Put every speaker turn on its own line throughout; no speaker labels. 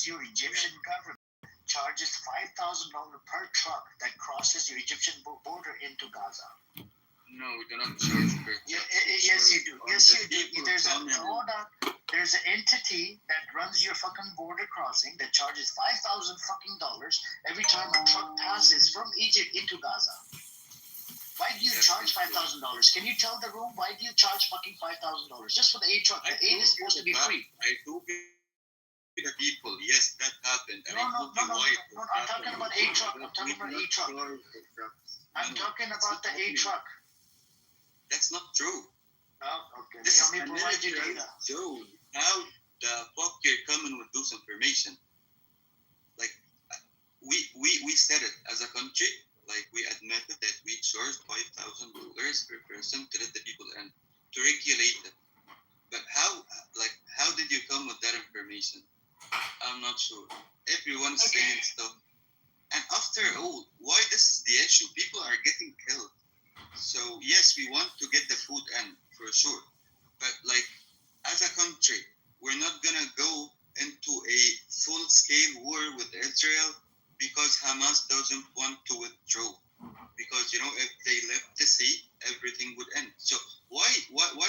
because your Egyptian government charges $5,000 per truck that crosses your Egyptian border into Gaza.
No, we do not charge per truck.
Yes, you do. Yes, you do. There's an entity that runs your fucking border crossing that charges $5,000 every time a truck passes from Egypt into Gaza. Why do you charge $5,000? Can you tell the room why do you charge fucking $5,000 just for the aid truck? The aid is supposed to be free.
I told the people, yes, that happened.
No, I'm talking about aid truck. I'm talking about aid truck. I'm talking about the aid truck.
That's not true.
Oh, okay.
This is
Let me provide you data.
Joe, how the fuck you're coming with this information? Like, we said it as a country. Like, we admitted that we charged $5,000 per person to let the people in, to regulate it. But how did you come with that information? I'm not sure. Everyone's saying stuff. And after all, why this is the issue? People are getting killed. So, yes, we want to get the food in, for sure. But, like, as a country, we're not going to go into a full-scale war with Israel because Hamas doesn't want to withdraw. Because, if they left the sea, everything would end. So why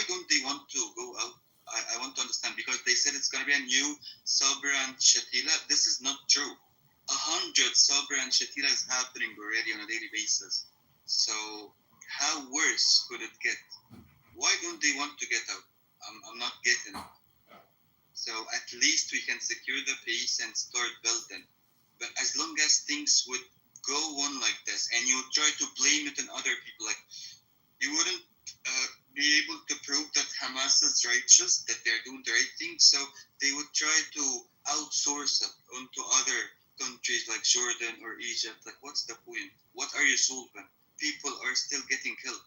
don't they want to go out? I want to understand, because they said it's going to be a new Sabra and Shatila. This is not true. 100 Sabra and Shatila is happening already on a daily basis. So how worse could it get? Why don't they want to get out? I'm not getting it. So at least we can secure the peace and start building. But as long as things would go on like this, and you try to blame it on other people, like, you wouldn't be able to prove that Hamas is righteous, that they're doing the right thing, so they would try to outsource it onto other countries like Jordan or Egypt. Like, what's the point? What are you solving? People are still getting killed,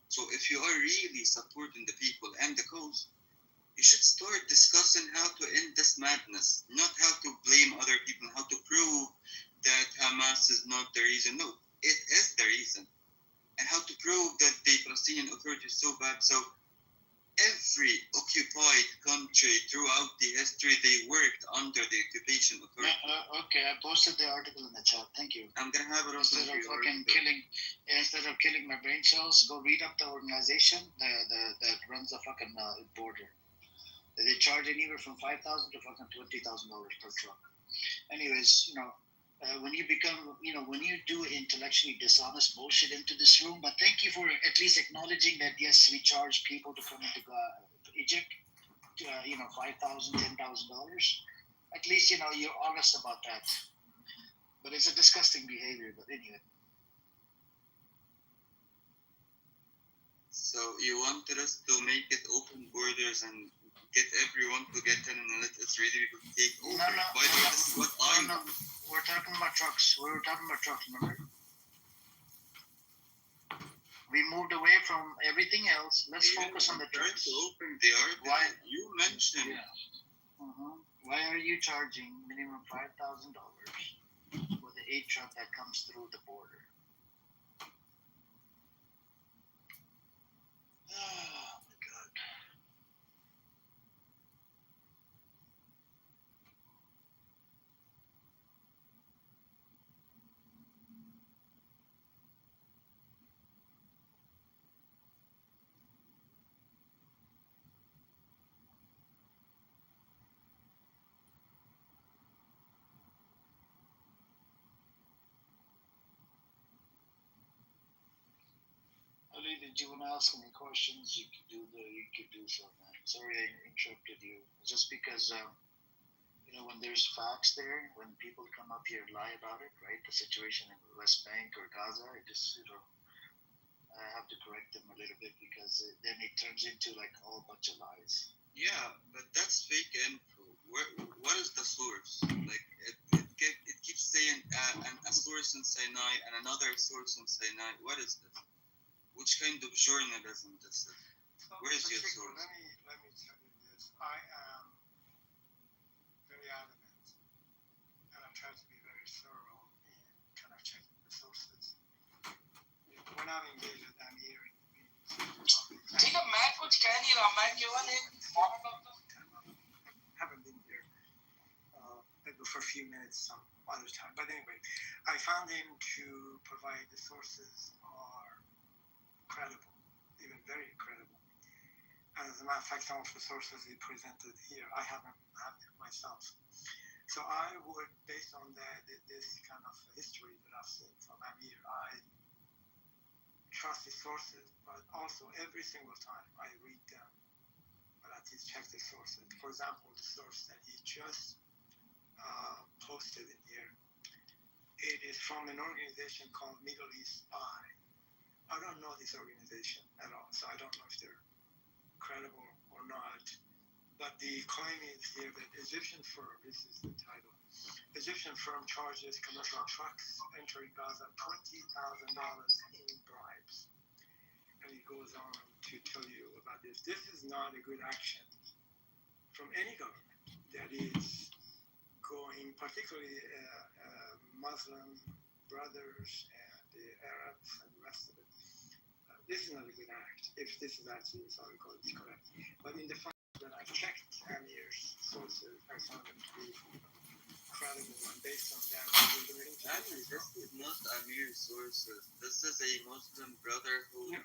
So if you are really supporting the people and the cause, you should start discussing how to end this madness, not how to blame other people, how to prove that Hamas is not the reason. No, it is the reason. And how to prove that the Palestinian Authority is so bad. So every occupied country throughout the history, they worked under the occupation authority.
Okay, I posted the article in the chat. Thank you.
I'm going to have it on
instead of killing my brain cells, go read up the organization that runs the fucking border. They charge anywhere from $5,000 to fucking $20,000 per truck. Anyways, when you become, when you do intellectually dishonest bullshit into this room, but thank you for at least acknowledging that, yes, we charge people to come into Egypt, $5,000, $10,000. At least, you're honest about that. But it's a disgusting behavior, but anyway.
So you wanted us to make it open borders and get everyone to get in and let Israeli people take over.
No. We're talking about trucks. We were talking about trucks, remember? We moved away from everything else. Let's focus on the trucks.
To open the article. Why you mentioned?
Yeah. Why are you charging minimum $5,000 for the aid truck that comes through the border? Oh my God. Ali, did you want to ask any questions? You could do so, man. Sorry I interrupted you. Just because when there's facts there, when people come up here and lie about it, right? The situation in the West Bank or Gaza, I just I have to correct them a little bit because then it turns into like a whole bunch of lies.
Yeah, but that's fake info. What is the source? Like it keeps saying a source in Sinai and another source in Sinai. What is this? Which kind of journalism this is? Where is your source?
Let me tell you this. I am very adamant, and I try to be very thorough in kind of checking the sources. When I'm engaged, I'm hearing
ठीक है मैं कुछ कह नहीं रहा मैं केवल एक
haven't been here for a few minutes some other time. But anyway, I found him to provide the sources are credible, even very credible. And as a matter of fact, some of the sources he presented here, I haven't had them myself. So I would, based on this kind of history that I've seen from Amir, I trust his sources, but also every single time I read them, but at least check the sources. For example, the source that he just posted in here, it is from an organization called Middle East Eye. I don't know this organization at all, so I don't know if they're credible or not. But the claim is here that Egyptian firm, this is the title, Egyptian firm charges commercial trucks entering Gaza $20,000 in bribes. And it goes on to tell you about this. This is not a good action from any government that is going, particularly Muslim brothers and the Arabs and the rest of it. This is not a good act, if this is actually this article is correct. But in the fact that I checked Amir's sources, I found them to be credible, and based on that,
Actually, this is not Amir's sources. This is a Muslim Brotherhood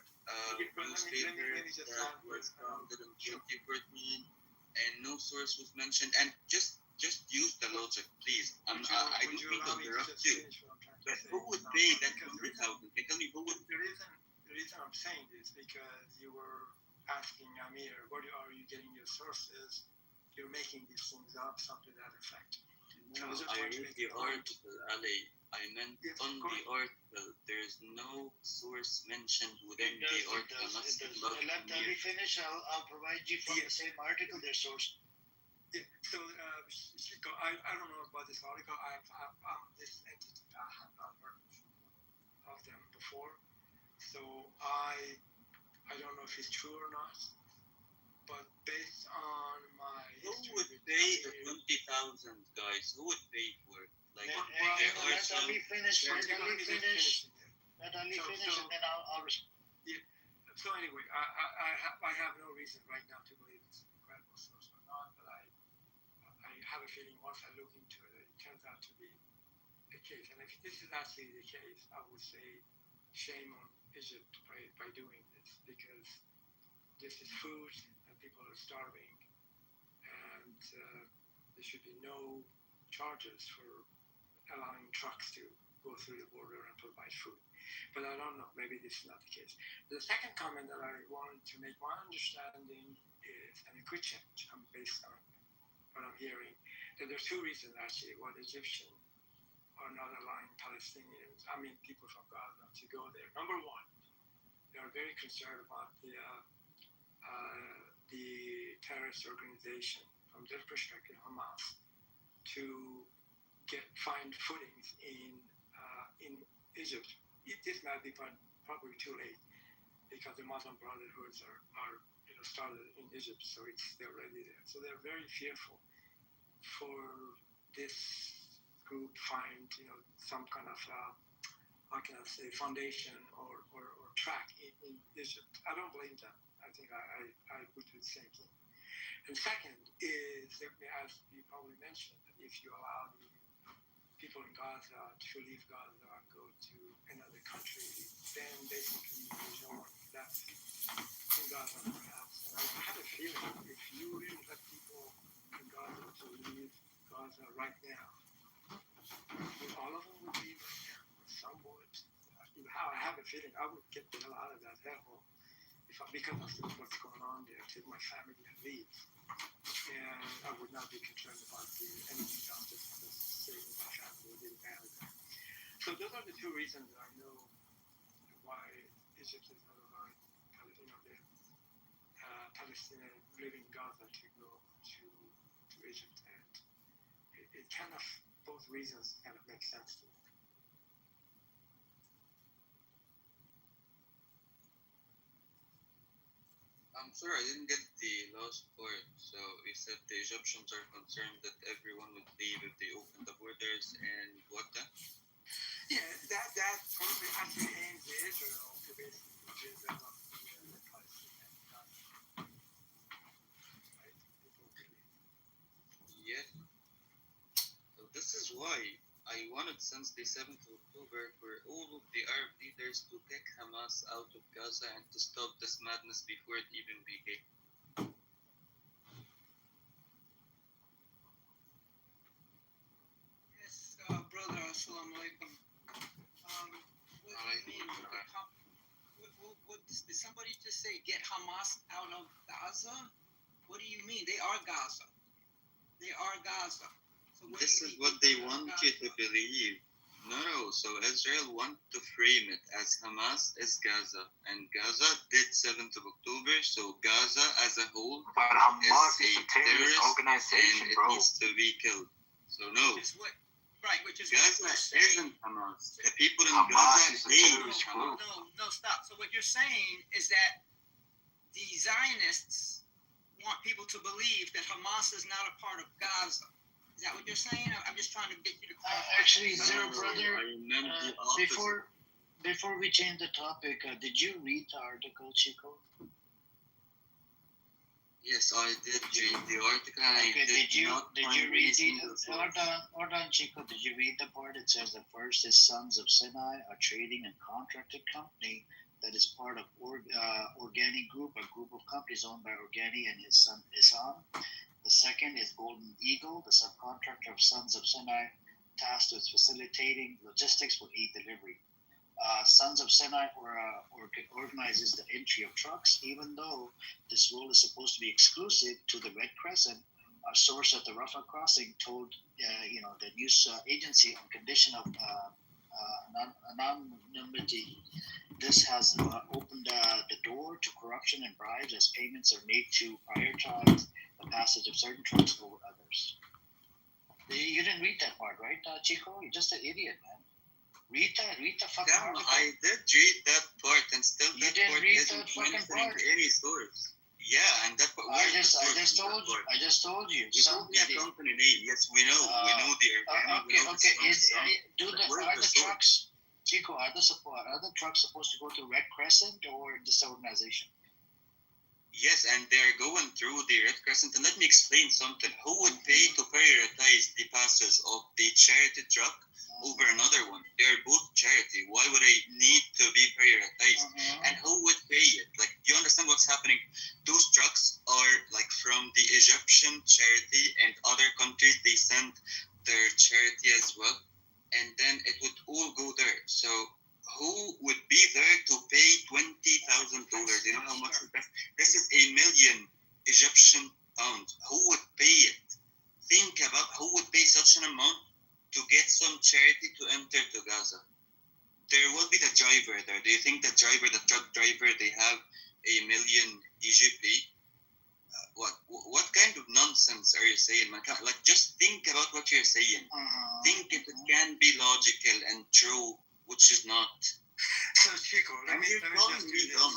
newspaper that was founded in 2014, and no source was mentioned. And just use the logic, please. I don't mean to interrupt you, but who would pay that 100,000? Can you tell me who would?
The reason I'm saying this because you were asking Amir, where are you getting your sources? You're making these things up, something to that effect.
No, I read the article, Ali. I meant on the article. There's no source mentioned within the article.
Let me finish. I'll provide you from the same article their source.
Yeah. So, Chico, I don't know about this article. I'm this entity. I have not heard of them before. So I don't know if it's true or not. But based on my
who would pay the 20,000 guys? Who would pay for it? Like
Let me finish. Let me finish, and then I'll respond.
Yeah. So anyway, I have no reason right now to believe it's an incredible source or not, but I have a feeling once I look into it, it turns out to be the case. And if this is actually the case, I would say shame on Egypt by doing this, because this is food and people are starving, and there should be no charges for allowing trucks to go through the border and provide food. But I don't know, maybe this is not the case. The second comment that I wanted to make, my understanding is, and it could change based on what I'm hearing, that there are two reasons actually why the Egyptians are not allowing Palestinians, people from Gaza to go there. Number one, they are very concerned about the terrorist organization, from their perspective, Hamas, to find footings in Egypt. This might be probably too late, because the Muslim Brotherhoods are started in Egypt, so they're already there. So they're very fearful for this group find some kind of foundation or track in Egypt. I don't blame them. I think I would do the same thing. And second is, as you probably mentioned, that if you allow the people in Gaza to leave Gaza and go to another country, then basically there's no one left in Gaza, perhaps. And I have a feeling if you really let people in Gaza to leave Gaza right now, all of them would leave right now, or some would. I have a feeling I would get the hell out of that hellhole because of what's going on there, take my family and leave. And I would not be concerned about anything else, just saving my family and getting out of there. So those are the two reasons that I know why Egypt is not allowing the Palestinian living in Gaza to go to Egypt. And it kind of, both reasons kind of make sense to me.
I'm sorry, I didn't get the last part. So you said the Egyptians are concerned that everyone would leave if they open the borders, and what then?
Yeah, that probably actually aims at Israel to basically develop the Palestinian country. Right?
Yeah. So this why I wanted since the 7th of October for all of the Arab leaders to kick Hamas out of Gaza and to stop this madness before it even began.
Yes, brother, assalamu alaikum. What do you mean? Did somebody just say get Hamas out of Gaza? What do you mean? They are Gaza. They are Gaza. So
this is what they want you to believe. No. So Israel want to frame it as Hamas is Gaza, and Gaza did 7th of October. So Gaza as a whole
but Hamas
is a terrorist
organization,
and
bro.
it needs to be killed. So no.
Which is
Gaza
what
isn't Hamas. The people in
Hamas
Gaza
is a
hate
terrorist
Hamas.
group.
No, stop. So what you're saying is that the Zionists want people to believe that Hamas is not a part of Gaza. Is that what you're saying? I'm just trying to get you to clarify.
Actually,
No,
Zero Brother,
I meant the opposite.
before we change the topic, did you read the article, Chico?
Yes, I did read the article, and
Okay,
I did not
did
find
you
any
read
single
the
source.
hold on, Chico, did you read the part? It says the first is Sons of Sinai, a trading and contracted company that is part of Organi Group, a group of companies owned by Organi and his son Isam. The second is Golden Eagle, the subcontractor of Sons of Sinai, tasked with facilitating logistics for aid delivery. Sons of Sinai organizes the entry of trucks, even though this role is supposed to be exclusive to the Red Crescent. A source at the Rafah crossing told the news agency on condition of anonymity. This has opened the door to corruption and bribes as payments are made to prioritize the passage of certain trucks over others. You didn't read that part, right, Chico? You're just an idiot, man. Read the fucking
Yeah,
article.
I did read that part, and still
You
that
didn't
part
read
isn't
that fucking
mentioning
part.
any source. Yeah, and that part.
I
Where's the
just
source in
told
that
you.
part?
I just told you.
You told me a company name. Yes, we know. We know the Organic. We know the
Are the
source?
trucks, Chico? Are the trucks supposed to go to Red Crescent or this organization?
Yes, and they're going through the Red Crescent. And let me explain something. Who would pay to prioritize the passes of the charity truck over another one? They're both charity. Why would they need to be prioritized? And who would pay it? Like, do you understand what's happening? Those trucks are like from the Egyptian charity, and other countries they send their charity as well, and then it would all go there. So who would be there to pay $20,000? You know how much is that? This is $1 million Egyptian pounds. Who would pay it? Think about who would pay such an amount to get some charity to enter to Gaza. There will be the driver there. Do you think the truck driver, they have $1 million EGP? What kind of nonsense are you saying, man? Like, just think about what you're saying. Think if it can be logical and true, which is not.
So Chico, let me just do this.
Dumb.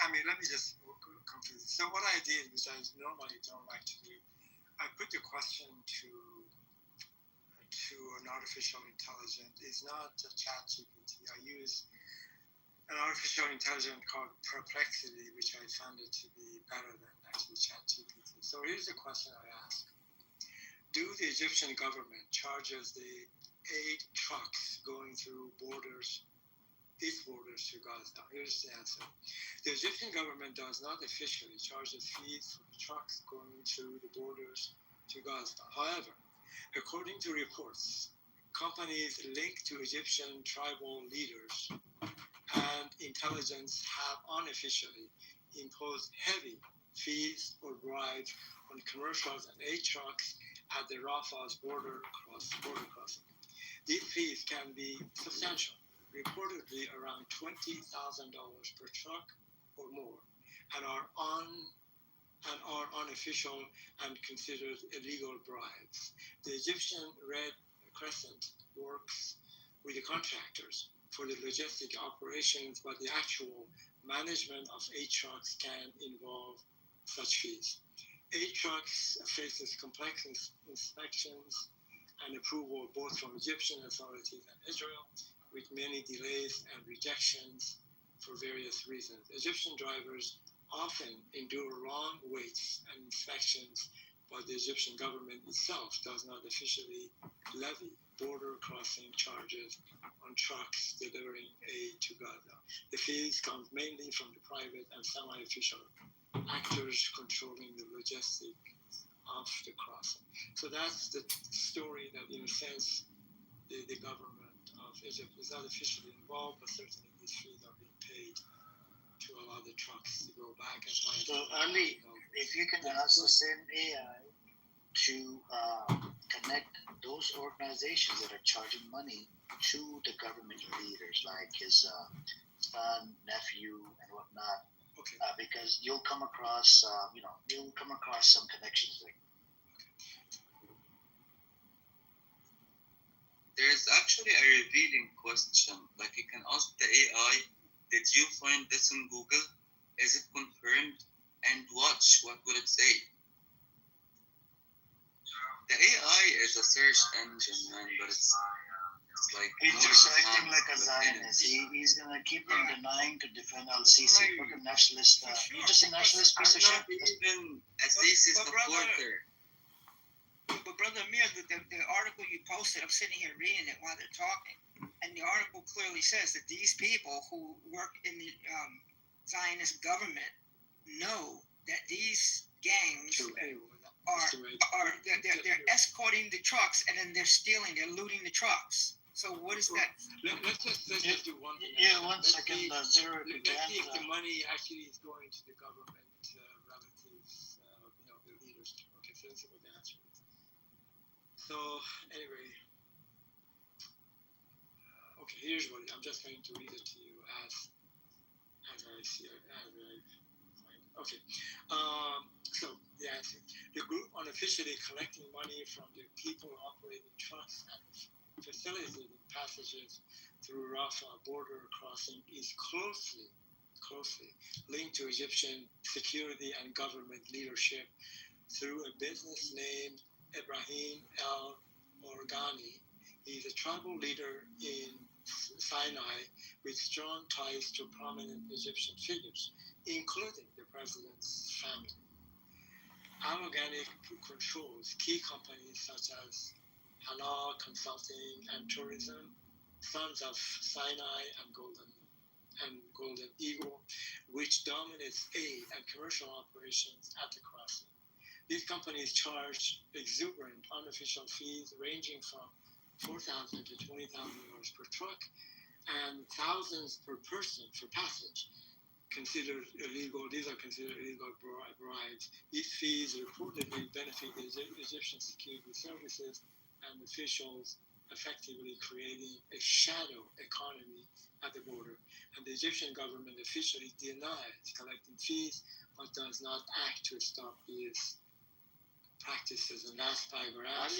Let me just complete. So what I did, which I normally don't like to do, I put the question to an artificial intelligence. It's not a chat GPT. I use an artificial intelligence called Perplexity, which I found it to be better than actually chat GPT. So here's the question I ask. Do the Egyptian government charges the aid trucks going through its borders to Gaza? Here's the answer. The Egyptian government does not officially charge the fees for the trucks going through the borders to Gaza. However, according to reports, companies linked to Egyptian tribal leaders and intelligence have unofficially imposed heavy fees or bribes on commercials and aid trucks at the Rafah's border crossing. These fees can be substantial, reportedly around $20,000 per truck or more, and are unofficial and considered illegal bribes. The Egyptian Red Crescent works with the contractors for the logistic operations, but the actual management of aid trucks can involve such fees. Aid trucks faces complex inspections and approval both from Egyptian authorities and Israel, with many delays and rejections for various reasons. Egyptian drivers often endure long waits and inspections, but the Egyptian government itself does not officially levy border crossing charges on trucks delivering aid to Gaza. The fees come mainly from the private and semi-official actors controlling the logistics of the crossing. So that's the story that, in a sense, the government of Egypt is not officially involved, but certainly these fees are being paid to allow the trucks to go back and find.
So Ali, if you can ask the same AI to connect those organizations that are charging money to the government leaders, like his son, nephew, and whatnot,
Okay.
Because you'll come across, some connections there.
There's actually a revealing question. Like you can ask the AI, did you find this in Google? Is it confirmed? And watch what will it say. The AI is a search engine, man, but it's like
He's just acting like a Zionist. He's gonna keep on denying to defend Al-Sisi. Fucking nationalist. You're just a nationalist piece of shit.
I'm not even a thesis supporter.
But Brother Amir, the article you posted, I'm sitting here reading it while they're talking, and the article clearly says that these people who work in the Zionist government know that these gangs they're escorting the trucks, and then they're looting the trucks. So what is that?
Let's just do one thing.
Yeah, 1 second. Zero to
Let's see if the
10.
money actually is going to the government relatives, the leaders. Okay, so let's see what the answer is. So anyway, okay, here's what I'm just going to read it to you as I see it. Okay. So the answer: the group unofficially collecting money from the people operating trucks and facilitating passages through Rafah border crossing is closely linked to Egyptian security and government leadership through a business named Ibrahim El Organi. He's a tribal leader in Sinai with strong ties to prominent Egyptian figures, including the president's family. Al-Organic controls key companies such as Halal Consulting and Tourism, Sons of Sinai and Golden Eagle, which dominates aid and commercial operations at the crossing. These companies charge exuberant unofficial fees ranging from $4,000 to $20,000 per truck and thousands per person for passage. These are considered illegal bribes. These fees reportedly benefit the Egyptian security services and officials, effectively creating a shadow economy at the border. And the Egyptian government officially denies collecting fees, but does not act to stop these practices. And last paragraph.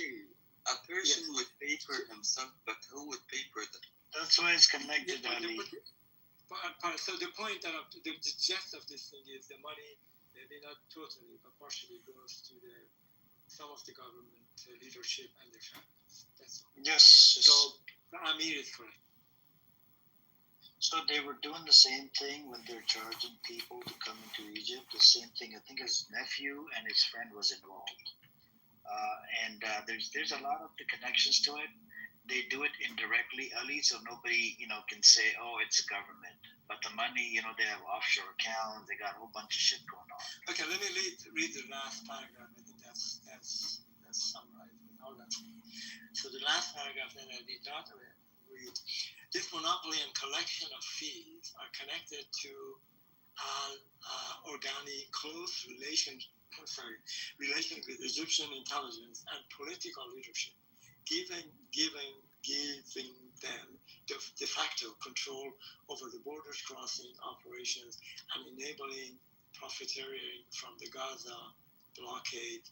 A person would pay for himself, but who would pay for them?
That's why it's connected, Ali.
So the point that the gist of this thing is the money, maybe not totally, but partially goes to some of the government leadership and their families. That's all.
Yes.
So Amir is correct.
So they were doing the same thing when they're charging people to come into Egypt. The same thing. I think his nephew and his friend was involved. There's a lot of the connections to it. They do it indirectly, Ali, so nobody, can say, oh, it's government. But the money, they have offshore accounts. They got a whole bunch of shit going on.
Okay, let me read the last paragraph. I think that's summarizing all that. So the last paragraph that I did not read. This monopoly and collection of fees are connected to organic close relations with Egyptian intelligence and political leadership, giving them de facto control over the borders crossing operations and enabling profiteering from the Gaza blockade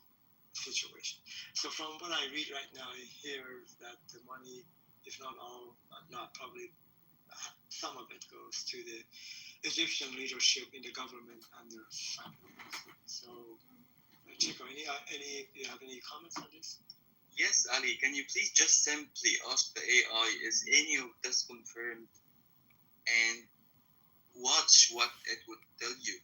situation. So from what I read right now, I hear that the money, if not all, not probably some of it goes to the Egyptian leadership in the government and their families. So, Chico, do you have any comments on this?
Yes, Ali, can you please just simply ask the AI, is any of this confirmed? And watch what it would tell you.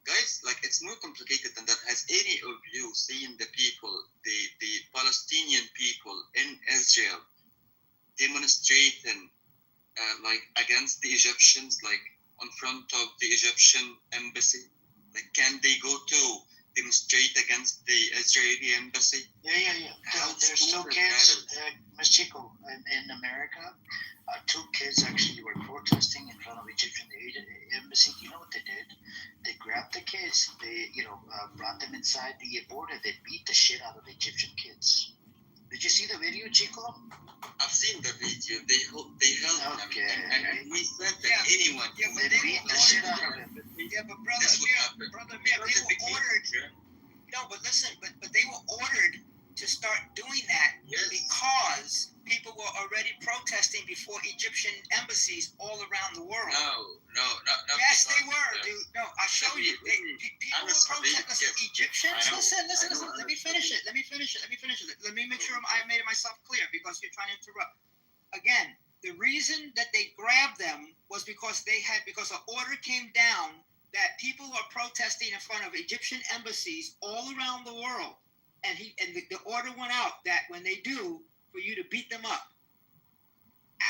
guys, like it's more complicated than that. Has any of you seen the people, the Palestinian people in Israel demonstrating like against the Egyptians, like on front of the Egyptian embassy? Like, can they go to demonstrate against the Israeli embassy?
Yeah.
How
There's two
stupid
kids,
that is.
Ms. Chico, in America. Two kids actually were protesting in front of Egyptian embassy. You know what they did? They grabbed the kids. They, brought them inside the border. They beat the shit out of the Egyptian kids. Did you see the video, Chico?
I've seen the video. They held them,
Okay.
and we said that
Yeah.
anyone.
Yeah,
They beat the shit out of them.
Yeah, but brother
This would
Amir,
happen.
brother Amir,
Because
they
it
were
became
ordered.
clear.
No, but listen, but they were ordered to start doing that
Yes.
because people were already protesting before Egyptian embassies all around the world.
No.
Yes, they
because
were,
of that.
dude. No, I'll show you. People were protesting. Listen, Egyptians.
I know.
Listen. Let me finish it. Let me make sure I made myself clear because you're trying to interrupt. Again, the reason that they grabbed them was because an order came down that people are protesting in front of Egyptian embassies all around the world, and the order went out that when they do, for you to beat them up.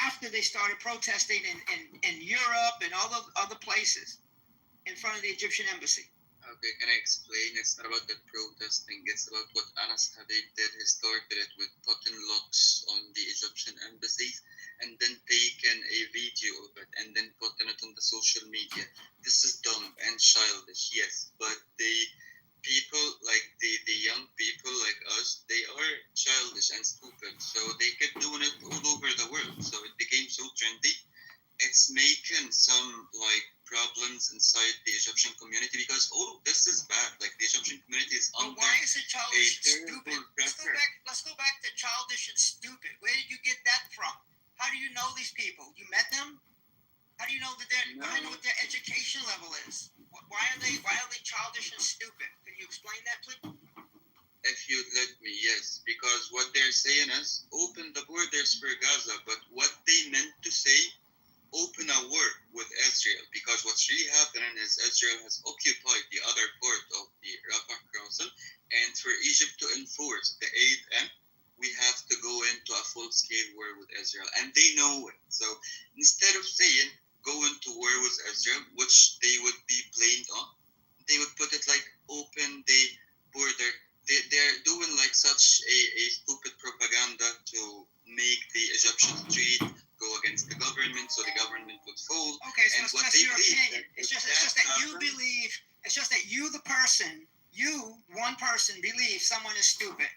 After they started protesting in Europe and all the other places in front of the Egyptian embassy.
Okay, can I explain? It's not about the protesting. It's about what Anas Habib did. He started it with putting locks on the Egyptian embassies and then taking a video of it and then putting it on the social media. This is dumb and childish, yes, but the people, like the young people like us, they are childish and stupid. So they kept doing it all over the world. So it became so trendy. It's making some like problems inside the Egyptian community because all of this is bad. Like the Egyptian community is
But
under
why is it childish and
terrible
stupid?
pressure.
Let's go back to childish and stupid. Where did you get that from? How do you know these people? You met them? How do you know that
No.
I know what their education level is? Why are they childish and stupid? Can you explain that, please?
If you let me, yes, because what they're saying is open the borders for Gaza, but what they meant to say, open a war with Israel, because what's really happening is Israel has occupied the other part of the Rafah crossing, and for Egypt to enforce the aid and we have to go into a full-scale war with Israel, and they know it. So instead of saying go into war with Israel, which they would be blamed on, they would put it like open the border. They're doing like such a stupid propaganda to make the Egyptians treat go against the government, so the government would fall.
Okay, so
And
it's
what
just
they
your
believe
opinion.
that
It's
if
just
that
that you
happens-
believe. It's just that you, the person, one person, believes someone is stupid.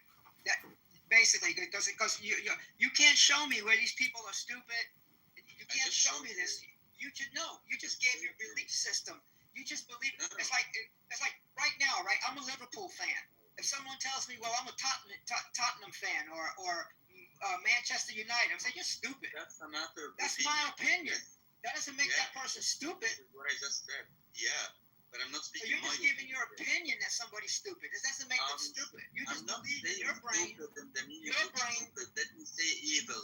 That basically because you can't show me where these people are stupid. You can't
just
show
showed
me this. You should know. You just gave your belief system. You just believe.
No.
It's like right now, right? I'm a Liverpool fan. If someone tells me, well, I'm a Tottenham fan or Manchester United, I'm saying you're stupid.
That's a matter of
That's
opinion.
my opinion.
Yes.
That doesn't make
Yeah.
that person stupid.
This is what I just said. Yeah, but I'm not
So
speaking
you're
my
just giving your
opinion.
opinion that somebody's stupid. This doesn't make them stupid. You
I'm
just
not
believe in
saying
your brain.
stupid in the meaning
your
of
brain-
stupid. Let me say evil.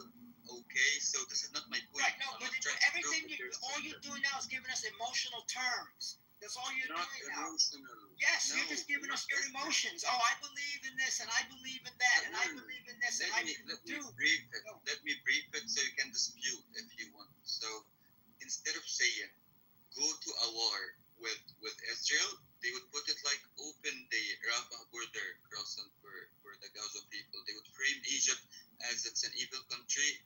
Okay, so this is not my point.
Right, no,
I'm
but
not trying to
everything
prove that they're
all you're
stupid.
doing now is giving us emotional terms. That's all you're
Not
doing now.
emotional.
Yes,
No,
you're just giving
not
us your
listening.
emotions. Oh, I believe in this and I believe in that and I believe in this and
Let
I
me
do.
brief it.
No.
Let me brief it so you can dispute if you want. So instead of saying go to a war with Israel, they would put it like open the Rafah border crossing for the Gaza people. They would frame Egypt as it's an evil country,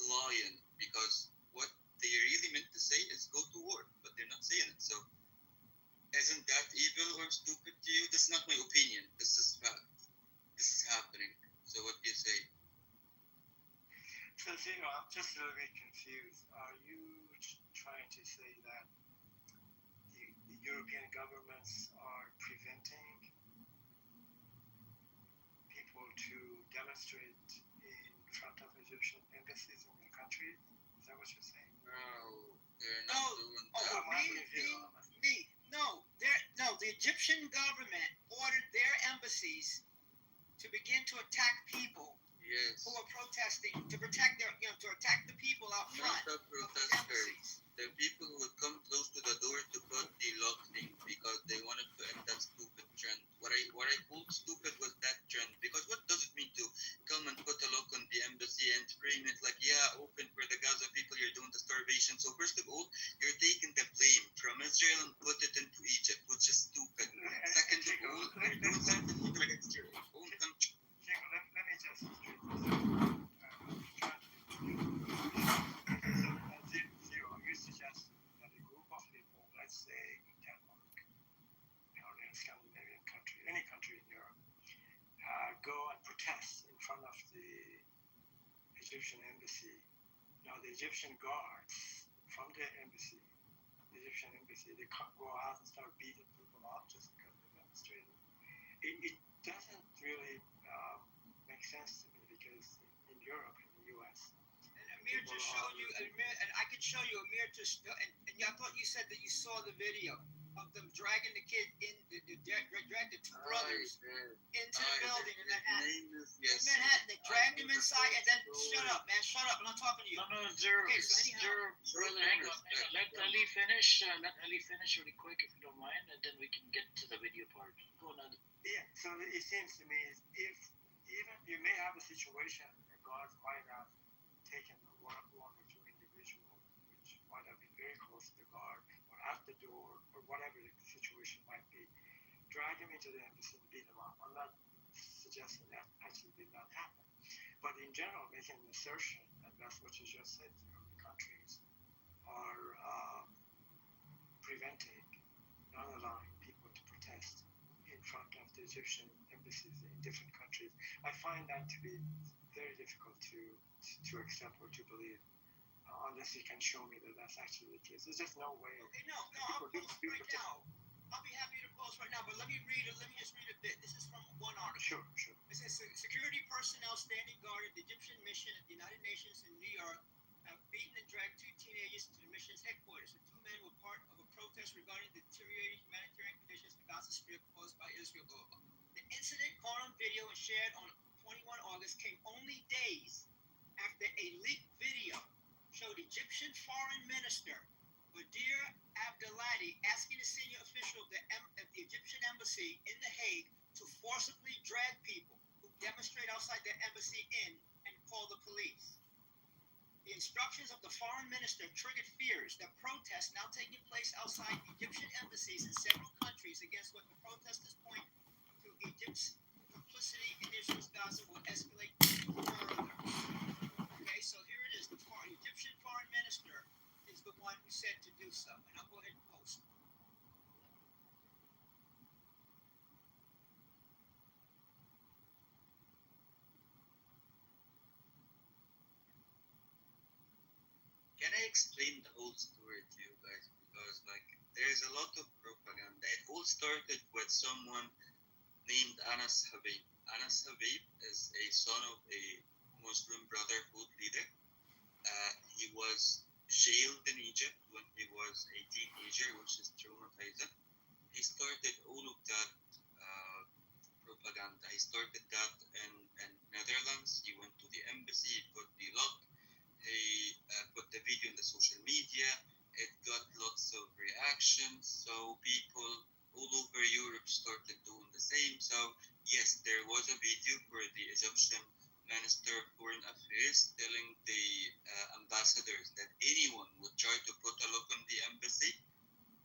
lying, because what they really meant to say is go to war, but they're not saying it. So isn't that evil or stupid to you? This is not my opinion. This is fact. This is happening. So what do you say?
So, I'm just a little bit confused. Are you trying to say that the European governments are preventing people to demonstrate in front of Egyptian embassies in their countries? Is that what you're saying?
No, they're
No.
not doing
Oh,
that.
The Egyptian government ordered their embassies to begin to attack people
Yes.
who are protesting to protect to attack the people out front
Not the
of the
protesters.
embassies.
The people who would come close to the door to put the lock thing because they want and frame it like, yeah, open for the Gaza people, you're doing the starvation. So first of all, you're taking the blame from Israel and put it into Egypt, which is stupid. Second of all, you're doing something against your own country.
Jacob, let me just straight this out. Try to zero. You suggest that a group of people, let's say in Denmark, in a Scandinavian country, any country in Europe, go and protest in front of the Egyptian embassy. Now the Egyptian guards from the embassy, they go out and start beating people up just because they're demonstrating. It doesn't really make sense to me because in Europe, in the U.S.,
And Amir just showed you, and I could show you Amir just, and I thought you said that you saw the video of them dragging the kid in, dragged the two brothers into the building in Manhattan.
Yes.
In Manhattan, they dragged him inside, and then shut up, man, shut up. I'm not talking to you.
No, Zero.
Okay, so anyhow-
Brother, hang on. Let Ali finish. Let Ali finish really quick, if you don't mind, and then we can get to the video part. Go on, Ali.
yeah. So it seems to me if even you may have a situation where guards might have taken one or two individuals, which might have been very close to the guard or at the door or whatever the situation might be, drag them into the embassy and beat them up. I'm not suggesting that actually did not happen, but in general, making an assertion, and that's what you just said, the countries are preventing, not allowing people to protest in front of the Egyptian embassies in different countries. I find that to be very difficult to accept or to believe, unless you can show me that that's actually the case. There's just no way.
Okay, no, I'll post right now. I'll be happy to post right now, but let me just read a bit. This is from one article.
Sure.
It says security personnel standing guard at the Egyptian mission at the United Nations in New York have beaten and dragged two teenagers to the mission's headquarters. The two men were part of a protest regarding the deteriorating humanitarian conditions in the Gaza Strip caused by Israel. Blah, blah, blah. The incident caught on video and shared on 21 August came only days after a leaked video showed Egyptian Foreign Minister Badir Abdelhadi asking a senior official of the Egyptian embassy in The Hague to forcibly drag people who demonstrate outside their embassy in and call the police. The instructions of the foreign minister triggered fears that protests now taking place outside Egyptian embassies in several countries against what the protesters point to Egypt's complicity in Israel's Gaza will escalate further. Okay, so here it is. The Egyptian foreign minister is the one who said to do so. And I'll go ahead and post.
Can I explain the whole story to you guys? Because there's a lot of propaganda. It all started with someone named Anas Habib. Anas Habib is a son of a Muslim Brotherhood leader. He was jailed in Egypt when he was a teenager, which is traumatizing. He started all of that propaganda. He started that in Netherlands. He went to the embassy, he put the lock. He put the video in the social media. It got lots of reactions. So people all over Europe started doing the same. So yes, there was a video for the Egyptian Minister of Foreign Affairs telling the ambassadors that anyone would try to put a lock on the embassy,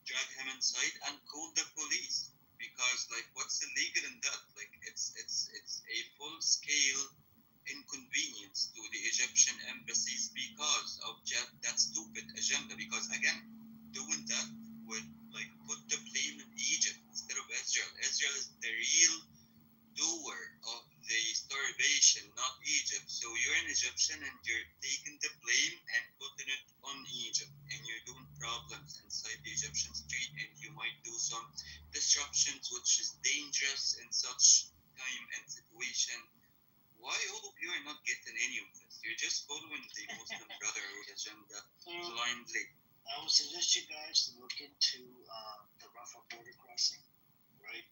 drag him inside, and call the police. Because what's illegal in that? It's a full-scale inconvenience to the Egyptian embassies because of that stupid agenda. Because again, doing that would put the blame in Egypt instead of Israel. Israel is the real doer of the starvation, not Egypt. So you're an Egyptian and you're taking the blame and putting it on Egypt, and you're doing problems inside the Egyptian street, and you might do some disruptions, which is dangerous in such time and situation. Why all of you are not getting any of this? You're just following the Muslim Brotherhood agenda blindly.
I would suggest you guys to look into the Rafah border crossing, right?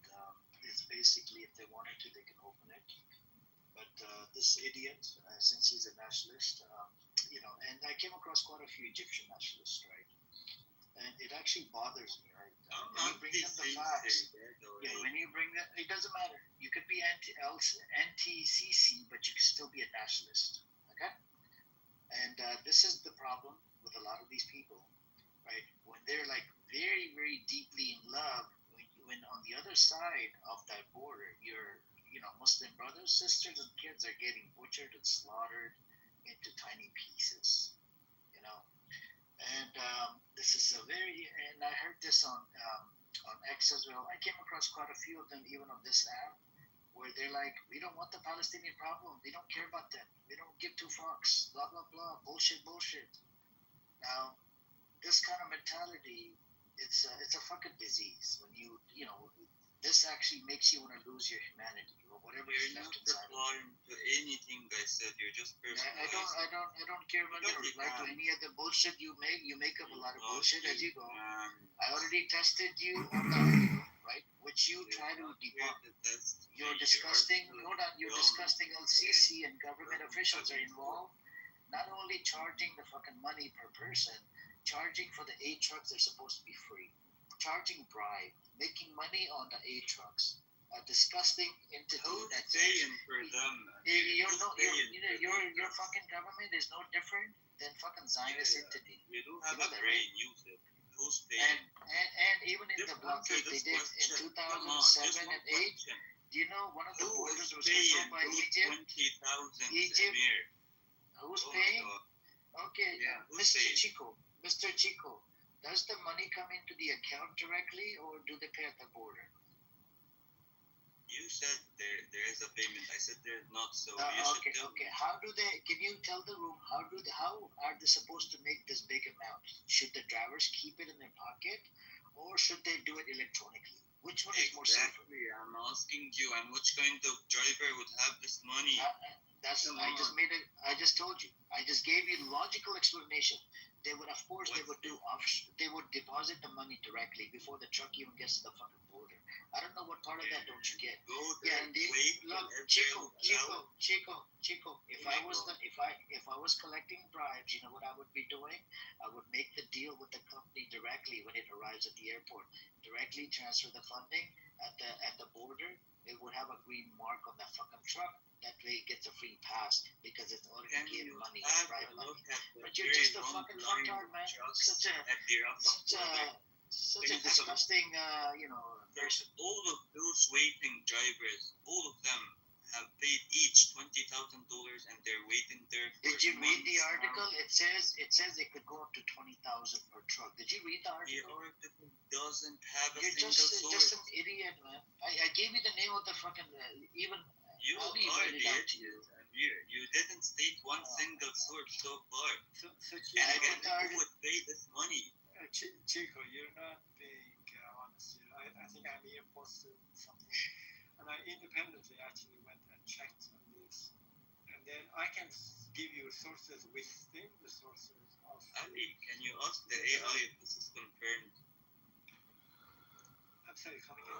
It's basically, if they wanted to, they can open it. But this idiot, since he's a nationalist, and I came across quite a few Egyptian nationalists, right? And it actually bothers me, right? When you bring up the facts, when you bring that, it doesn't matter. You could be anti-CC, but you can still be a nationalist, okay? And this is the problem with a lot of these people, right? When they're like very, very deeply in love, when on the other side of that border, your Muslim brothers, sisters, and kids are getting butchered and slaughtered into tiny pieces, you know. And this is a very, and I heard this on X as well. I came across quite a few of them even on this app where they're like, we don't want the Palestinian problem. We don't care about them. We don't give two fucks. Blah blah blah. Bullshit, bullshit. Now, this kind of mentality, it's a fucking disease. When this actually makes you want to lose your humanity or whatever is
You're not
left inside.
replying to anything I said. You're just personalizing.
I don't care about the reply to any of the bullshit you make. You make up a lot of bullshit as you go. I already tested you on the article, right? Which you try to debunk. You're disgusting. Hold on. You're disgusting. LCC and government officials are involved. Not only charging the fucking money per person, charging for the A trucks they're supposed to be free, charging bribe, making money on the A trucks. A disgusting entity
Who's
that's
paying for them?
your fucking government is no different than fucking Zionist entity.
You do have a
that,
brain, use it. Who's paying?
And even in the blockade they did in 2007 and 8, do you know one of the borders was controlled by Egypt?
20,000
Egypt? Who's paying? Okay,
Yeah,
Mr. Chico, does the money come into the account directly or do they pay at the border?
You said there is a payment. I said there's not. So
okay. How do they? Can you tell the room how are they supposed to make this big amount? Should the drivers keep it in their pocket, or should they do it electronically? Which one is more safer?
I'm asking you. And which kind of driver would have this money?
I just told you. I just gave you logical explanation. They would, of course, they would deposit the money directly before the truck even gets to the fucking border. I don't know what part of that don't you get. Chico. If I was collecting bribes, you know what I would be doing? I would make the deal with the company directly when it arrives at the airport. Directly transfer the funding at the border. It would have a green mark on that fucking truck. That way it gets a free pass because it's already given money, bribe money. But you're just a fucking fucktard, man. Such a disgusting, person.
All of those waiting drivers, all of them have paid each $20,000 and they're waiting there.
Did you read the article? It says it could go up to 20,000 per truck. Did you read the article?
The article doesn't have a
You're
single source.
just an idiot, man. I gave you the name of the fucking even.
You are the idiot, Amir. You didn't state one single source so far.
So
Who would pay this money?
Chico, you're not being honest here. I think I may have posted something, and I independently actually went and checked on this, and then I can give you sources within the sources of.
Ali, can you ask the AI if this is confirmed?
I'm sorry, come again.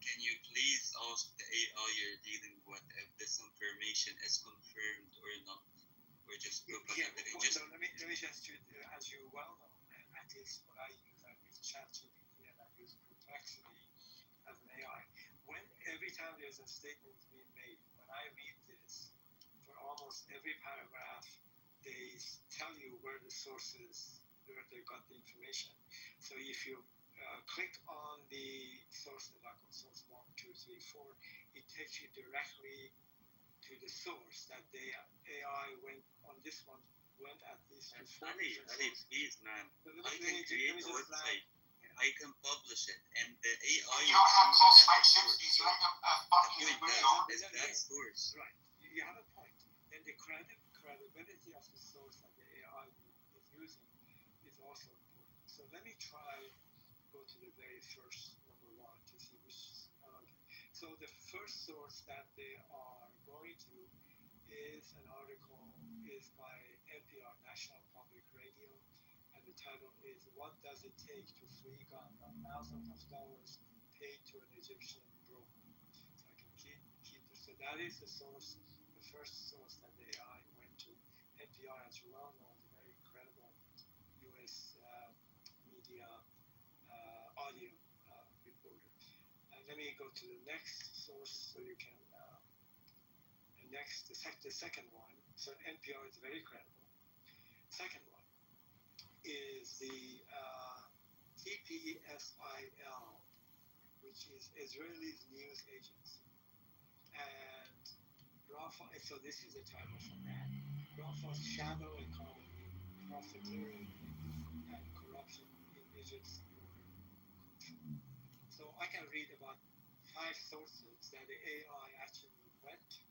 Can you please ask the AI you're dealing with if this information is confirmed or not? Or just propaganda?
Let me just, as you well know, and at least what I use ChatGPT and I use Perplexity as an AI. Every time there's a statement being made, when I read this, for almost every paragraph, they tell you where the sources, where they got the information. So if you click on the source, like on source 1, 2, 3, 4, it takes you directly to the source that the AI went on this one, went at this to 4 different sources.
Please, man. I can create a website. I can publish it, and the AI
You have this like 60s, like a fucking
is that source.
Right. You have a point. And the credibility of the source that the AI is using is also important. So let me try go to the very first number 1 to see which so the first source that they are going to is an article is by NPR, National Public Radio, and the title is "What Does It Take to Free Ghana? Thousands of dollars paid to an Egyptian broker." So I can keep this. So that is the source, the first source that the AI went to. NPR, as you well know, is a very credible U.S. media audio reporter. And let me go to the next source so you can. The second one. So NPR is very credible. Second one is the TPSIL, which is Israeli's news agency. And so this is a title from that. Rafa's shadow economy, profiteering, and corruption in Egypt's border control. So I can read about 5 sources that the AI actually went to,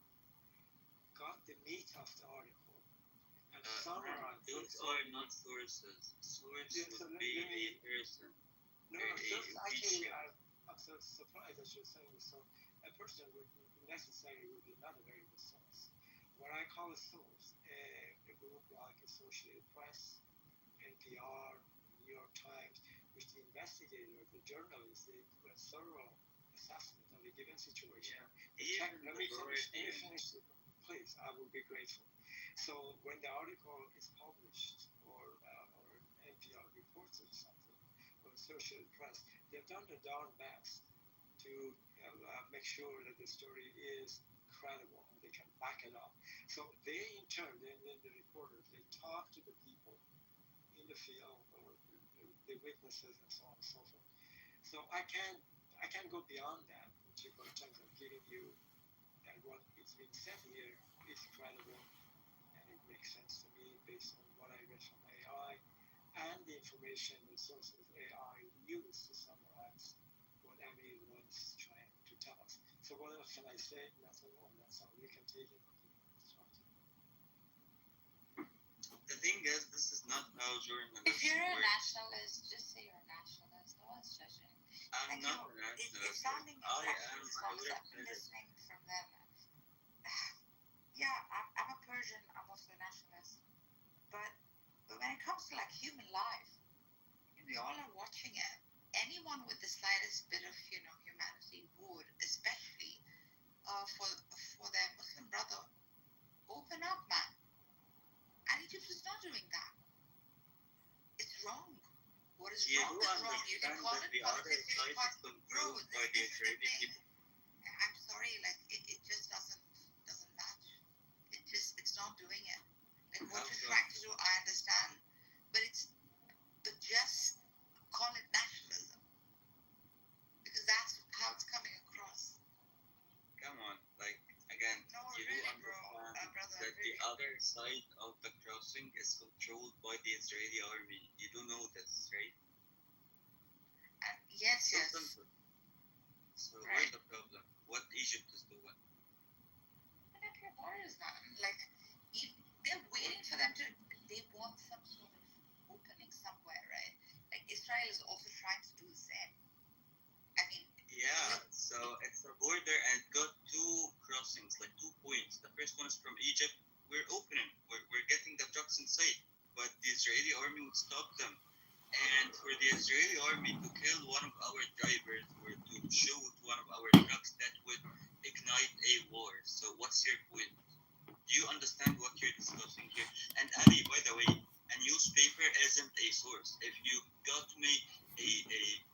got the meat of the article, and summarized.
Those are not sources. Source would be a person.
No, actually, I'm so surprised that you're saying this. So a person would necessarily would be not a very good source. What I call a source, a group like Associated Press, NPR, New York Times, which the investigators, the journalists, they do a thorough assessment of a given situation.
Yeah.
Let me finish. Please, I will be grateful. So when the article is published or NPR reports or something, or Associated Press, they've done the darn best to make sure that the story is credible and they can back it up. So they, in turn, then the reporters, they talk to the people in the field or the witnesses and so on and so forth. So I can go beyond that in terms of giving you that what is being said here is credible and it makes sense to me based on what I read from AI and the information and sources AI used to summarize what Emily was trying to tell us. So what else can I say? Nothing more. That's all. You can take it.
The thing is, this is not how journalism
If you're a
works.
nationalist, just say you're a nationalist. No one's judging.
I'm
Like,
not a
It's
nationalist.
sounding
I
like
am
it's not
political.
listening from them. Yeah, I'm a Persian. I'm also a nationalist. But when it comes to like human life, we all are watching it. Anyone with the slightest bit of humanity would, especially for their Muslim brother, open up, man. And Egypt is not doing that. It's wrong. What is wrong is wrong. You can call it
the other
politics,
side is controlled by the Israeli people.
I'm sorry, like it just doesn't match. It's not doing it. Like what you're trying to do, I understand, but just call it nationalism because that's how it's coming across.
Come on, like again,
No,
you
really,
do understand
brother,
that
really.
the other side of the crossing is controlled by the Israeli army. You do know this, right?
Yes.
Simple. So where's the problem? What Egypt is doing?
What is that? Like, they're waiting for them to. They want some sort of opening somewhere, right? Like Israel is also trying to do the same. I mean.
Yeah. So it's a border and got 2 crossings, like 2 points. The first one is from Egypt. We're opening. We're getting the trucks inside, but the Israeli army would stop them. And for the Israeli army to kill one of our drivers or to shoot one of our trucks, that would ignite a war. So what's your point? Do you understand what you're discussing here? And Ali, by the way, a newspaper isn't a source. If you got me a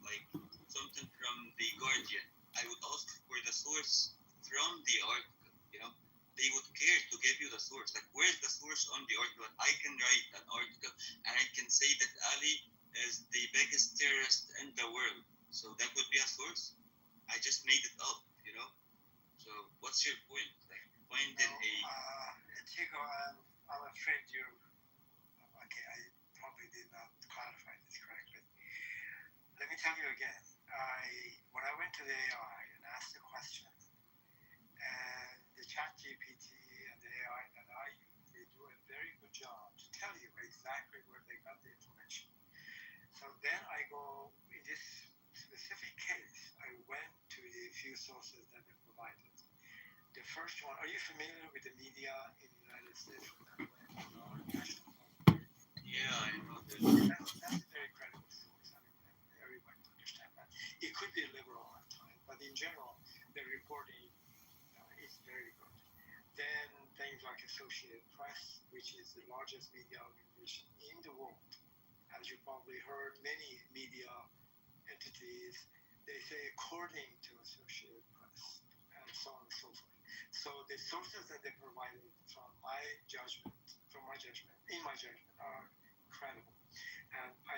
like something from the Guardian, I would ask for the source from the article. They would care to give you the source. Like, where's the source on the article? I can write an article and I can say that Ali is the biggest terrorist in the world. So that would be a source. I just made it up, So what's your point? Like finding
Chico, I'm afraid you. Okay, I probably did not clarify this correctly. Let me tell you again. When I went to the AI and asked the question, and the ChatGPT and the AI that I use, they do a very good job to tell you exactly where they got the information. So then I go, in this specific case, I went to the few sources that they provided. The first one, are you familiar with the media in the United States, for example,
Yeah, I know that.
That's a very credible source. I mean, everybody understands that. It could be liberal at times, but in general, the reporting is very good. Then things like Associated Press, which is the largest media organization in the world. As you probably heard, many media entities, they say according to Associated Press, and so on and so forth. So the sources that they provided, from my judgment,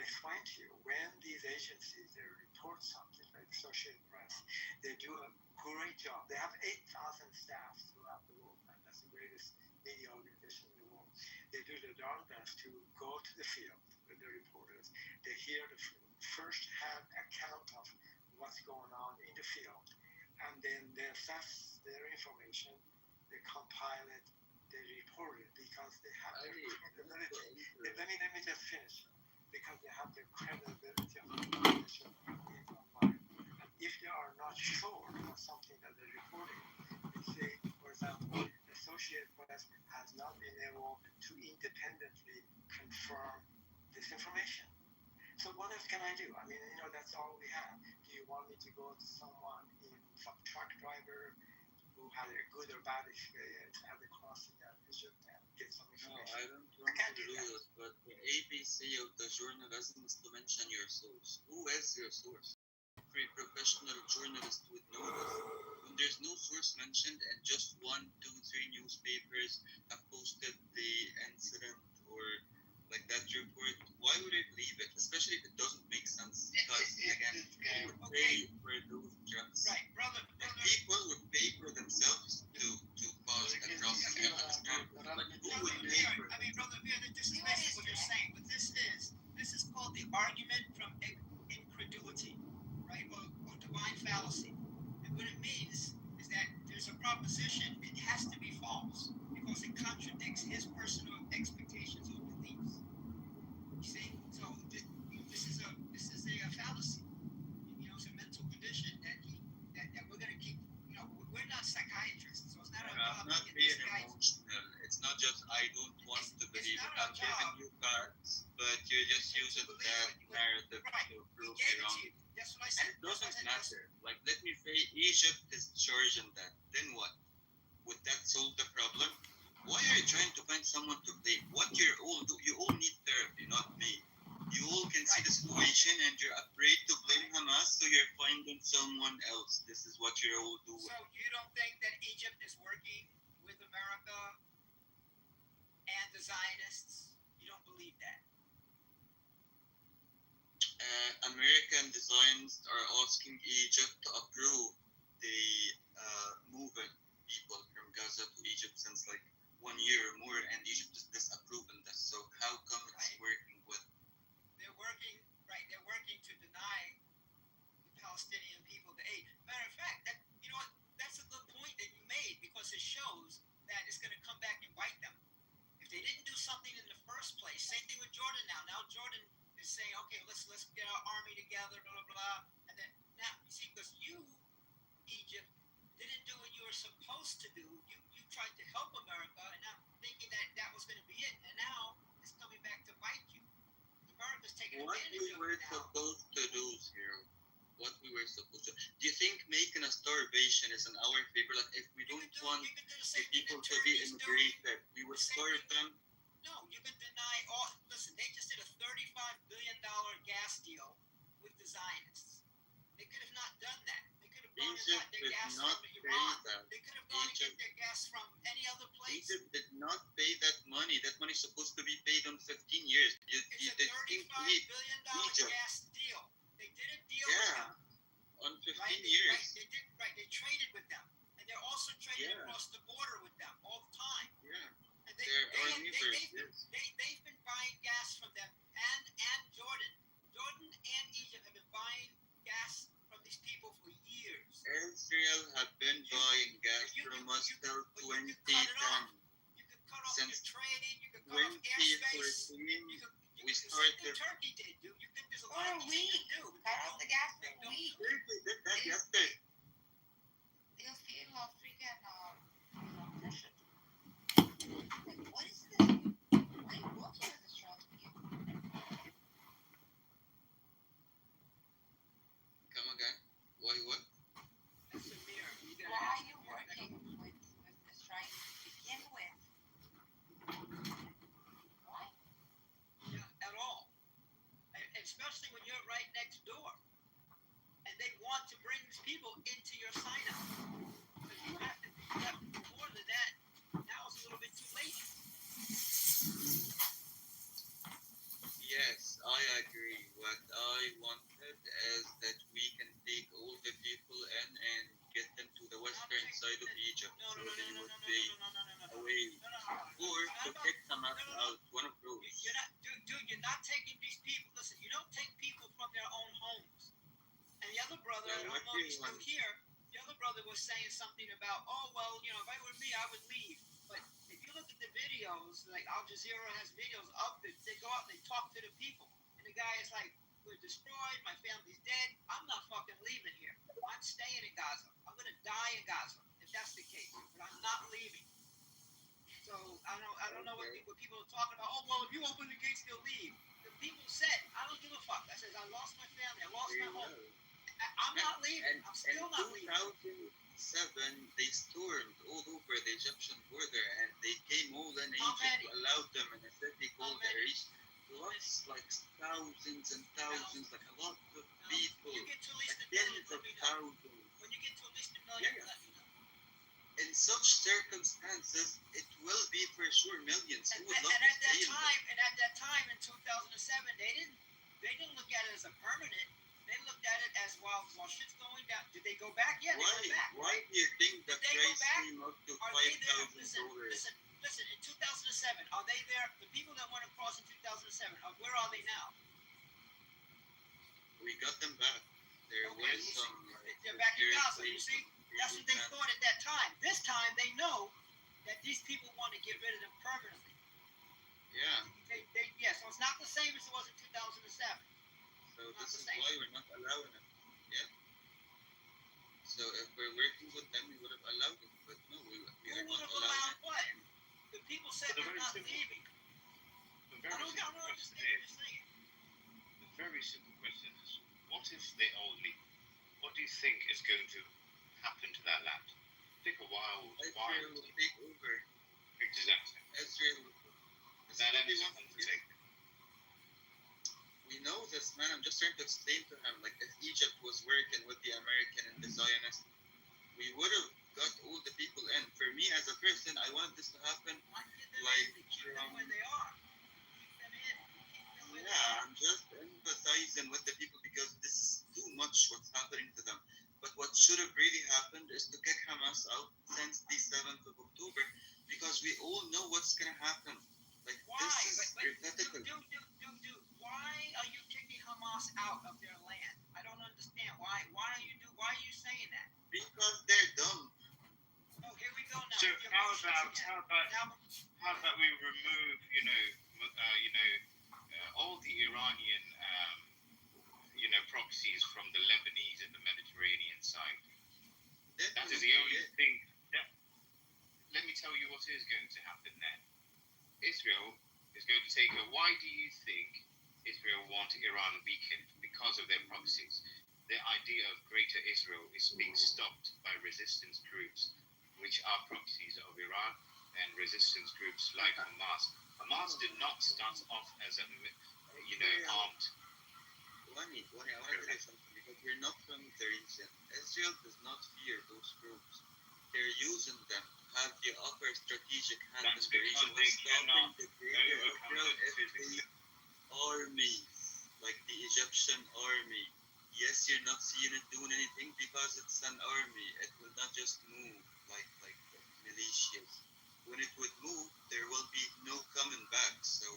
explained to you, when these agencies they report something like Associated Press, they do a great job. They have 8,000 staff throughout the world, and that's the greatest media organization in the world. They do their darn best to go to the field with the reporters. They hear the first-hand account of what's going on in the field, and then they assess their information, they compile it, they report it because they have their credibility. Let me just finish. Because they have the credibility of the information online. And if they are not sure of something that they're reporting, they say, for example, the Associated Press has not been able to independently confirm this information. So what else can I do? I mean, that's all we have. Do you want me to go to some truck driver who had a good or bad experience at the crossing at Egypt and get some
No,
information?
I don't want to do this, but the ABC of the journalism is to mention your source. Who is your source? Every professional journalist would know this. When there's no source mentioned and just 1, 2, 3 newspapers have posted the incident or like that report, why would I believe it? Especially if it doesn't make sense. Because again, people would pay for those drugs.
Right, brother.
Like people would pay for themselves to cause a crossing and like who would pay for it?
I mean, brother, this is basically what you're saying, but this is called the argument from incredulity, right, or divine fallacy. And what it means is that there's a proposition, it has to be false because it contradicts his personal expectations or beliefs. You see, so this is a fallacy. It's a mental condition that we're going to keep. We're not psychiatrists, so it's not our
I'm
job
not
to get
being
this guy.
emotional. It's not just I don't want to believe it.
not
I'm
our job.
giving you facts, but you're just using that narrative
Right.
to
We
prove
gave
me
it
wrong.
to you. That's what I
And
said.
it doesn't matter. Like, let me say Egypt is charging that. Then what? Would that solve the problem? Why are you trying to find someone to blame? What you all need therapy, not me. You all can see the situation and you're afraid to blame Hamas, so you're finding someone else. This is what you're all doing.
So you don't think that Egypt is working with America and the Zionists? You don't believe that?
American designs are asking Egypt to approve the moving people from Gaza to Egypt since like 1 year or more, and Egypt is disapproving this. So how come it's working with?
They're working, right? They're working to deny the Palestinian people the aid. Matter of fact, that's a good point that you made because it shows that it's going to come back and bite them. If they didn't do something in the first place, same thing with Jordan now. Now Jordan is saying, okay, let's get our army together, blah blah blah, and then now you see because Egypt didn't do what you were supposed to do. You tried to help America, and now thinking that was going to be it, and now it's coming back to bite you. America's taking
What
advantage
we
of
were
it now.
supposed to do here. What we were supposed to. Do you think making a starvation is in our favor? Like if we don't want
You can do the
the
same thing
people
that
to be
Turkey's doing.
immigrated, we would
The same
starve
thing.
them.
No, you can deny all. Listen, they just did a $35 billion gas deal with the Zionists. They could have not done that. They could have gone and
Egypt
got their
did
gas
not
from
pay
Iran.
that.
They could have gone and
Egypt-
get their gas from any other place.
Egypt did not pay that money. That money is supposed to be paid on 15 years. You
It's a
did
$35
think
billion
Egypt.
gas deal. They did a deal with
Yeah,
them.
on 15
Right?
years.
They traded with them. And they're also trading
Yeah.
across the border with them all the time.
Yeah,
And
they're our neighbors. Yes.
they've been buying gas from them and Jordan. Jordan and Egypt have been buying gas from these people for years.
Israel have been buying gas from us till 2010.
You could cut off
Since
your trade, you could cut off airspace.
2014,
You could
we
do the same
started-
thing Turkey did, dude. There's a
Or
lot of things
we
you can do. but
cut
they
off the
don't-
gas
they
for
don't
we.
do it.
Turkey did that yesterday.
They'll feel African pressure. Like, what is this? What is this trying to begin?
Come again? Why what?
That's a mirror. You gotta
Why
ask
are you
them.
working with this trying to begin with? Why?
Yeah, at all. And especially when you're right next door. And they want to bring these people into your sign-up. But you have to do more than that. Now it's a little bit too late.
Yes, I agree. to kick Hamas out. One of those.
You're not, dude. You're not taking these people. Listen, you don't take people from their own homes. And the other brother, I don't know if he's still here. The other brother was saying something about, oh well, if I were me, I would leave. But if you look at the videos, like Al Jazeera has videos of it, they go out and they talk to the people, and the guy is like, "We're destroyed. My family's dead. I'm not fucking leaving here. I'm staying in Gaza. I'm gonna die in Gaza if that's the case. But I'm not leaving." So I don't know what people are talking about. Oh well, if you open the gates, they'll leave. The people said, "I don't give a fuck." I said, "I lost my family. I lost my home. I'm not leaving. I'm still not leaving."
2007, they stormed all over the Egyptian border, and they came all in Egypt, allowed them in a city called Arish. Lots, like thousands and thousands, like a lot of people,
You get to at least
like
a million,
tens of thousands.
when you get to at least a million, let me know.
In such circumstances, it will be for sure millions. Who would love
And
to
at that
stay in
time, in 2007, they didn't look at it as a permanent. They looked at it as while shit's going down. Did they go back? Yeah, they went back.
Why do you think the
Did they go
price
back?
came up to
Are they there?
$5,000?
Listen. In 2007, are they there? The people that went across in 2007, where are they now?
We got them back. There
Okay,
was some.
they're back in Gaza. You see, that's what they thought at that time. This time, they know that these people want to get rid of them permanently.
Yeah.
So it's not the same as it was in 2007.
So this is why we're not allowing it. Yeah. So if we're working with them, we would have allowed it, but no, we are not allowing it.
What? The people said
The
they're
very
not
simple-
leaving.
The very simple question
understand
is,
what you're saying.
the very simple question is, what if they all leave? What do you think is going to happen to that land? Take a wild,
Israel will take over.
Exactly.
Israel will.
That anything on the table.
We know this, man. I'm just trying to explain to him, like, if Egypt was working with the American and the Zionists, we would have got all the people in. For me, as a person, I want this to happen.
Keep them where they are. Keep them in.
Yeah, I'm just empathizing with the people because this is too much what's happening to them. But what should have really happened is to kick Hamas out since the 7th of October, because we all know what's going to happen. Like,
Why?
this is
Dude, why are you kicking Hamas out of their land? I don't understand. Why are you saying that?
Because they're dumb.
Oh, here we go now.
So
Your
how
emotions again.
about we remove, all the Iranian, proxies from the Lebanese and the Mediterranean side? That is the only thing. Let me tell you what is going to happen then. Israel is going to take over. Why do you think Israel want Iran weakened? Because of their proxies. The idea of Greater Israel is being stopped by resistance groups, which are proxies of Iran and resistance groups like Hamas. Hamas did not start off as armed.
Wani, I want to tell you something, because we're not from the region. Israel does not fear those groups. They're using them to have the upper strategic hand in
That's
the region.
because they cannot
the Greater
overcome
Israel
them
is the army, like the Egyptian army. Yes, you're not seeing it doing anything because it's an army. It will not just move like militias. When it would move, there will be no coming back. So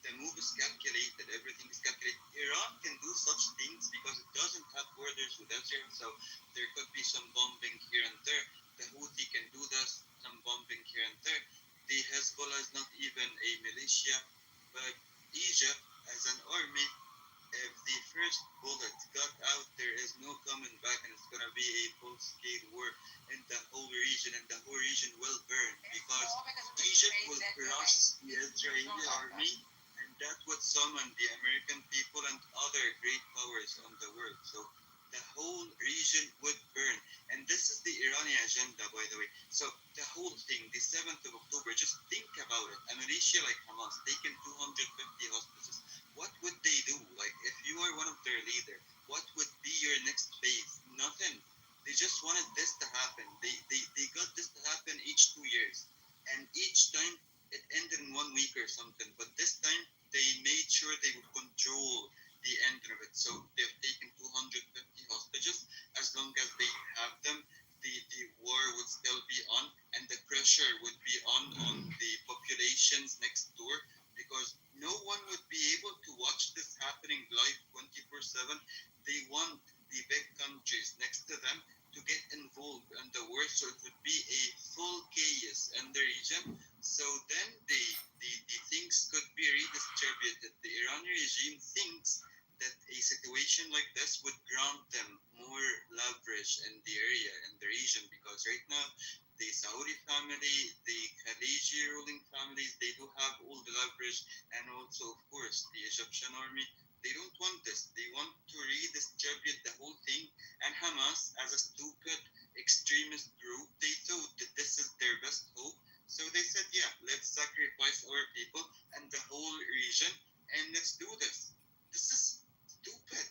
the move is calculated. Everything is calculated. Iran can do such things because it doesn't have borders with Israel. So there could be some bombing here and there. The Houthi can do this, some bombing here and there. The Hezbollah is not even a militia, but Egypt as an army, if the first bullet got out, there is no coming back, and it's going to be a full-scale war in the whole region, and the whole region will burn because Egypt will crush the Israeli army, and that would summon the American people and other great powers on the world. So the whole region would burn. And this is the Iranian agenda, by the way. So the whole thing, the 7th of October, just think about it. A militia like Hamas taking 250 hostages. What would they do? Like, if you are one of their leaders, what would be your next phase? Nothing. They just wanted this to happen. They got this to happen each 2 years. And each time it ended in 1 week or something. But this time they made sure they would control the end of it. So they've taken 250 hostages. As long as they have them, the war would still be on, and the pressure would be on the population stations next door, because no one would be able to watch this happening live 24/7. They want the big countries next to them to get involved in the war, so it would be a full chaos in the region. So then the things could be redistributed. The Iranian regime thinks that a situation like this would grant them more leverage in the area, in the region, because right now the Saudi family, the Khaliji ruling families, they do have all the leverage, and also, of course, the Egyptian army. They don't want this. They want to redistribute the whole thing. And Hamas, as a stupid extremist group, they thought that this is their best hope. So they said, yeah, let's sacrifice our people and the whole region, and let's do this. This is stupid.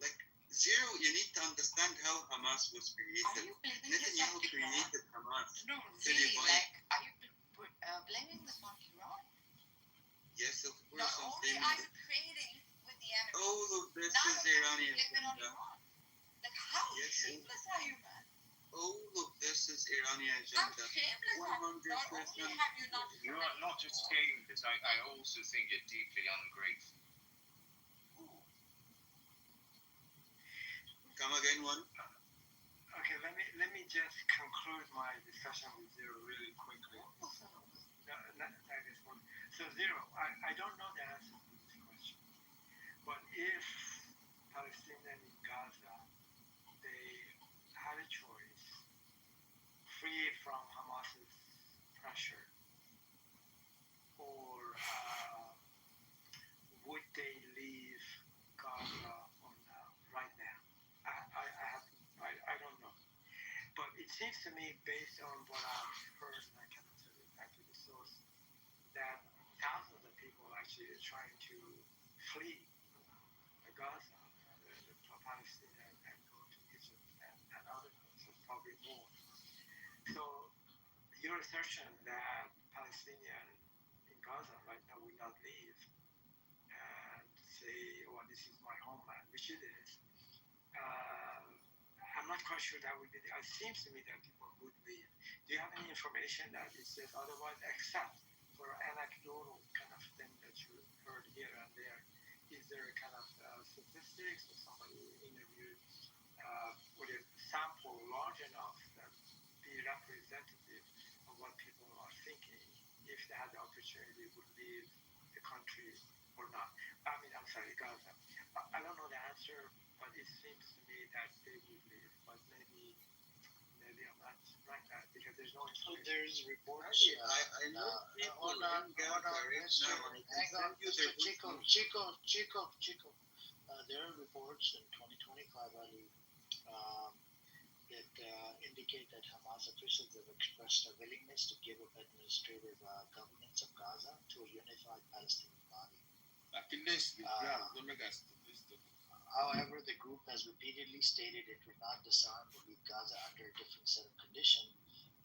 Like, zero, you need to understand how Hamas was
Are
created.
you blaming this on
Netanyahu
Iran?
created Hamas.
No,
to
really,
divide.
like, are you blaming this on Iran?
Yes, of course,
Not
I'm
only
saying
are
that
you trading with the enemy,
all of this
now
is
you're
Iranian
blaming it on
agenda.
Iran. Like, how
Yes,
shameless are you, man?
all of this is Iranian
How
agenda.
shameless are you? Not
100%.
only have you not
You are not just shameless. I also think you're deeply ungrateful.
Come again, one.
Okay, let me just conclude my discussion with Zero really quickly. So Zero, I don't know the answer to this question, but if Palestinians in Gaza, they had a choice, free from Hamas's pressure, or would they leave Gaza or not right now? I don't know. But it seems to me, based on what I've heard, and I cannot tell you exactly the source, that thousands of people actually are trying to flee Gaza, the Palestinian, and go to Egypt and other places, probably more. So your assertion that Palestinians in Gaza right now will not leave and say, well, this is my homeland, which it is, I'm not quite sure that would be it seems to me that people would leave. Do you have any information that it says otherwise, except for anecdotal kind of thing that you heard here and there? Is there a kind of statistics or somebody interviewed with a sample large enough that be representative of what people are thinking if they had the opportunity would leave the country or not? I mean, I'm sorry, Gaza. I don't know the answer, but it seems to me that they would leave. But maybe I'm not right now because there's no
So
information.
there's reports.
I know people
Hold on,
in Gaza right
Mr.
now. I can
Hang on,
send you
Mr.
their
Chico. There are reports in 2025, Ali, that indicate that Hamas officials have expressed a willingness to give up administrative governance of Gaza to a unified Palestinian body. However, the group has repeatedly stated it would not disarm or leave Gaza under a different set of conditions.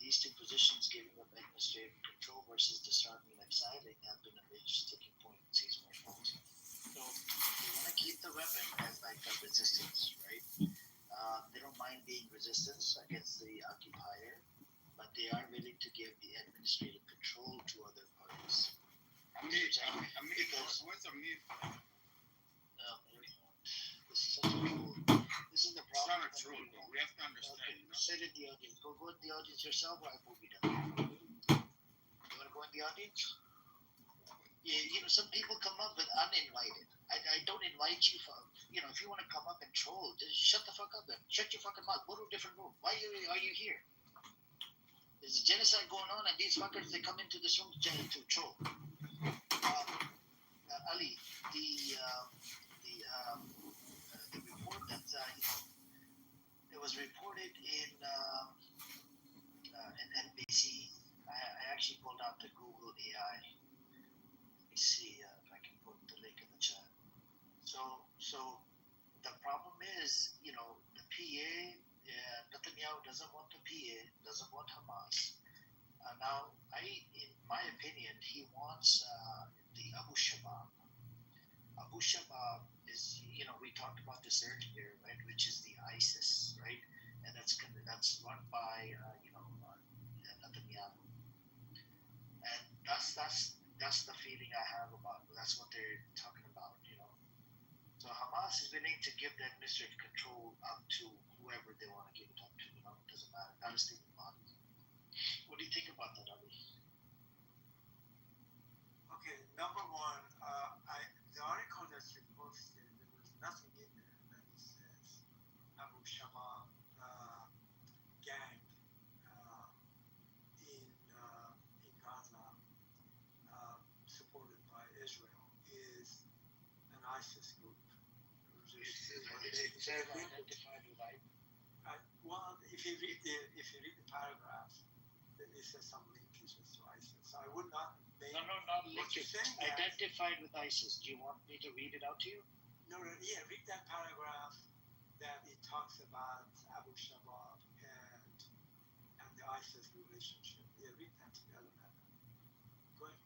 These two positions, giving up administrative control versus disarming and exiling, have been a major sticking point in ceasefire talks. So they want to keep the weapon as like a resistance, right? They don't mind being resistance against the occupier, but they are willing to give the administrative control to other parties. This is such a troll. This is the problem.
It's not a troll, but we have to understand.
Okay, sit in the audience. Go in the audience yourself, or I move you down. You want to go in the audience? Yeah, some people come up with uninvited. I don't invite you for, if you want to come up and troll, just shut the fuck up then. Shut your fucking mouth. Go to a different room. Why are you here? There's a genocide going on, and these fuckers, they come into this room to troll. Ali, the report that it was reported in NBC. I actually pulled out the Google AI. Let me see if I can put the link in the chat. So the problem is, the PA, Netanyahu doesn't want the PA, doesn't want Hamas. Now, in my opinion, he wants the Abu Shabaab. Abu Shabaab is, we talked about this earlier, right? Which is the ISIS, right? And that's run by, Netanyahu. And that's That's the feeling I have about it. That's what they're talking about, you know. So Hamas is willing to give that administrative control up to whoever they want to give it up to, you know. It doesn't matter. Palestinian body. What do you think about that, Ali?
Okay, number one, the article that you posted, there was nothing in there that it says Abu Shabab gang in Gaza, supported by Israel, is an ISIS group.
Identified with
Well, if you read the paragraph, then it says some linkages to ISIS. So I would not make.
No, not
What you're
linkage.
saying,
Identified with ISIS. Do you want me to read it out to you?
No, yeah, read that paragraph that it talks about Abu Shabab and the ISIS relationship. Yeah, read that together, man. Go ahead.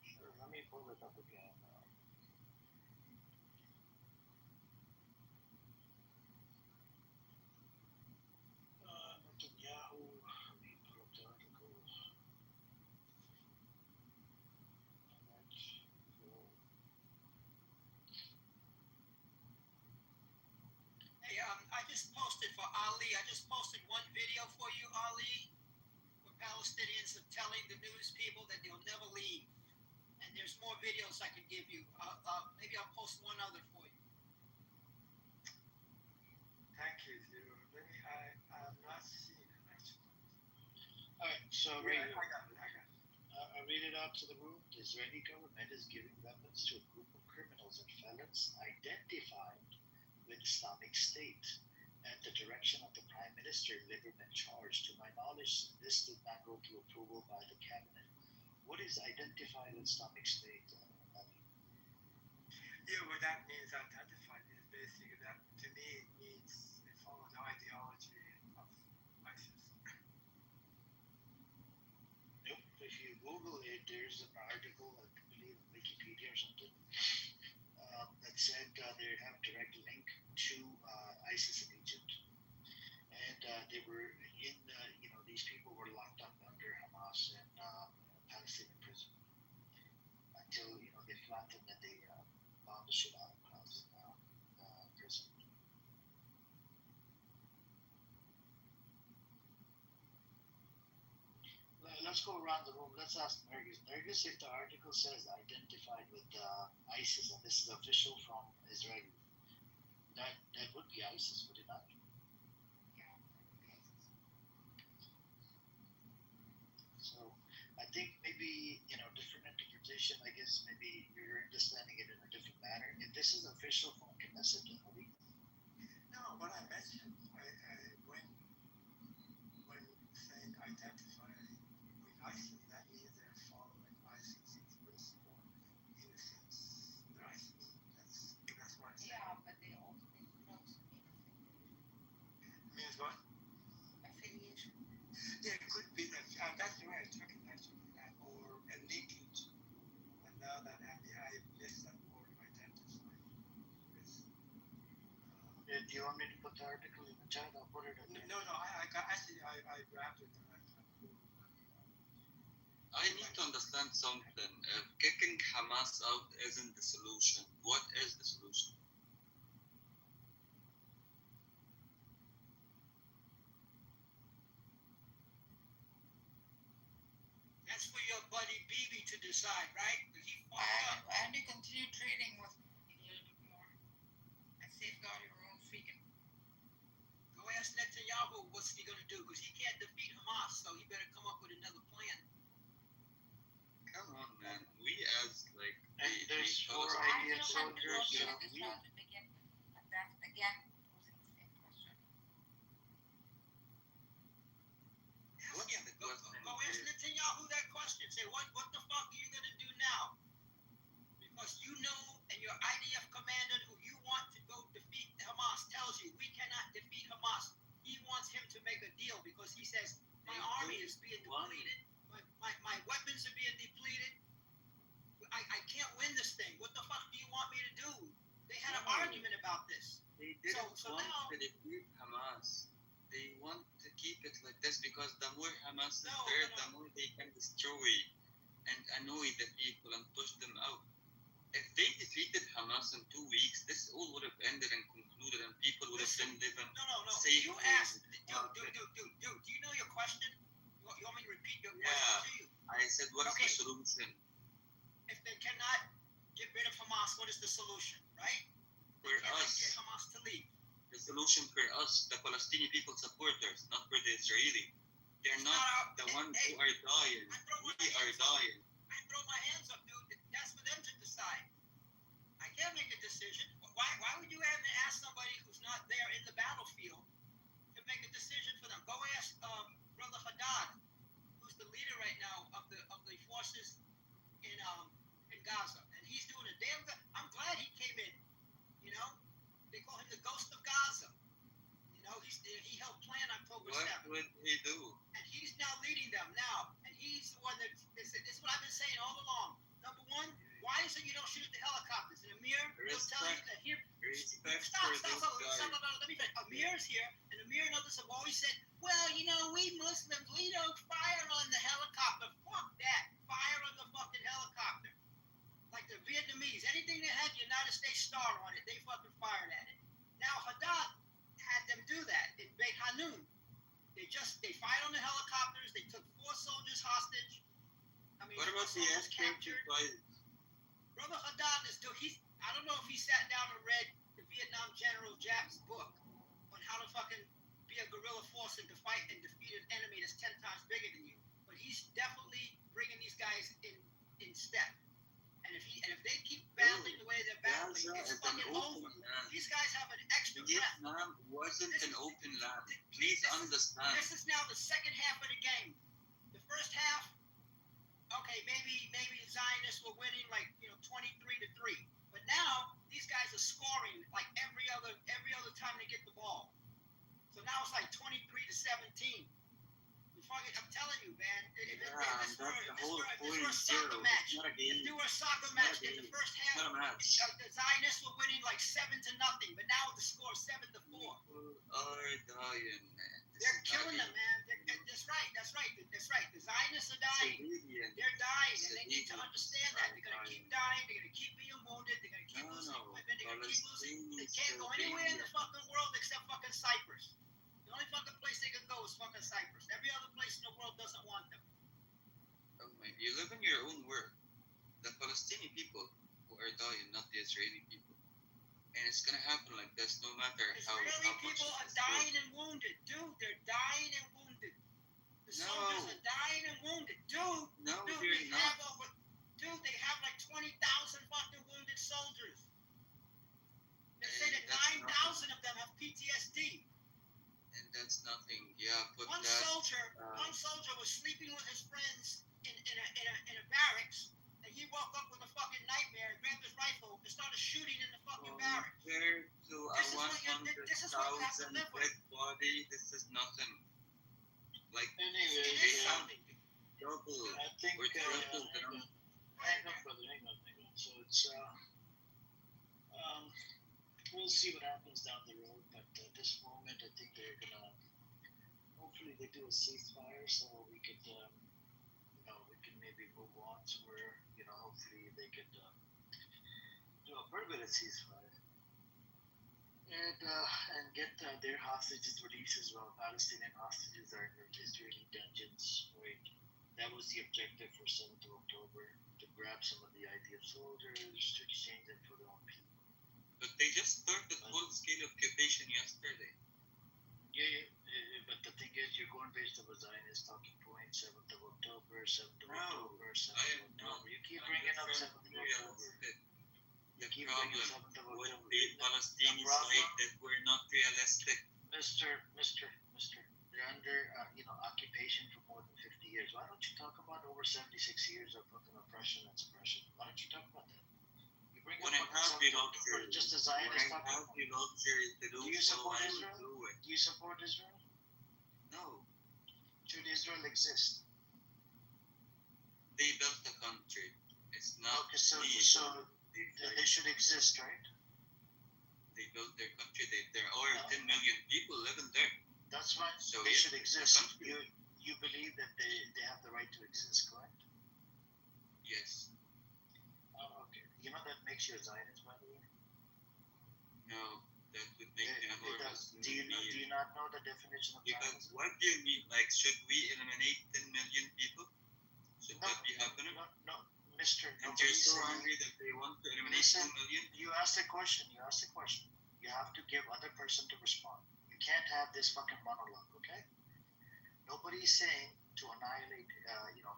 Sure. Let me pull it up again. Netanyahu. Let me pull up the article. Alright, so
Hey, I just posted for Ali. I just posted one video for you, Ali, where Palestinians are telling the news people that they'll never leave. And there's more videos I could give you. Maybe I'll post one other for you.
Thank you, Zero. I'm not seeing it actually.
Alright, so
Yeah,
right
I got it.
I read it out to the room. The Israeli government is giving weapons to a group of criminals and felons identified with Islamic State at the direction of the Prime Minister Lieberman charged. To my knowledge, this did not go through approval by the cabinet. What is identified with Islamic State?
Yeah, what that means, identified, is basically that to me it means they follow the ideology of ISIS.
Nope. If you Google it, there's an article, I believe, on Wikipedia or something, that said they have direct link to ISIS in Egypt, and they were in. These people were locked up under Hamas in Palestinian prison until they flattened and they bombed the shit out of prison. Let's go around the room. Let's ask Nergis. Nergis, if the article says identified with ISIS, and this is official from Israel, that would be ISIS, would it not? So I think maybe different interpretation. I guess maybe you're understanding it in a different manner. If this is official from Knesset,
No, what I mentioned when saying identify with ISIS, that means they're following ISIS's principle. In a sense, they're ISIS. That's what I said.
Yeah, but they also
Means what?
affiliation.
Yeah, it could be that. That's the way I took it actually, or a linkage. And now that I missed that word of identify.
do you want me to put the article in the chat? I'll put it in.
No, I grabbed it.
I need to understand something. If kicking Hamas out isn't the solution, what is the solution?
That's for your buddy Bibi to decide, right? He fucked up.
And you continue trading with me a little bit more and safeguard your own freaking.
Go ask Netanyahu what's he gonna do, because he can't defeat Hamas, so he better come up with another plan.
Come on, man. We as like
There's four
I
ideal
feel
soldiers.
comfortable with this to begin with. And that's again posing the same question.
Go ask Netanyahu that question. Say, what the fuck are you gonna do now? Because you know, and your IDF commander who you want to go defeat Hamas tells you we cannot defeat Hamas. He wants him to make a deal because he says my army is being depleted, my weapons are being depleted. I can't win this thing. What the fuck do you want me to do? They had an argument about this.
They didn't
So
want
now-
to defeat Hamas. They want to keep it like this because the more Hamas is
No,
there,
no.
the more they can destroy and annoy the people and push them out. If they defeated Hamas in 2 weeks, this all would have ended and concluded, and people would have been living
No.
safe.
You asked, dude, do you know your question? You want me to repeat your question to you?
I said, what's
Okay.
the solution?
If they cannot get rid of Hamas, what is the solution, right?
For
They cannot
us,
get Hamas to leave.
the solution for us, the Palestinian people supporters, not for the Israeli. They're
It's
not
our-
the ones
hey,
who are dying.
I throw my
We are
hands up.
dying.
I throw my hands up, dude. That's for them to decide. I can't make a decision. Why would you have to ask somebody who's not there in the battlefield to make a decision for them? Go ask Brother Haddad, who's the leader right now of the forces in Gaza, and he's doing a damn good. I'm glad he came in. You know, they call him the Ghost of Gaza. You know, he helped plan October
What
7th.
would he do?
And he's now leading them now. And he's the one that this is what I've been saying all along. Number one, why is it you don't shoot the helicopters? And Amir will tell you that here.
Respect
Stop,
for this guy.
let me finish. Amir's here, and Amir and others have always said, well, you know, we Muslims, we don't fire on the helicopter. Fuck that. Fire on the fucking helicopter. Like the Vietnamese, anything that had the United States star on it, they fucking fired at it. Now Haddad had them do that in Beit Hanun. They fired on the helicopters. They took 4 soldiers hostage. I mean,
What about
4
the
soldiers captured.
F-35?
Brother Haddad is doing. I don't know if he sat down and read the Vietnam General Jack's book on how to fucking be a guerrilla force and to fight and defeat an enemy that's 10 times bigger than you. But he's definitely bringing these guys in step. And if they keep battling the way they're battling,
Gaza
it's
is an
fucking
open
over.
land.
These guys have an extra breath.
Vietnam wasn't an open land. Please understand.
This is now the second half of the game. The first half, okay, maybe Zionists were winning 23-3. But now these guys are scoring like every other time they get the ball. So now it's like 23-17. I'm telling you, man.
That's the whole
This
point.
were a soccer match.
It's not a game.
If there were a soccer
It's not
match
a
in the
game.
first
It's not
half,
a match.
the Zionists were winning like 7-0, but now the score is 7-4.
People are dying, man. This
They're
is not
killing
a
them, man. That's right. The Zionists are dying.
civilian.
They're dying, and they need to understand that. They're going to keep dying. They're going to keep being wounded. They're going to keep losing equipment. They're going to keep losing. They can't go anywhere in the fucking world except fucking Cyprus. The only fucking place they can go is fucking Cyprus. Every other place in the world doesn't want them.
Oh my, you live in your own world. The Palestinian people who are dying, not the Israeli people. And it's gonna happen like this no matter how
Israeli
much
people are
it's
dying and wounded. Dude, they're dying and wounded. The
No.
soldiers are dying and wounded. Dude,
No,
dude,
they're
they
not.
have like 20,000 fucking wounded soldiers. They say that
That's
9,000 of them have PTSD.
And that's nothing. Yeah, put
One
that.
soldier was sleeping with his friends in a barracks, and he woke up with a fucking nightmare and grabbed his rifle and started shooting in the fucking barracks.
Compared to a
This is what you have to
100,000
live with.
dead body, this is nothing. Like,
It
Anyway,
is something.
double
I think
or triple the
hang
number.
on, brother, hang on. So it's we'll see what happens down the road, but at this moment, I think they're gonna. Hopefully, they do a ceasefire so we could, we can maybe move on to where, hopefully they could do a permanent ceasefire and get their hostages released as well. Palestinian hostages are in Israeli dungeons. Right, that was the objective for 7th of October, to grab some of the IDF soldiers to exchange them for their own people.
But they just started full-scale occupation yesterday.
Yeah, but the thing is, you're going based on a Zionist talking point, 7th of October, 7th of October, 7th
I
of
am not.
October. You keep bringing up 7th of October.
The
keep
problem
bringing 7th of
with
October.
the Palestinian
problem-
side that we're not realistic.
Mister, you're under, occupation for more than 50 years. Why don't you talk about over 76 years of fucking oppression and suppression? Why don't you talk about that? You bring
When I
up
have
fucking
the
7th of October,
luxury,
just a
when
Zionist
I
talking
have
point.
the luxury to do
Do you
so,
support
I
Israel?
will do it.
Do you support Israel?
No,
Should Israel exist?
they built the country. It's not
Okay, so
they,
they should exist, right?
they built their country. There are 10 million people living there.
That's right.
So
They
yes,
should
the
exist.
country.
You believe that they have the right to exist, correct?
Yes.
makes you a Zionist, by the way?
No, that would make me
It does.
enormous.
Do you not know the definition of
Because
Zionism?
what do you mean? Like, should we eliminate 10 million people? Should
No,
that be happening?
no, Mister.
And you're so angry that they want to eliminate 2 million?
You asked a question. You have to give other person to respond. You can't have this fucking monologue, okay? Nobody's saying to annihilate,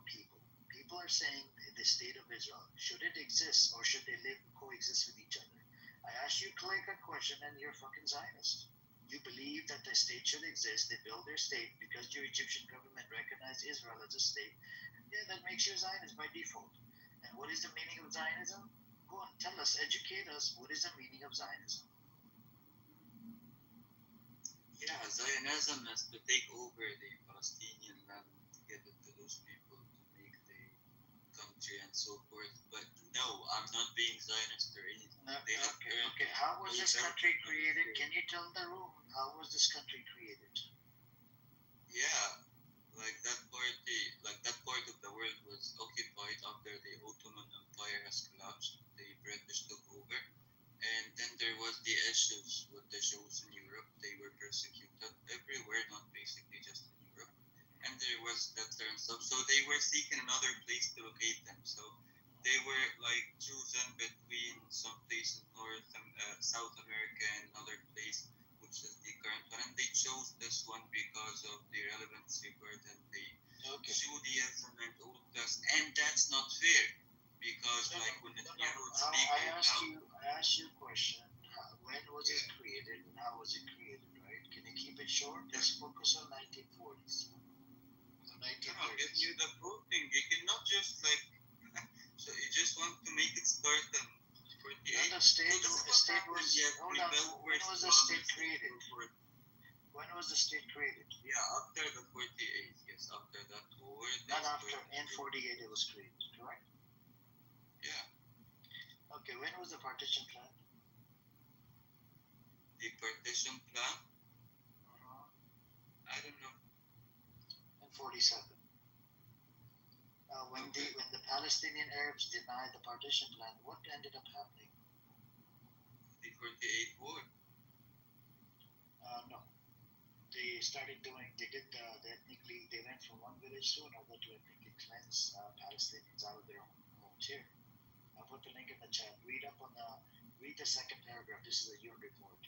people. People are saying the state of Israel, should it exist or should they coexist with each other? I asked you a question and you're fucking Zionist. You believe that the state should exist. They build their state because your Egyptian government recognized Israel as a state. Yeah, that makes you a Zionist by default. And what is the meaning of Zionism? Go on, tell us, educate us. What is the meaning of Zionism?
Yeah, Zionism is to take over the Palestinian land, to give it to those people to make the country and so forth. But no, I'm not being Zionist or anything.
No,
They have
okay. How was this country created? Can you tell the room how was this country created?
Yeah, like that part of the world was occupied after the Ottoman Empire has collapsed. The British took over. And then there was the issues with the Jews in Europe. They were persecuted everywhere, not basically just in Europe. And there was that certain stuff. So they were seeking another place to locate them. So they were like choosing between some place in South America and another place, which is the current one. And they chose this one because of the relevancy within the Judaism and all of this. And that's not fair. Because when Netanyahu is speaking
I asked you a question. When was it created and how was it created, right? Can you keep it short? Let's focus on 1940s. So 1930s.
Give you the full thing. You cannot just so you just want to make it start in 48.
No, the state was, hold on, when was the state created? When was the state created?
Yeah, after the 48, yes, after that war.
Not after, in 48 it was created, correct?
Yeah.
Okay, when was the partition plan?
The partition plan? I don't know.
In 47. When the Palestinian Arabs denied the partition plan, what ended up happening?
The 48 war.
No. They went from one village to another to ethnically cleanse Palestinians out of their homes here. I'll put the link in the chat. Read the second paragraph. This is a UN report.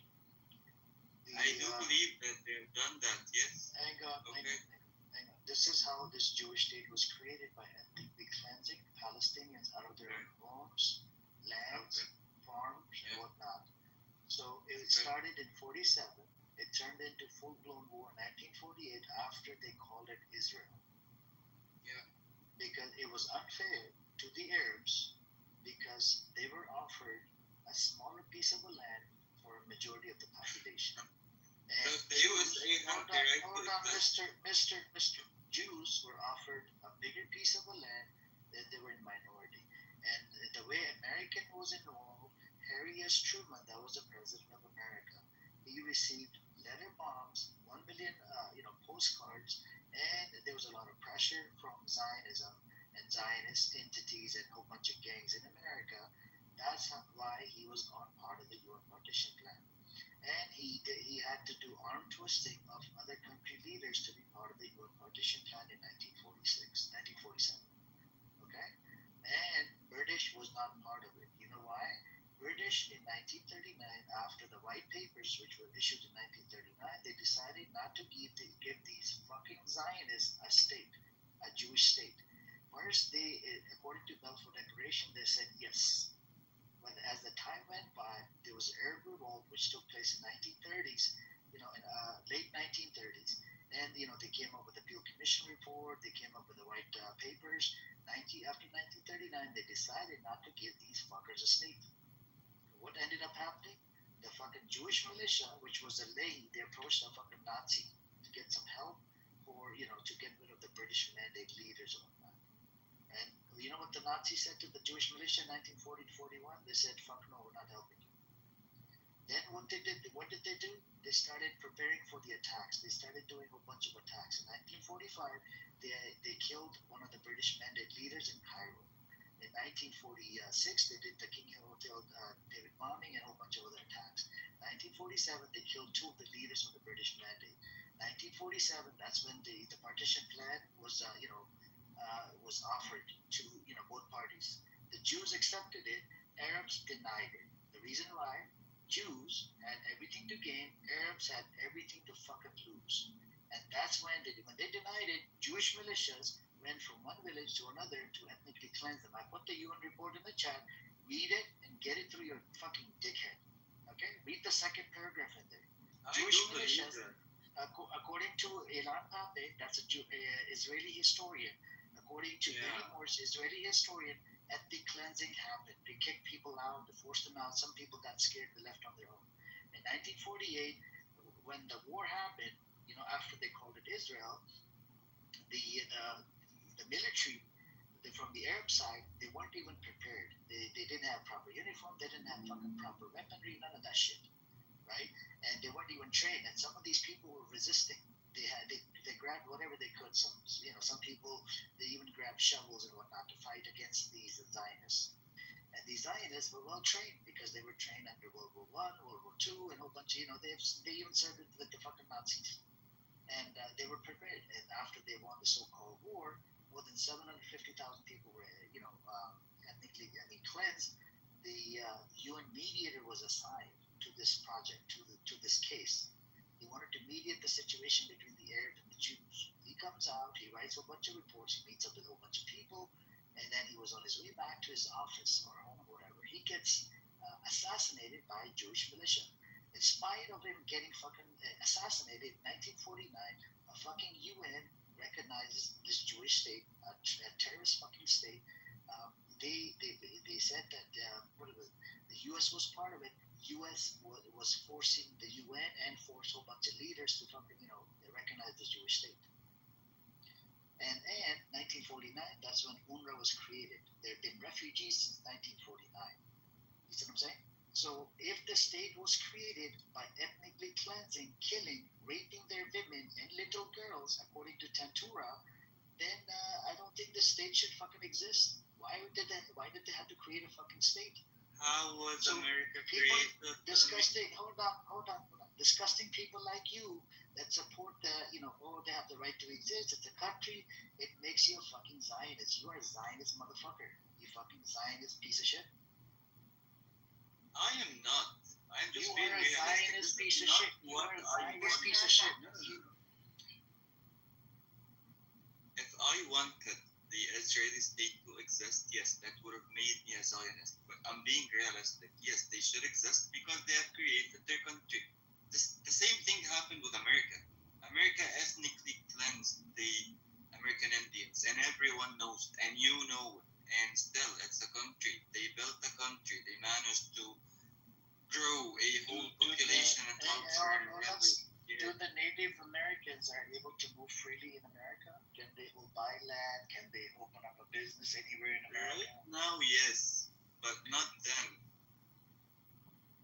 I do believe that they've done that, yes.
Hang on. This is how this Jewish state was created, by ethnically cleansing Palestinians out of their homes, lands, farms, and whatnot. So it started in 47. It turned into full-blown war in 1948 after they called it Israel.
Yeah.
Because it was unfair to the Arabs because they were offered a smaller piece of land for a majority of the population. And
the USA
hold on, Mr. Jews were offered a bigger piece of land than they were in minority. And the way American was involved, Harry S. Truman, that was the president of America, he received letter bombs, 1 million, postcards, and there was a lot of pressure from Zionism and Zionist entities and a whole bunch of gangs in America. That's why he was on part of the UN partition plan. And he had to do arm twisting of other country leaders to be part of the UN partition plan in 1947. Okay? And British was not part of it. You know why? British in 1939, after the white papers, which were issued in 1939, they decided not to give these fucking Zionists a state, a Jewish state. First, according to Balfour Declaration, they said yes. But as the time went by, there was Arab revolt, which took place in 1930s, in late 1930s, and they came up with the Peel Commission report. They came up with the white papers. After 1939, they decided not to give these fuckers a state. What ended up happening? The fucking Jewish militia, which was a Lehi, they approached the fucking Nazi to get some help for, to get rid of the British mandate leaders or whatnot. And you know what the Nazis said to the Jewish militia in 1940 to 41? They said, fuck no, we're not helping you. Then what did they do? They started preparing for the attacks. They started doing a bunch of attacks. In 1945, they killed one of the British mandate leaders in Cairo. In 1946, 1946, they did the King Hill Hotel David bombing and a whole bunch of other attacks. 1947, they killed two of the leaders of the British Mandate. 1947, that's when the partition plan was was offered to both parties. The Jews accepted it. Arabs denied it. The reason why? Jews had everything to gain. Arabs had everything to fucking lose. And that's when they denied it. Jewish militias went from one village to another to ethnically cleanse them. I put the UN report in the chat. Read it and get it through your fucking dickhead. Okay? Read the second paragraph in there. Jewish militias, according to Elan Pape, that's a Israeli historian. According to Benny Morse, Israeli historian, ethnic cleansing happened. They kicked people out, they forced them out. Some people got scared, they left on their own. In 1948, when the war happened, after they called it Israel, the military from the Arab side, they weren't even prepared. They didn't have proper uniform, they didn't have fucking proper weaponry, none of that shit, right? And they weren't even trained. And some of these people were resisting. They grabbed whatever they could. Some people, they even grabbed shovels and whatnot to fight against these Zionists. And these Zionists were well trained because they were trained under World War I, World War II, and a whole bunch of, they even served with the fucking Nazis. And they were prepared. And after they won the so-called war, more than 750,000 people were, ethnically cleansed. The UN mediator was assigned to this project, to this case. He wanted to mediate the situation between the Arabs and the Jews. He comes out, he writes a bunch of reports, he meets up with a whole bunch of people, and then he was on his way back to his office or home or whatever. He gets assassinated by a Jewish militia. In spite of him getting fucking assassinated in 1949, a fucking UN recognizes this Jewish state, a terrorist fucking state. They said that the U.S. was part of it. U.S. was forcing the UN and forced a whole bunch of leaders to fucking recognize the Jewish state. And 1949, that's when UNRWA was created. There have been refugees since 1949. You see what I'm saying? So if the state was created by ethnically cleansing, killing, raping their women and little girls, according to Tantura, then I don't think the state should fucking exist. Why did they have to create a fucking state?
How was America
people
created?
Disgusting. Hold on. Disgusting people like you that support they have the right to exist. It's a country. It makes you a fucking Zionist. You are a Zionist motherfucker. You fucking Zionist piece of shit.
I am not. I'm just
You
being
are a
realistic.
Zionist
This
piece
is
of
not
shit. You
what
are a
I
Zionist
want.
piece of shit.
If I wanted the Israeli state to exist, yes, that would have made me a Zionist. But I'm being realistic. Yes, they should exist because they have created their country. The same thing happened with America. America ethnically cleansed the American Indians, and everyone knows it, and you know it. And still, it's a country. They built a country. They managed to grow a whole population and culture and religion.
Do the Native Americans are able to move freely in America? Can they buy land? Can they open up a business anywhere in America?
Right now, yes, but not then.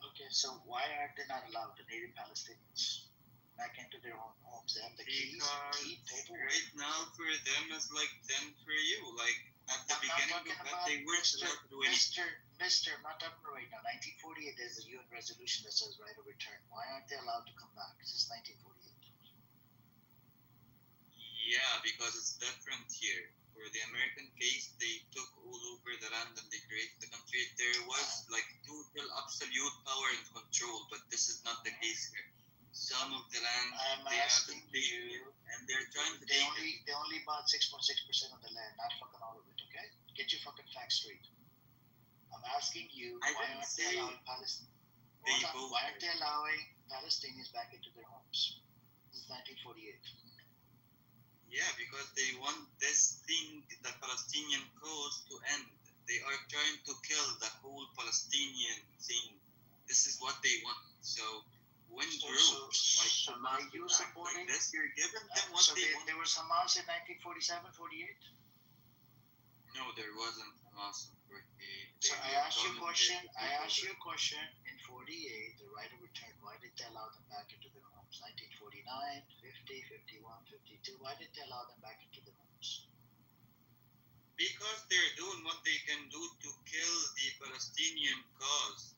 Okay, so why are they not allowed, the Native Palestinians, back into their own homes? They have the keys, paperwork.
Right now for them is like then for you. Like at the
I'm not
beginning
talking
of that,
about
they weren't allowed to do anything.
Mister, I'm not talking about right now. 1948, there's a UN resolution that says right of return. Why aren't they allowed to come back since 1948?
Yeah, because it's different here. For the American case, they took all over the land and they created the country. There was like total absolute power and control, but this is not the case here. Some of the land
I'm
they
asking
haven't taken
you.
it, and they're trying to
They
take it.
only bought 6.6% of the land, not fucking all of it. Okay, get your fucking facts straight. I'm asking you,
I
why
didn't
aren't
say
they allowing Palestinians?
they both
Why aren't they allowing Palestinians back into their homes? This is 1948.
Yeah, because they want this thing, the Palestinian cause, to end. They are trying to kill the whole Palestinian thing. This is what they want. So when groups like Hamas
you
act
supporting
like this, you're giving them what
so
they want.
there was Hamas in 1947, 48?
No, there wasn't Hamas in 48.
So
They
I asked you a
dominated
question.
the
I asked you
people.
a question. In 48, the right of return. Why did they allow them back into their homes? 1949, 50, 51, 52. Why did they allow them back into their homes?
Because they're doing what they can do to kill the Palestinian cause.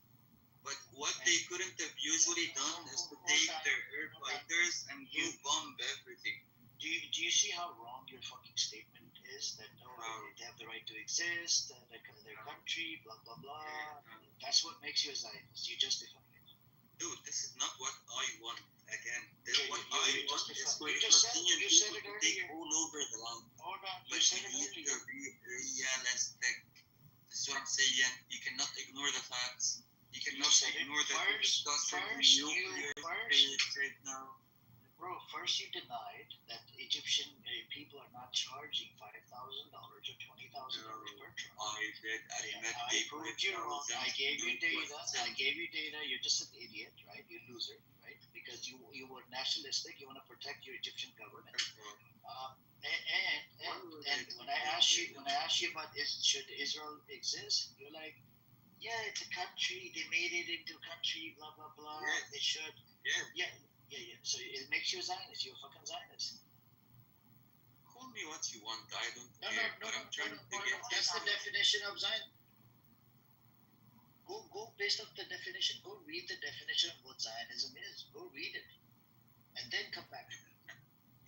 But what they couldn't have usually done is to take their air fighters and bomb everything.
Do you see how wrong your fucking statement is? That they have the right to exist, their country, blah blah blah. That's what makes you a Zionist. You justify it.
Dude, this is not what I want. Again, what
You
I want is for the Palestinian people to take all over the land.
Hold on,
But you need to be realistic. This is what I'm saying. You cannot ignore the facts. You cannot ignore that we're discussing nuclear states right now.
Bro, first you denied that Egyptian people are not charging $5,000 or $20,000 per truck.
I did admit
I proved you wrong. I gave you data. You're just an idiot, right? You loser, right? Because you were nationalistic. You want to protect your Egyptian government. And when I asked you about should Israel exist, you're like, yeah, it's a country. They made it into a country. Blah blah blah.
Yes.
It should.
Yeah.
Yeah. So it makes you a Zionist. You're a fucking Zionist.
Call me what you want. I don't
No.
care. I'm trying to get.
That's the definition of Zion. Go based off the definition. Go read the definition of what Zionism is. Go read it, and then come back.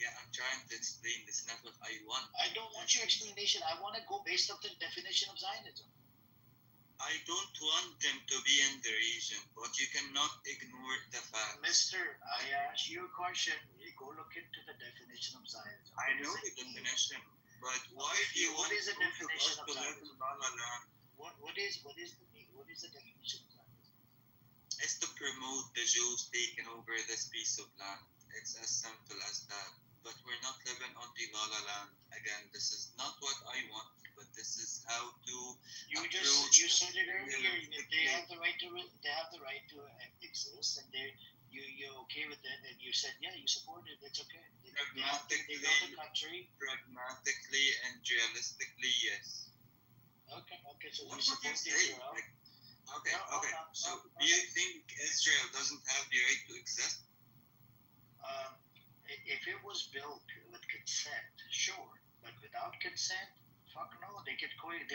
Yeah, I'm trying to explain. This is not what I want.
I don't want your explanation. I want to go based off the definition of Zionism.
I don't want them to be in the region, but you cannot ignore the facts.
Mister, I asked you a question. Go look into the definition of Zionism.
I know the definition, but why do you want
What is the definition of
to live
Zionism?
in La La Land?
What is the definition of Zionism?
It's to promote the Jews taking over this piece of land. It's as simple as that. But we're not living on the La La Land. Again, this is not what I want, but this is how to
You said it earlier. They have the right to exist, and you're okay with it, and you said you support it. It's okay. They built a country.
Pragmatically and realistically, yes.
Okay. So
What
you
would you
support
say?
Israel.
Okay. So
No.
do you think Israel doesn't have the right to exist?
If it was built with consent, sure, but without consent, fuck no. They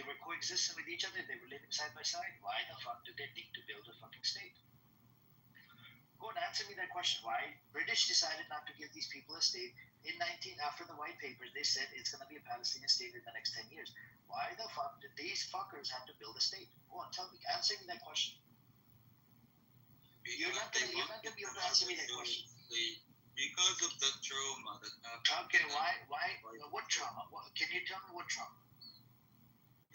were coexisting with each other. They were living side by side. Why the fuck did they need to build a fucking state? Go and answer me that question. Why British decided not to give these people a state after the white papers? They said it's going to be a Palestinian state in the next 10 years. Why the fuck did these fuckers have to build a state? Go on, tell me. Answer me that question. You're not going to be able to answer me that question.
Because of the trauma that happened.
Okay, why? What trauma? Can you tell me what trauma?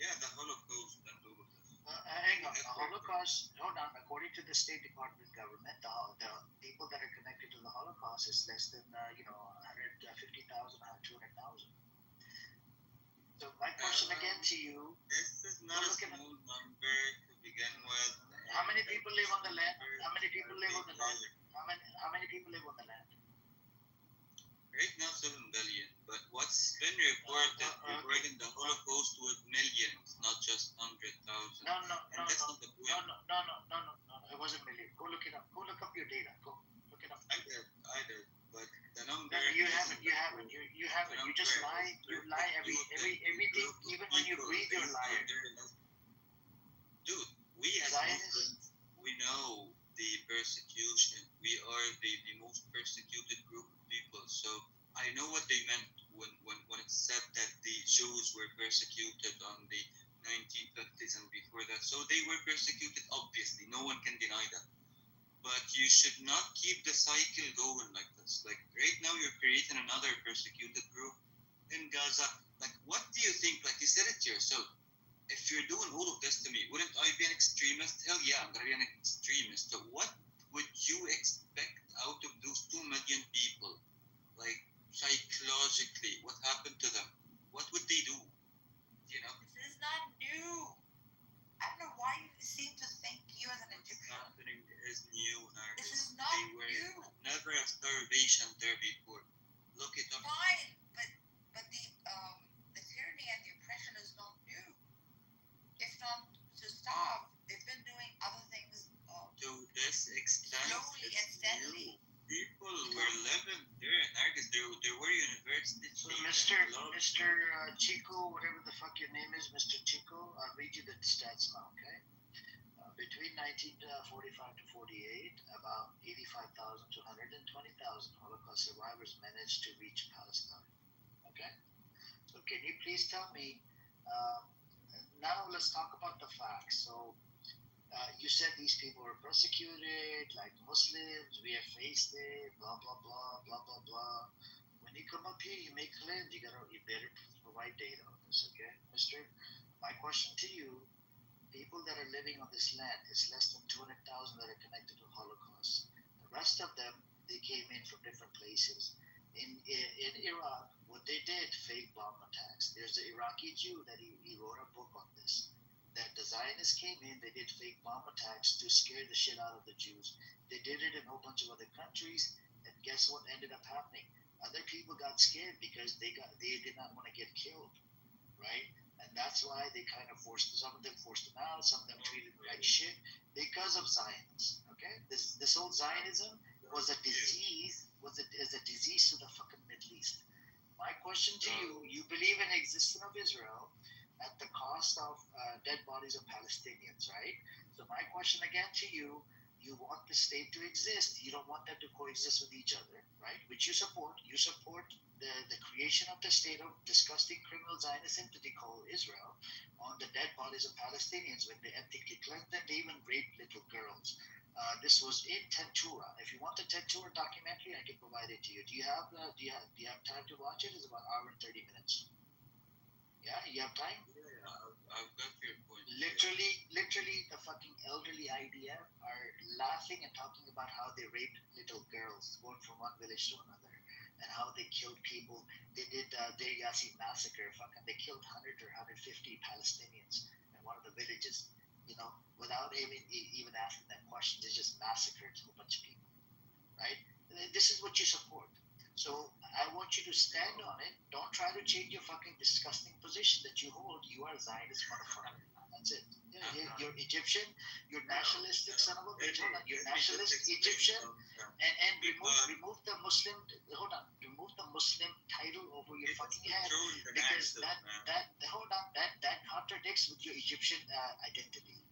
Yeah, the Holocaust and all of this.
Hang on. The Holocaust, hold on. According to the State Department government, the people that are connected to the Holocaust is less than 150,000, 200,000. So my question again to you:
This is not a small number to begin with.
How many people live on the land? How many people live on the land? How many people live on the land?
Right now, 7 billion. But what's been reported regarding the Holocaust with millions, not just 100,000.
No.
That's not the point.
No. It wasn't million. Go look it up. Go look up your data. Go look it up.
I did. But the number.
No, you haven't. You haven't. You just lie. You lie everything. Even when you read your lie.
Dude, we as Muslims, we know the persecution. We are the most persecuted group of people. So I know what they meant when it said that the Jews were persecuted on the 1950s and before that. So they were persecuted, obviously. No one can deny that. But you should not keep the cycle going like this. Like right now, you're creating another persecuted group in Gaza. Like, what do you think? Like you said it yourself. If you're doing all of this to me, wouldn't I be an extremist? Hell yeah, I'm gonna be an extremist. So what would you expect out of those 2 million people? Like, psychologically, what happened to them? What would they do? You know?
This is not new. I don't know why you seem to think you as an Egyptian.
Happening is new,
This
Nargis.
is not
They were
new.
never a starvation there before. Look it up.
Fine, but the tyranny and the oppression is not new. If not to starve, they've been doing other things
To this extent,
slowly
it's
and steadily.
new. People were living there in Nargis. There were universities.
So Mr. Chico, whatever the fuck your name is, Mr. Chico, I'll read you the stats now, okay? between 1945 to 48, about 85,000 to 120,000 Holocaust survivors managed to reach Palestine. Okay? So, can you please tell me? Now, let's talk about the facts. So, you said these people were persecuted, like Muslims, we have faced it, blah, blah, blah, blah, blah, blah. When you come up here, you make claims, you better provide data on this, okay? Mister, my question to you, people that are living on this land, it's less than 200,000 that are connected to Holocaust. The rest of them, they came in from different places. In Iraq, what they did, fake bomb attacks. There's an Iraqi Jew that he wrote a book on this. That the Zionists came in, they did fake bomb attacks to scare the shit out of the Jews. They did it in a whole bunch of other countries, and guess what ended up happening? Other people got scared because they did not want to get killed, right? And that's why they kind of some of them forced them out, some of them treated them like shit because of Zionists. Okay, this whole Zionism was a disease, is a disease to the fucking Middle East. My question to you: you believe in the existence of Israel at the cost of dead bodies of Palestinians, right? So my question again to you: you want the state to exist. You don't want them to coexist with each other, right? Which you support. You support the creation of the state of disgusting criminal Zionist entity called Israel on the dead bodies of Palestinians when they ethnically cleansed them. They even raped little girls. This was in Tentura. If you want the Tentura documentary, I can provide it to you. Do you have time to watch it? It's about an hour and 30 minutes. Yeah, you have time?
Yeah, I've got your point.
Literally, the fucking elderly IDF are laughing and talking about how they raped little girls going from one village to another and how they killed people. They did Deir Yassin massacre. Fucking, they killed 100 or 150 Palestinians in one of the villages, without even asking them questions. They just massacred a whole bunch of people, right? This is what you support. So I want you to stand on it. Don't try to change your fucking disgusting position that you hold. You are a Zionist motherfucker. That's it. Yeah, you're Egyptian. You're nationalistic son of a bitch. Hold on. You're nationalist Egyptian. And remove the Muslim. Hold on. Remove the Muslim title over your fucking head because that contradicts with your Egyptian identity.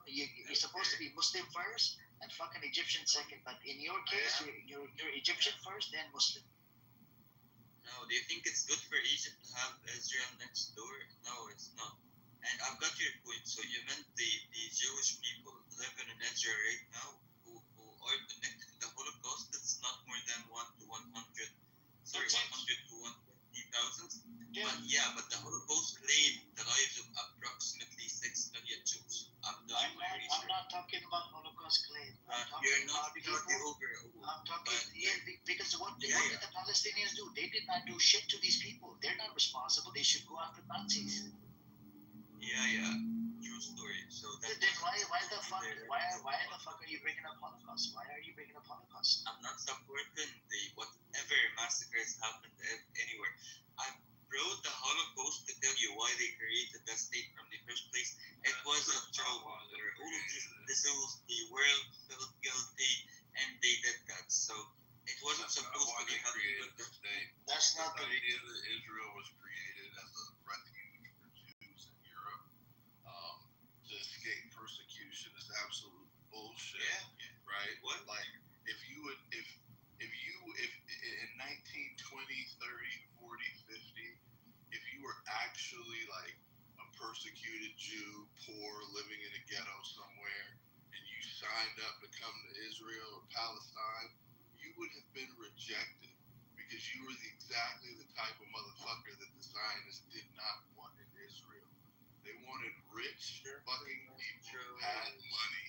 You're supposed to be Muslim first and fucking Egyptian second, but in your case, you're Egyptian first, then Muslim.
No, do you think it's good for Egypt to have Israel next door? No, it's not. And I've got your point. So you meant the Jewish people living in Israel right now who are connected to the Holocaust? It's not more than 100 to 120,000.
Yeah.
But the Holocaust claimed the lives of approximately 6 million Jews.
I'm not talking about Holocaust claim.
You're not talking about the overall.
I'm talking because what did the Palestinians do? They did not do shit to these people. They're not responsible. They should go after Nazis.
Yeah. True story. So
then why the fuck are you bringing up Holocaust? Why are you bringing up Holocaust?
I'm not supporting the whatever massacres happened anywhere. I brought the Holocaust to tell you why they created that state from the first place. It was a joke. All of these individuals, the world felt guilty, and they did that. So it wasn't supposed to be happening.
That's not the
idea that Israel was created as a refuge for Jews in Europe to escape persecution is absolute bullshit.
Yeah.
Right? What? Like if in 19, 20, 30, 40, 50, if you were actually like a persecuted Jew, poor, living in a ghetto somewhere, and you signed up to come to Israel or Palestine, you would have been rejected because you were exactly the type of motherfucker that the Zionists did not want in Israel. They wanted rich fucking people who had money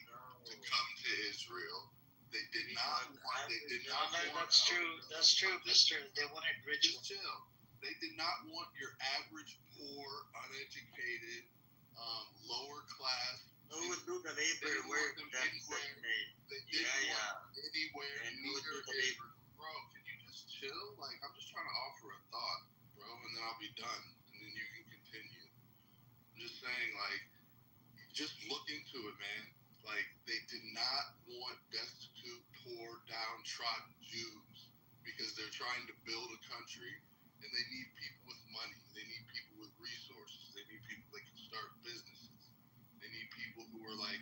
to come to Israel. They did not want.
That's true, mister. They wanted rich.
Just chill. They did not want your average, poor, uneducated, lower class.
Who would do the labor work?
They didn't want anywhere near labor. Bro, can you just chill? Like, I'm just trying to offer a thought, bro, and then I'll be done, and then you can continue. I'm just saying, like, just look into it, man. Like, they did not want destitute, poor, downtrodden Jews because they're trying to build a country and they need people with money. They need people with resources. They need people that can start businesses. They need people who are like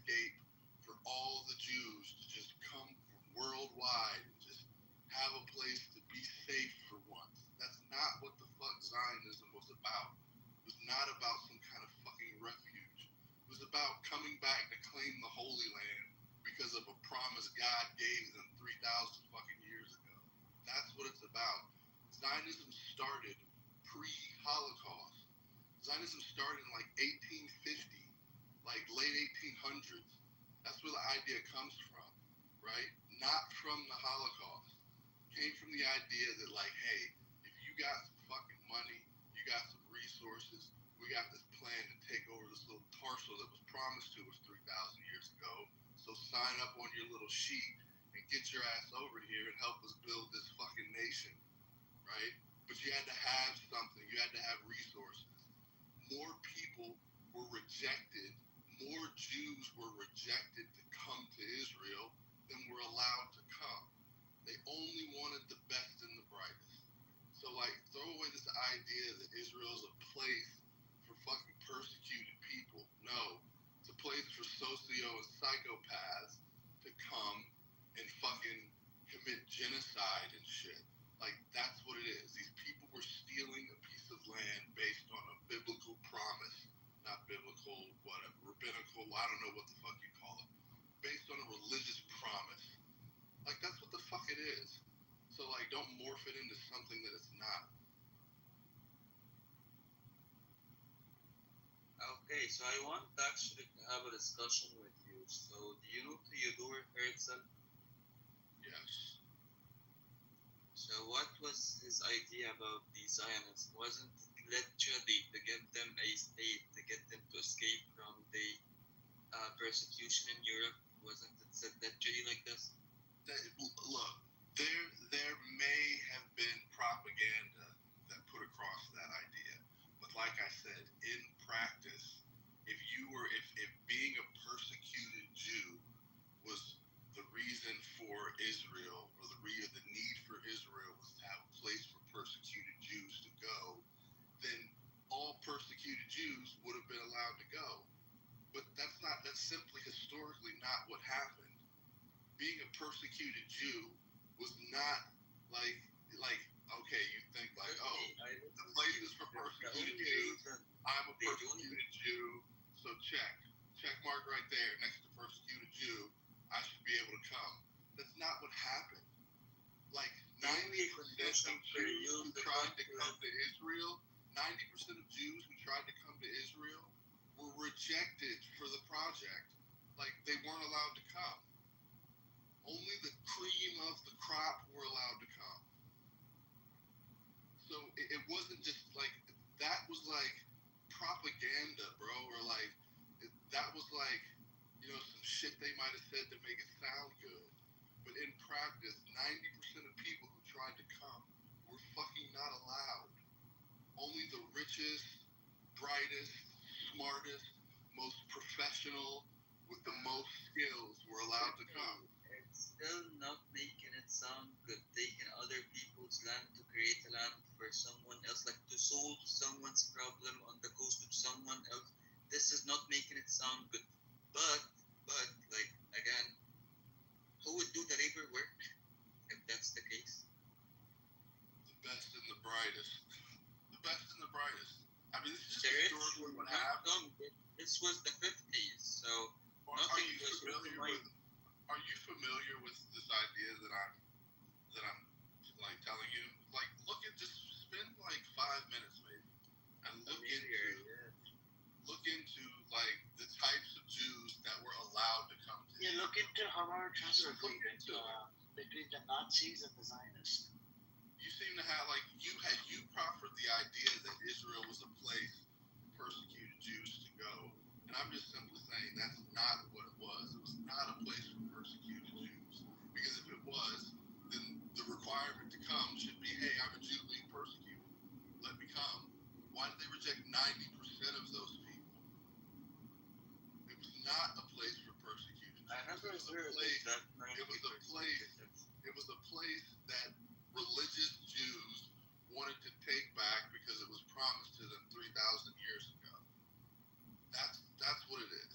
escape for all the Jews to just come from worldwide and just have a place to be safe for once. That's not what the fuck Zionism was about. It was not about some kind of fucking refuge. It was about coming back to claim the Holy Land because of a promise God gave them 3,000 fucking years ago. That's what it's about. Zionism started pre-Holocaust. Zionism started in like 1850, like late 1800s. That's where the idea comes from, right? Not from the Holocaust. Came from the idea that like, hey, if you got some fucking money, you got some resources, we got this plan to take over this little parcel that was promised to us 3,000 years ago. So sign up on your little sheet and get your ass over here and help us build this fucking nation, right? But you had to have something. You had to have resources. More people were rejected. More Jews were rejected to come to Israel than were allowed to come. They only wanted the best and the brightest. So, like, throw away this idea that Israel is a place for fucking persecuted people. No, it's a place for socio and psychopaths to come and fucking commit genocide and shit. Like, that's what it is. These people were stealing a piece of land based on a biblical promise. Not biblical, whatever, rabbinical, I don't know what the fuck you call it. Based on a religious promise. Like, that's what the fuck it is. So, like, don't morph it into something that it's not.
Okay, so I want actually to have a discussion with you. So, do you know Theodore Herzl?
Yes.
So, what was his idea about the Zionists? Wasn't it literally to get them a state, to get them to escape from the persecution in Europe? Wasn't it said literally like this?
Look, there may have been propaganda that put across that idea, but like I said, in practice, if being a persecuted Jew was the reason for Israel, or the need for Israel was to have a place for persecuted Jews to go, then all persecuted Jews would have been allowed to go. But that's simply historically not what happened. Being a persecuted Jew was not like okay, you think like, oh, the place is for persecuted Jews. I'm a persecuted Jew, so check mark right there next to persecuted Jew. I should be able to come. That's not what happened. Like 90% of Jews who tried to come to Israel, 90% of Jews who tried to come to Israel were rejected for the project. Like, they weren't allowed to come. Only the cream of the crop were allowed to come. So it wasn't just like, that was like propaganda, bro, or like, that was like, some shit they might have said to make it sound good. But in practice, 90% of people who tried to come were fucking not allowed. Only the richest, brightest, smartest, most professional, with the most skills were allowed to come.
It's still not making it sound good. Taking other people's land to create a land for someone else, like to solve someone's problem on the coast of someone else. This is not making it sound good. But like, again, who would do the labor work if that's the case?
The best and the brightest. The best and the brightest. I mean, this is just
There is
historically what happened.
This was the 50s, so
Are
nothing
you
was
familiar with this idea that I'm like telling you? Like, just spend like 5 minutes maybe and look into like the types of Jews that were allowed to come to.
Yeah, look into how our trust between the Nazis and the Zionists.
You seem to have you proffered the idea that Israel was a place for persecuted Jews to go, and I'm just simply saying that's not what it was. It was not a place for persecuted Jews, because if it was, then the requirement to come should be, hey, I'm a Jew being persecuted, let me come. Why did they reject 90% of those people? It was not a place for persecuted Jews. It was a place that religious Jews wanted to take back because it was promised to them 3,000 years ago. That's what it is.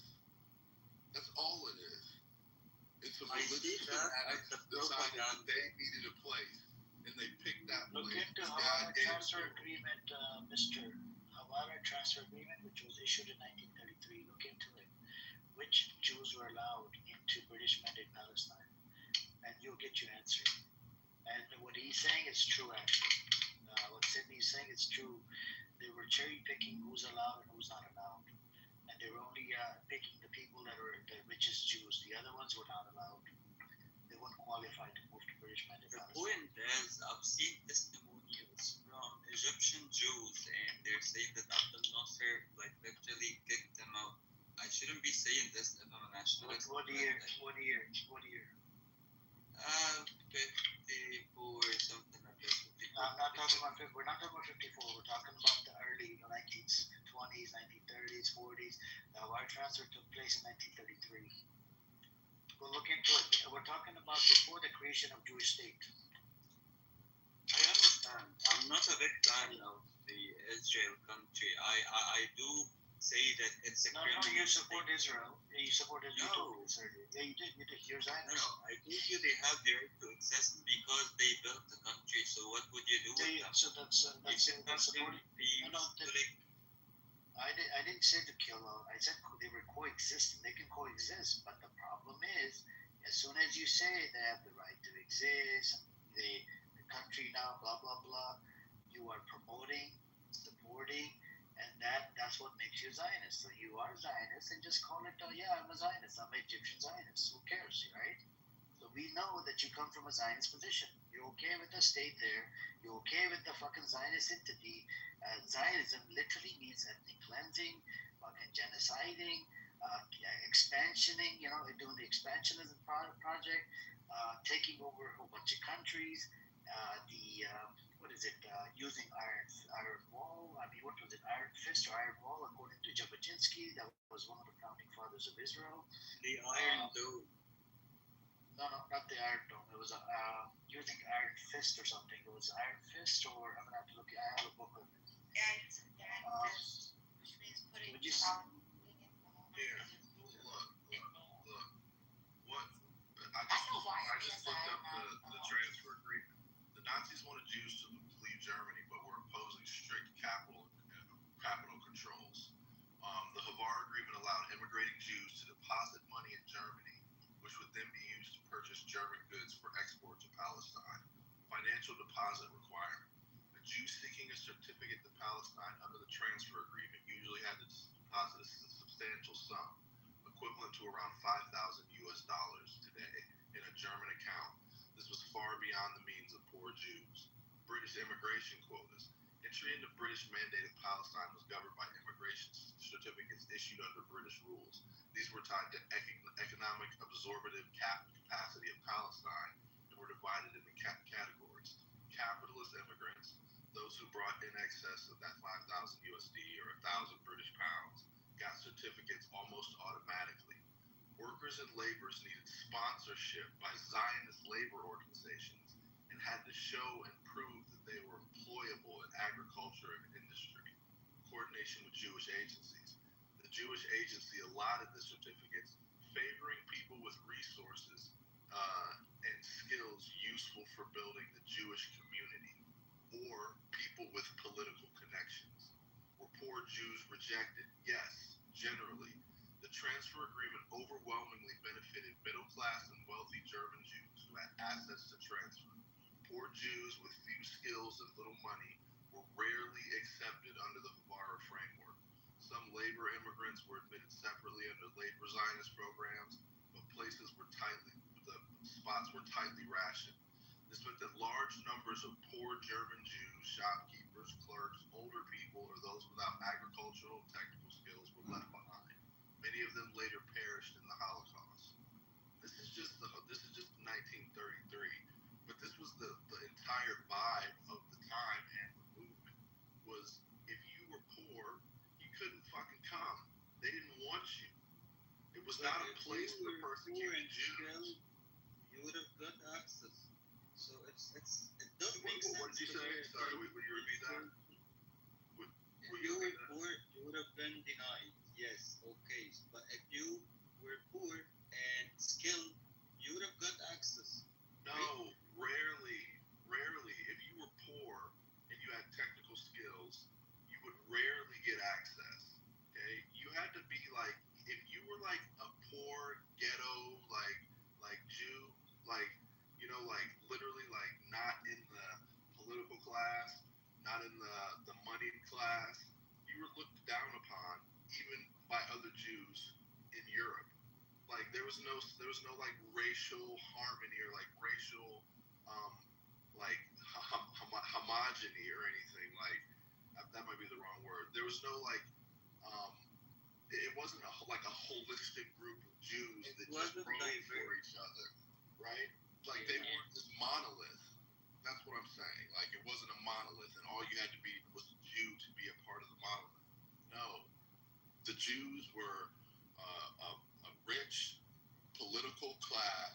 That's all
I see that as the
decided that
propaganda.
they needed a place, and they picked that
Look
place.
into
His
Havana
dad gave it to
Transfer
him.
Agreement, Mr. Havana Transfer Agreement, which was issued in 1933. Look into it. Which Jews were allowed into British Mandate Palestine, and you'll get your answer. And what he's saying is true, actually. What Sydney's saying is true. They were cherry picking who's allowed and who's not allowed, and they were only picking the people that were the richest Jews. The other ones were not allowed. They weren't qualified to move to British Mandate
The
Palestine.
point is, I've seen testimonials from Egyptian Jews, and they're saying that Abdel Nasser like literally kicked them out. I shouldn't be saying this if I'm a nationalist.
What
but,
year?
like,
What year? What year?
54 something like that.
I'm not talking about 50. We're not talking about 54. We're talking about the early 1920s, 1930s, 40s. The wire transfer took place in 1933. Go look into it. We're talking about before the creation of Jewish state.
I understand. I'm not a big fan of the Israel country. I do say that it's a
No,
criminal
you
state.
support Israel. You support Israel.
No.
Yeah, you did. You did. You're
No,
Zionist.
I told you they have the right to exist because they built the country. So what would you do with them?
So that's
You should not
supporting.
be
No,
like,
I didn't say to kill out. I said they were coexisting. They can coexist, but the problem is, as soon as you say they have the right to exist, the country now, blah blah blah, you are promoting, supporting, and that's what makes you a Zionist. So you are a Zionist, and just call it, yeah, I'm a Zionist. I'm an Egyptian Zionist. Who cares, right? So we know that you come from a Zionist position. You're okay with the state there. You're okay with the fucking Zionist entity. Zionism literally means ethnic cleansing, fucking genociding, expansioning, doing the expansionism project, taking over a whole bunch of countries, using iron wall. I mean, what was it, iron fist or iron wall, according to Jabotinsky. That was one of the founding fathers of Israel.
the Iron Dome.
No, not the Iron Dome. It was using Iron Fist or something. It was Iron Fist, or I'm gonna have to look. I have a book of it.
Which means putting
Would you
power.
Yeah. Look. What? I
I know why
I
it
just
is
looked
that,
up the transfer agreement. The Nazis wanted Jews to leave Germany, but were opposing strict capital controls. The Havar agreement allowed immigrating Jews to deposit money in Germany, which would then be used to purchase German goods for export to Palestine. Financial deposit requirement. A Jew seeking a certificate to Palestine under the transfer agreement usually had to deposit a substantial sum, equivalent to around $5,000 today, in a German account. This was far beyond the means of poor Jews. British immigration quotas. Entry into British mandated Palestine was governed by immigration certificates issued under British rules. These were tied to economic absorptive capacity of Palestine and were divided into categories. Capitalist immigrants, those who brought in excess of that $5,000 or 1,000 British pounds, got certificates almost automatically. Workers and laborers needed sponsorship by Zionist labor organizations and had to show and prove that they were employable in agriculture and industry. Coordination with Jewish agencies. The Jewish agency allotted the certificates, favoring people with resources and skills useful for building the Jewish community, or people with political connections. Were poor Jews rejected? Yes, generally. The transfer agreement overwhelmingly benefited middle-class and wealthy German Jews who had assets to transfer. Poor Jews with few skills and little money were rarely accepted under the Havara framework. Some labor immigrants were admitted separately under labor Zionist programs, but the spots were tightly rationed. This meant that large numbers of poor German Jews, shopkeepers, clerks, older people, or those without agricultural and technical skills were left behind. Many of them later perished in the Holocaust. This is just 1933, but this was the entire vibe of the time and the movement. Was if you were poor, you couldn't fucking come. They didn't want you. It was not a place for persecuted Jews.
You would have got access. So it doesn't make sense.
What did you say? Sorry, would you repeat that?
If you were poor, you would have been denied. Yes, okay. But if you were poor and skilled, you would have
was no like racial harmony or like racial like homogeny or anything. Like that might be the wrong word. There was no like it wasn't like a holistic group of Jews that just rode for each other, right? Like they weren't this monolith. That's what I'm saying. Like it wasn't a monolith, and all you had to be was a Jew to be a part of the monolith. No, the Jews were a rich political class,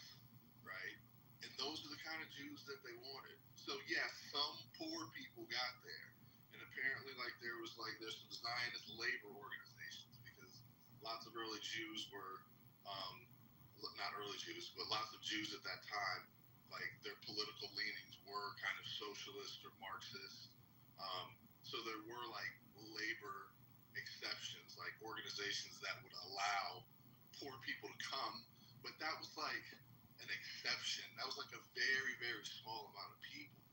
right? And those are the kind of Jews that they wanted. So yes, some poor people got there, and apparently, like there's some Zionist labor organizations because lots of early Jews were, not early Jews, but lots of Jews at that time, like their political leanings were kind of socialist or Marxist. So there were like labor exceptions, like organizations that would allow poor people to come, but that was like an exception. That was like a very, very small amount of people.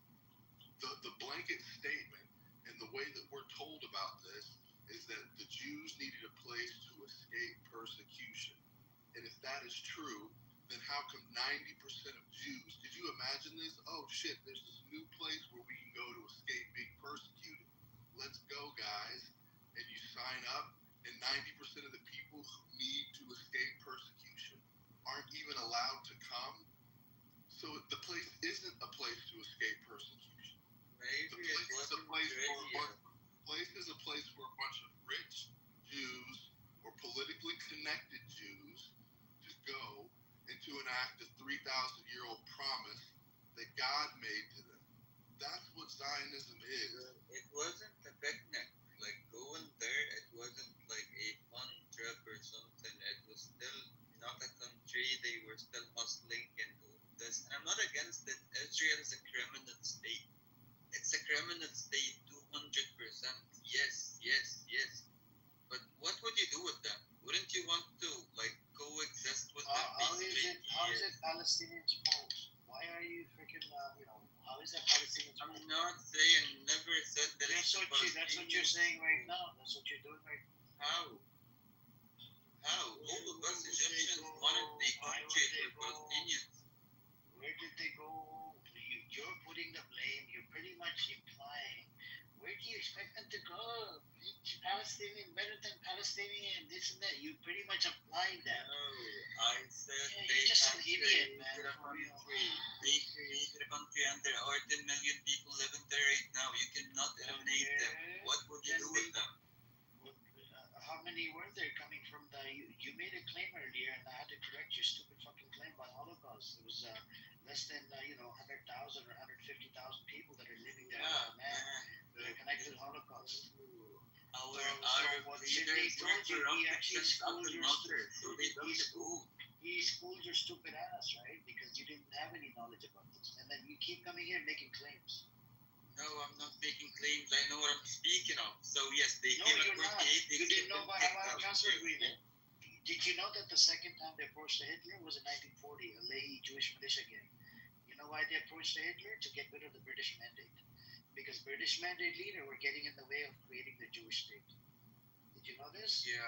The blanket statement and the way that we're told about this is that the Jews needed a place to escape persecution. And if that is true, then how come 90% of Jews, could you imagine this? Oh shit, there's this new place where we can go to escape being persecuted. Let's go, guys. And you sign up, and 90% of the people who need to escape persecution aren't even allowed to come. So the place isn't a place to escape persecution. The place is a place where a bunch of rich Jews or politically connected Jews just go and to enact a 3,000-year-old promise that God made to them. That's what Zionism is.
It wasn't a picnic. Like going there, it wasn't like a fun trip or something. It was still not a country. They were still hustling and doing this. And I'm not against it. Israel is a criminal state. It's a criminal state, 200%. Yes. But what would you do with them? Wouldn't you want to like coexist with them peacefully?
How is it Palestinians' fault? Why are you freaking how is that Palestinians' fault?
I'm not saying, never said that.
That's what you're saying right now. That's what you're doing right now.
How? All of us Egyptians wanted the country for Palestinians.
Where did they go? You're putting the blame. You're pretty much implying. Where do you expect them to go? Palestinian better than Palestinian. This and that. You pretty much applying that.
No, I said
you're just an idiot, man.
They created a country and there are 10 million people living there right now. You cannot eliminate them. What would you do with them?
How many were there coming from the? You made a claim earlier, and I had to correct your stupid fucking claim about Holocaust. It was less than 100,000 or 150,000 people that are living there. They're connected to Holocaust.
Our Arab leaders were corrupted since Abdul Nasser, so they don't do.
He schooled your stupid ass, right? Because you didn't have any knowledge about this, and then you keep coming here making claims.
No, I'm not making claims. I know what I'm speaking of. So yes, they
No,
came
you're
at 28.
not. You didn't know about Havana
out.
Transfer Agreement. Did you know that the second time they approached Hitler was in 1940, a Lehi Jewish militia gang? You know why they approached Hitler? To get rid of the British Mandate. Because British Mandate leader were getting in the way of creating the Jewish state. Did you know this?
Yeah.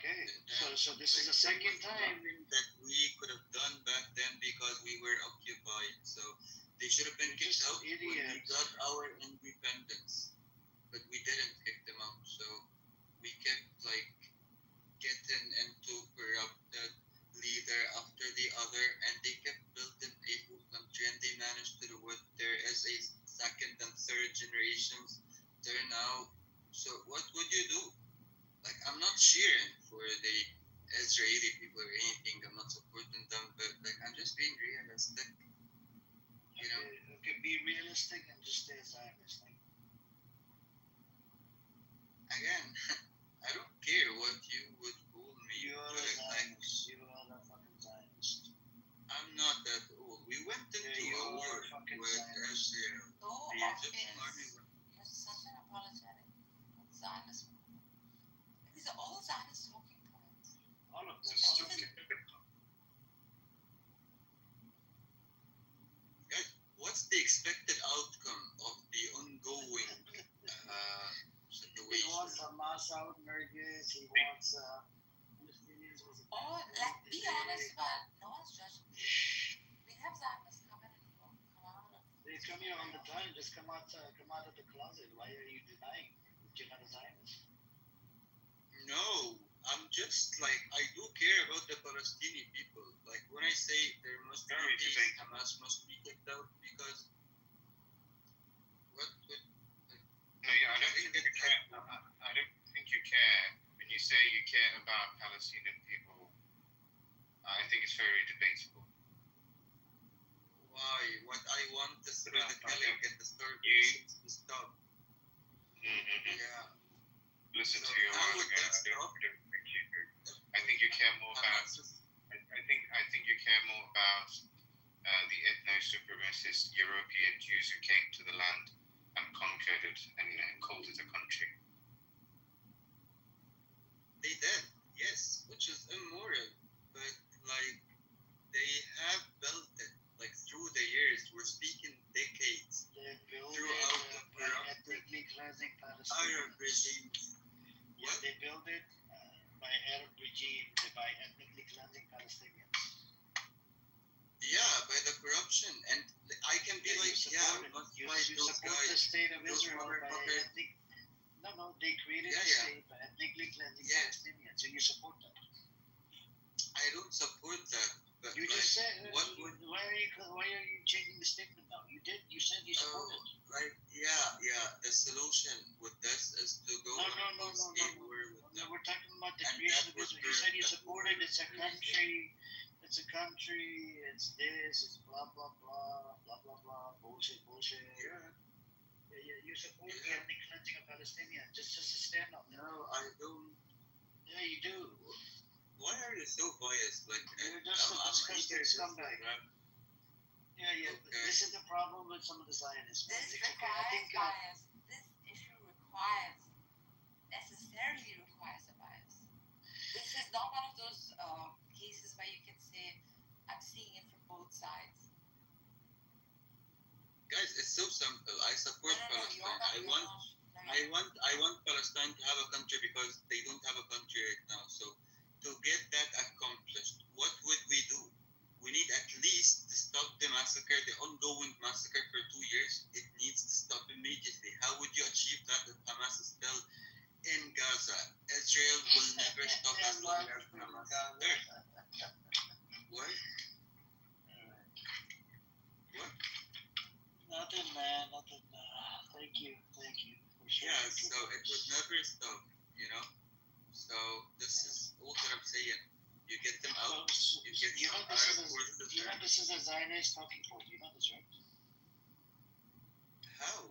Okay. So this is the second time
that we could have done back then because we were occupied. So they should have been kicked out when we got our independence, but we didn't kick them out. So we kept like getting into corrupted leader after the other, and they kept building a whole country, and they managed to do it. There is a second and third generations there now. So what would you do? Like, I'm not cheering for the Israeli people or anything. I'm not supporting them, but like I'm just being realistic. You know.
Okay, be realistic and just stay Zionist.
Again, I don't care what you would call me.
You are a Zionist. You are a fucking Zionist.
I'm not that old. We went into a war with Israel.
No,
The Egyptian army.
you're such an apologetic Zionist. These are all Zionist talking points.
All of them.
Guys, what's the expected outcome of the ongoing situation?
He wants Hamas out, murderers. He wants Palestinians.
Or like we
time. Just come out of the closet. Why are you denying that you're not a Zionist?
No, I'm just like, I do care about the Palestinian people. Like when I say there must be
Very
peace,
debatable.
Hamas must be kicked out because what?
No, yeah, I don't think you care. I don't think you care when you say you care about Palestinian people. I think it's very debatable.
Why? What I want is for the
I
killing
don't-
and the starvations to stop.
Mm-hmm.
Yeah.
Listen
So
to your
how
words.
would
again.
that stop?
I think you care more about.
Hamas is,
I think you care more about the ethno-supremacist European Jews who came to the land and conquered it and called it a country.
they did, yes, which is immoral, but like they have built it like through the years. We're speaking decades.
They build
Throughout
it
the
by
corrupt
ethnically cleansing
Arab
Palestinians.
regimes.
Yeah,
What?
they build it by Arab regime, by ethnically cleansing Palestinians.
Yeah, by the corruption, and I can be
Yeah,
like, yeah, we must fight
you
those
support the
guys.
state of
those
Israel by
motherfuckers.
ethnic. No, they created
Yeah,
a
yeah.
state by ethnically cleansing
Yeah.
Palestinians, so you support that.
I don't support that, but
You
like,
just said,
what would
why are you changing the statement now? You did. You said you support it.
like, yeah, the solution with this is to go on a state war with
No,
them.
we're talking about the
And
creation
that
of
would
Israel. You said you
that
support it. It's a country. It's a country. It's this. It's blah blah blah blah blah blah. Bullshit.
Yeah,
You support the
Yeah.
ethnic cleansing of Palestinians. Just to stand up there.
no, I don't.
Yeah, you do.
Why are you so biased? Like,
You're just a disgusting
either just
scumbag.
like,
Yeah.
Okay.
This is the problem with some of the Zionists. man.
This
It's okay. I
requires
think.
bias. This issue necessarily requires a bias. This is not one of those cases where you can say, I'm seeing it from both sides.
guys, it's so simple. I support
No,
Palestine.
you're not.
I want Palestine to have a country because they don't have a country right now. So to get that accomplished, what would we do? We need at least to stop the massacre, the ongoing massacre for 2 years. It needs to stop immediately. How would you achieve that if Hamas is still in Gaza? Israel will never stop as long as Hamas is there. What? What?
Nothing, man. Nothing. Thank you. For sure.
Yeah, so it would never stop, you know? So this is all that I'm saying. You get them out, you get
You
some
know this
Arab forces
is
there.
this is a Zionist talking point. You know this, right?
How?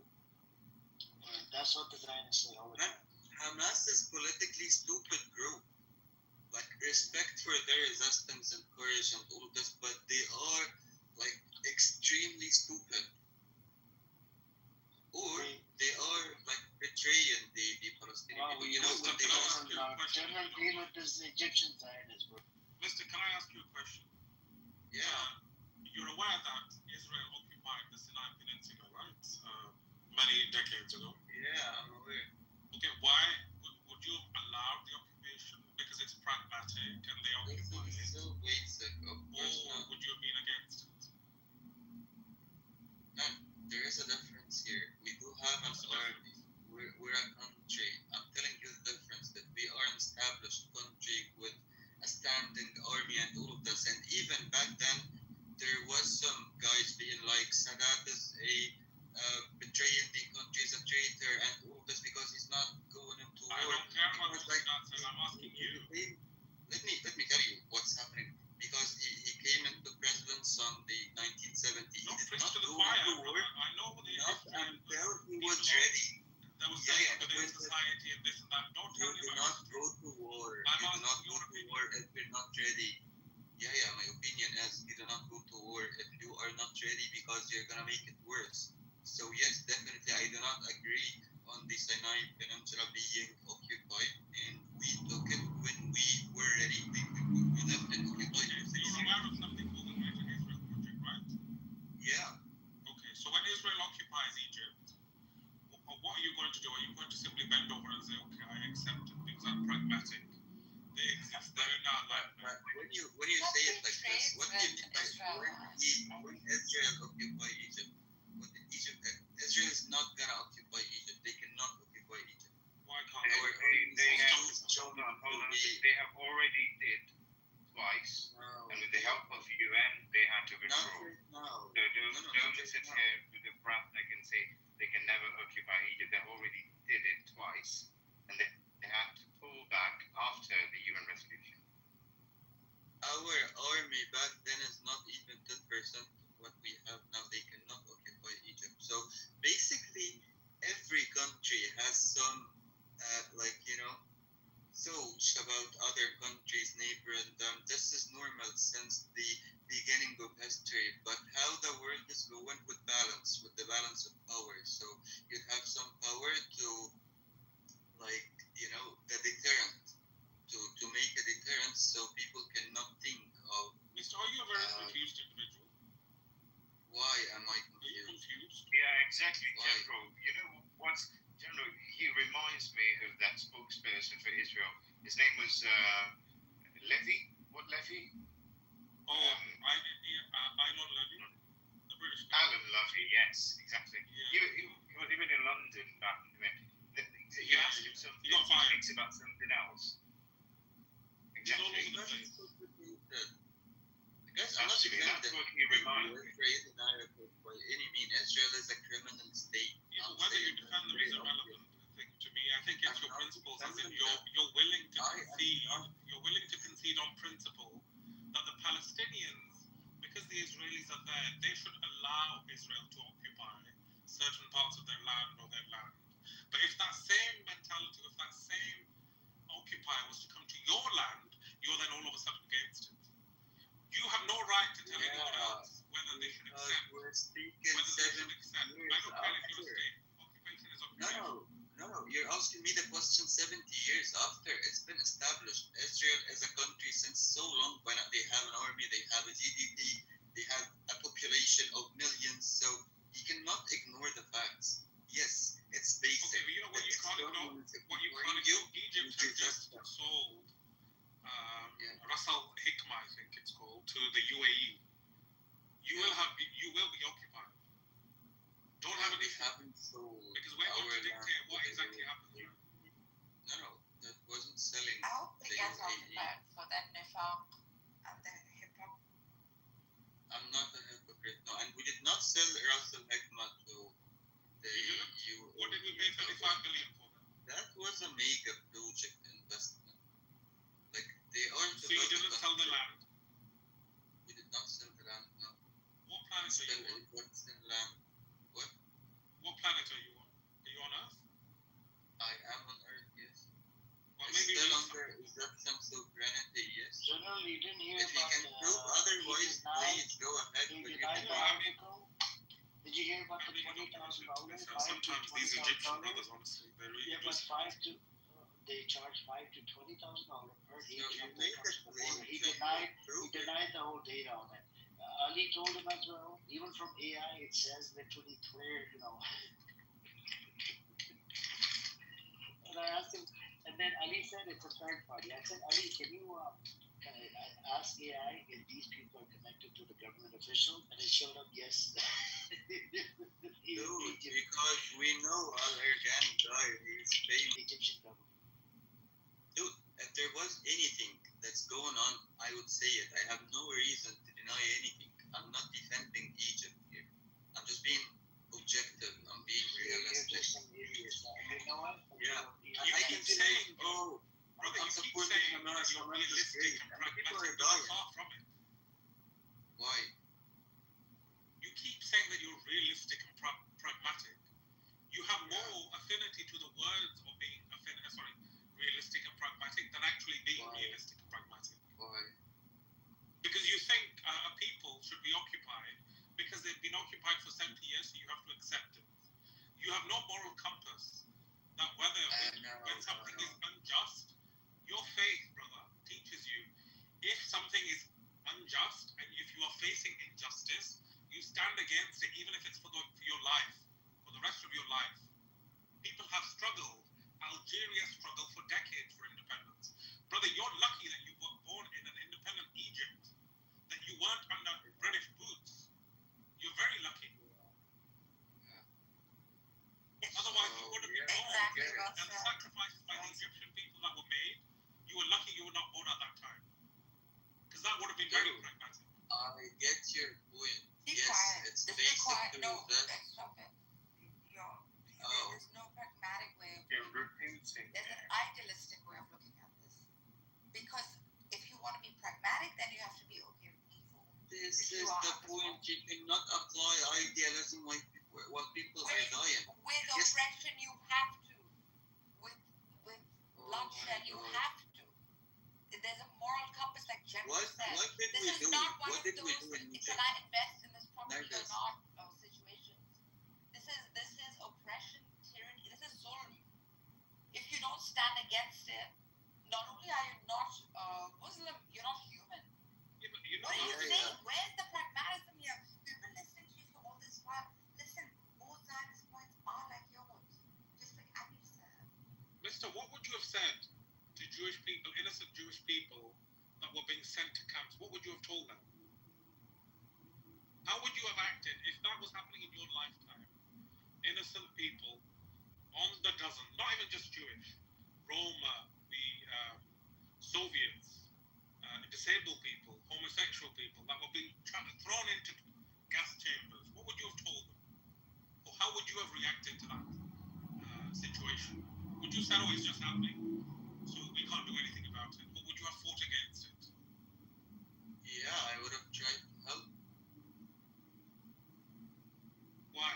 That's what the Zionists say all the time.
Hamas is politically stupid group. Like, respect for their resistance and courage and all this, but they are, like, extremely stupid. Or they are, like, betraying the Palestinian
Well,
people. You know, when they
General deal with this Egyptian Zionists, bro.
Mister, can I ask you a question?
yeah.
You're aware that Israel occupied the Sinai Peninsula, right? Many decades ago.
Yeah, I'm aware.
Okay, why would you allow the occupation? Because it's pragmatic and they
This
occupy
is
it.
so basic, of course
Or
not.
would you have been against it?
And there is a difference here. We do have an army. We're a country. I'm telling you the difference that we are an established country with a standing army and all of this. And even back then, there was some guys being like, Sadat is betraying the country, is a traitor, and all of this because he's not going into war.
I don't care about
Because,
what
like,
Sadat says. I'm asking you.
Let me tell you what's happening. Because he came into presidence on the 1970s. He
No,
did
preach
not
to the
go
choir.
into war.
I know the
Not
history and
until he
people
was
are-
ready.
there was
Yeah,
tension
but
within
when-
society and this and that. Don't
You
tell me
do
about
not
it.
go to war.
I'm
You do
asking
not go
your
to
opinion.
war if you're not ready. Yeah, my opinion is you do not go to war if you are not ready because you're gonna make it worse. So yes, definitely I do not agree on the Sinai Peninsula being occupied, and we took it when we were ready. We left it occupied.
Okay, so you're aware of something called the Greater Israel Project, right?
Yeah.
Okay, so when Israel occupies Egypt, what are you going to do? Are you going to simply bend over and say, okay, I accept it because I'm pragmatic? They exist, they're not like
But when you say it like this, what do you mean by when Israel occupied Egypt? What did Egypt
twice,
No.
and with the help of UN, they had to withdraw.
No.
So don't sit here with a breath that can say they can never occupy Egypt. They already did it twice, and they had to pull back after the UN resolution.
Our army back then is not even 10% of what we have now. They cannot occupy Egypt. So basically, every country has some, thoughts about other countries neighboring them. This is normal since the beginning of history. But how the world is going with the balance of power. So you have some power to, the deterrent. To make a deterrent so people cannot think of
Mr. Are you a very confused individual?
why am I
Are you
confused?
confused?
Yeah, exactly,
Why?
General. You know what's General? He reminds me of that spokesperson for Israel. His name was Levy. What Levy?
Oh, Elon Levy, the British guy.
Alan Levy. Yes, exactly.
Yeah.
He was living in London back when. You
Yeah,
asked him
yeah.
something.
He got fired.
He speaks about something else.
He's all over
Exactly.
the place.
Guys, I'm not
Actually,
saying
that's
that
what he reminded me.
Israel is narrative by any means. Israel is a criminal state.
Yeah,
I'm
whether you
saying
defend them
that's
is
very
irrelevant thing to me. I think it's
I'm
your
not
principles, as in
defending
you're willing to
I am
concede.
not-
You're willing to concede on principle that the Palestinians, because the Israelis are there, they should allow Israel to occupy certain parts of their land or their land. But if that same mentality, if that same occupier was to come to your land, you're then all of a sudden against it. You have no right to tell anyone else whether they should
because
accept.
we're speaking
Whether they
7
should accept. I
years
don't care if you're a
after.
state. Occupation is occupation.
No, you're asking me the question 70 years after it's been established. Israel is a country since so long. Why not? They have an army, they have a GDP, they have a population of millions. So you cannot ignore the facts. Yes, it's basic.
Okay, but you know what
that
you
it's
can't ignore?
government
What you
ignoring
can't
you,
ignore? Egypt
you
has
just
just sold
Yeah.
Ras Al Hikma, I think it's called, to the UAE. You will be occupied. Don't have
we
any
haven't sold
because we're going to
our
dictate
land
what
to the
exactly
UAE.
happens.
No, that wasn't selling
I hope they
the
get off
UAE.
that for that nifaq and the hip hop.
I'm not a hypocrite. No, and we did not sell Ras Al Hikma to the
You didn't?
UAE.
What did we pay 35 billion for that?
That was a mega project investment. Like they are
So you didn't sell the land.
We did not sell the land. No.
What planet are you
Still
on?
investing land.
What planet are you on? Are you on Earth?
I am on Earth, yes.
Well,
It's
maybe
still
we
under Egyptian sovereignty, yes.
General, you didn't hear
If you
about
can prove otherwise, please go ahead.
he
But you
denied the
cannot.
article. Did you hear about the $20,000?
Sometimes these Egyptian brothers, honestly, they really
Yeah,
do.
but they charge $5,000 to $20,000 per
So
agent
you
that
made
comes
it
to the border. He
clean.
denied
Prove it.
the whole data on it. Ali told him as well, even from AI, it says literally clear, And I asked him, and then Ali said it's a third party. I said, Ali, can I ask AI if these people are connected to the government official? And it showed up, yes.
Dude, because we know Al Ergan guy, he's paying.
Egyptian government.
Dude, if there was anything that's going on, I would say it. I have no reason to deny anything. I'm not defending Egypt here. I'm just being objective. I'm being
You're
realistic.
just an idiot. You know what?
Yeah.
You
I
keep
can
saying,
oh,
brother,
I'm
you keep
supporting
saying
Hamas,
that you're
Hamas is
realistic
great.
and
And people are
pragmatic, but you're
dying.
far from it.
Why?
You keep saying that you're realistic and pragmatic. You have more affinity to the words of being realistic and pragmatic than actually being
Why?
realistic and pragmatic.
Why?
Because you think a people should be occupied because they've been occupied for 70 years, so you have to accept it. You have no moral compass that when something is unjust, your faith, brother, teaches you if something is unjust and if you are facing injustice, you stand against it even if it's for your life, for the rest of your life. People have struggled. Algeria struggled for decades for independence. Brother, you're lucky that you were born in an independent Egypt, that you weren't under British boots. You're very lucky. Otherwise, you would have been born.
Exactly
Yeah.
what's
And the sacrifices by the Egyptian people that were made, you were lucky you were not born at that time. Because that very pragmatic.
I get your point.
Be
Yes,
quiet.
it's
Just be quiet.
basically
No,
that.
stop it. You're,
Oh.
There's no pragmatic way of
You're repeating.
There's an idealistic way of looking at this. Because if you want to be pragmatic, then you have to be okay with evil.
This
If you
is
are
the
at this
point. You cannot apply idealism while people are dying.
With
Yes.
oppression, you have to. With bloodshed, you have to. There's a moral compass, like Jeff
What
said.
did
This
we
is
do?
not one
What
of
did we
those
do in
can
Egypt?
I invest in this property or
Nervous.
not situations. This is oppression, tyranny. This is zulm. If you don't stand against it, not only are you not Muslim, you're not human.
Yeah, but you know,
What are you
Yeah,
saying? Where's the pragmatism here? We've been listening to you for all this while. Listen, both Zionist points are like yours. Just like Abby said.
Mister, what would you have said to Jewish people, innocent Jewish people that were being sent to camps? What would you have told them? How would you have acted if that was happening in your lifetime? Innocent people on the dozen, not even just Jewish, Roma, the Soviets, disabled people, homosexual people that were being thrown into gas chambers. What would you have told them? Or how would you have reacted to that situation? Would you say, oh, it's just happening, so we can't do anything about it? Or would you have fought against it?
Yeah, I would have tried to help
Why?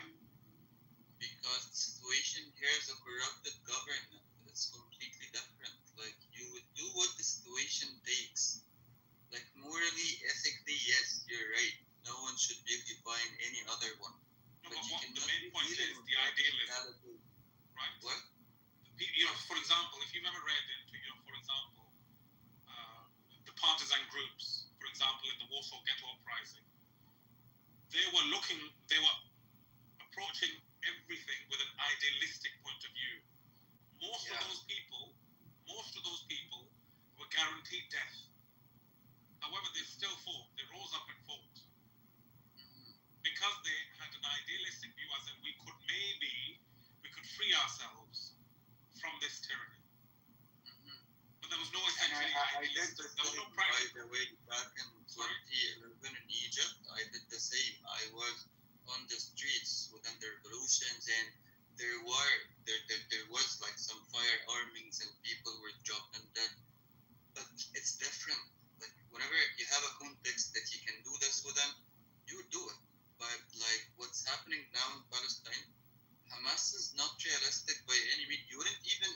because the situation here is a corrupted government. It's completely different. Like you would do what the situation takes. Like morally, ethically, yes, you're right. No one should be occupying any other one.
No,
But
but
you
what
cannot
the main point
deal
is
with
the
that
idealism,
mentality.
right?
What?
You know, for example, if you've ever read into, for example, the partisan groups, for example, in the Warsaw Ghetto Uprising, they were approaching everything with an idealistic point of view. Most
Yeah.
of those people were guaranteed death. However, they still fought. They rose up and fought. Because they had an idealistic view, as in we could free ourselves from this tyranny. But there was no essentially
I did
idealistic.
the
There was
same,
no
by
practical.
the way, back in 2011 in Egypt. I did the same. I was on the streets within the revolutions, and there was like some firearmings, and people were dropping dead. But it's different. Like whenever you have a context that you can do this with them, you would do it. But like what's happening now in Palestine, Hamas is not realistic by any means. You wouldn't even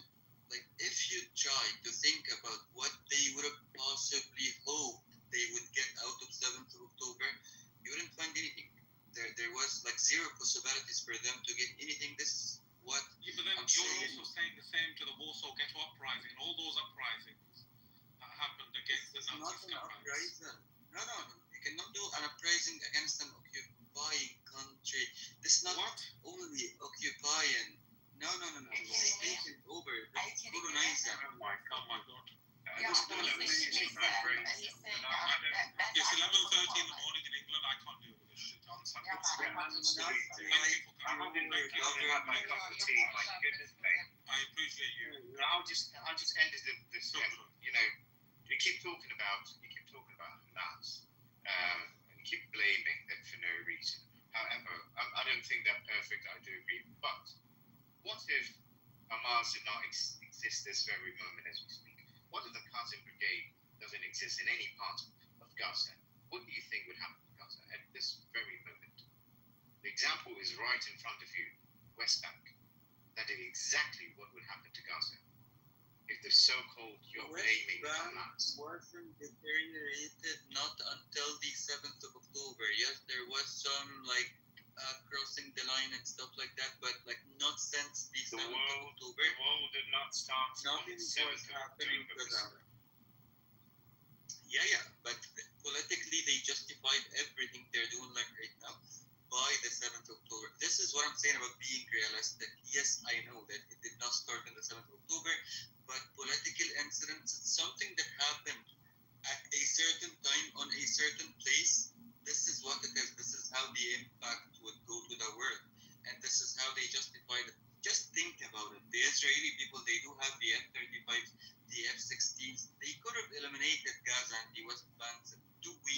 like if you try to think about what they would have possibly hoped they would get out of 7th of October, you wouldn't find anything. There was like zero possibilities for them to get anything. This is what
Yeah, but then
I'm
you're
saying.
also saying the same to the Warsaw Ghetto Uprising and all those uprisings that happened against the
It's not
Nazi
an
scumbags.
uprising. No. You cannot do an uprising against an occupying country. This is not
What?
only occupying. No. It's taking over. It's colonizing.
Oh my God.
Yeah,
This
but
is
he's saying
It's 11:30 in the morning in England. I can't deal with this shit. I'm sorry.
Yeah,
Thank you for
I'm
coming.
having my cup of tea. My goodness, mate.
I appreciate you.
I'll just end this.
So good.
You know, you keep talking about Hamas, and you keep blaming them for no reason. However, I don't think they're perfect. I do agree. But what if Hamas did not exist this very moment as we speak? What if the Qasim Brigade doesn't exist in any part of Gaza? What do you think would happen to Gaza at this very moment? The example is right in front of you, West Bank. That is exactly what would happen to Gaza if the so-called you're blaming Hamas.
Wasn't deteriorated not until the 7th of October. Yes, there was some like crossing the line and stuff like that, but like not since the 7th of October.
The world did not start on
Nothing
the
was
7th of
happening
October.
to them. Yeah, but politically they justified everything they're doing like right now by the 7th of October. This is what I'm saying about being realistic. Yes, I know that it did not start on the 7th of October, but political incidents, it's something that happened at a certain time on a certain place. This is what it is. This is how the impact would go to the world. And this is how they justified it. Just think about it. The Israeli people, they do have the F-35s, the F-16s. They could have eliminated Gaza and the West Bank 2 weeks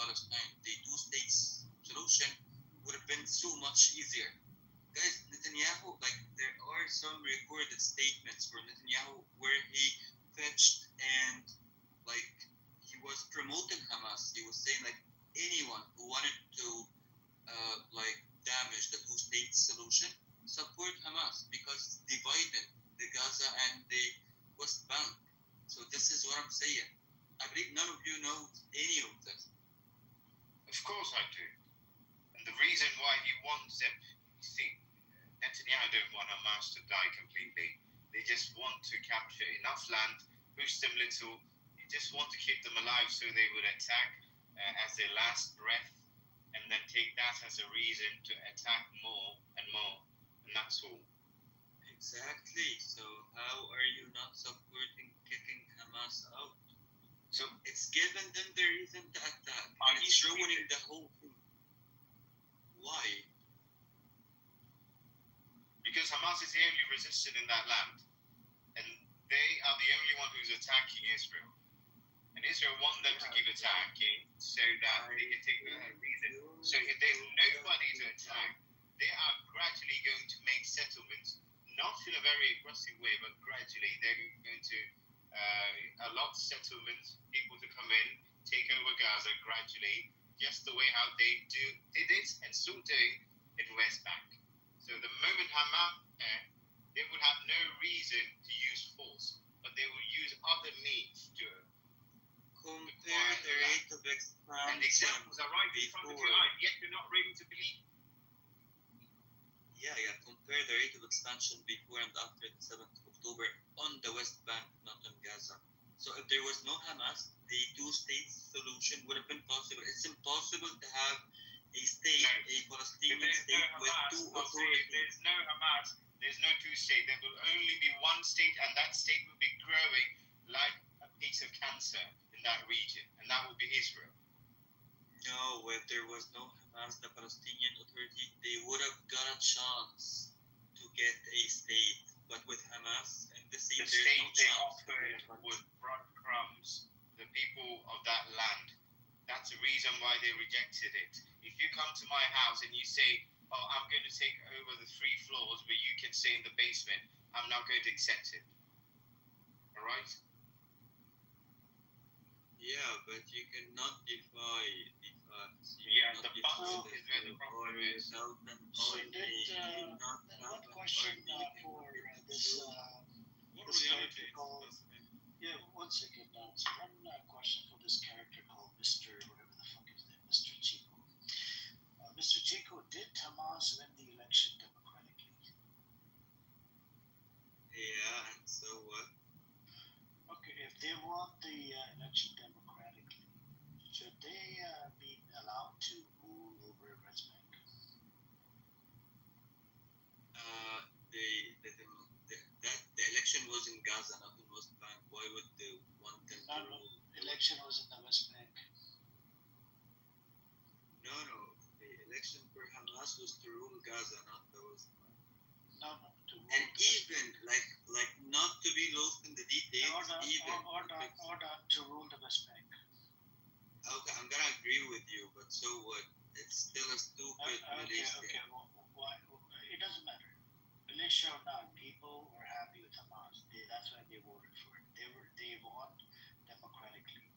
Palestine, the two-state solution would have been so much easier. Guys, Netanyahu, like, there are some recorded statements for Netanyahu where he fetched and, like, he was promoting Hamas. He was saying, like, anyone who wanted to, like, damage the two-state solution, support Hamas because it's dividing the Gaza and the West Bank. So this is what I'm saying. I believe none of you know any of this.
Of course I do. And the reason why he wants them, you see, Netanyahu don't want Hamas to die completely. They just want to capture enough land, push them little. They just want to keep them alive so they would attack as their last breath, and then take that as a reason to attack more and more. And that's all.
Exactly. So how are you not supporting kicking Hamas out? So it's giving them the reason to attack. And it's ruining the whole thing. Why?
Because Hamas is the only resistance in that land. And they are the only one who's attacking Israel. And Israel want them to keep attacking so that they can take the reason. So if there's nobody to attack, they are gradually going to make settlements, not in a very aggressive way, but gradually they're going to allot settlements, people to come in, take over Gaza gradually, just the way how they did it and still doing in West Bank. So the moment Hamas, they would have no reason to use force, but they will use other means to
compare the rate of expansion.
And the examples are right in front of your eyes, yet you're not ready to believe.
Yeah, compare the rate of expansion before and after the 7th of October on the West Bank, not on Gaza. So if there was no Hamas, the two-state solution would have been possible. It's impossible to have a state, a Palestinian state with two authorities.
There's no Hamas, there's no two-state. There will only be one state, and that state will be growing like a piece of cancer in that region, and that will be Israel.
No, if there was no Hamas, the Palestinian Authority, they would have got a chance to get a state. But with Hamas and the state
they
chance.
offered would breadcrumbs the people of that land. That's the reason why they rejected it. If you come to my house and you say, "Oh, I'm going to take over the 3 floors where you can stay in the basement," I'm not going to accept it. All right?
Yeah, but you cannot defy the facts.
The bubble is where the problem is.
So one question for this character called, one second. So one question for this character called Mr. whatever the fuck his name, Mr. Chico. Mr. Chico, did Hamas win the election democratically?
Yeah, and so what?
Okay, if they won the election democratically, should they be allowed to rule over West Bank?
The election was in Gaza, not in West Bank. Why would they want them to rule?
Election was in the West Bank.
No. The election for Hamas was to rule Gaza, not the West Bank.
No, to rule.
And even like not to be lost in the details,
or to rule the West Bank.
Okay, I'm gonna agree with you, but so what? It's still a stupid militia.
Okay. Why? It doesn't matter. Militia or not, people were happy with Hamas. That's why they voted for it. They won democratically.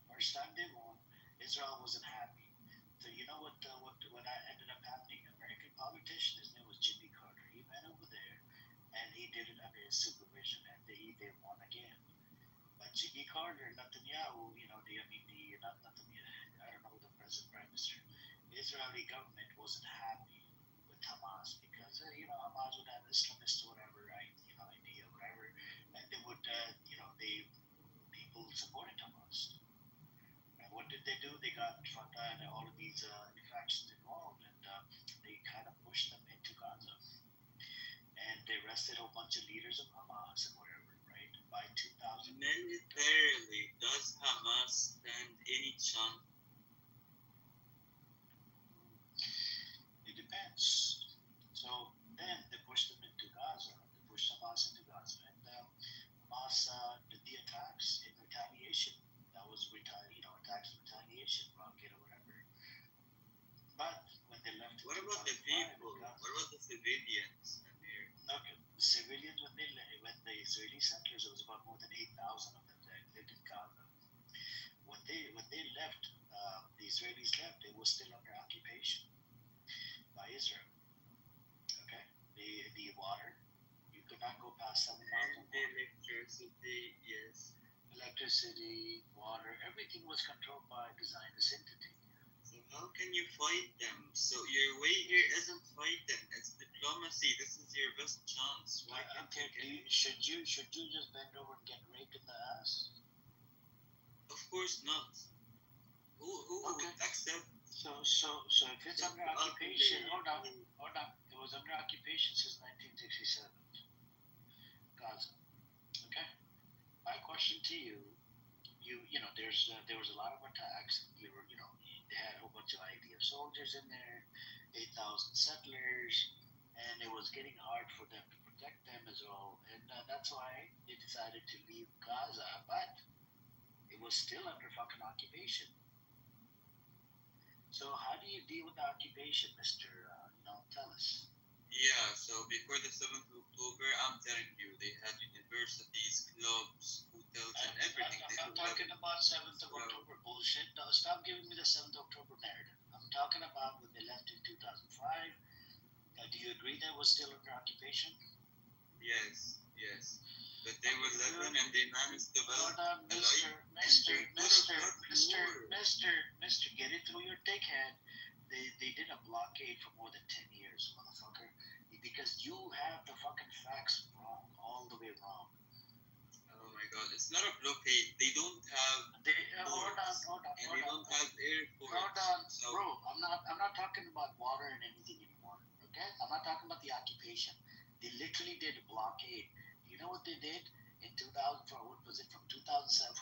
First time they won, Israel wasn't happy. So you know what ended up happening? American politician, his name was Jimmy Carter. He went over there and he did it under his supervision, and they won again. But Jimmy Carter, Netanyahu, not Netanyahu, I don't know the present prime minister, the Israeli government wasn't happy with Hamas because Hamas would have Islamists or whatever, right? Idea, whatever, and they would, people supported Hamas. And what did they do? They got Fatah and all of these factions involved, and they kind of pushed them into Gaza, and they arrested a whole bunch of leaders of Hamas and whatever, right? By 2000.
Militarily, does Hamas stand any chance?
It depends. So then they pushed them into Gaza. They pushed Hamas into Gaza, and Hamas did the attacks in retaliation. That was attacks in retaliation, rocket or whatever.
civilians in here.
Okay, civilians when the Israeli settlers, it was about more than 8,000 of them that lived in Gaza. When they left, the Israelis left. It was still under occupation by Israel. Okay, the water, you could not go past 7 miles.
And the electricity, yes.
Electricity, water, everything was controlled by the Zionist entity.
So how can you fight them? So your way here isn't fight them, it's diplomacy. This is your best chance. Why can't
Okay, should you just bend over and get raped in the ass?
Of course not. Who
Okay.
would accept?
So if it's under occupation, hold on. It was under occupation since 1967, Gaza. Okay. My question to you, there was a lot of attacks. They had a whole bunch of IDF soldiers in there, 8,000 settlers, and it was getting hard for them to protect them as well. And that's why they decided to leave Gaza, but it was still under fucking occupation. So how do you deal with the occupation, Mister? Tell us.
Yeah, so before the 7th of October, I'm telling you, they had universities, clubs, hotels, and everything.
I'm not talking about 7th of October bullshit. No, stop giving me the 7th of October narrative. I'm talking about when they left in 2005. Do you agree that was still under occupation?
Yes. But they were living and they managed to develop
Hold on, Mister, get it through your dickhead. They did a blockade for more than 10 years, motherfucker. Because you have the fucking facts wrong, all the way wrong.
Oh my god, it's not a blockade. They don't have
Hold on.
and they don't have airports.
Hold on,
so,
bro. I'm not talking about water and anything anymore. Okay, I'm not talking about the occupation. They literally did a blockade. You know what they did in 2000? What was it? From 2007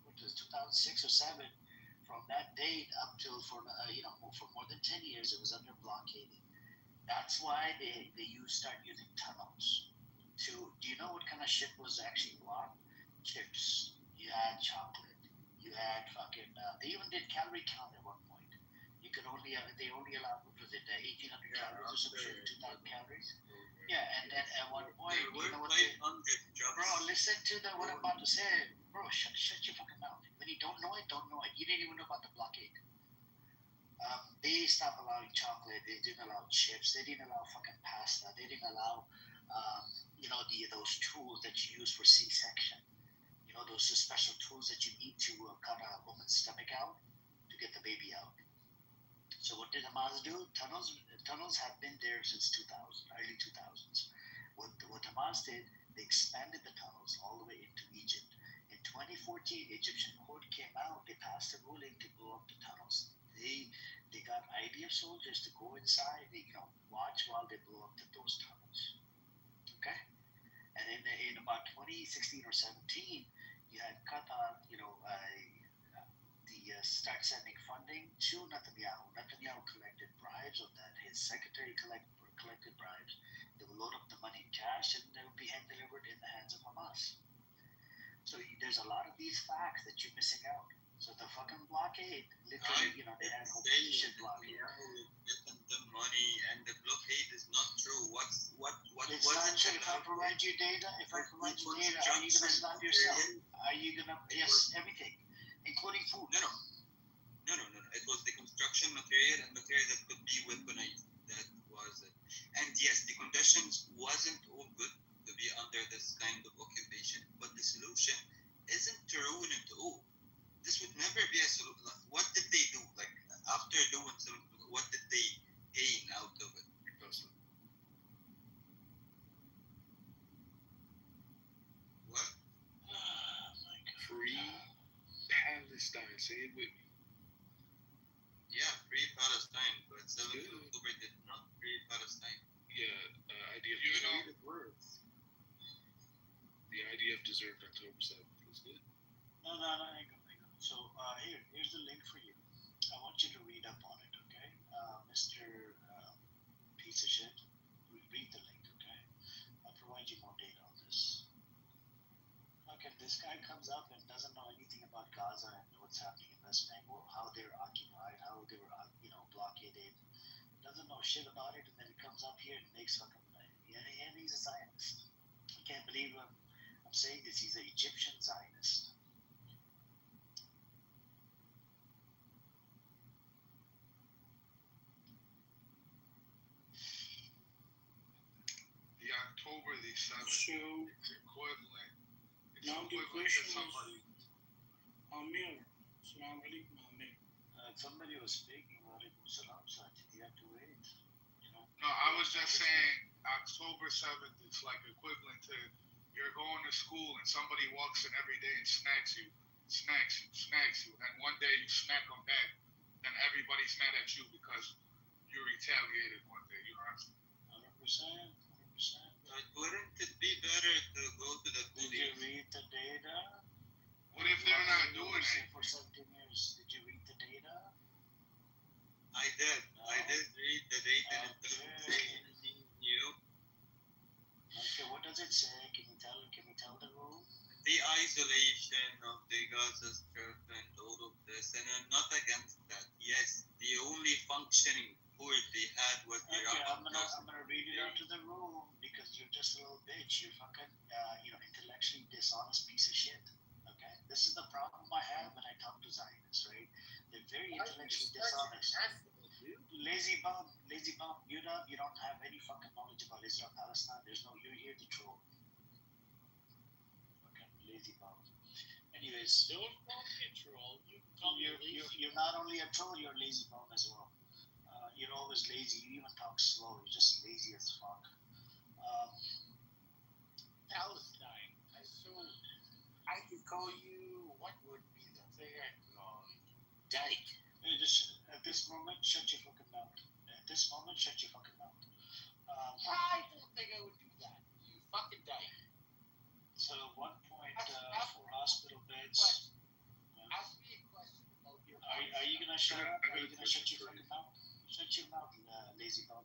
what was 2006 or 7? From that date up till for more than 10 years, it was under blockading. That's why they start using tunnels. Do you know what kind of shit was actually blocked? Chips. You had chocolate. You had fucking. They even did calorie count at one point. You could only they only allowed, what was it, 1,800 calories or some shit, 2,000 calories. Yeah, and then at one point,
there were
you know what
500 jobs.
bro, listen to what I'm about to say. Bro, shut your fucking mouth. When you don't know it, don't know it. You didn't even know about the blockade. They stopped allowing chocolate. They didn't allow chips. They didn't allow fucking pasta. They didn't allow, those tools that you use for C-section. Those special tools that you need to cut a woman's stomach out to get the baby out. So what did Hamas do? Tunnels have been there since 2000, early 2000s. What Hamas did, they expanded the tunnels all the way into Egypt. In 2014, the Egyptian court came out. They passed a ruling to blow up the tunnels. They got IDF soldiers to go inside. They watch while they blow up those tunnels. Okay. And in about 2016 or 17, you had Qatar, start sending funding to Netanyahu. Netanyahu collected bribes of that. His secretary collected bribes. They would load up the money in cash and they would be hand delivered in the hands of Hamas. So there's a lot of these facts that you're missing out. So the fucking blockade, literally, they had a whole bunch of shit blockade.
Getting the money and the blockade is not true. What
It's not true. If I provide you data, are you gonna stop yourself? Are you gonna everything, including food?
No. It was the construction material and material that could be weaponized. That was it. And yes, the conditions wasn't all good to be under this kind of occupation. But the solution isn't to ruin it all. This would never be a solution. What did they do? Like after doing something, what did they gain out of it? What?
Oh my God.
Free Palestine. Say it with me.
Yeah, free Palestine, but 7th of October did not free Palestine.
Yeah, IDF.
Words.
The IDF deserved October 7th. It was good.
No, hang on. So here's the link for you. I want you to read up on it, okay? Mr. Piece of shit, read the link, okay? I'll provide you more data on this. Okay, this guy comes up and doesn't know anything about Gaza and what's happening in West Bank, or how they're occupied, how they were, blockaded. doesn't know shit about it, and then he comes up here and makes fucking. And he's a Zionist. I can't believe I'm saying this. He's an Egyptian Zionist.
The October the 7th
So
is equivalent. It's
now the
equivalent to
question
somebody.
is, Amir, Assalamu alaikum, Amir.
Somebody was speaking. Walaikum salam, Sajid. You have to wait. You know.
No, I was just saying October 7th is like equivalent to you're going to school and somebody walks in every day and snacks you. And one day you smack them back, then everybody's mad at you because you retaliated one day. You know what I'm saying?
100%.
But wouldn't it be better to go to the
Did you
police?
read the data?
What if they're not doing it?
For 17 years, did you read the data?
I did. I did read the data and it doesn't say anything new.
Okay, what does it say? Can you tell the room?
The isolation of the Gaza Strip and all of this, and I'm not against that. Yes, the only functioning port they had was the
Okay, I'm
Rafah.
gonna read it out to the room because you're just a little bitch. You're fucking, intellectually dishonest piece of shit. Okay, this is the problem I have when I talk to Zionists, right? They're very intellectually dishonest. Lazy bum, mute up. You don't have any fucking knowledge about Israel, Palestine. You're here to troll. Okay, lazy bum. Anyways,
Don't call me a troll. You can call me a lazy.
you're not only a troll, you're a lazy bum as well. You're always lazy. You even talk slow. You're just lazy as fuck.
Palestine. So I could call you, what would be the thing? Dyke.
At this moment, shut your fucking mouth. At this moment, shut your fucking mouth.
I don't think I would do that. You fucking dyke.
So 1.4 hospital beds.
Ask me a question about your.
Are you gonna shut up? Are you gonna shut your fucking mouth? Shut your mouth, lazy bum.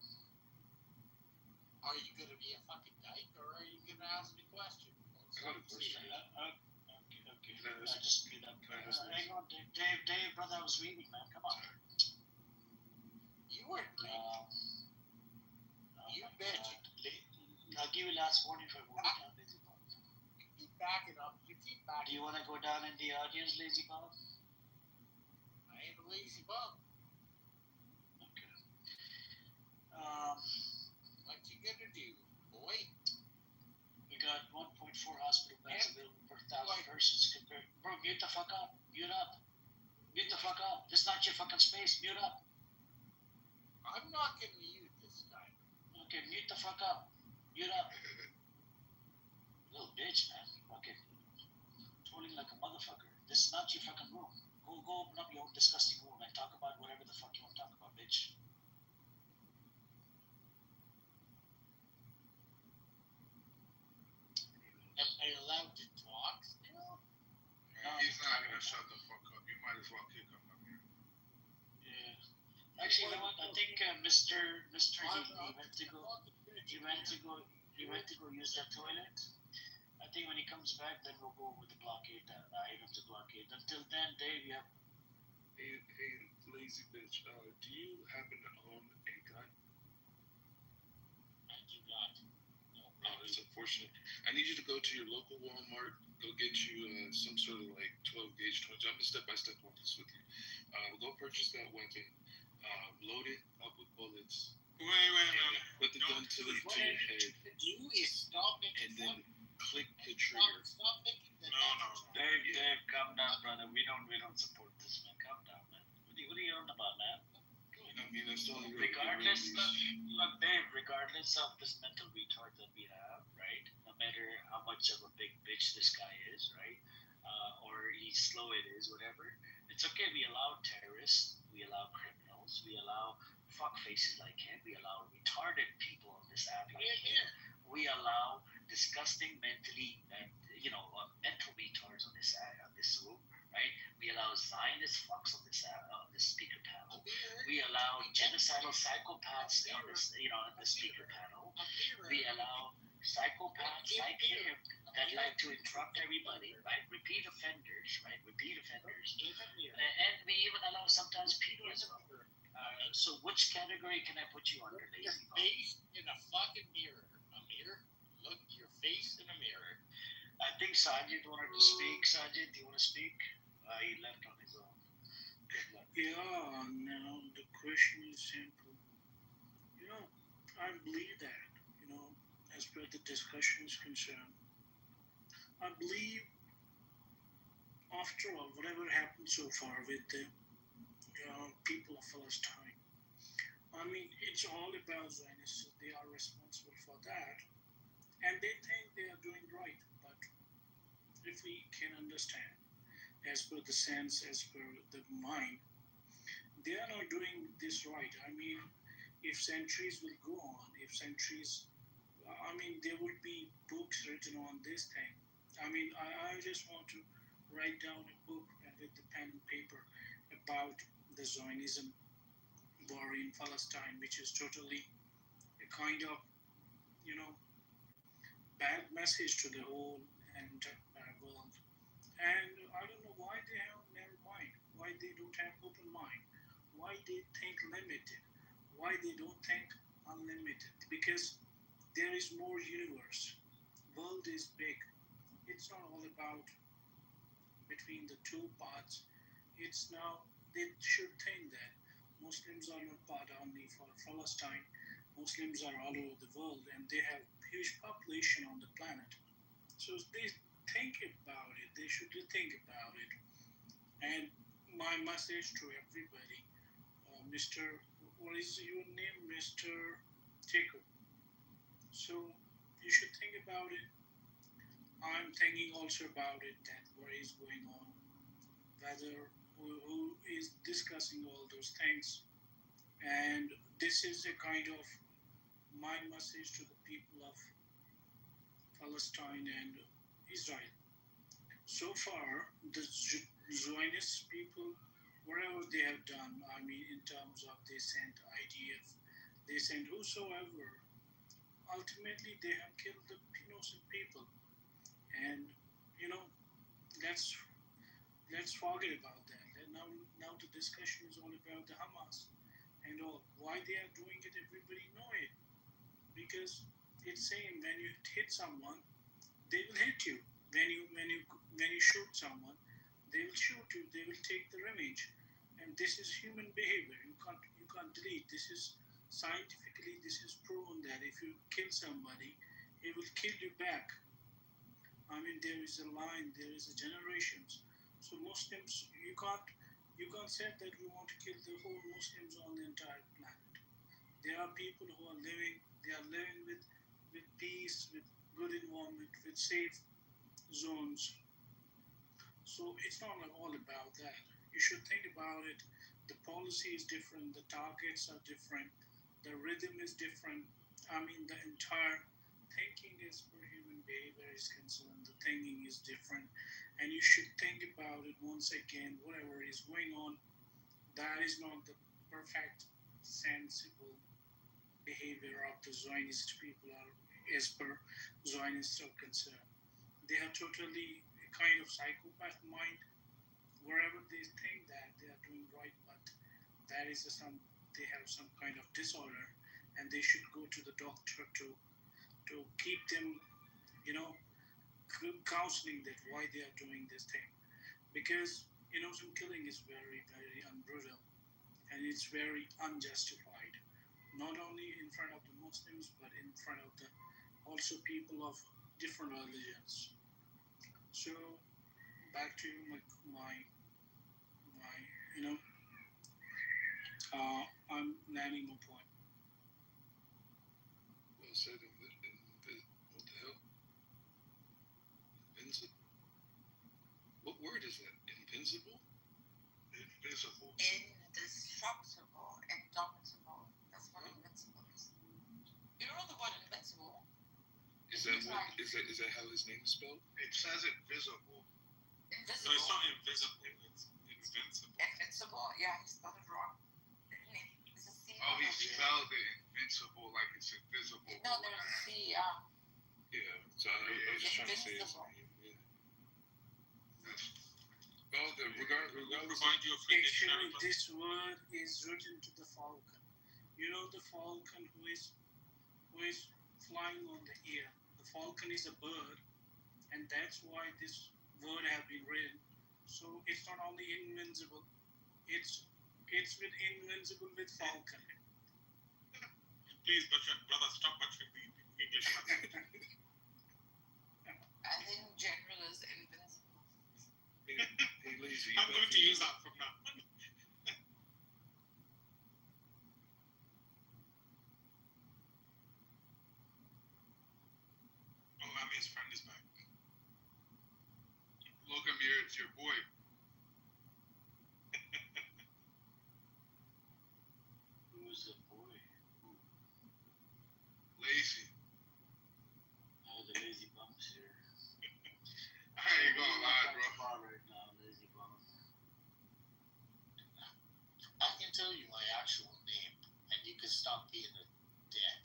Are you gonna be a fucking dyke, or are you gonna ask me questions?
I got a question.
Okay. Just mute up. Hang on, Dave, brother, I was reading, man. Come on.
You weren't reading. You bitch.
I'll give you last warning for moving down, lazy bum.
You keep backing up. You keep
Do
backing
you want to go down in the audience, lazy bum?
I ain't a lazy bum.
Okay.
What you gonna do, boy?
We got 1.4 hospital beds available per 1,000 persons compared. Bro, mute the fuck up. Mute up. Mute the fuck up. This is not your fucking space. Mute up.
I'm not gonna mute this time.
Okay, mute the fuck up. Mute up. Little bitch, man. Fucking trolling like a motherfucker. This is not your fucking room. Go open up your own disgusting room and talk about whatever the fuck you want to talk about, bitch.
Am I allowed to talk still?
He's not gonna shut the fuck up. You might as well kick him up here.
Yeah. Actually, you know what? I think Mr. He went to go use the toilet. I think when he comes back, then we'll go with the blockade, the items to blockade. Until then, Dave, you have.
Hey, lazy bitch. Do you happen to own a gun?
I do not. No.
Oh, that's unfortunate. I need you to go to your local Walmart. Go get you some sort of like 12 gauge 20. I'm gonna step by step on this with you. Go purchase that weapon. Load it up with bullets.
Wait,
Put the gun to your head,
Do is stop making
and then click the
Stop
trigger.
thinking that
No.
that's
Dave, calm down, brother. We don't support this, man. Calm down, man. What are you on about, man?
I mean, that's the only
Regardless, look, Dave. Regardless of this mental retard that we have, right? No matter how much of a big bitch this guy is, right? Or he's slow it is, whatever. It's okay. We allow terrorists. We allow criminals. We allow fuck faces like him. We allow retarded people on this app like him. We allow disgusting mental retards on this Zoom, right? We allow Zionist fucks on this speaker panel. We allow genocidal psychopaths on this, on the speaker panel. We allow psychopaths like him that like to interrupt everybody, right? Repeat offenders. And we even allow sometimes people as well. So which category can I put you under?
Look your face in a fucking mirror. Amir, look your face in a mirror.
I think Sajid wanted to speak. Sajid, do you want to speak? He left on his own. Good luck.
Yeah, now the question is simple. I believe that, as per the discussion is concerned, I believe after all, whatever happened so far with the people of Palestine, I mean, it's all about Zionists. They are responsible for that, and they think they are doing right. But if we can understand, as per the sense, as per the mind, they are not doing this right. I mean, if centuries will go on, there would be books written on this thing. I mean, I just want to write down a book with the pen and paper about the Zionism war in Palestine, which is totally a kind of, bad message to the whole entire world. And I don't know why they have narrow mind, why they don't have open mind, why they think limited, why they don't think unlimited. Because there is more universe. World is big. It's not all about between the two parts. It's now they should think that Muslims are not part only for Palestine. Muslims are all over the world, and they have huge population on the planet. So they think about it. They should think about it. And my message to everybody, Mr. What is your name, Mr. Jacob? So you should think about it. I'm thinking also about it, that what is going on, whether who is discussing all those things. And this is a kind of my message to the people of Palestine and Israel. So far, the Zionist people, whatever they have done, I mean, in terms of they sent IDF, they sent whosoever, ultimately they have killed the innocent people. And, let's forget about that. And now the discussion is all about the Hamas and all. Why they are doing it, everybody know it. Because it's saying when you hit someone, they will hit you. When you shoot someone, they will shoot you. They will take the revenge. And this is human behavior. You can't delete. This is scientifically proven that if you kill somebody, he will kill you back. I mean, there is a line, there is a generations. So Muslims, you can't say that we want to kill the whole Muslims on the entire planet. There are people who are living. They are living with peace, with good environment, with safe zones. So it's not all about that. You should think about it. The policy is different. The targets are different. The rhythm is different. I mean, the entire thinking is per human behavior is concerned. The thinking is different. And you should think about it once again. Whatever is going on, that is not the perfect, sensible behavior of the Zionist people are, as per Zionists are concerned. They have totally a kind of psychopath mind. Wherever they think that they are doing right, but that is they have some kind of disorder, and they should go to the doctor to keep them, counseling that why they are doing this thing. Because some killing is very, very brutal, and it's very unjustified. Not only in front of the Muslims, but in front of the also people of different religions. So back to my I'm landing my point.
Well said. What the hell? Invincible. What word is that? Invincible?
Invisible.
Indestructible, indomitable. That's what invincible is. You don't know the word invincible?
Is that how his name is spelled?
It says invisible.
Invisible.
No, it's not invisible. It's invincible.
Invincible? Yeah, he spelled it wrong. It's a C.
Oh, he spelled it invincible like it's invisible.
No, there's a C.
Yeah, so I was just trying to say his
Invincible.
name. Yeah.
That's,
But regardless.
Provide you a free dictionary.
Actually, this word is written to the falcon. You know the falcon who is flying on the air. The falcon is a bird, and that's why this word have been written. So it's not only invincible, it's with invincible with falcon.
Please, brother, stop butchering the English language.
I think general is invincible.
Hey, lazy.
I'm going to use that from now on. Oh, Ami's friend is back.
Look, Amir, it's your boy.
Who's the boy?
Lazy.
Oh, the lazy bums here.
I ain't gonna lie, bro.
Right now, lazy bum. I can tell you my actual name, and you can stop being a dick.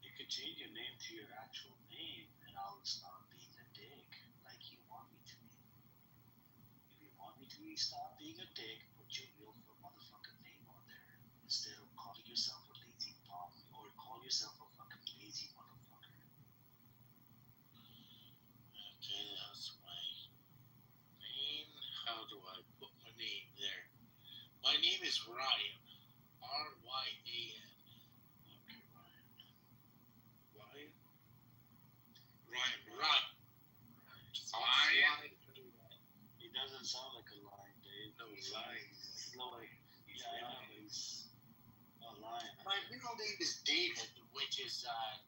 You can change your name to your actual name, and I'll stop being a dick like you want me to be. If you want me to stop being a dick, put your real motherfucking name on there instead of calling yourself a lazy bum or call yourself a fucking lazy motherfucker. Okay, that's my name. How do I put my name there? My name is Ryan. R-Y-A-N. Okay, Ryan. Ryan? Ryan.
Lion?
He doesn't sound like a lion, Dave.
No, lion.
It's like, yeah, I know, but he's a lion.
My middle name is David, which is
Lion,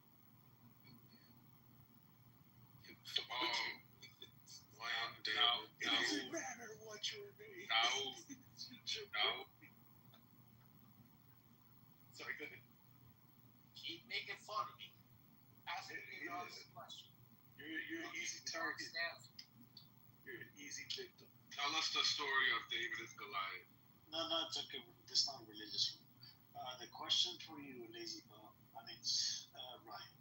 No,
David.
no.
It doesn't matter what your name.
No. No.
Sorry, go ahead.
keep making fun of me. Ask me
It
another
is.
question.
You're an easy target. You're an easy victim.
Tell us the story of David and Goliath.
No, it's okay. This is not a religious one. The question for you, lazy bum, Ryan, right?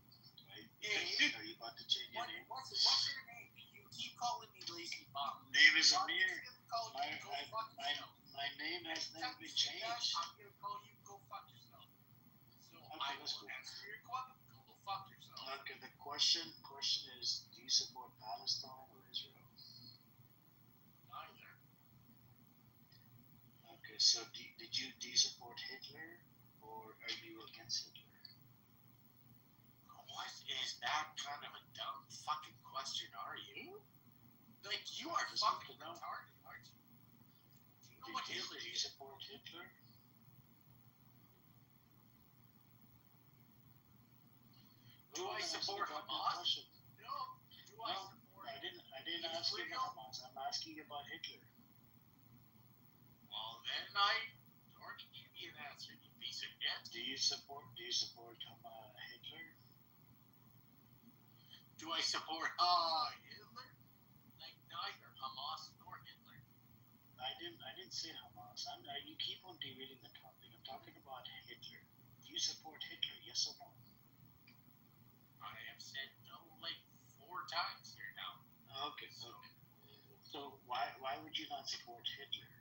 Hey.
Are you about to change your name?
What's your name? You keep calling me lazy bum.
Name is
I'm
Amir.
just gonna call you go fuck yourself.
My name has never been changed.
I'm gonna call you go fuck yourself. So I
that's
will
cool.
answer your question. Go fuck yourself.
Okay, the question is, do you support Palestine or Israel?
Neither.
Okay, so do you support Hitler or are you against Hitler?
What is that kind of a dumb fucking question, are you? Like, you are
Just
fucking
want to know.
retarded, aren't you? Do you know what Hitler
Do you
is?
support Hitler?
Do I support Hamas? No. Do I support
I didn't ask you about Hamas. I'm asking you about Hitler.
Well, then I already gave you an answer, you piece of shit.
Do you support Hitler?
Do I support Hitler? Like, neither Hamas nor Hitler.
I didn't say Hamas. You keep on derailing the topic. I'm talking about Hitler. Do you support Hitler? Yes or no?
I have said no like 4 times here now.
Okay. So why would you not support Hitler?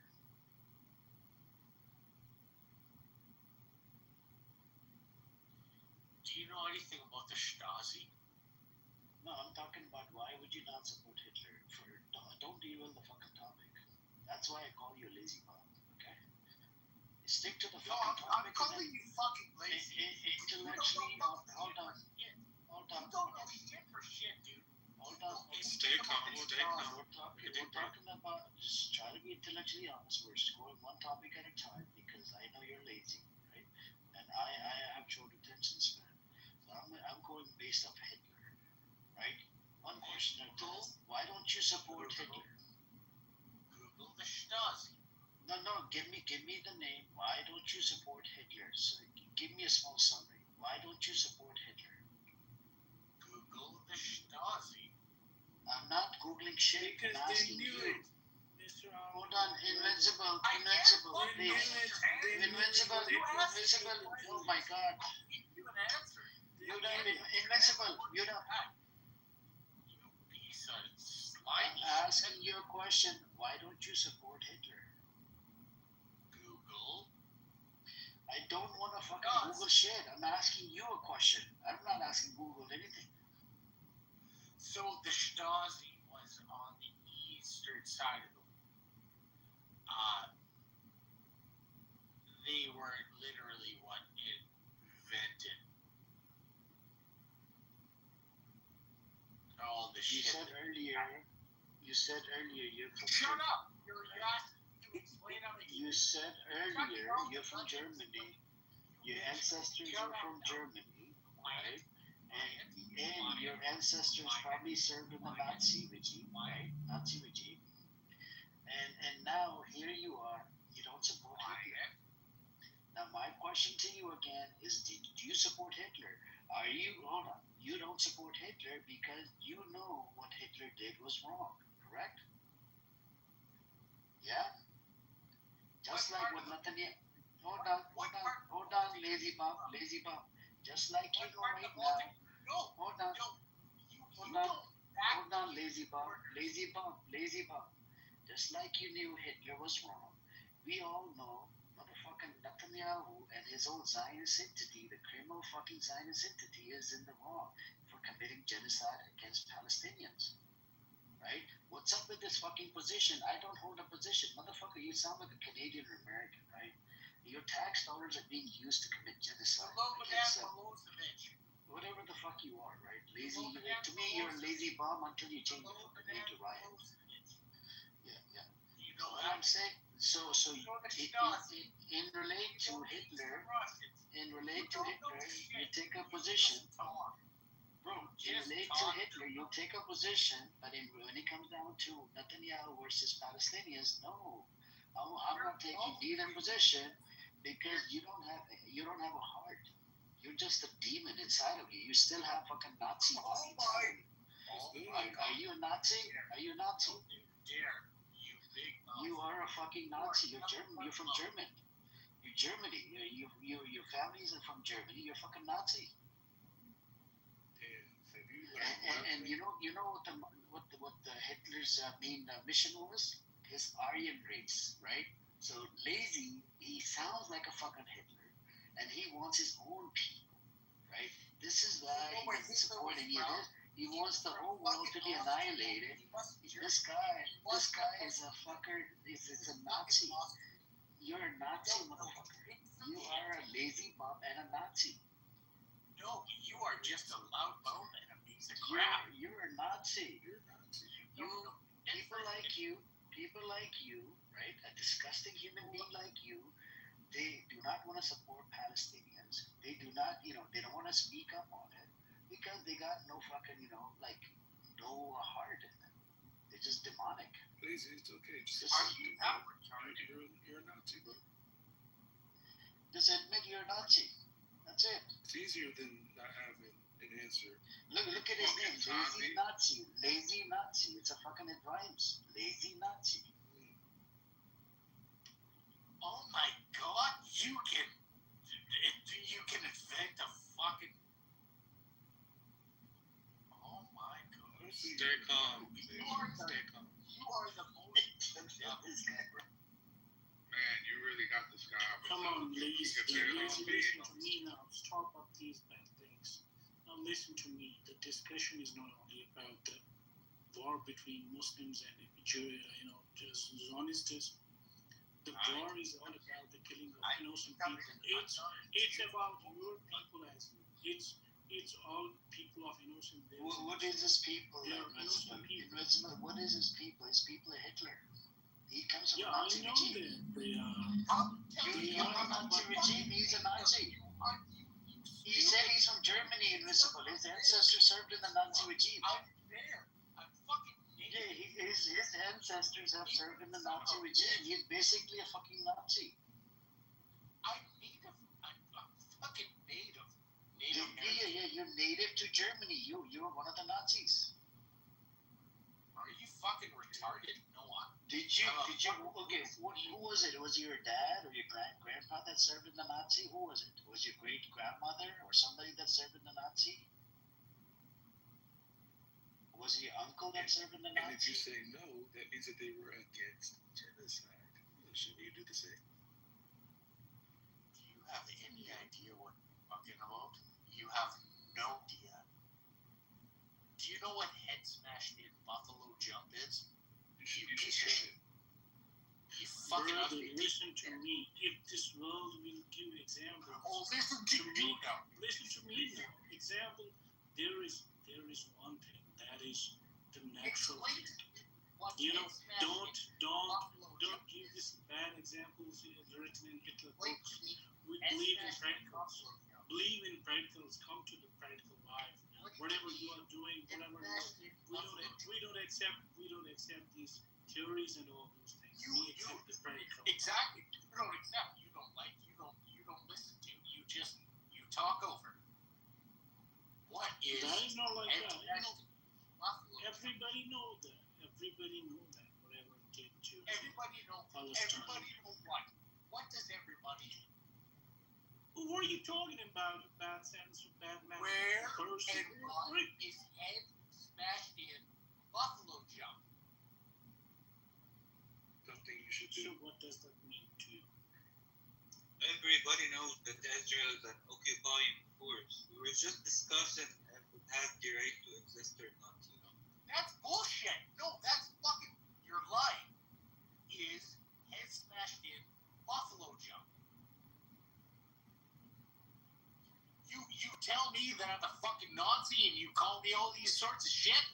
Do you know anything about the Stasi?
No, I'm talking about why would you not support Hitler? Don't derail the fucking topic. That's why I call you a lazy bum. Okay. Stick to the
No,
fucking
I'm
topic.
calling you fucking lazy.
Intellectually, hold on.
You don't know shit for shit, dude.
Hold on.
Stay calm, stay calm.
We're talking about, just try to be intellectually honest. We're just going one topic at a time because I know you're lazy, right? And I have short attention span. So I'm going based off Hitler, right? One question at a time. Why don't you support Hitler?
Google the Stasi.
No, give me the name. Why don't you support Hitler? So give me a small summary. Why don't you support Hitler?
Google the Stasi.
I'm not Googling shit.
Because
I'm
they
asking
knew
you.
it. Mr.
Hold on, invincible,
They
please. Invincible. Oh my God.
You an answer.
Invincible.
You piece of
I'm asking you a question. Why don't you support Hitler?
Google.
I don't want to fucking Google shit. I'm asking you a question. I'm not asking Google anything.
So the Stasi was on the eastern side of the world. They were literally what invented all the
You
shit.
said earlier you're from
Shut up! You're asking me to explain how to
You said earlier you're from Germany. Your ancestors are from Germany, right? And your ancestors probably served in the Nazi regime, right? Nazi regime. And now here you are. You don't support Hitler. Now my question to you again is: do you support Hitler? Hold on? You don't support Hitler because you know what Hitler did was wrong, correct? Yeah. Just like what Nathaniel. Hold on, lazy bum. Just like you know right now. Hold on, lazy bum. Just like you knew Hitler was wrong, we all know motherfucking Netanyahu and his old Zionist entity, the criminal fucking Zionist entity, is in the wrong for committing genocide against Palestinians. Right? What's up with this fucking position? I don't hold a position. Motherfucker, you sound like a Canadian or American, right? Your tax dollars are being used to commit genocide. Whatever the fuck you are, right? Lazy. To me, you're a lazy bum until you change the fucking name to Ryan. Yeah. You know what I'm saying? So in relate to Hitler, you take a position. Bro, in relate to Hitler, you'll take a position, but when it comes down to Netanyahu versus Palestinians, no, I'm not taking neither position because you don't have a heart. You're just a demon inside of you. You still have fucking Nazi inside of you. Are you a Nazi? Are you a Nazi? You are a fucking Nazi. You're German. You're from Germany. You're Germany. Your families are from Germany. You're fucking Nazi. And you know what the Hitler's main mission was? His Aryan race, right? So lazy, he sounds like a fucking Hitler, and he wants his own people, right? This is why he doesn't support any of this. He wants the whole world to be annihilated. This guy is a fucker. Is a Nazi. You're a Nazi, motherfucker. You are a lazy bum and a Nazi.
No, you are just a loud bone and a piece of crap.
You're a Nazi. People like you, right? A disgusting human being like you, they do not want to support Palestinians. They do not, they don't want to speak up on it because they got no fucking, no heart in them. They're just demonic.
Lazy, it's okay. You're a Nazi, bro.
Just admit you're a Nazi. That's it.
It's easier than not having an answer.
Look at his name. Lazy Nazi. Lazy Nazi. It's a fucking, it rhymes. Lazy Nazi.
Oh my God! You can invent a fucking. Oh my God!
Stay calm.
You are the most.
Man, you really got this guy.
Come on, listen to me now. Stop up these bad things. Now listen to me. The discussion is not only about the war between Muslims and just Zionists. The war is all about the killing of innocent people. It's about your people as well. It's all people of innocent.
What is his people?
Innocent people.
What is his people? His people are Hitler. He comes from
Yeah,
a Nazi
I know
regime.
They
You're a Nazi regime. He's a Nazi. He said he's from Germany, Invisible. His ancestors served in the Nazi regime.
I'm there. I'm fucking
Yeah, his ancestors have served in the Nazi regime. He's basically a fucking Nazi.
I'm native. I'm fucking native.
Yeah, you're native to Germany. You're one of the Nazis.
Are you fucking retarded? No, I'm.
Did you? Okay, who was it? Was it your dad or your grandpa that served in the Nazi? Who was it? Was your great grandmother or somebody that served in the Nazi? Was it your uncle that served in the
And if you
Nazis?
say no, that means that they were against genocide. Shouldn't you do the same?
Do you have any idea what you're talking about? You have no idea. Do you know what head smashed in buffalo jump is?
You should try it.
You fucking
Brother,
ugly.
listen to me. If this world will give examples.
Oh, listen to me now.
Listen to me now. Example, there is one thing that is the natural
Explain
thing.
to me what
You know,
head smashed
don't
buffalo
don't
jump
give
is.
this bad examples written in Hitler
Explain
books.
to me
We
head
believe in
smashed
practicals.
buffalo jump.
Believe in practicals. Come to the practical life.
What do
Whatever you are doing,
Head
whatever
smashed in buffalo jump.
we don't accept these theories and all those things. We accept the practical.
Exactly. You don't accept. You don't like. You don't listen to. You talk over. What is
That is not like
head
that.
smashed in buffalo jump?
Everybody know that. Everybody know that. Whatever it did to
Everybody know.
Palestine.
Everybody know what? What does everybody know?
Who are you talking about? Bad sense, bad man,
Where
person.
and what is head smashed in buffalo jump?
Something you should
So
do.
what does that mean to you?
Everybody knows that Israel is an occupying force. We were just discussing if it has the right to exist or not, you know.
That's bullshit. No, that's fucking. You're lying. Is head smashed in buffalo jump? You tell me that I'm a fucking Nazi and you call me all these sorts of shit?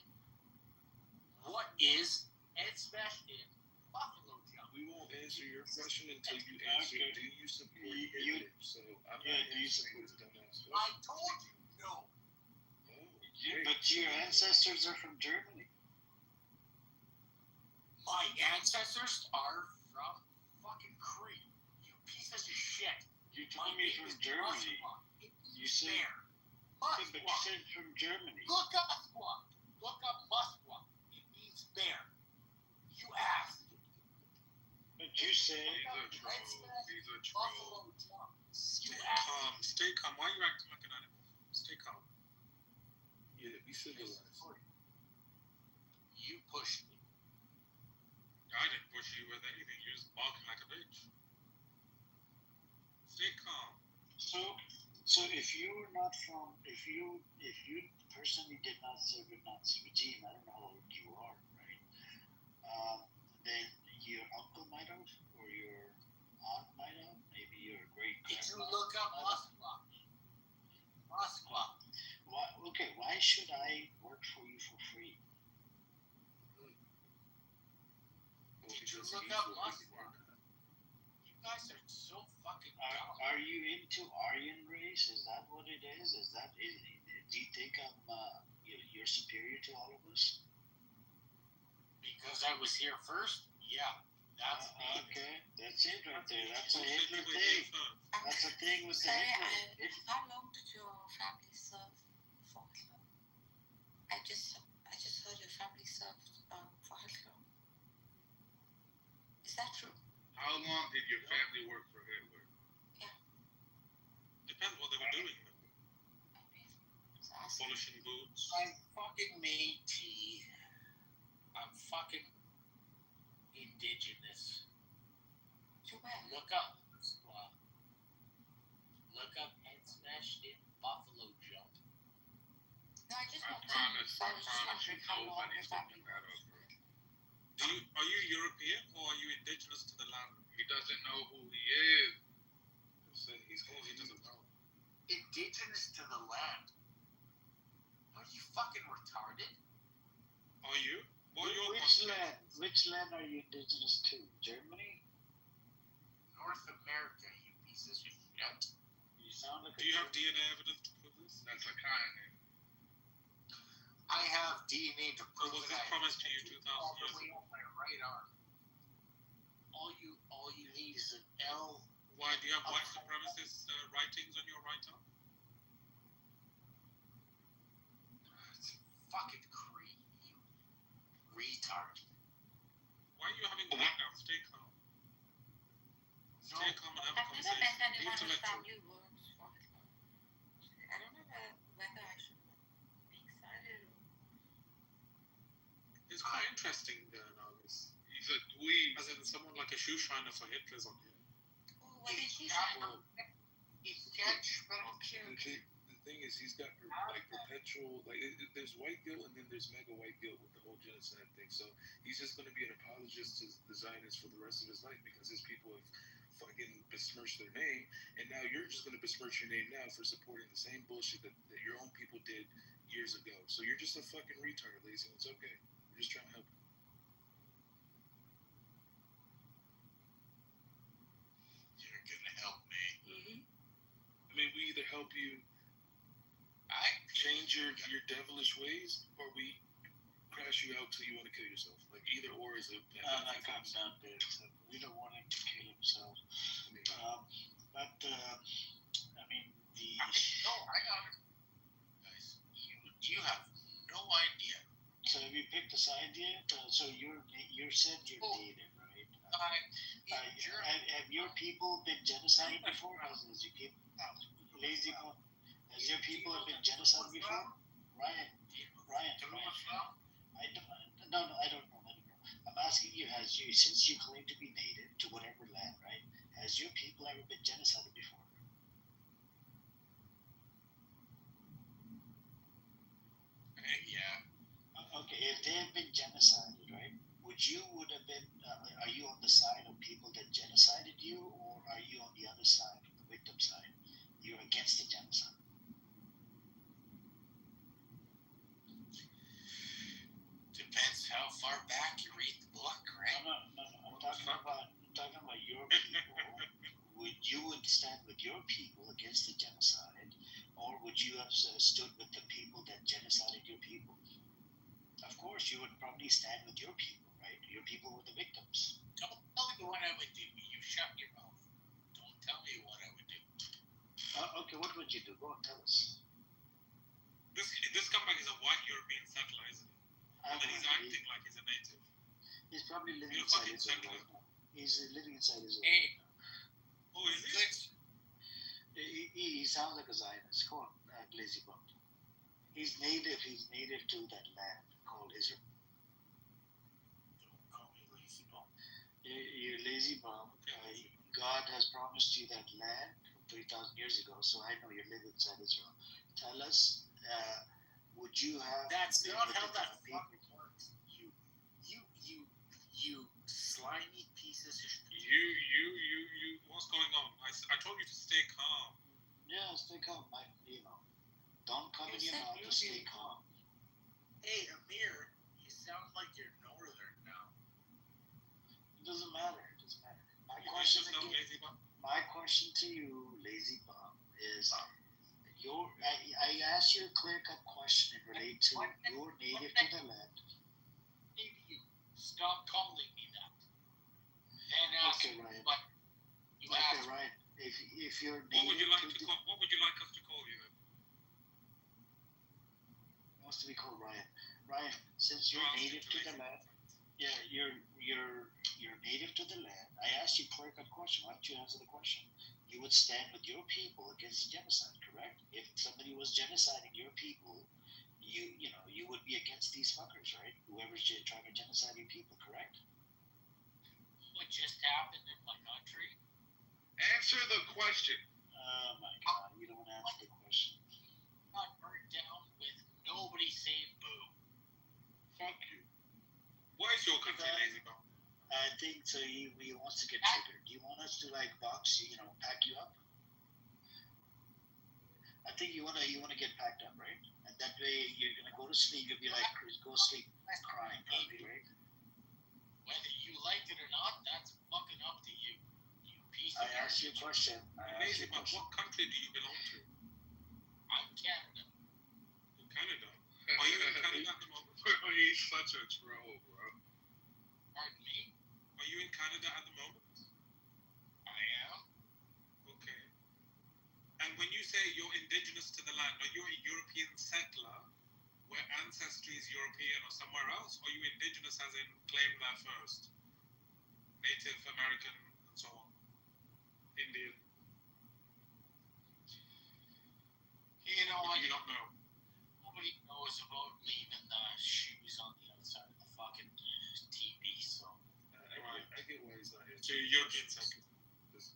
What is head smashed in buffalo jump?
We won't answer your question until you answer. Do you support
You-
Hitler? So I'm
Yeah,
not
do you
answering this dumbass
I
question.
told you no.
Oh,
Yeah,
great.
but your ancestors are from Germany. My ancestors are from fucking Crete. You pieces of shit. You told me from Germany. You said there.
But you
Moskwa.
said from Germany.
Look up Moskwa. Look up Moskwa. It means bear. You asked.
But you said
He's a troll. He's a troll.
Buffalo jump. You
Stay
asked.
calm. Stay calm. Why are you acting like an animal? Stay calm.
Yeah, be civilized.
You pushed me.
I didn't push you with anything. You're just barking like a bitch. Stay calm.
so. If you were not from, if you personally did not serve a Nazi regime, I don't know how old you are, right? Then your uncle might have, or your aunt might have, maybe your great
Did you
grandma.
look up Moskwa? Moskwa.
Why should I work for you for free?
Well,
Did you
because
look
he's
up
what we
Moskwa?
were.
You guys are so fucking dumb.
Are you into Aryan race? Is that what it is? Do you think you're superior to all of us?
Because I was here first? Yeah. That's me.
Okay, that's it right there. That's a
Who said
Hitler
you were
thing.
here first?
That's a thing with the
Sorry,
Hitler.
how long did your family serve for Hitler? I just heard your family served for Hitler. Is that true?
How long did your family work for Hitler?
Depends what they were doing.
I mean, it's asking.
Polishing boots.
I'm fucking Métis. I'm fucking indigenous.
To where?
Look up Moskwa. Look up head smashed in buffalo jump.
No, I just
I
want to.
promise
So I was just wondering how long your
nobody's
family
looking that up.
worked.
Are you European or are you indigenous to the land?
He doesn't know who he is. He's
Oh, he doesn't know.
Indigenous to the land. Are you fucking retarded?
Are you? Or you're
Which land are you indigenous to? Germany?
North America, you pieces of shit.
You sound like
Do you have DNA evidence to prove this?
That's a continent.
I have DNA to
Or
prove
was
that
this
I
promised to you 2,000
all the
years
way
ago?
up my right arm. All you need is an L.
Why do you have white supremacist writings on your right arm?
It's fucking creep, you retard.
Why are you having blackouts? Stay calm.
No,
Stay calm and have a
I've never met
conversation.
anyone whose
Intellectual.
family works for Hitler. I don't know whether I should be excited or
interesting nowadays.
He's a dweeb.
As in someone like a shoe shiner for Hitler's on here.
Oh, what did she say?
Well,
He's sketch, but okay.
the thing is, he's got like perpetual, like there's white guilt and then there's mega white guilt with the whole genocide thing. So he's just going to be an apologist to the Zionists for the rest of his life because his people have fucking besmirched their name, and now you're just going to besmirch your name now for supporting the same bullshit that your own people did years ago. So you're just a fucking retard, Lazy. It's okay. We're just trying to help you.
You're gonna help me.
I mean, we either help you change your devilish ways, or we crash you out till you want to kill yourself. Like either or is a.
That comes down to it. We don't want him to kill himself. But I mean,
No, I got it. Guys, you have no idea.
so have you picked a side yet? So you said you're native, right? Have your people been genocided before? Has your people lazy? Has your people have been genocided before? Ryan. I don't know. I'm asking you, since you claim to be native to whatever land, right? Has your people ever been genocided before?
Yeah.
Okay, if they have been genocided, right? Would have been? Are you on the side of people that genocided you, or are you on the other side, the victim side? You're against the genocide.
Depends how far back you read the book, right?
No. I'm talking about your people. You would stand with your people against the genocide, or would you have stood with the people that genocided your people? Of course, you would probably stand with your people, right? Your people were the victims.
Don't tell me what I would do. You shut your mouth. Don't tell me what I would do.
Okay, what would you do? Go on, tell us.
This comeback is a white European settler, isn't it? And then he's acting like he's a native.
He's probably living
You're
inside
fucking
Israel
settler.
right now. He's living inside Israel.
Hey.
Oh, is he?
He sounds like a Zionist. Come on, lazy bum. He's native to that land called Israel.
Don't call me lazy bum.
You're lazy bum. God has promised you that land 3,000 years ago, so I know you're living inside Israel. Tell us, would you have...
That's
been
not
with
how
the
that
people?
fucking works. You slimy piece of shit.
You. What's going on? I told you to stay calm.
Yeah, stay calm, Mike. Don't come in your mouth to stay calm.
Hey, Amir, you sound like you're northern now.
It doesn't matter. My
You
question
just know
again,
lazy bum.
my question to you, lazy bum, is I asked you a clear-cut question and relate to your native to the land.
Maybe you stop calling me that. Then ask
Okay,
me
Ryan.
what you
Okay,
asked.
Ryan. If you're
What would you
native
like
to
to call? What would you like us to call you then?
wants to be called Ryan. Ryan, since you're native to the land, yeah, you're native to the land. I asked you a clear-cut question. Why don't you answer the question? You would stand with your people against the genocide, correct? If somebody was genociding your people, you would be against these fuckers, right? Whoever's trying to genocide your people, correct?
What just happened in my country?
Answer the question.
Oh my God, you don't want to answer the question.
Got burned down with nobody saying boo.
Fuck you.
What is your country, lazy bum?
I think so. He wants to get triggered. Do you want us to box you, pack you up? I think you wanna get packed up, right? And that way you're gonna go to sleep. You'll be like, go sleep crying, probably, right?
Whether you like it or not, that's fucking up to you. You piece
I
of
asked you a question.
Lazy bum, what country do you belong to?
I'm Canada.
In Canada. Are you in Canada at the moment?
He's such a troll, bro.
Pardon me?
Are you in Canada at the moment?
I am.
Okay. And when you say you're indigenous to the land, are you a European settler where ancestry is European or somewhere else? Or are you indigenous as in claim there first? Native American and so on. Indian.
You know,
Or do you not know?
nobody knows about leaving the shoes on the outside of the fucking
So you're European second.
Okay.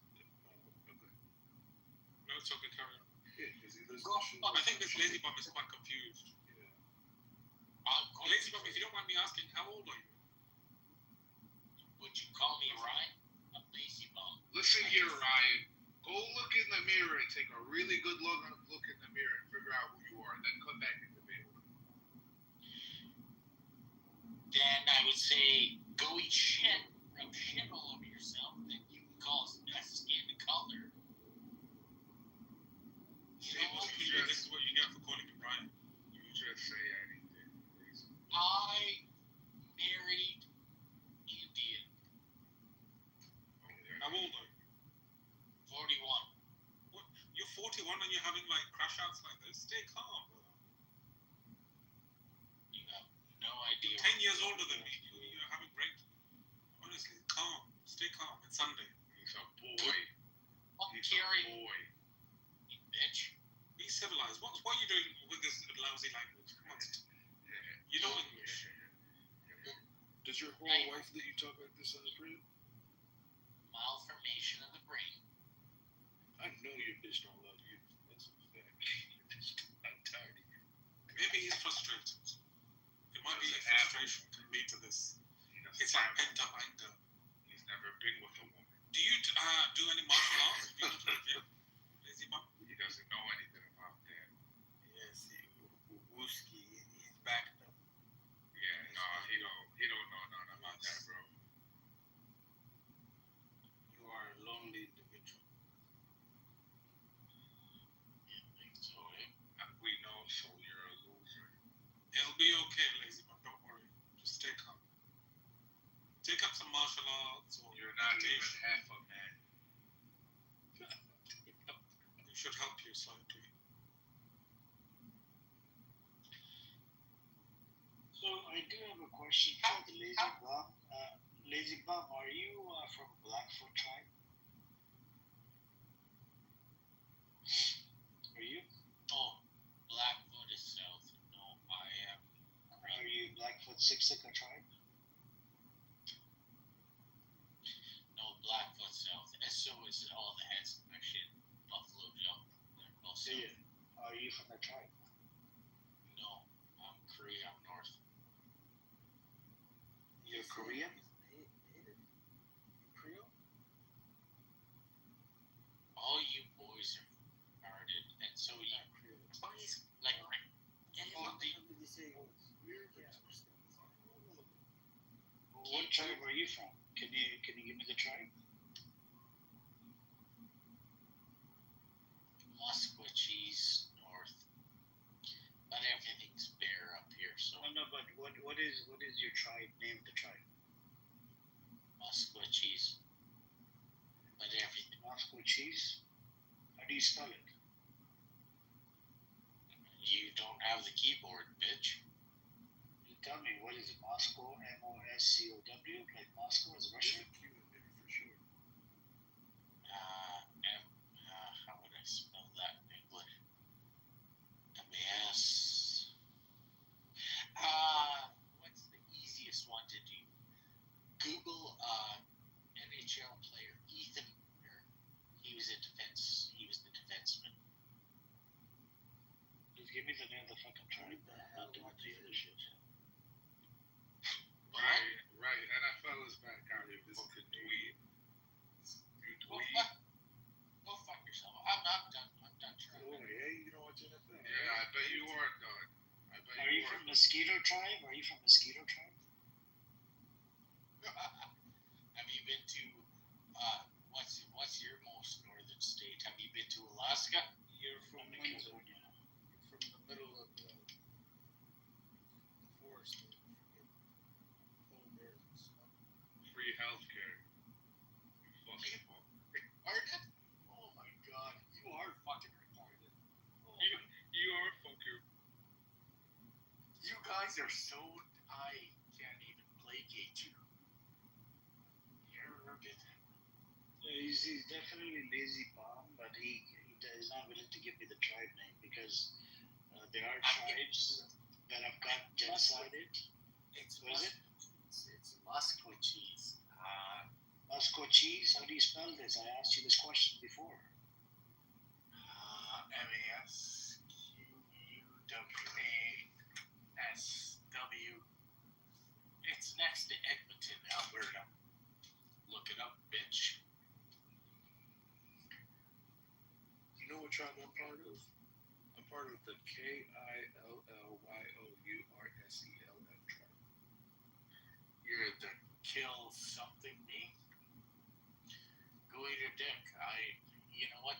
No, it's okay, carry on.
Yeah, because he lives
Go.
I think this lazy bum is quite confused. Lazy bum, if you don't mind me asking, how old are you?
Would you call me Ryan? A lazy bum.
Listen here, Ryan. Go look in the mirror and take a really good look in the mirror and figure out who you are. Then come back in the mirror.
Then I would say, go eat shit. Rub shit all over yourself. Then you can call us skin color. You know what?
Usually this is what you get for calling him Ryan.
You just say anything.
I married Indian.
How old are you?
41.
What? You're 41 and you're having like crash outs like this? Stay calm, brother.
You have no idea.
You're 10 years older than me. You're having break. Honestly, calm. Stay calm. It's Sunday.
He's a boy.
Fucking
He's
Carrie,
a boy.
you bitch.
Be civilized. What are you doing with this lousy language? Come on. You know English.
Does your whole
Right.
wife let you talk like this on the crib?
Malformation of the brain.
I know your bitch don't love you. That's a fact. I'm tired of you.
Maybe he's frustrated. It might be
Doesn't
frustration can lead to this. It's like pent up anger.
He's never been with a woman.
Do you do any martial arts? Do you go to the gym? Lazy bum?
He doesn't know anything about that.
Yes, Wooski, he's backed up.
Yeah, no, he don't know nothing about that, bro.
You are a lonely individual.
You think so, eh?
We know, so you're a loser.
It'll be okay, lazy bum. Don't worry. Just stay calm. Take up some martial arts or
You're not even
meditation.
half a man.
It should help you slightly.
So I do have a question for the Lazy Bum. Lazy Bum, are you from Blackfoot tribe? Are you?
Oh, Blackfoot is south. No, I am.
Are you Blackfoot Siksika tribe?
No, Blackfoot south. SO is all the heads. Actually, Buffalo Jump. They're all
So
south.
are you from the tribe?
No, I'm Korea. I'm north.
You're Korean?
Creole?
All you boys are retarded, and so you. Boys, like,
How did you say it was?
What tribe are you from? Can you give me the tribe?
Musquecheese north. But everything's bare up here, so
No, but what is your tribe? Name of the tribe?
Musquecheese. But everything.
Moscow cheese? How do you spell it?
You don't have the keyboard, bitch.
You tell me, what is it? Moscow, Moscow, like Moscow is Russian?
For sure.
How would I spell that in English? M-A-S. What's the easiest one to do? Google NHL player Ethan. He was the defenseman.
Just give me the name of the fucking tribe. I'll do all the other shit.
Right. NFL is back out here. This fucking dweeb. You
Go
dweeb.
fuck yourself. I'm done. I'm done trying.
Oh, yeah, you don't watch NFL.
Yeah, I bet you are done.
Are you from Mosquito tribe? Are you from Mosquito tribe?
Have you been to what's your most northern state? Have you been to Alaska?
You're from Windsor. You're from the middle of the forest. Polar bears and stuff.
Free healthcare. You fucking fuck.
Retarded? Oh my god, you are fucking retarded.
You are fucking.
You guys are so. I can't even placate you. You're a bit.
He's definitely lazy bum, but he is not willing to give me the tribe name because there are tribes that have got genocided.
It's
What is it?
It's Musquecheese.
Moscow cheese? How do you spell this? I asked you this question before.
MASQUASW. It's next to Edmonton, Alberta. Look it up, bitch.
You know what tribe I'm part of? I'm part of the KILLYOURSELF tribe.
You're the kill something me. Go eat your dick. You know what?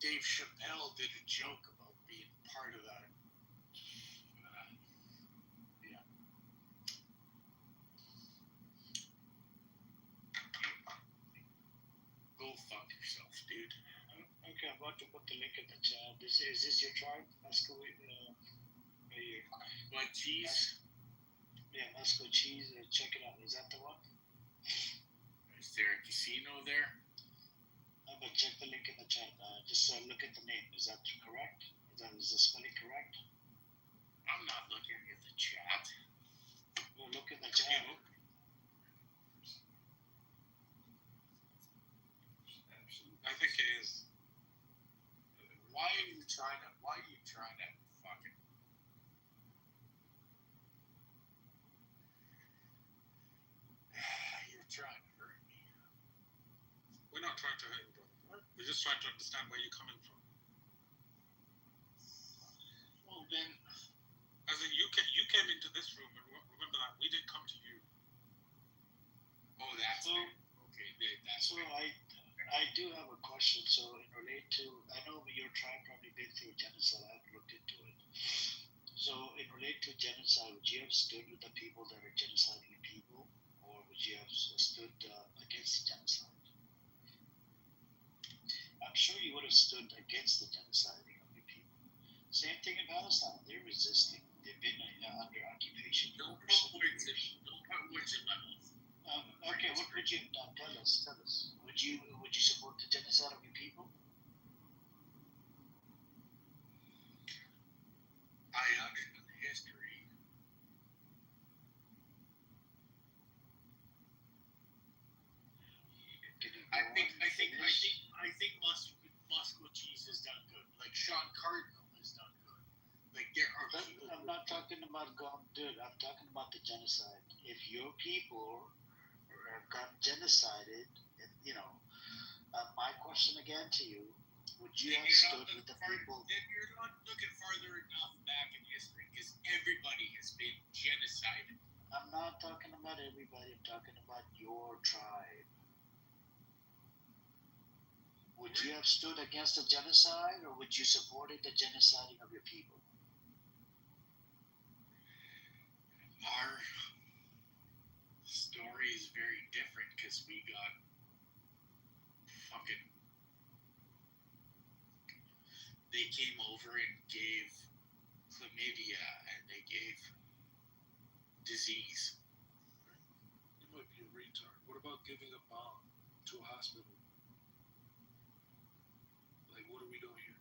Dave Chappelle did a joke about being part of that. Yeah. Go fuck yourself, dude.
Okay, I'm about to put the link in the chat. Is this your tribe? Moscow,
What cheese?
Yeah, Moscow cheese. Check it out. Is that the one?
Is there a casino there?
No, but check the link in the chat. Just look at the name. Is that correct? Is the spelling correct?
I'm not looking at the chat.
Well, look in the chat.
I think it is.
Why are you trying to fucking... You're trying to hurt me.
We're not trying to hurt you, brother. We're just trying to understand where you're coming from.
Well, then...
As in, you came into this room, and remember that. We didn't come to you.
Oh, that's
So,
it. Okay, that's
so
right.
I do have a question. So in relate to, I know your tribe probably been through genocide. I haven't looked into it. So in relate to genocide, would you have stood with the people that are genociding people, or would you have stood against the genocide? I'm sure you would have stood against the genociding of your people. Same thing in Palestine. They're resisting. They've been under occupation.
Don't put words in my mouth.
Okay, what would you tell us? Would you support the genocide of your people?
I understand the history. I think Moscow cheese has done good. Like Sean Cardinal has done good. Like there are people.
I'm not talking about dude. I'm talking about the genocide. If your people got genocided, my question again to you: would you have stood with the people?
Then you're not looking farther enough back in history because everybody has been genocided.
I'm not talking about everybody. I'm talking about your tribe. Would you have stood against the genocide, or would you supported the genociding of your people?
Our story is very different because we got fucking... They came over and gave chlamydia and they gave disease.
You might be a retard. What about giving a bomb to a hospital? Like, what are we doing here?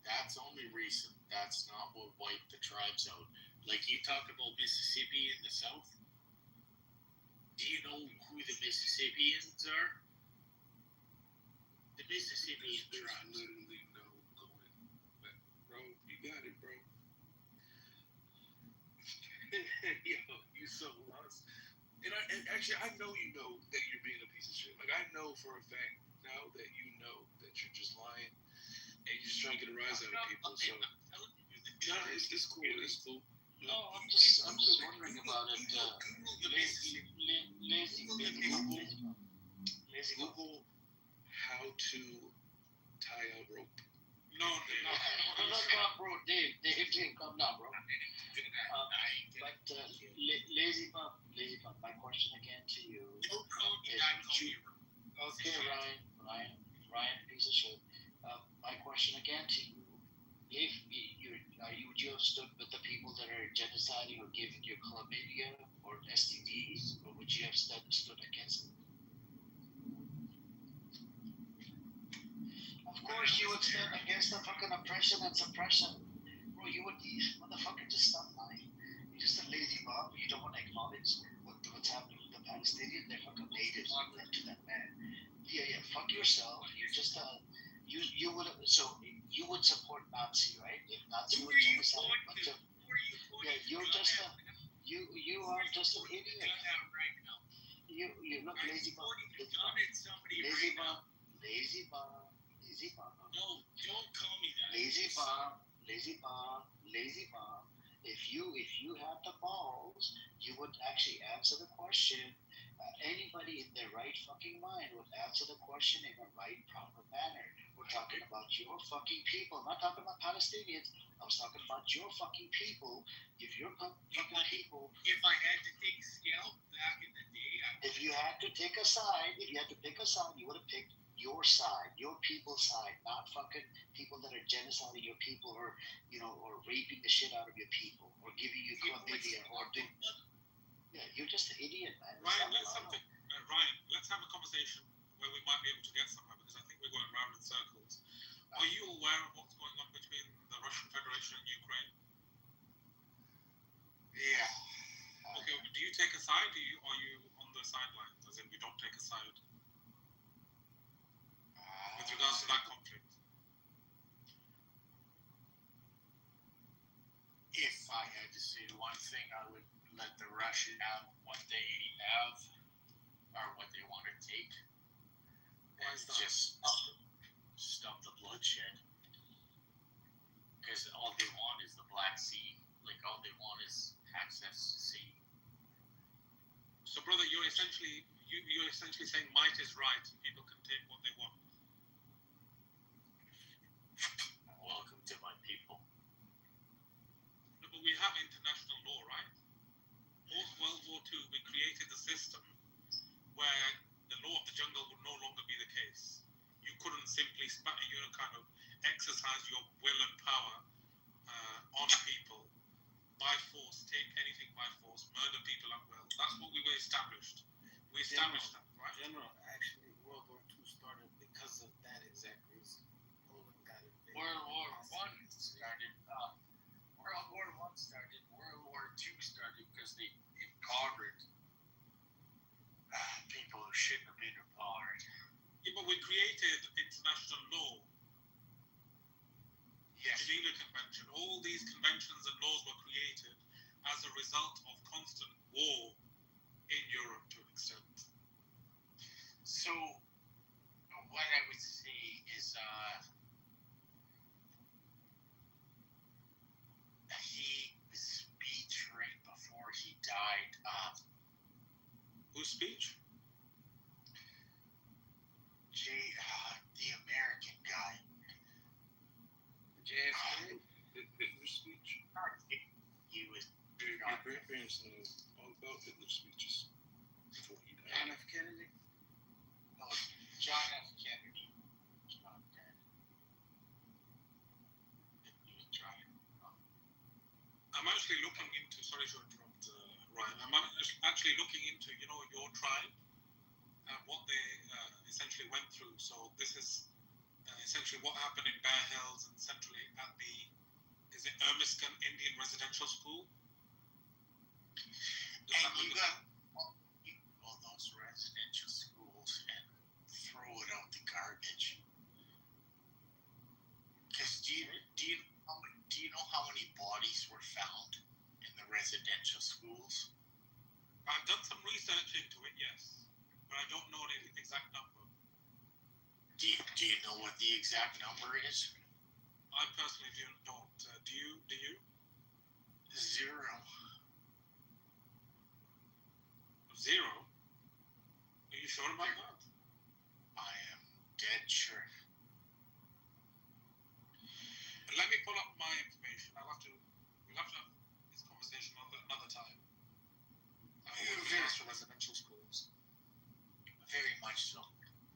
That's only recent. That's not what wiped the tribes out. Like, you talk about Mississippi in the South. Do you know who the Mississippians are? The Mississippian
There's
tribes.
literally no going back. Bro, you got it, bro. Yo, you so lost. And actually, I know you know that you're being a piece of shit. Like, I know for a fact now that you know that you're just lying and you're just trying to get a rise out of people. So, no, it's cool. It's cool.
No, I'm just wondering about it. Lazy
Google how to tie a rope.
No.
Bro, Dave, calm down, bro. Lazy Pump, my question again to you is, okay, Ryan, piece of shit. My question again to you, if would you have stood with the people that are genociding or giving you chlamydia or STDs, or would you have stood against it? Of course you would stand against the fucking oppression and suppression. Bro, you would, motherfucker, just stop lying. You're just a lazy bum. You don't want to acknowledge what what's happening with the Palestinians. They're fucking natives to that man. Yeah, fuck yourself. You're just you would support Nazi, right? If Nazi were genocide, you're just you are just an idiot. You look lazy bum. Lazy bum.
No, don't call me that.
Lazy bum. If you had the balls, you would actually answer the question. Anybody in their right fucking mind would answer the question in a right, proper manner. We're talking about your fucking people. I'm not talking about Palestinians. I was talking about your fucking people. If your fucking people.
If I had to take scalp back in the day,
if you had to pick a side, you would have picked your side, your people's side, not fucking people that are genociding your people or raping the shit out of your people or giving you chlamydia or doing. Yeah, you're just an idiot, man.
Ryan, let's have a conversation where we might be able to get somewhere because I think we're going round in circles. Are you aware of what's going on between the Russian Federation and Ukraine?
Yeah.
Okay, do you take a side? Are you on the sidelines? As in, you don't take a side with regards to that conflict?
If I had to say one thing, I would let the Russians have what they have or what they want to take.
Why is that?
Just stop the bloodshed. Because all they want is the Black Sea. Like, all they want is access to sea.
So, brother, you're essentially saying might is right. People can take what they want.
Welcome to my people.
No, but we have international law, right? Post World War II, we created a system where the law of the jungle would no longer be the case. You couldn't simply kind of exercise your will and power on people by force, take anything by force, murder people at will. That's what we were established. We established that, right?
General, actually, World War II started because of that exact reason. Poland got invaded.
World War One started. World War One started. World War Two started because they empowered people who shouldn't have been empowered.
Yeah, but we created international law.
Yes.
Geneva Convention. All these conventions and laws were created as a result of constant war in Europe to an extent.
So, what I would say is, his speech right before he died.
Whose speech?
The American guy.
JFK? Hitler's speech?
He was.
My grandparents know all about Hitler's speeches before he died.
John F. Kennedy? No, John F. Kennedy. He's not dead. He was trying.
I'm actually looking into, sorry to interrupt, Ryan. I'm actually looking into, your tribe and what they essentially went through. So this is essentially what happened in Bear Hills and centrally at the, is it Ermiscan Indian Residential School?
And you got all those residential schools and throw it out the garbage. Because do you know how many bodies were found in the residential schools?
I've done some research into it, yes, but I don't know the exact number.
Do you know what the exact number is?
I personally don't. Do you?
0.
0? Are you sure about that?
I am dead sure.
Let me pull up my information. We'll have to have this conversation another time. Residential schools.
Very much so.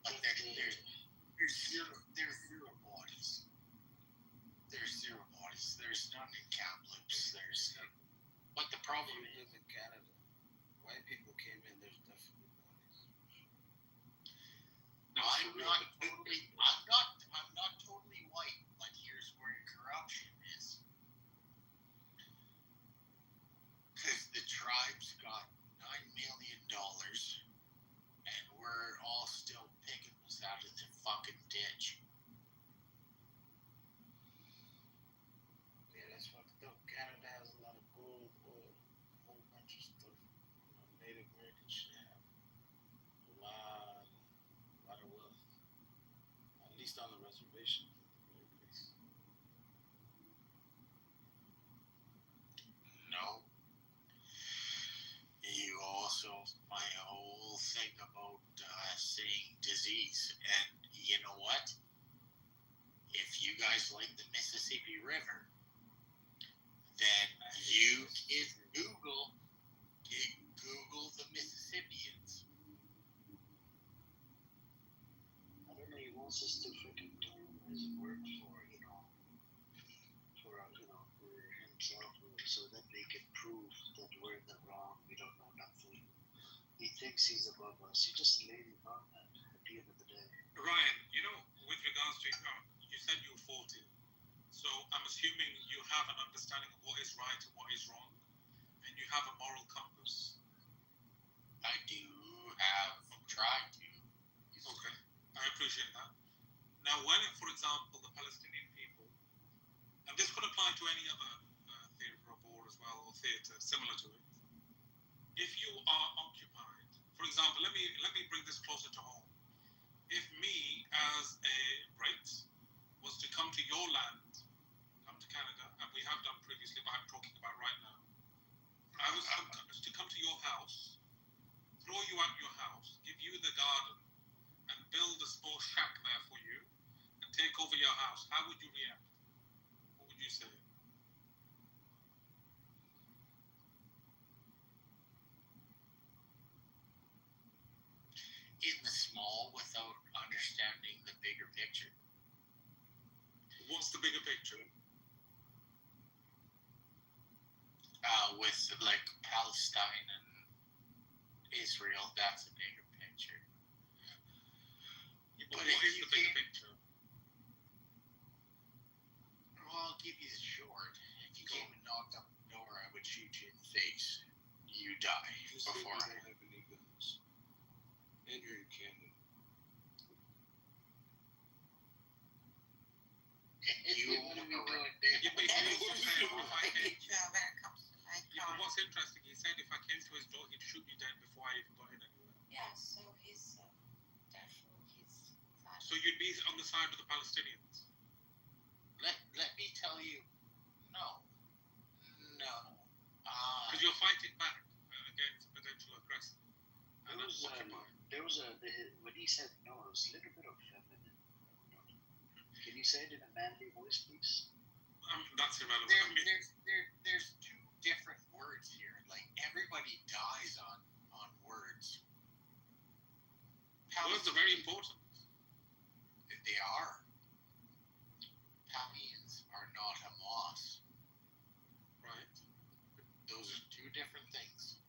Like there's zero bodies. There's 0 bodies. There's none in Kamloops. But the problem
You live in Canada. White people came in, there's definitely bodies.
No,
I'm not totally white, but here's where corruption is. Because the tribes got 9 million least on the reservation, at the very least.
No. You also, my whole thing about saying disease, and you know what? If you guys like the Mississippi River, then you can Google the Mississippians.
I don't know. He wants us to freaking do his work for himself, so that we can prove that we're in the wrong. We don't know nothing. He thinks he's above us. He's just a lazy man at the end of the day.
Ryan, with regards to you said you were 40, so I'm assuming you have an understanding of what is right and what is wrong, and you have a moral compass.
I do have tried to.
Okay, I appreciate that. Now, when, for example, the Palestinian people, and this could apply to any other theatre of war as well, or theatre similar to it, if you are occupied, for example, let me bring this closer to home. If me, as a Brit, was to come to your land, come to Canada, and we have done previously, but I'm talking about right now, I was to come to your house, throw you out your house, give you the garden, and build a small shack there for you, and take over your house, how would you react? What would you say?
In the small, without understanding the bigger picture.
What's the bigger picture?
With like Palestine and Israel, that's a bigger picture.
But what is the bigger picture?
Well, I'll give you the short. If you came and knocked up the door, I would shoot you in the face. You die before I
don't have any guns. And you're in Canada.
What's interesting, he said if I came to his door, he'd shoot me dead before I even got in anywhere.
Yeah, so he's therefore he's.
So you'd be on the side of the Palestinians?
Let me tell you, no.
Because you're fighting back against potential aggressor. And that's occupied.
When he said no, it was a little bit of feminine. Can you say it in a manly voice, please?
That's irrelevant.
There's two different words here. Like, everybody dies on words.
Words are very important.
They are. Palestinians are not Hamas.
Right.
Those are two different things.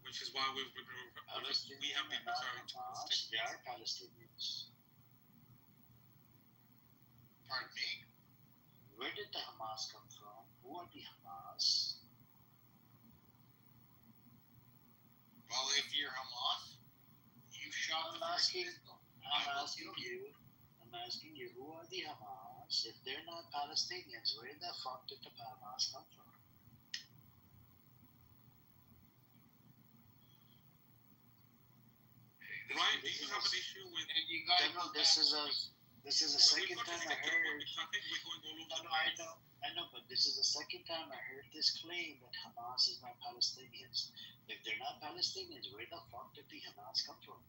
Which is why we have been referring to Palestinians.
They are Palestinians.
Pardon me?
Where did the Hamas come from? Who are the Hamas?
Well, if you're Hamas, you shot the first pistol.
I'm asking you, who are the Hamas? If they're not Palestinians, where the fuck did the Hamas come from?
Ryan, do you have an issue with?
General, this is the second time I heard.
I think we're going all over the
I
place.
know, but this is the second time I heard this claim that Hamas is not Palestinians. If they're not Palestinians, where the fuck did the Hamas come from?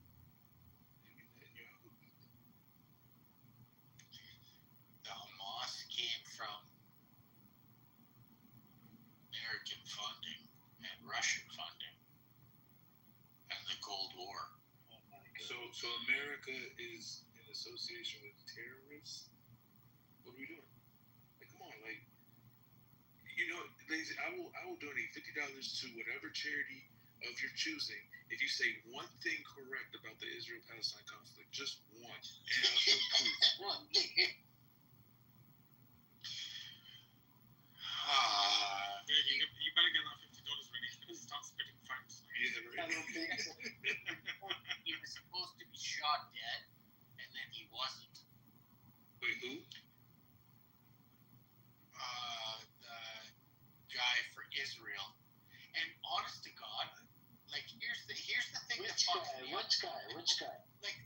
The Hamas came from American funding and Russian funding and the Cold War.
Oh my God.
So America is in association with terrorists? What are we doing? Like, come on, like, ladies, I will donate $50 to whatever charity of your choosing if you say one thing correct about the Israel-Palestine conflict, just one, and I'll show proof.
One thing.
You better get that $50 ready because start spitting facts.
Yeah, right.
I don't think so.
He was supposed to be shot dead, and then he wasn't.
Wait, who?
The guy for Israel. And honest to God, like, here's the thing that fucks me up.
Which guy?
Like,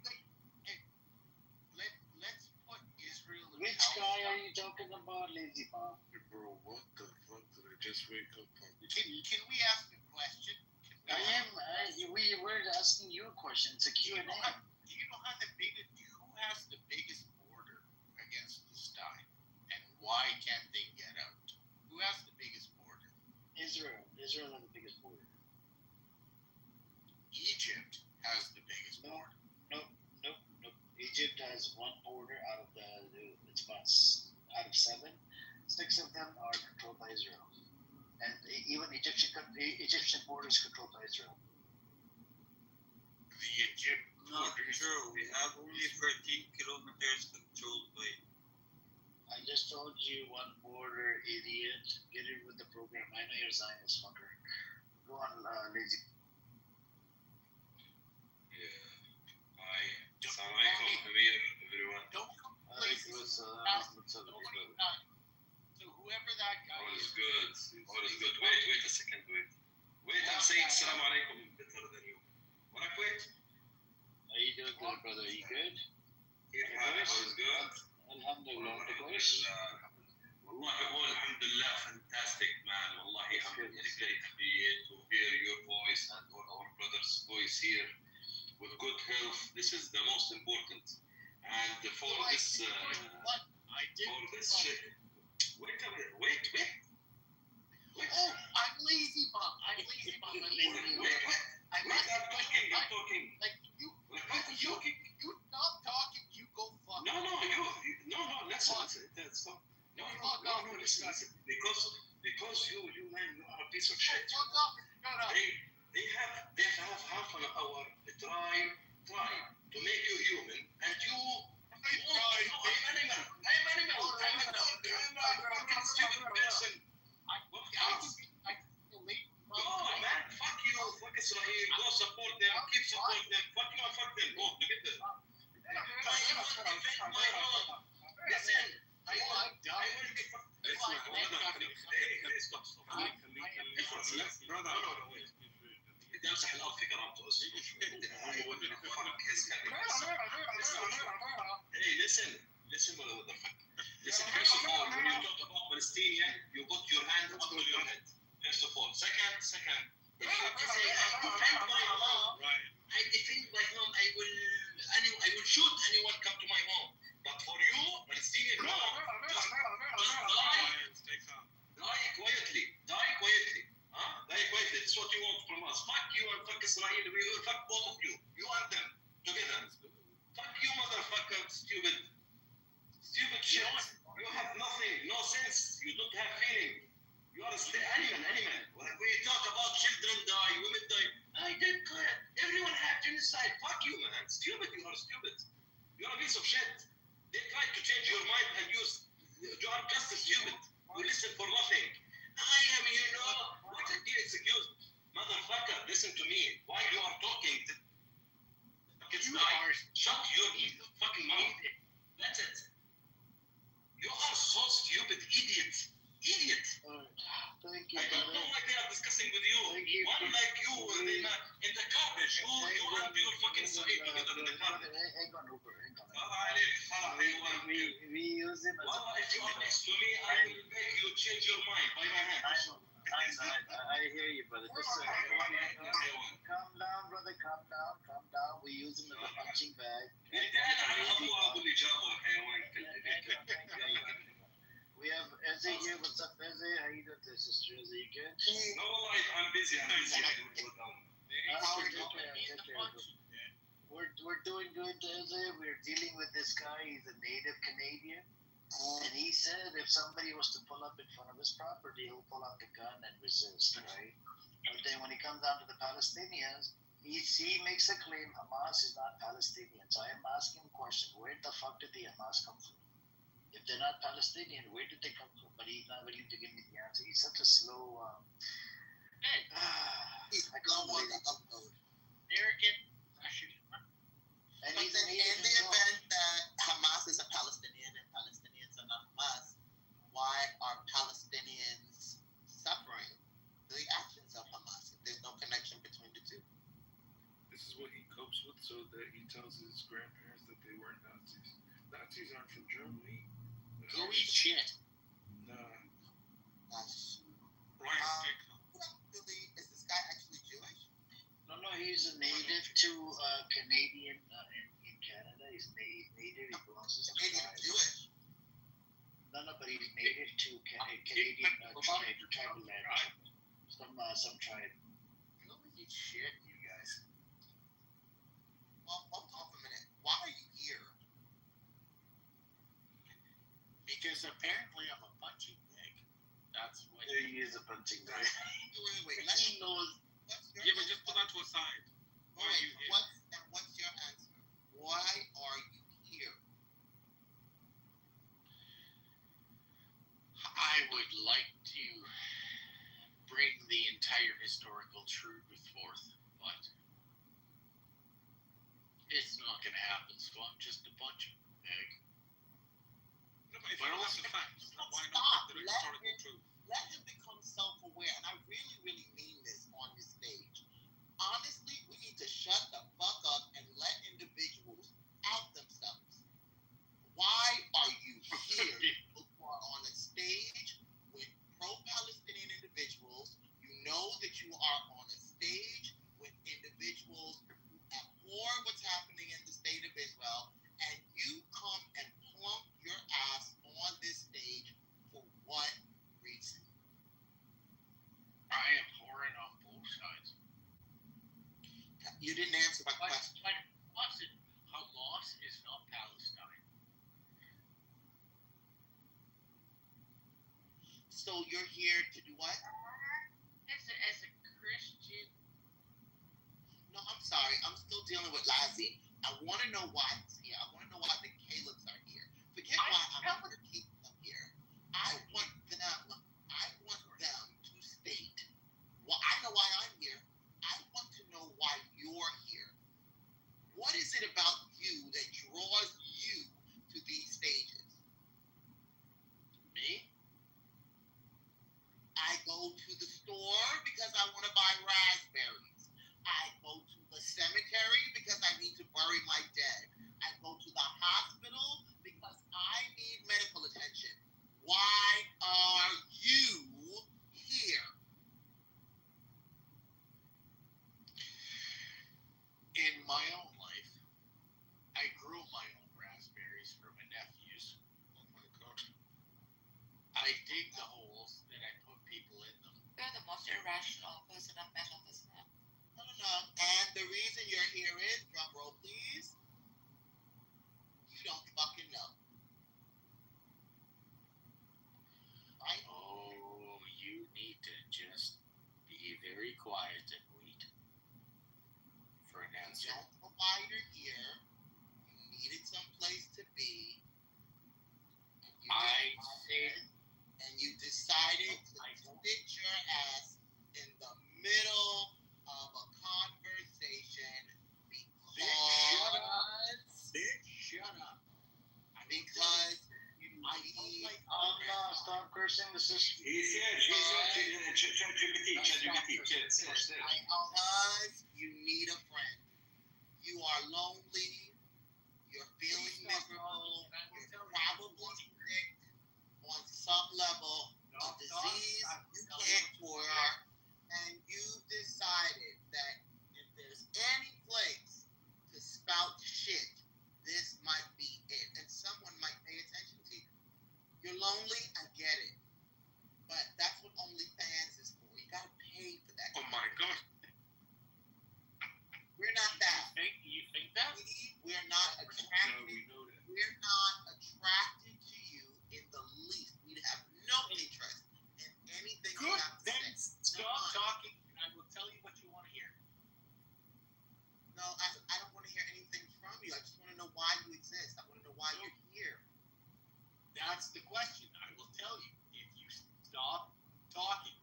let's guy are you talking about, Lazy Bob?
Bro, what the fuck did I just wake up from?
Can we ask a question?
We were asking you a question. It's a Q&A.
Do you know how who has the biggest border against the Stein, and why can't they get out? Who has the biggest border?
Israel. Israel has the biggest border.
Egypt has the biggest border.
Nope. Egypt has one border out of it's about out of 7. 6 of them are controlled by Israel, and even Egyptian border is controlled by Israel.
The Egypt
Not
border.
true. We have only 13 kilometers controlled by.
I just told you one border, idiot. Get it with the program. I know you're Zionist fucker. Go on, Lazy.
Assalamu alaikum, Amir, everyone.
Don't come
Alaikum
places.
assalam. What's up,
Nobody
brother?
died. So whoever that guy
All
is.
is good. All is good. Wait a second. Wait, I'm saying Assalamu alaikum better than you. Wanna quit?
How you doing, good brother? You good?
All is good.
Alhamdulillah. كويس.
والله هو الحمد لله fantastic man. والله I'm really great to hear your voice and all our brothers' voice here with good health. This is the most important. And for this shit. Wait a minute. Wait.
Oh, I'm lazy, Bob. I'm lazy.
Wait. I'm talking.
Like you not talking. You go fuck.
No, listen. No, listen. Because you man, you are a piece of shit.
Fuck off. Shut up.
They have half an hour try to make you human, and you. I'm animal. I'm a fucking stupid person. Go, man. Fuck you. Fuck Israel. Go support them. Keep support them. Fuck you and fuck them. Go together. Listen. I will be. Stop. Brother. بدي امسح الارض في كرامته اصلا. Hey, listen, motherfucker. Listen, first of all, when you talk about Palestinian, you put your hand up to your head. First of all. Second, if you say I defend my mom, I defend my mom, I will shoot anyone come to my home. But for you, Palestinian, no. Just die quietly. Die quietly. This is what you want from us. Fuck you and fuck Israel. We will fuck both of you. You and them together. Fuck you, motherfucker. Stupid shit. You have nothing, no sense. You don't have feeling. You are animal. When we talk about children die, women die, I did clear. Everyone have genocide. Fuck you, man. Stupid. You are stupid. You are a piece of shit. They try to change your mind and you are just stupid. You listen for nothing. I am, what a deal excuse. Motherfucker, listen to me. While you are talking, shut your fucking mouth. That's it. You are so stupid, idiot.
Thank you,
I don't know why they are discussing with you. One like you in the garbage. You and your fucking side together in the garbage.
Hang on, Uber. We use him as
if you are next to me, I will make you change your mind by my hand.
I hear you, brother. Calm down, brother. Calm down. We use him as a punching bag. We have Eze here. What's up, Eze? How you doing, sister? Eze, you good?
No, I'm busy. I will go down.
We're doing good, Eze. We're dealing with this guy. He's a native Canadian. And he said if somebody was to pull up in front of his property, he'll pull out the gun and resist, right? But then when he comes down to the Palestinians, he makes a claim Hamas is not Palestinian. So I am asking a question, where the fuck did the Hamas come from? If they're not Palestinian, where did they come from? But he's not willing to give me the answer. He's such a slow...
I don't want to upload. Arrogant.
And
But then in the event that Hamas is a Palestinian and Palestinians are not Hamas, why are Palestinians suffering the actions of Hamas if there's no connection between the two?
This is what he copes with so that he tells his grandparents that they weren't Nazis. Nazis aren't from Germany.
Go eat shit.
Nah.
Billy, is this guy actually Jewish?
No, he's a native to Canadian in Canada. He's native. He belongs to some
Canadian
tribe.
Jewish.
No, but he's native to Canadian tribal land. Some tribe.
Go eat shit, you guys.
Well, hold on for a minute. Why are you here?
Because apparently I'm a punching bag. That's what
He is a punching bag.
Wait. Let me know.
Yeah, but just put that to a side. Why are you here?
What's your answer? Why are you here?
I would like to bring the entire historical truth forth, but it's not going to happen, so I'm just a punching bag.
No, but if you don't have the facts, then why not
Stop.
bring the historical truth?
Let him become self-aware, and I really, really mean this on this stage. Honestly, we need to shut the fuck up and let individuals out themselves. Why are you here? You are on a stage with pro-Palestinian individuals. You know that you are on a stage with individuals who abhor what's happening in the state of Israel, and you come and plump your ass on this stage for what reason?
I am pouring on both sides.
You didn't answer my question.
Hamas is not Palestine.
So you're here to do what?
As a Christian.
No, I'm sorry. I'm still dealing with Lassie. I want to know why he's here. I want to know why the Calebs are here. Forget why I'm here keeping them here. I want them to state. Well, I know why I'm here. I want to know why you're here. What is it about you that draws you to these stages?
Me?
I go to the store because I want to buy raspberries. I go to the cemetery because I need to bury my dead. I go to the hospital because I need medical attention. Why are you here?
In my own life, I grew my own raspberries for my nephews.
Oh my god.
I dig the holes that I put people in them.
You're the most irrational person I've met on this map.
No. And the reason you're here is, drum roll please, you don't fucking know. Right?
Oh, you need to just be very quiet and wait for an
You
answer.
don't know why you're here. You needed some place to be. And you decided to sit your ass in the middle of a conversation because
Shut up.
because
I don't like
Stop cursing the system.
He's here. ChatGPT.
because you need a friend. You are lonely. You're feeling miserable. You're probably sick on some level. A disease you can't cure. And you decided that if there's any place to spout shit, this might be it. And someone might pay attention to you. You're lonely, I get it. But that's what OnlyFans is for. You gotta pay for that.
Oh my god.
We're not that.
You think that?
We're not
No,
attracted.
we know that.
We're not attracted to you in the least. We have no interest in anything you
Good.
have to
Then
say.
stop talking and I will tell you what you want to hear.
No, I don't want to hear anything from you. I just want to know why you exist. I want to know why you're here.
That's the question. I will tell you if you stop talking.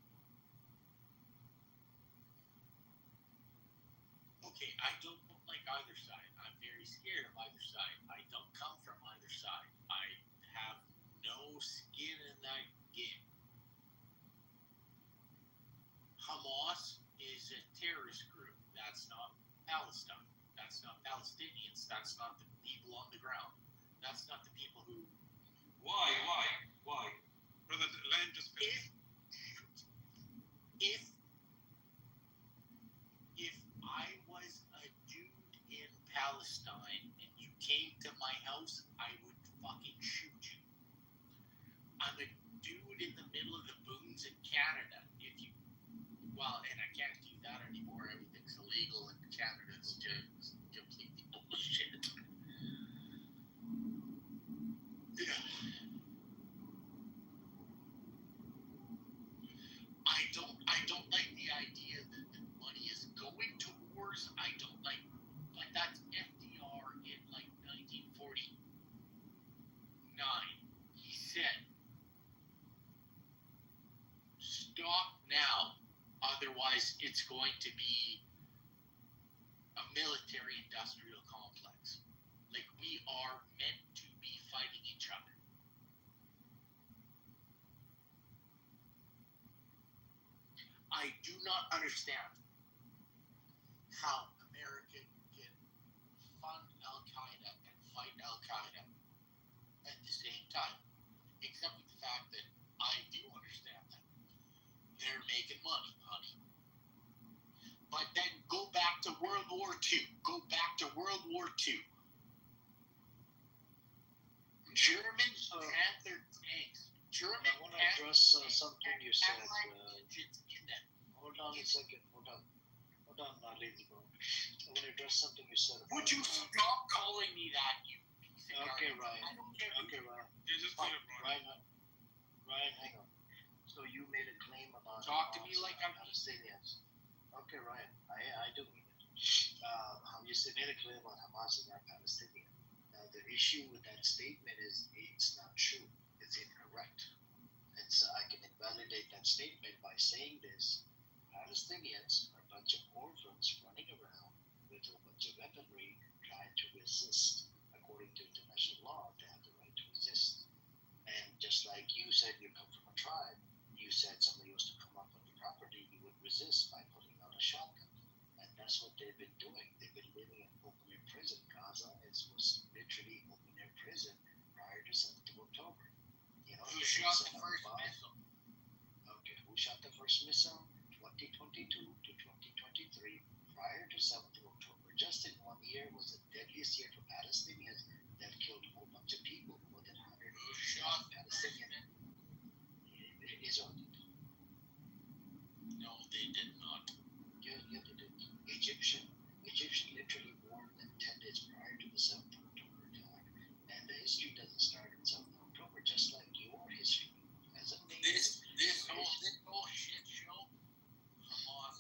Okay, I don't like either side. I'm very scared of either side. I don't come from either side. I have no skin in that game. Hamas is a terrorist group. That's not Palestine. That's not Palestinians. That's not the people on the ground. That's not the people who.
Why?
I'm a dude in the middle of the boons in Canada. And I can't do that anymore. Everything's illegal in Canada. It's just completely bullshit. Yeah. I don't like the idea that the money is going to wars. I don't like that's FDR in 1949. He said, "Stop now, otherwise it's going to be a military-industrial complex. We are meant to be fighting each other." I do not understand how America can fund Al-Qaeda and fight Al-Qaeda at the same time, except for the fact that I do understand that they're making money, honey. But then go back to World War II. Go back to World War II. German Panther tanks.
I want to address something you said. Hold on a second. Hold on, Lazy Bone. I want to address something you said.
Would you stop calling me that, you piece of
Okay,
garbage?
Ryan.
I don't care.
Okay, Ryan.
Yeah, just call it Ryan.
Ryan, hang on. So you made a claim about
Talk to me like I'm
Palestinians. Okay, Ryan. I do mean it. You made a claim about Hamas is not Palestinian. Now the issue with that statement is it's not true. It's incorrect. I can invalidate that statement by saying this: Palestinians are a bunch of orphans running around with a bunch of weaponry, trying to resist. According to international law, they have the right to resist. And just like you said, you come from a tribe. You said somebody was to come up on your property, you would resist by putting out a shotgun. And that's what they've been doing. They've been living in open-air prison. Gaza was literally open-air prison prior to 7th of October.
Who shot the first missile?
Okay, who shot the first missile? 2022 to 2023, prior to 7th of October. Just in 1 year was the deadliest year for Palestinians that killed a whole bunch of people. More than 100
Who shot
Palestinians. Israel did.
No, they did not.
Yeah, they did. Egyptian literally warned them 10 days prior to the 7th of October attack. And the history doesn't start in 7th of October, just like your history. As a nation.
This whole shit show.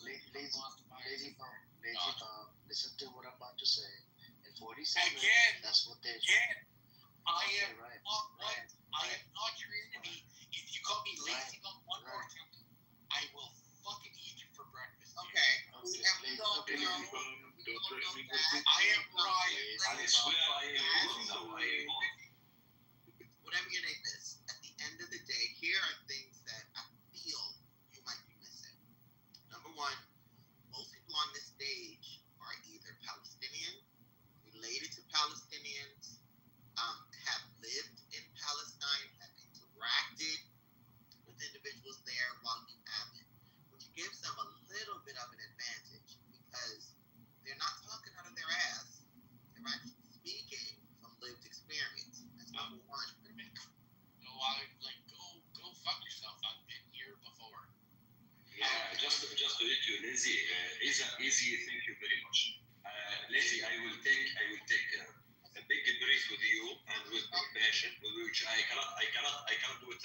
Lazy Bomb, listen to what I'm about to say. In 47,
Again,
that's what they
I
okay,
am
right.
I am not your enemy. If you call me lazy on one more time, I will fucking eat you for breakfast.
Okay.
Okay,
No.
don't threaten me.
I am Ryan.
I swear I am.
Whatever your name is, at the end of the day, here are things that I feel you might be missing. Number one, most people on this stage are either Palestinian, related to Palestinians, have lived in Palestine, have interacted with individuals there while you haven't, which gives them a little bit of an advantage because they're not talking out of their ass. They're actually speaking from lived experience. That's number one.
Go fuck yourself. I've been here before.
Yeah, just to let you, Lazy, easy. Thank you very much. Lazy, I will take a big breath with you and with big passion, which I cannot do it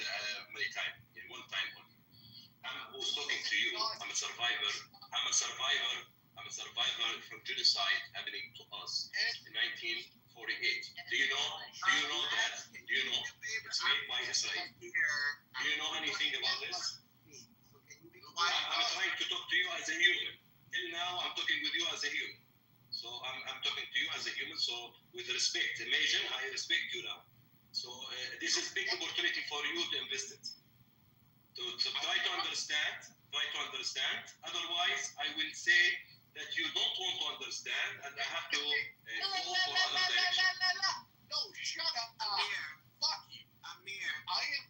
many times in one time only. I was talking to you. I'm a survivor from genocide happening to us in 1948. Do you know that? Do you know? It's made by Israel. Do you know anything about this? I'm trying to talk to you as a human. Till now, I'm talking with you as a human. So I'm talking to you as a human. So with respect, imagine I respect you now. So this is big opportunity for you to invest it. To try to understand. Otherwise, I will say that you don't want to understand, and I have to go for other direction.
No, shut up. Amir. Fuck you.
Amir.
I am.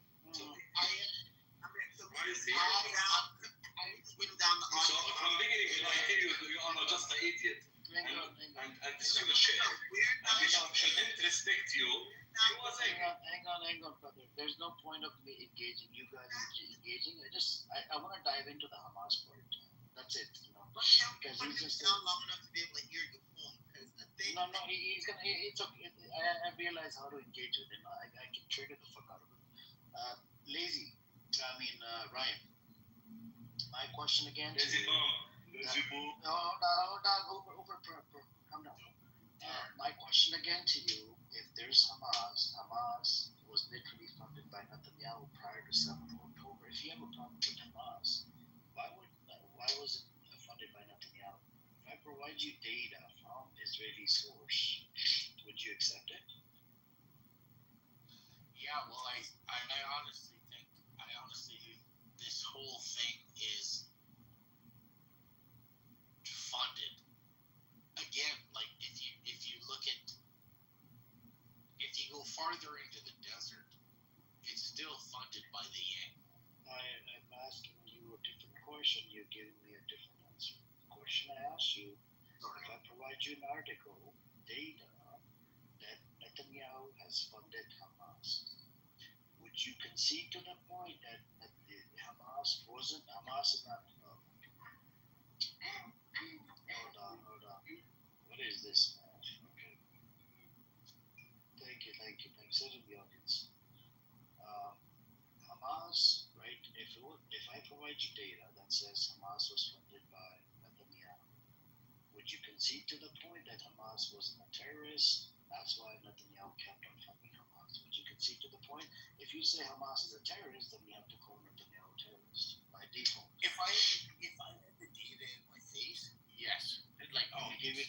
Swing down the
So from beginning, I tell you, you are just an idiot. and this is gonna share. And they shouldn't restrict you. You was like,
hang on, brother. There's no point of me engaging. You guys engaging. I want to dive into the Hamas part. That's it. Because he's just
not long enough to be able to hear your point.
No, he's gonna. It's okay. I realize how to engage with him. I can trigger the fuck out of him. Lazy. Ryan. My question again.
Lazy boo.
Hold on. Come down. My question again to you: if there's Hamas was literally funded by Netanyahu prior to 7th of October. If you have a problem with Hamas, why was it funded by Netanyahu? If I provide you data from Israeli source, would you accept it?
Yeah, well, I honestly think this whole thing is funded. Again, like if you look at, if you go farther into the desert, it's still funded by the Yang.
I'm asking you a different question. You're giving me a different answer. The question I asked you, if I provide you an article, data, that Netanyahu has funded Hamas, would you concede to the point that Hamas is not... Hold on. What is this, man? Okay. Thank you. Sit in the audience. Hamas, right? If I provide you data that says Hamas was funded by Netanyahu, would you concede to the point that Hamas wasn't a terrorist? That's why Netanyahu kept on funding Hamas. Would you concede to the point? If you say Hamas is a terrorist, then you have to call Netanyahu a terrorist by default.
If I had the data in my face, yes. Like,
let me give you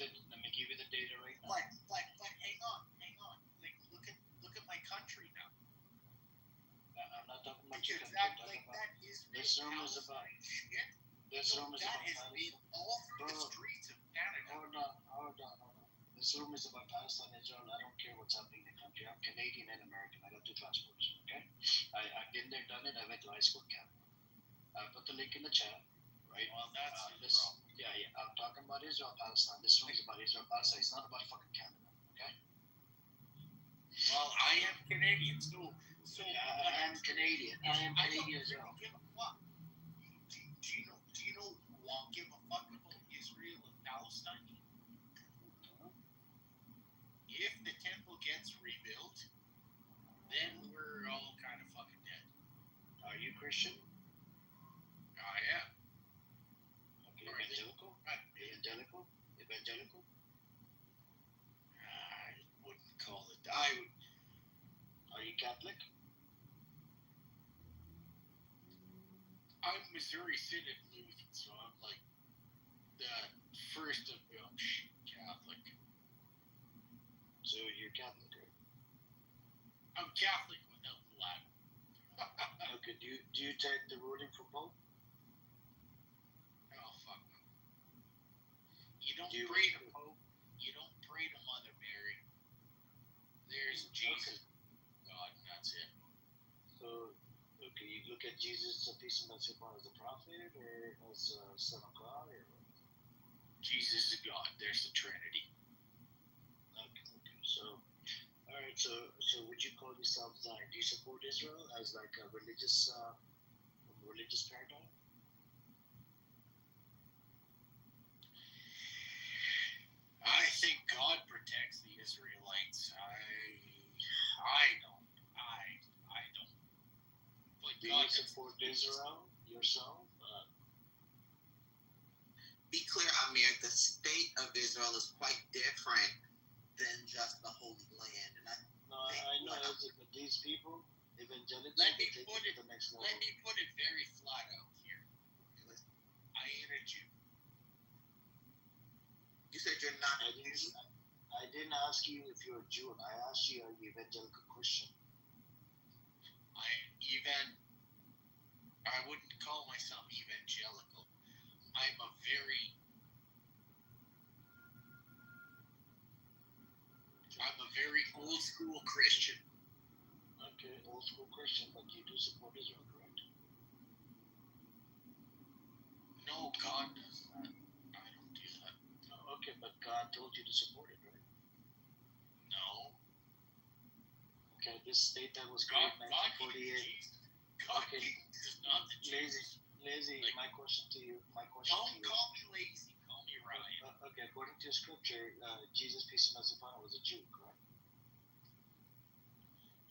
the data right now.
But hang on. Like, look at my country now.
I'm not talking about your country.
This room is about shit.
This room is about
Palestine. All through the streets of Canada.
Hold on. This room is about Palestine, Israel. I don't care what's happening in the country. I'm Canadian and American. I got 2 passports. Okay. I've been there, done it. I went to high school in Canada. I put the link in the chat. Right.
Well, that's the problem.
Yeah. I'm talking about Israel, Palestine. This room is about Israel, Palestine. It's not about fucking Canada. Okay.
Well, I am Canadian, so
I am Canadian. I am Canadian as well.
Give a fuck. Do you know who won't give a fuck about Israel and Palestine? If the temple gets rebuilt, then we're all kind of fucking dead.
Are you Christian?
I am.
Okay, evangelical? Evangelical?
I wouldn't call it.
Are you Catholic?
I'm Missouri Synod Lutheran, so I'm like the first of Catholic.
So you're Catholic, right?
I'm Catholic without the Latin.
Okay, do you take the ruling for Pope?
Oh, fuck no. You don't pray to Pope. You don't pray to Mother Mary. There's Jesus, God, and that's it.
So, okay, you look at Jesus, a piece of as a prophet or as a son of God, or what?
Jesus is God. There's the Trinity.
Okay. So, all right. So would you call yourself Zion? Do you support Israel as like a religious paradigm?
I think God protects the Israelites. I don't. But
Do
God
you support Israel yourself?
Be clear, Amir, the state of Israel is quite different than just the Holy Land. And
I know, but these people, evangelicals,
let me
take
put
it
it
to the next level.
Let me put it very flat out here. I ain't a Jew.
You said you're not a
Jew. I didn't ask you if you're a Jew. I asked you, are you evangelical Christian?
I wouldn't call myself evangelical. I'm a very old school Christian.
Okay, old school Christian, but you do support Israel, correct?
No, God does that. I don't do that.
Okay, but God told you to support it, right?
No.
Okay, this state that was
God,
created in
God
1948.
Jesus. God
Okay.
is not the Jews.
Lazy.
Like,
my question to you.
Don't call me lazy. Call me Ryan.
Okay, according to scripture, Jesus, peace and mercy upon him, was a Jew, correct?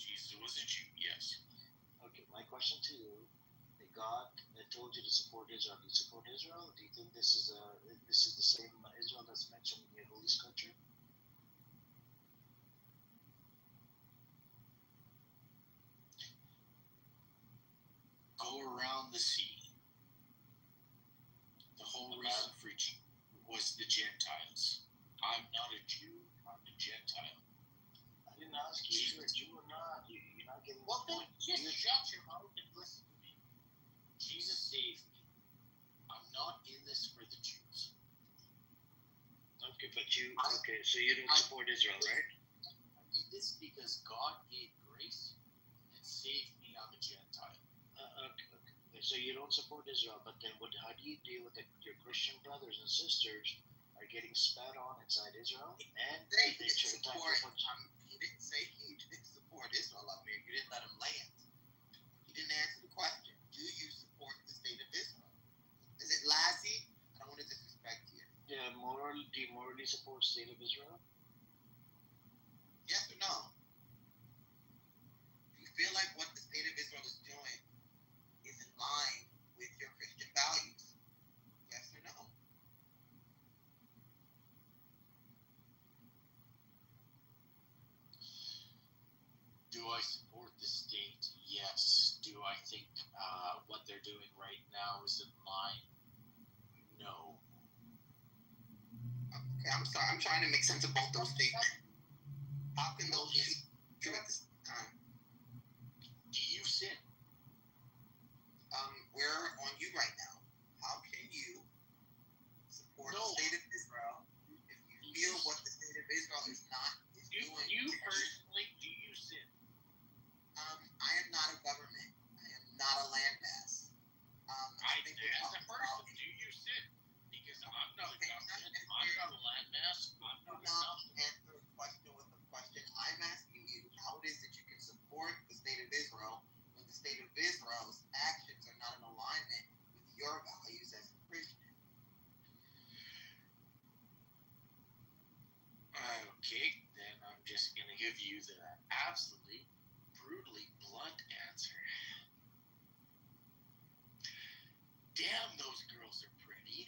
Jesus was a Jew. Yes.
Okay, my question to you: God told you to support Israel. Do you support Israel? Do you think this is the same Israel that's mentioned in the Holy Scripture?
Go around the sea. The whole reason for was the Gentiles. I'm not a Jew. I'm a Gentile.
I didn't ask you if you're a Jew or not. You're not getting
Well,
the
then
point.
just shut your mouth and listen to me. Jesus saved me. I'm not in this for the Jews.
Okay, but so you don't support Israel, right?
I did this because God gave grace and saved me. I'm a Gentile.
Okay. So you don't support Israel, but then how do you deal with your Christian brothers and sisters are getting spat on inside Israel? And
He didn't say he didn't support Israel up there. You didn't let him land. He didn't answer the question. Do you support the state of Israel? Is it lazy? I don't want to disrespect you.
Yeah, do you morally support the state of Israel?
Yes or no? Do you feel like what the state of Israel is doing is in line with your Christian values? Yes or no?
Do I support the state? Yes. Do I think what they're doing right now is in line? No.
Okay, I'm sorry. I'm trying to make sense of both those statements. How can those be true at the same time?
Do you sin?
We're on you right now. How can you support the state of Israel if you feel what the state of Israel is doing?
You personally, do you sin?
I am not a government. I am not a landmass.
As a person, do you sin? Because I'm not a government. I'm not a landmass. I'm not a nothing.
Answer a question with a question. I'm asking you how it is that you can support the state of Israel when the state of Israel's actions are not in alignment with your values as a Christian.
Okay, then I'm just going to give you the absolutely brutally blunt answer. Damn, those girls are pretty.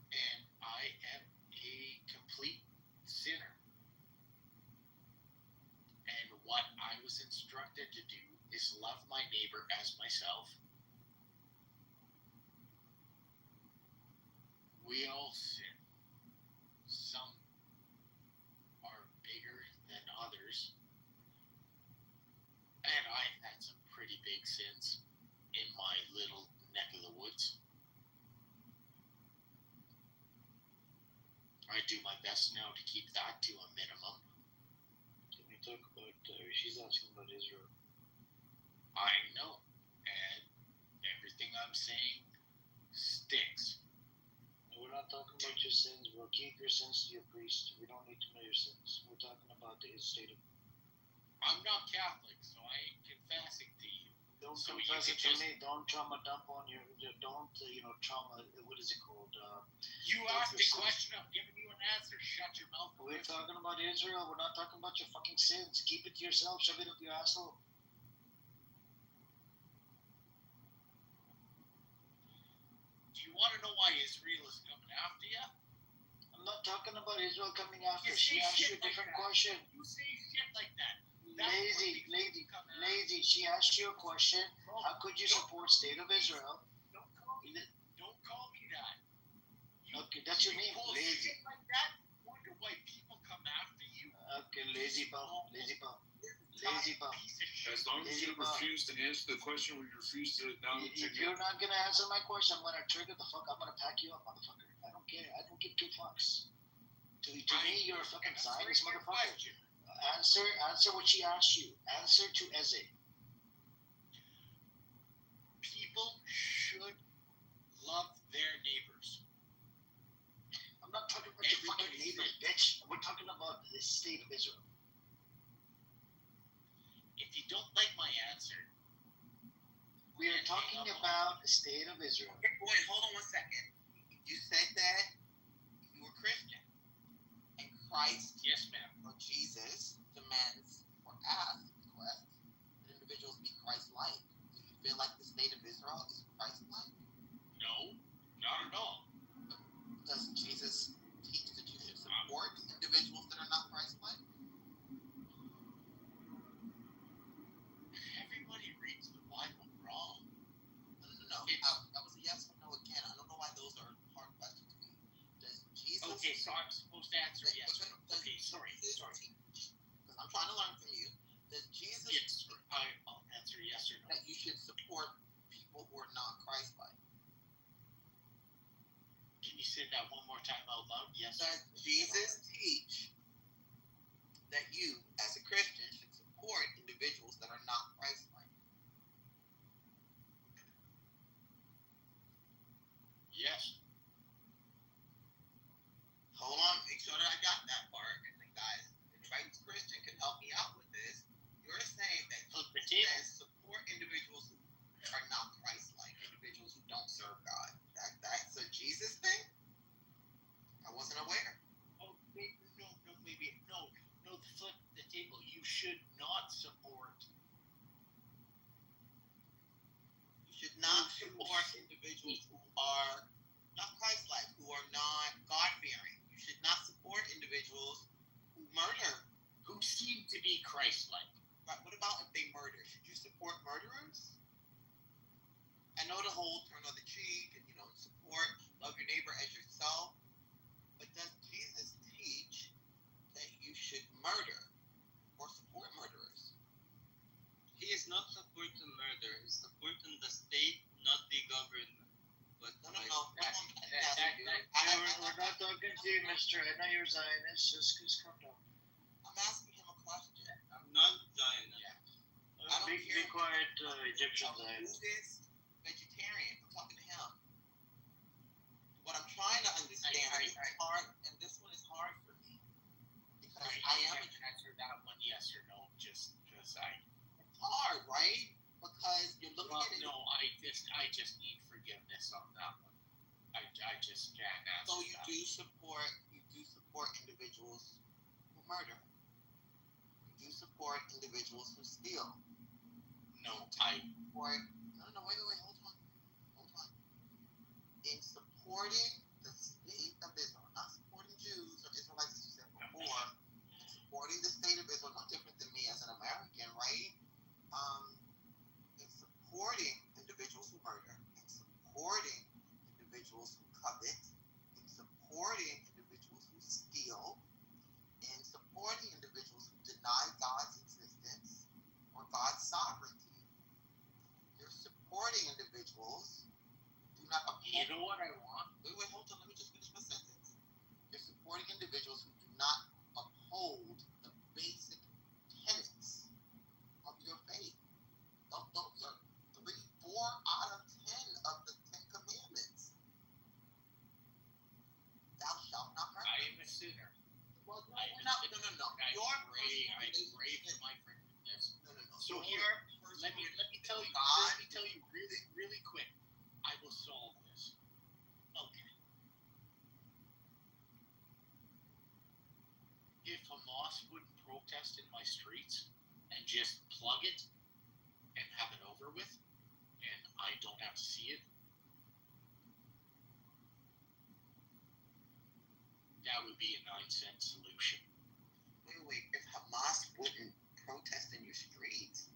And I am a complete sinner. And what I was instructed to do is love my neighbor as myself. We all sin. Some are bigger than others. And I've had some pretty big sins in my little neck of the woods. I do my best now to keep that to a minimum.
Can we talk about, she's asking about Israel.
I know. And everything I'm saying stinks.
We're not talking about your sins, bro. Keep your sins to your priest. We don't need to know your sins. We're talking about the state of...
I'm not Catholic, so I ain't confessing to you.
Don't
so
confess it to me. Don't trauma dump on your... Don't, trauma... What is it called?
You asked a question, I'm giving you an answer. Shut your mouth.
We're talking about Israel. We're not talking about your fucking sins. Keep it to yourself. Shove it up your asshole.
Do you want to know why Israel is coming after you?
I'm not talking about Israel coming after. She asked you a different question.
You say shit like that.
Lazy. She asked you a question. How could you support state of Israel?
Don't call me that.
Okay, that's your name. Lazy.
Shit like that. Wonder why people come after you.
Okay, lazy bum.
As long as you refuse to answer the question, we refuse to now.
If you're not gonna answer my question, I'm gonna trigger the fuck. I'm gonna pack you up, motherfucker. I don't care. I don't give two fucks. To me, you're a fucking Zionist motherfucker. Answer what she asked you. Answer to Eze.
People should their neighbors.
I'm not talking about your fucking neighbor, bitch. We're talking about the state of Israel.
If you don't like my answer,
we are talking about the state of Israel.
Hey, boy, hold on 1 second. You said that you were Christian, and Christ,
yes, ma'am,
or Jesus, demands or asks, requests that individuals be Christ-like. Do you feel like the state of Israel is Christ-like?
No, not at all.
Does Jesus teach that you should support individuals that are not Christ-like?
Everybody reads the Bible wrong.
No. That was a yes or no again. I don't know why those are hard questions for you. Does Jesus...
Okay, so I'm supposed to answer yes or no. Okay, sorry.
Because I'm trying to learn from you. Does Jesus...
Yes, I'll answer yes or no.
That you should support people who are not Christ-like?
Can you say that one more time out loud? Yes.
Does Jesus teach that you, as a Christian, should support individuals that are not Christ-like?
Yes.
Hold on, make sure that I got that part. And then, guys, if Triton's Christian can help me out with this, you're saying that he says support individuals who are not Christ-like, individuals who don't serve God. That's a Jesus thing? I wasn't aware.
Oh, no, flip the table. You should not support.
You should not support individuals who are not Christ-like, who are not God-fearing. You should not support individuals who murder.
Who seem to be Christ-like.
But what about if they murder? Should you support murderers? I know the whole turn of the cheek and, support, love your neighbor as yourself. But does Jesus teach that you should murder or support murderers?
He is not supporting murder. He's supporting the state, not the government. But
No.
We're not talking to you, mister. I know you're Zionist. Just calm down.
I'm asking him a question.
I'm not Zionist.
Be quiet, Egyptian Zionist.
Buddhist, vegetarian. I'm talking to him. What I'm trying to understand, it's hard, and this one is hard for me. Because I am
answer that one yes or no, just because
It's hard, right? Because you're looking at it.
No, I just need forgiveness on that one. I just can't answer.
So you do support individuals who murder. You do support individuals who steal.
No,
wait, hold on. In supporting the state of Israel, not supporting Jews or Israelites as you said before, supporting the state of Israel, no different than me as an American, right? In supporting individuals who murder, in supporting individuals who covet, in supporting individuals who steal, in supporting individuals who deny God's existence or God's sovereignty. You're supporting individuals who do not uphold.
You know what I want?
Wait, hold on. Let me just finish my sentence. You're supporting individuals who do not uphold the basic tenets of your faith. Those are 4 out of 10 of the 10 commandments. Thou shalt not murder.
I am a sinner.
Well, no.
I pray for my forgiveness.
No.
So here, let me tell you.
God,
let me tell you really quick. I will solve this. Okay. If Hamas wouldn't protest in my streets and just plug it and have it over with, and I don't have to see it, that would be a 9-cent solution.
Wait. If Hamas wouldn't protest in your streets,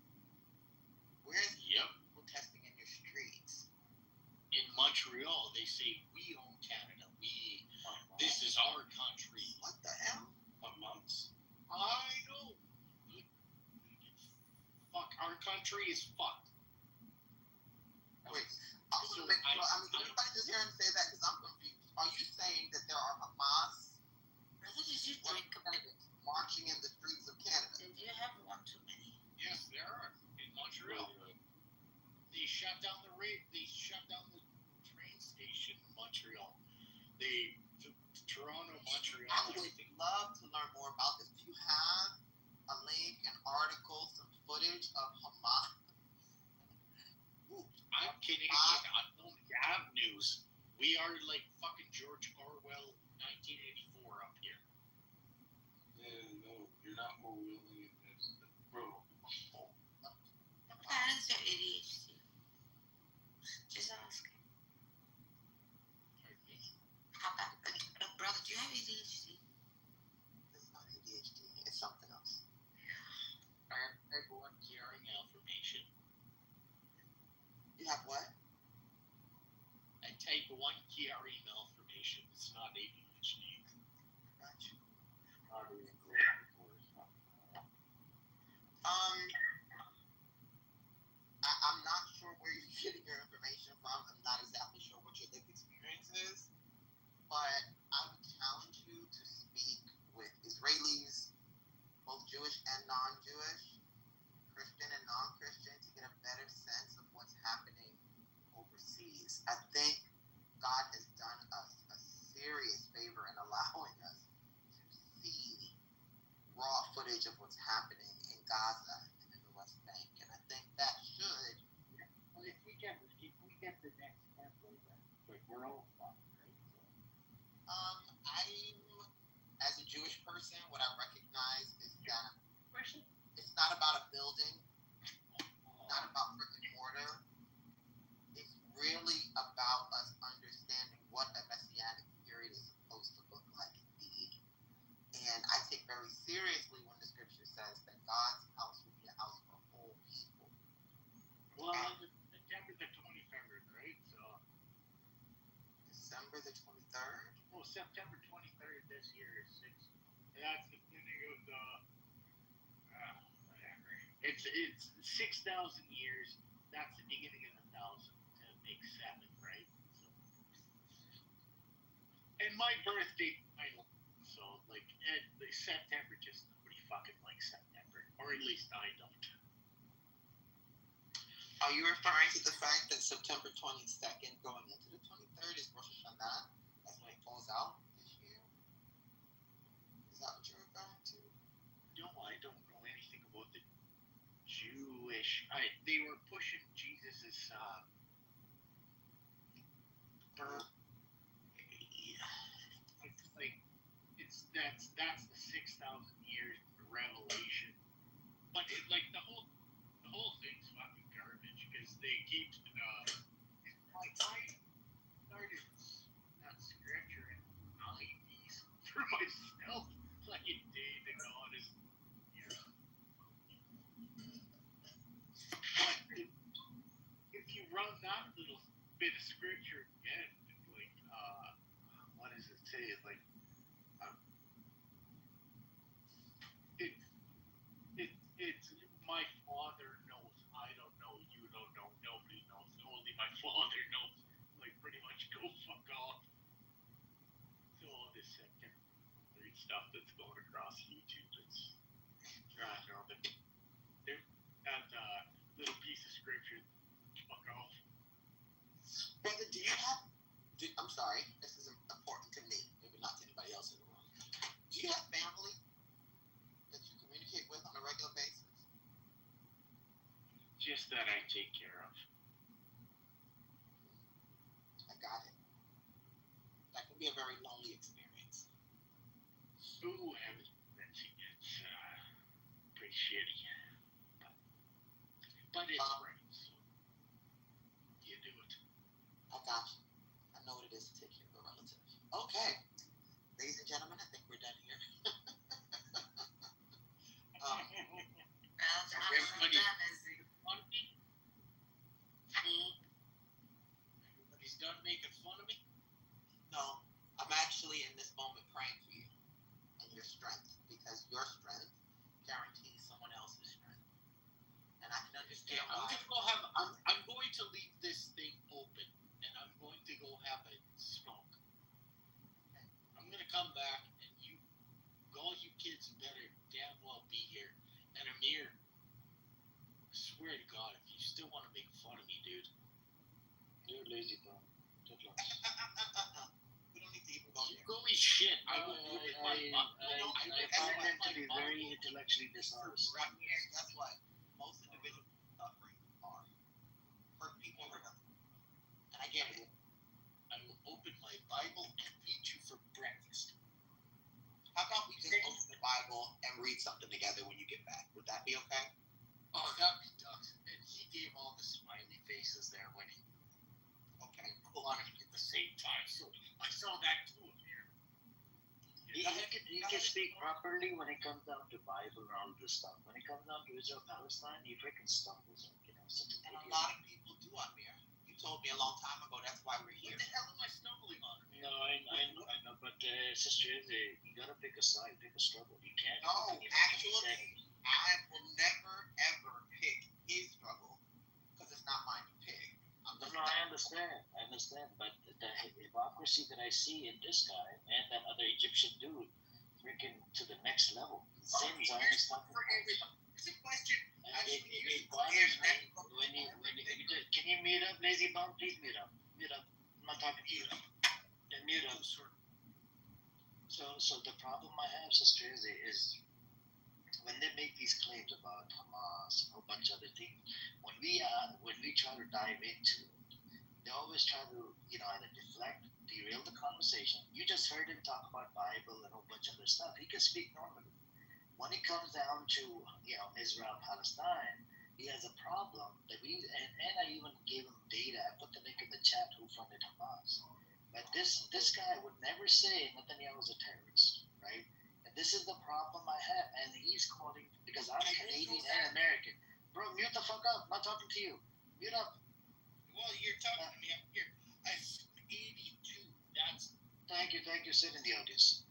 where's protesting in your streets?
In Montreal, they say we own Canada. This is our country.
What the hell?
Hamas. I know. Fuck, our country is fucked.
Wait. Everybody just hear him say that because I'm confused. Are you saying that there are Hamas marching in the streets of Canada?
Did you have one too many?
Yes, there are in Montreal. They shut down the train station Montreal. Toronto, Montreal.
I would love to learn more about this. Do you have a link, an article, some footage of Hamas?
I'm Canadian. I don't have news. We are like fucking George Orwell, 1984 up here.
Yeah, no, you're not more willing than this. Bro.
That is your ADHD. Just asking. How about, brother, do you have ADHD?
It's not ADHD. It's something else.
Everyone carrying information.
You have what?
I type 1 carry malformation. It's not ADHD.
Got you.
Not really cool.
I'm not sure where you're getting your information from. I'm not exactly sure what your lived experience is, but I would challenge you to speak with Israelis, both Jewish and non-Jewish, Christian and non-Christian, to get a better sense of what's happening overseas. I think God has done us a serious favor in allowing us to see raw footage of what's happening in Gaza and in the West Bank, and I think that should.
Well, if we get the next template, like we're all fucked, right?
As a Jewish person, what I recognize is that it's not about a building, not about brick and mortar. It's really about us understanding what a messianic period is supposed to look like indeed. And I take very seriously when the scripture says that God's house will be a house for all people.
Well, September the 23rd, right? So
December the 23rd?
Well, September 23rd this year is 6. That's the beginning of the whatever. It's 6,000 years. That's the beginning of the 1,000 to make 7, right? So, and my birthday, I know. So like September, just nobody fucking likes September, or at least I don't.
Are you referring to the fact that September 22nd going into the 23rd is Rosh Hashanah? That's when it falls out this year? Is that what you're referring to?
No, I don't know anything about the Jewish. They were pushing Jesus's birth. It's like that's the 6,000 years revelation. But like the whole thing's fucking garbage because they keep I started that scripture in the 90s for myself like a day to go on his But if you run that little bit of scripture again, like what does it say? Like it's my Father knows. I don't know. You don't know. Nobody knows. Only my Father knows. Like pretty much go fuck off. So all this second weird stuff that's going across YouTube. It's that little piece of scripture. Fuck off.
Brother, I'm sorry, this is important to me, maybe not to anybody else in the room. Do you have family that you communicate with on a regular basis?
Just that I take care of.
I got it. That can be a very lonely experience.
Ooh, heaven, it's pretty shitty. But it's right, so you do it.
I got you. I know what it is to take care of a relative. Okay. Ladies and gentlemen, I think we're done here.
Everybody's done making fun of me?
No, I'm actually in this moment praying for you and your strength, because your strength guarantees someone else's strength. And I can understand why.
I'm going to leave this thing open, and I'm going to go have a smoke. Okay. I'm going to come back, and all you kids better damn well be here. And Amir, I swear to God, if you still want to make fun of me, dude, you're lazy, bro.
Good luck.
We don't need to even go there.
Go eat shit. I will open my
I find them to be very intellectually dishonest.
Right here, that's what most individuals suffering are. Hurt people hurt others. And I get it.
I will open my Bible and eat you for breakfast.
How about we just open the Bible and read something together when you get back? Would that be okay?
Oh, that'd be tough. And he gave all the smiley faces there when he wanted at the same time. So I saw that too up here.
He can speak properly when it comes down to Bible and all this stuff. When it comes down to Israel Palestine, he freaking stumbles. Such an
And
idiot.
a lot of people do up here. You told me a long time ago that's why we're here.
What the hell am I stumbling on?
No, I know, but Sister Izzy, you gotta pick a side, pick a struggle. You can't.
No, actually, I will never ever pick his struggle because it's not mine to pick.
No, I understand, but the hypocrisy that I see in this guy and that other Egyptian dude, freaking to the next level. Same Zionist stuff.
It's a question.
It bothers me when you can you mute up, Lazy Bum? Please mute up. I'm not talking to you. And mute up. So the problem I have, Sister Izzy, is when they make these claims about Hamas, a whole bunch of other things, when we try to dive into it, they always try to either deflect, derail the conversation. You just heard him talk about Bible and a whole bunch of other stuff. He can speak normally. When it comes down to Israel Palestine, he has a problem that and I even gave him data. I put the link in the chat who funded Hamas. But this guy would never say Netanyahu is a terrorist, right? And this is the problem I have. And he's calling because I'm Canadian and American. Bro, mute the fuck up. I'm not talking to you. Mute up.
Well, you're talking to me up here. I'm 82. That's.
Thank you. Sit in the audience.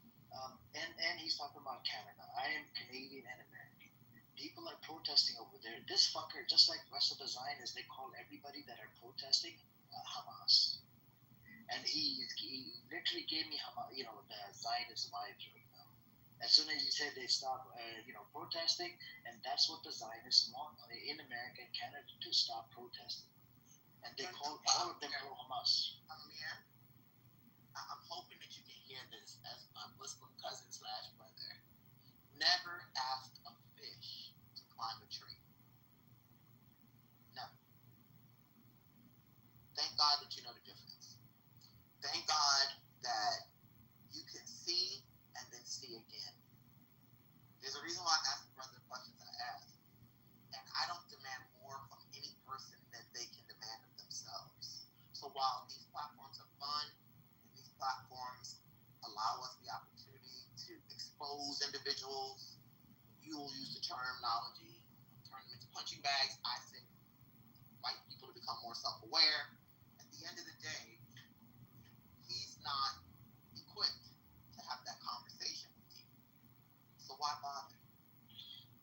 And he's talking about Canada. I am Canadian and American. People are protesting over there. This fucker, just like rest of the Zionists, they call everybody that are protesting Hamas. And he literally gave me the Zionist vibes right now. As soon as he said they stop, protesting, and that's what the Zionists want in America and Canada to stop protesting. And they call all of them pro-Hamas.
I'm hoping that you can hear this as my Muslim cousin / brother. Never ask a fish to climb a tree. Never. Thank God that you know the difference. Thank God that you can see and then see again. There's a reason why I ask the brother the questions I ask. And I don't demand more from any person than they can demand of themselves. So while these platforms are fun, and these platforms allow us the opportunity to expose individuals, you will use the terminology, turn them into punching bags. I say, invite people to become more self-aware. At the end of the day, he's not equipped to have that conversation with you. So why bother?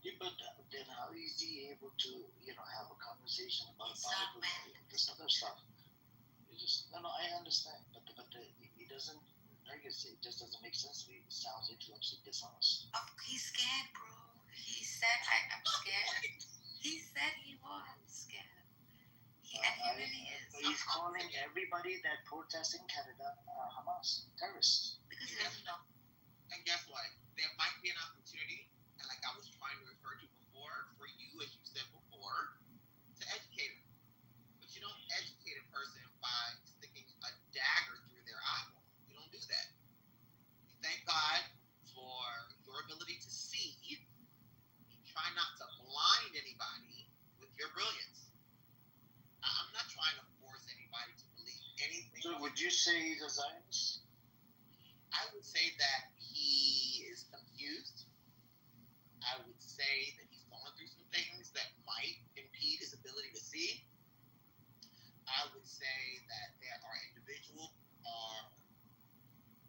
Yeah, but then how is he able to, have a conversation about Bible and this other stuff? I understand, but it doesn't. Like I say, it just doesn't make sense. It sounds intellectually dishonest.
Oh, he's scared, bro. He said, I'm scared. He said he was scared. He really is.
He's calling everybody that protests in Canada Hamas terrorists.
Because he doesn't know.
And guess what? There might be an opportunity, and like I was trying to refer to before, for you, as you said before, to educate them. But you don't educate a person by sticking a dagger through their eyeball. You don't do that. You thank God for your ability to see. You try not to blind anybody with your brilliance. I'm not trying to force anybody to believe anything.
So would you say he's a Zionist?
I would say that he is confused. I would say that he's going through some things that might impede his ability to see. I would say that there are individuals who are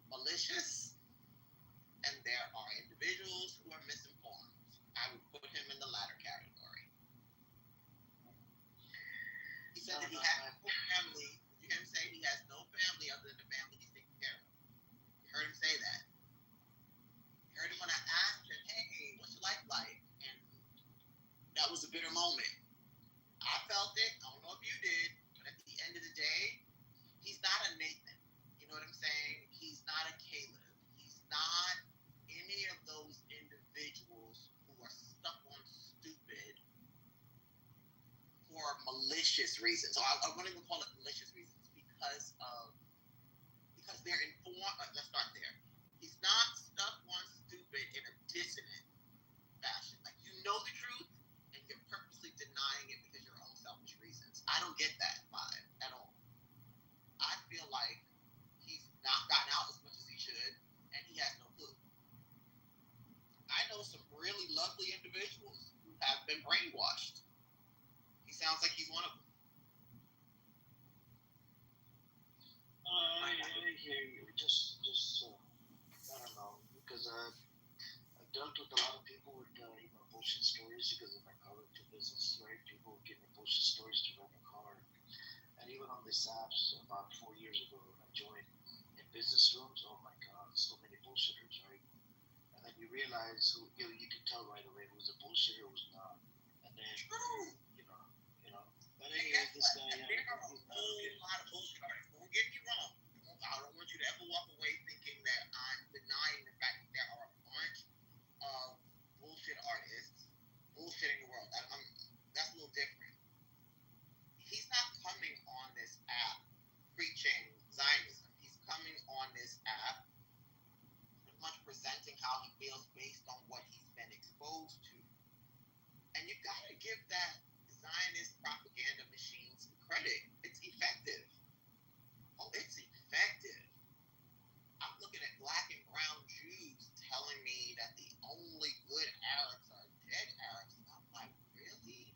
malicious, and there are individuals who are misinformed. I would put him in the latter category. He said that he has no family. Did you hear him say he has no family other than the family he's taking care of? You heard him say that. You heard him when I asked him, hey, what's your life like? And that was a bitter moment. I felt it. I don't know if you did, but at the end of the day, he's not a malicious reasons. So I wouldn't even call it malicious reasons because they're informed. Let's start there. He's not stuck on stupid in a dissonant fashion. Like, you know the truth and you're purposely denying it because of your own selfish reasons. I don't get that vibe at all. I feel like he's not gotten out as much as he should, and he has no clue. I know some really lovely individuals who have been brainwashed. He sounds like he's one of them.
I hear you. Just I don't know, because I've dealt with a lot of people with bullshit stories because of my car rental business, right? People give me bullshit stories to rent a car, and even on this apps about 4 years ago when I joined in business rooms, oh my god, so many bullshitters, right? And then you realize who you can tell right away who's a bullshitter, who's not, and then you know. But anyway, this guy,
there are a whole lot of bullshit artists. Don't get me wrong. I don't want you to ever walk away thinking that I'm denying the fact that there are a bunch of bullshit artists bullshitting the world. That's a little different. He's not coming on this app preaching Zionism. He's coming on this app pretty much presenting how he feels based on what he's been exposed to. And you gotta give that Zionist propaganda machine some credit. It's effective. Oh, it's effective. I'm looking at black and brown Jews telling me that the only good Arabs are dead Arabs. And I'm like, really?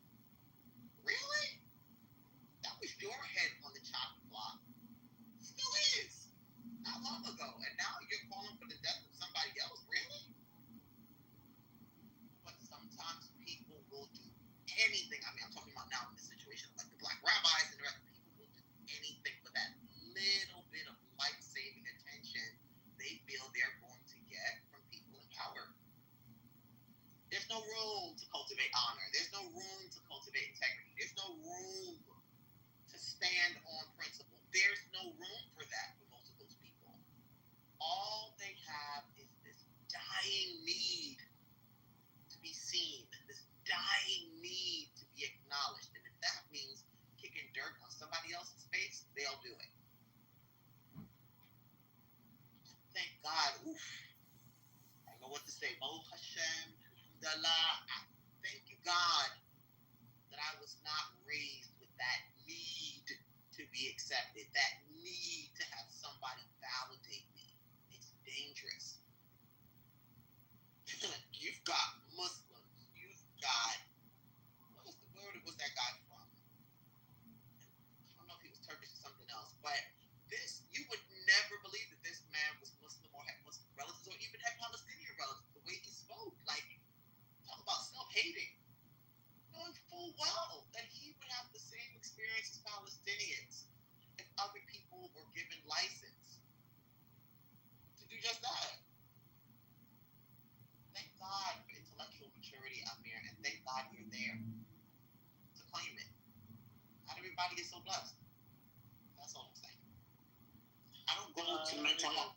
Really? That was your head on the chopping block. Still is. Not long ago. And now you're calling for the death of somebody else? Really? But sometimes people will do anything. I mean, I'm talking about now in this situation, like the black rabbis and the rest. People will do anything for that little bit of life-saving attention they feel they're going to get from people in power. There's no room to cultivate honor. There's no room to cultivate integrity. There's no room to stand on principle. There's no room for that for most of those people. All they have is this dying need to be seen, this dying need to be acknowledged. And if that means kicking dirt on somebody else's face, they'll do it. Thank God. Oof. I don't know what to say. Mo Hashem, Alhamdulillah. Thank you, God, that I was not raised with that need to be accepted, that need to have somebody validate me. It's dangerous. You've got Muslims. You've got, where was that guy from? I don't know if he was Turkish or something else, but you would never believe that this man was Muslim or had Muslim relatives or even had Palestinian relatives. The way he spoke, like, talk about self-hating. Knowing full well that he would have the same experience as Palestinians if other people were given license to do just that. Thank God for intellectual maturity, Amir, and thank God you're there to claim it. Not everybody is so blessed. That's all I'm saying. I don't go to mental health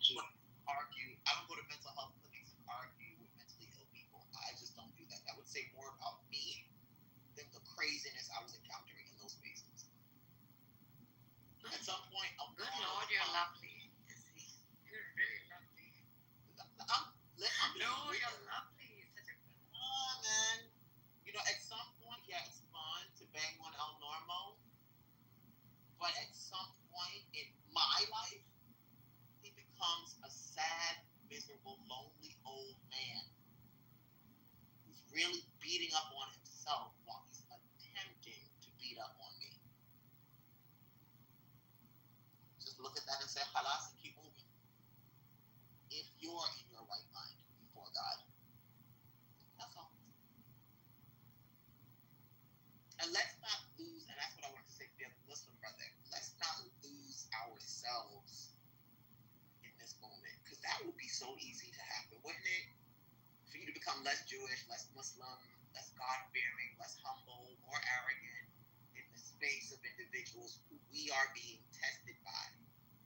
argue. I don't go to mental health clinics and argue with mentally ill people. I just don't do that. That would say more about me than the craziness I was encountering in those spaces. At some point,
good Lord, you're lovely. You're very lovely. You're lovely. Such a good
man. At some point, yeah, it's fun to bang on El Normo, but at some point in my life, he becomes a sad, miserable, lonely old man who's really beating up on himself while he's attempting to beat up on me. Just look at that and say, halas, and keep moving. If you're in your right mind before God. That's all. And let's not lose, and that's what I want to say to the other Muslim brother, let's not lose ourselves in this moment, because that would be so easy to happen, wouldn't it? For you to become less Jewish, less Muslim, less God-fearing, less humble, more arrogant in the space of individuals who we are being tested by.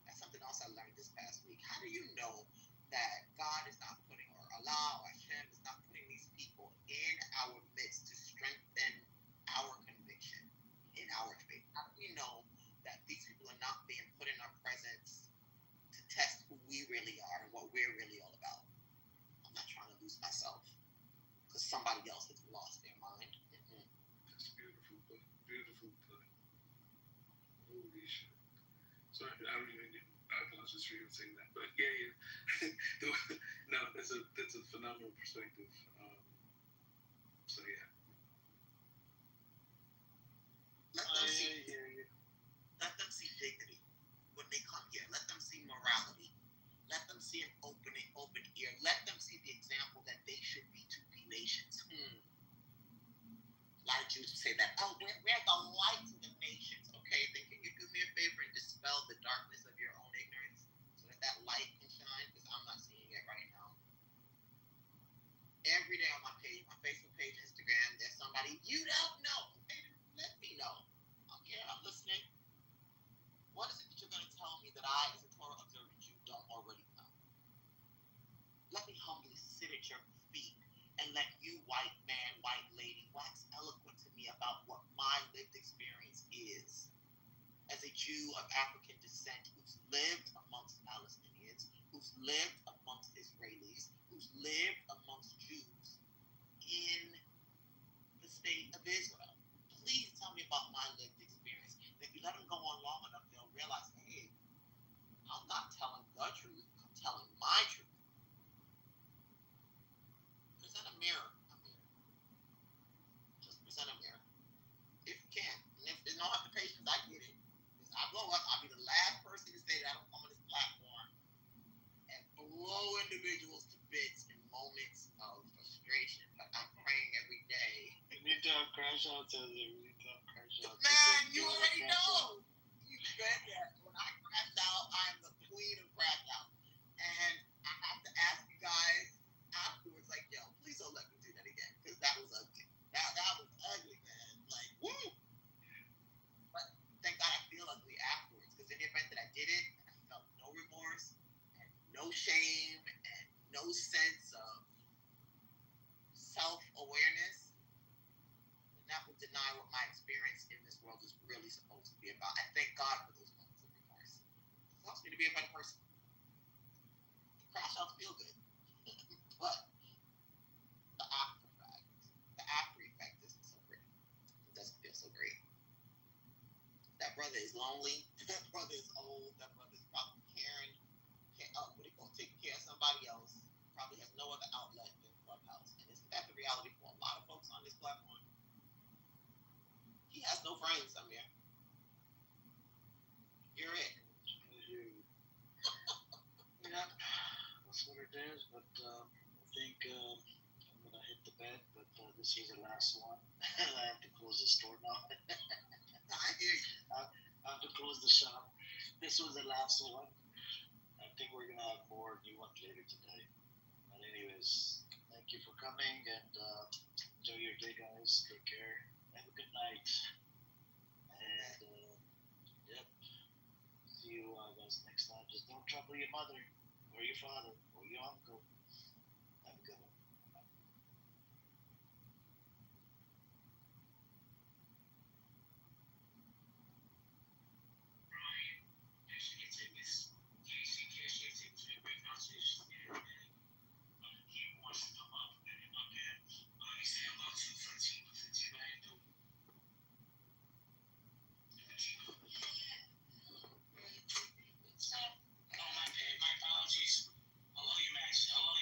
That's something else I learned this past week. How do you know that God is not putting, or Allah or Hashem is not putting these people in our midst to strengthen our conviction in our faith? somebody else has lost their mind.
That's beautiful, but beautiful put. Holy shit. Sorry, I don't even. I apologize for even saying that, but yeah. No, that's a phenomenal perspective. So yeah.
Let them see dignity when they come here. Let them see morality. Let them see an open ear. Let them see the example that they should be to be nations. A lot of Jews say that, oh, we're the light to the nations. Okay, then can you do me a favor and dispel the darkness of your own ignorance so that light can shine? Because I'm not seeing it right now. Every day on my page, my Facebook page, Instagram, there's somebody you don't know. Okay, let me know. Okay, I'm listening. What is it that you're going to tell me that I, as a Torah observant Jew, don't already know? Let me humbly sit at your feet and let you, white man, white lady, wax eloquent to me about what my lived experience is as a Jew of African descent who's lived amongst Palestinians, who's lived amongst Israelis, who's lived amongst Jews in the state of Israel. Please tell me about my lived experience. And if you let them go on long enough, they'll realize, hey, I'm not telling the truth, I'm telling my truth. Present a mirror. Just present a mirror. If you can. And if they don't have the patience, I get it. Because I blow up, I'll be the last person to say that I don't come on this platform and blow individuals to bits in moments of frustration. But I'm praying every day.
You need to have crash outs, Ezra. You need to have crash outs.
Man, you already know. You said that. When I crash out, I'm the queen of crash out. And I have to ask you guys afterwards, like, yo, please don't let me do that again. Because that was ugly. That was ugly, man. Like, woo! But thank God I feel ugly afterwards. Because in the event that I did it, I felt no remorse, and no shame, and no sense of self-awareness. And that would deny what my experience in this world is really supposed to be about. I thank God for those moments of remorse. It helps me to be a better person. The crash outs feel good. But the after effect isn't so great. It doesn't feel so great. That brother is lonely. That brother is old. That brother is probably taking care of somebody else. Probably has no other outlet than Clubhouse. And isn't that the reality for a lot of folks on this platform? He has no friends, Amir. You're it.
Yeah, that's what it is. But I think I'm gonna hit the bed. But this was the last one. I have to close the store now.
I hear you.
I have to close the shop. This was the last one. I think we're gonna have more new ones later today. But anyways, thank you for coming and enjoy your day, guys. Take care. Have a good night. And yep. See you guys next time. Just don't trouble your mother or your father or your uncle. Have a good one.
My apologies. I love you, Max. I love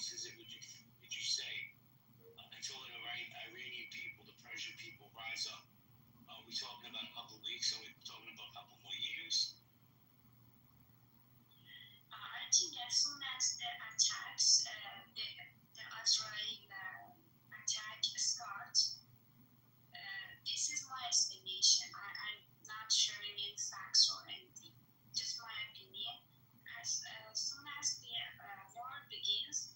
else is it would you say until the Iranian people, the Persian people rise up? Are we talking about a couple of weeks? Or are we talking about a couple more years?
I think as soon as the attacks, the Israel attack start, this is my estimation. I'm not sharing any facts or anything. Just my opinion. As soon as the war begins,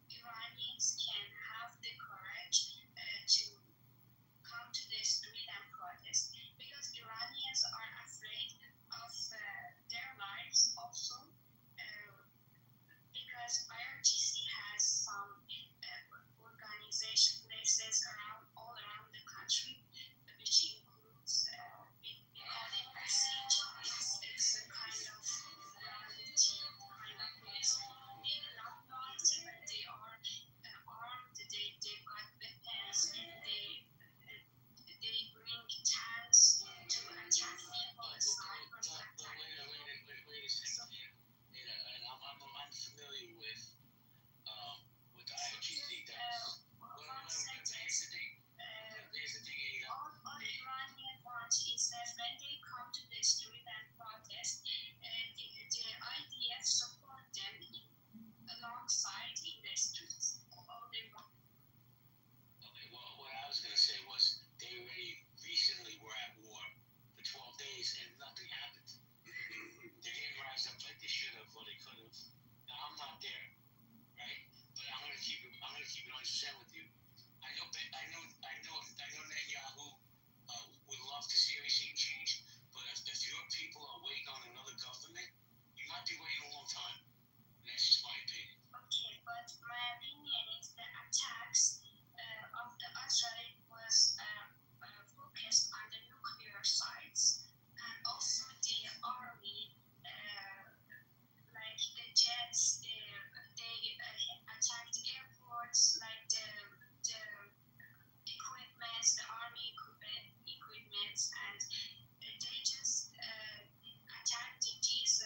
Iranians can have the courage to come to the street and protest because Iranians are afraid of their lives also because IRGC has some organization places all around the country, which includes having a siege. It's a kind of team, kind of place. Not military, but they are armed. They've got weapons. They bring tanks to attack people, snipers to attack people.
Wait a second here. And I'm familiar with IRGC. There's the thing, Ada.
All Iranian want is that when they come to the street and protest, the IDF support them alongside in the streets. All they want.
Okay, well, what I was going to say was they already recently were at war for 12 days and nothing happened. They didn't rise up like they should have or they could have. Now, I'm not there, right? But I'm going to keep it 100% with you. I know Netanyahu would love to see a regime change, but if your people are waiting on another government, you might be waiting a long time. And that's just my opinion.
Okay, but my opinion is the attacks of the Israel was focused on the nuclear sites and also the army, like the jets. They attacked airports, like the equipments, the army equipments, and they just attacked these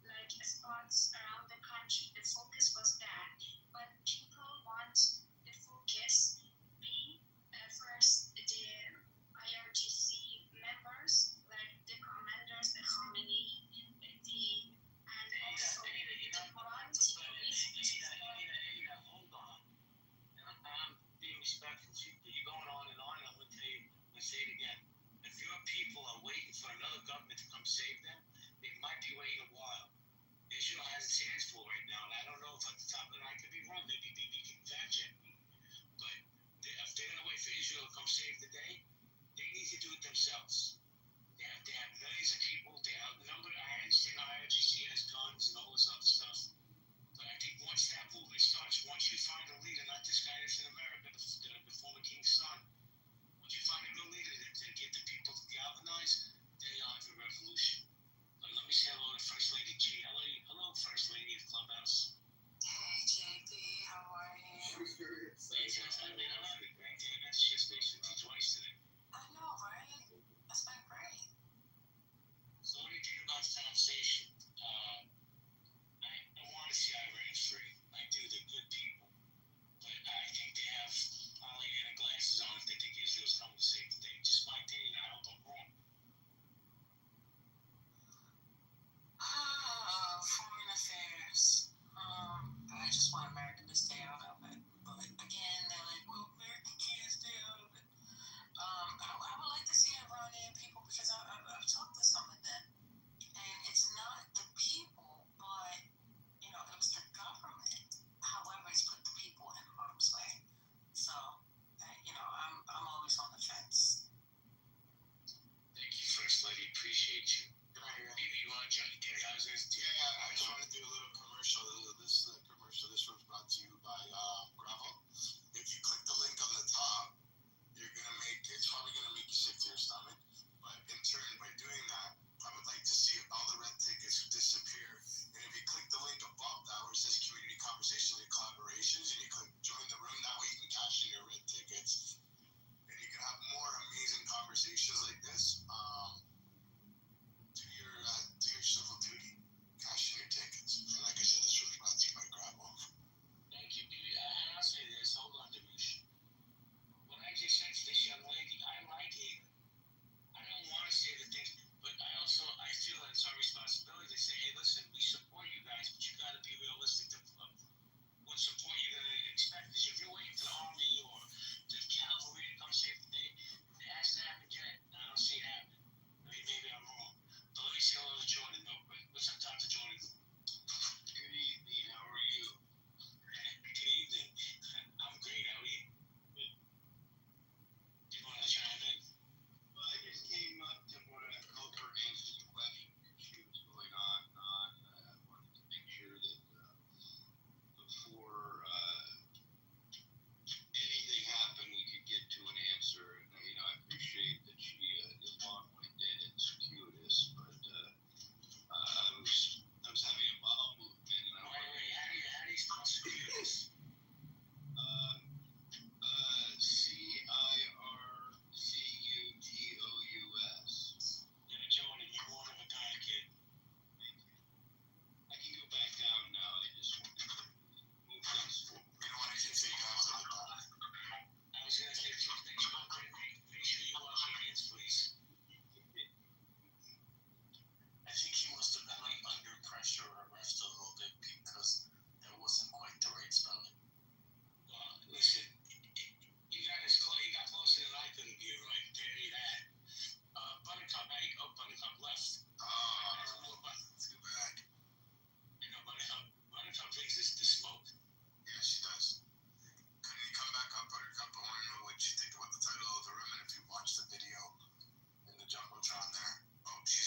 like spots around the country. The focus was that, but people want the focus be first the IRGC members, like the commanders, the Khamenei, and also the morality police.
Hold on. I'm being respectful. You're going on, and I'm going to tell you, I'm going to say it again. If your people are waiting for another government to come save them, they might be waiting a while. Israel has its hands full right now, and I don't know if at the top, and I could be wrong, maybe you can fact check me. But if they're going to wait for Israel to come save the day, they need to do it themselves. They have millions of people, they outnumber. I understand IRGC has guns and all this other stuff. But I think once that movement starts, once you find a leader, not this guy that's in America, the former king's son, once you find a good leader to get the people to galvanize, then you'll have a revolution. But let me say hello to First Lady G. Hello, First Lady of Clubhouse.
Hey JP, how are you?
I'm having a great day. That's just basically twice today.
I know, right? It's been great.
So what do you think about the conversation?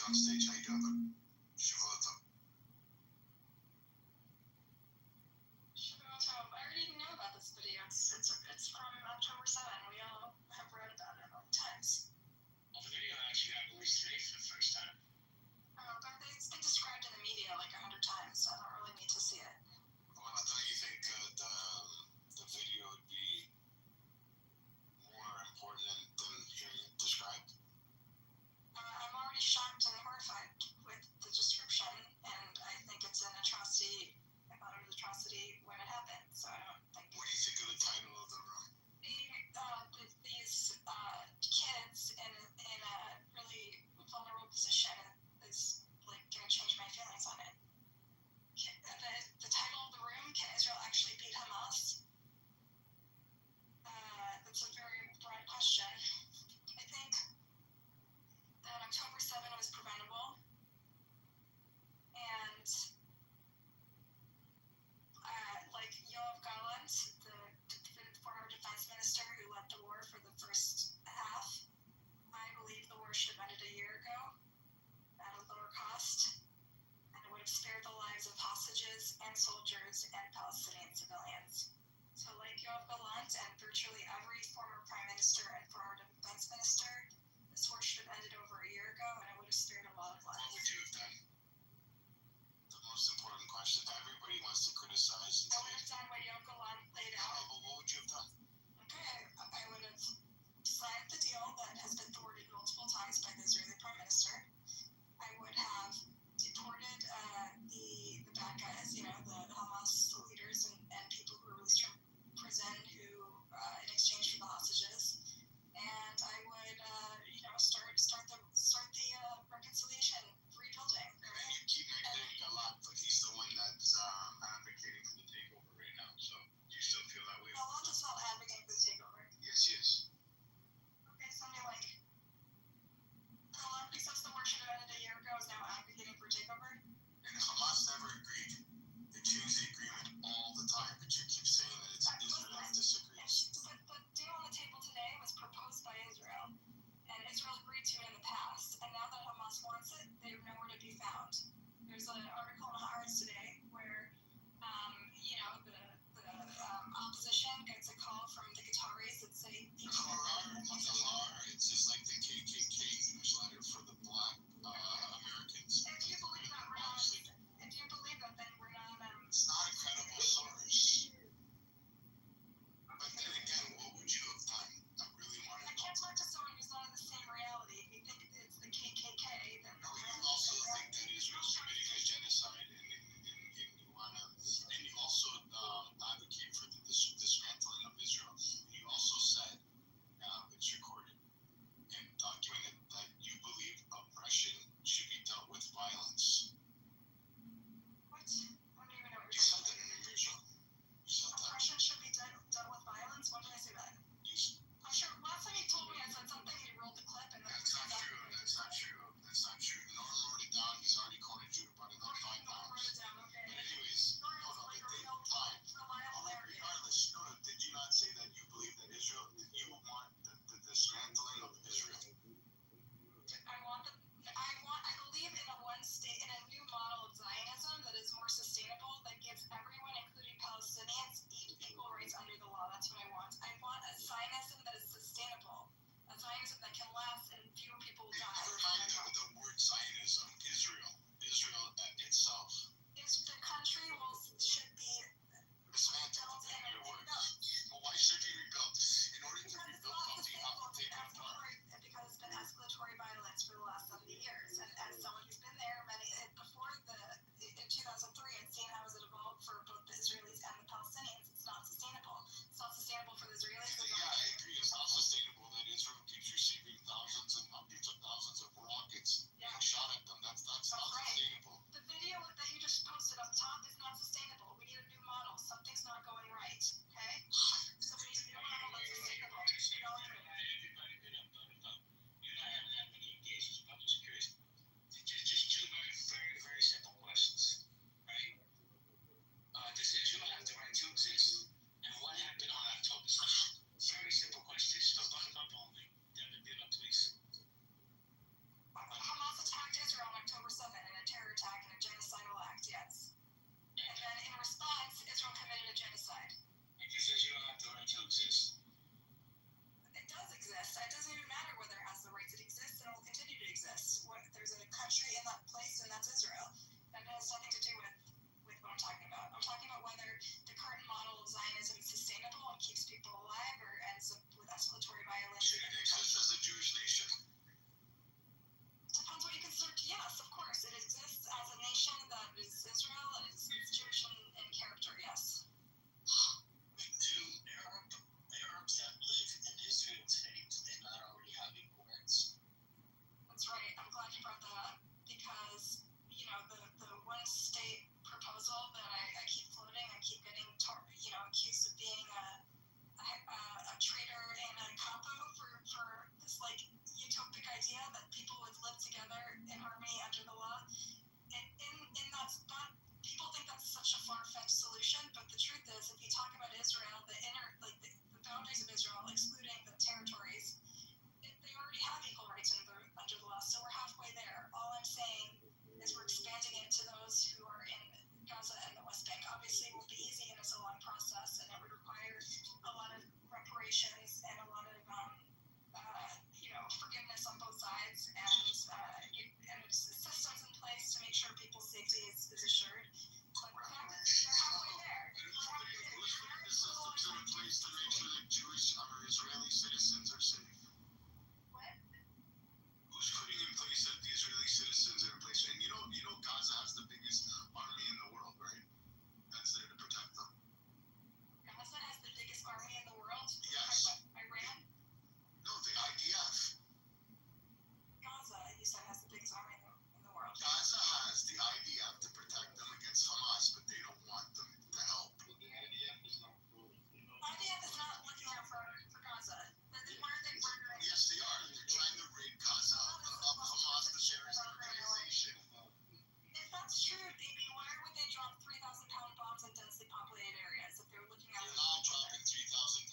on stage. How you doing, bud? Shivoto.
Shivoto, I already know about this video. It's from October 7. We all have read about it all the times.
Well, the video actually got released today for the first time.
But it's been described in the media like 100 times, so I don't really need to see it.
Well, don't you think the video would be more important than hearing it described?
I'm already shocked and horrified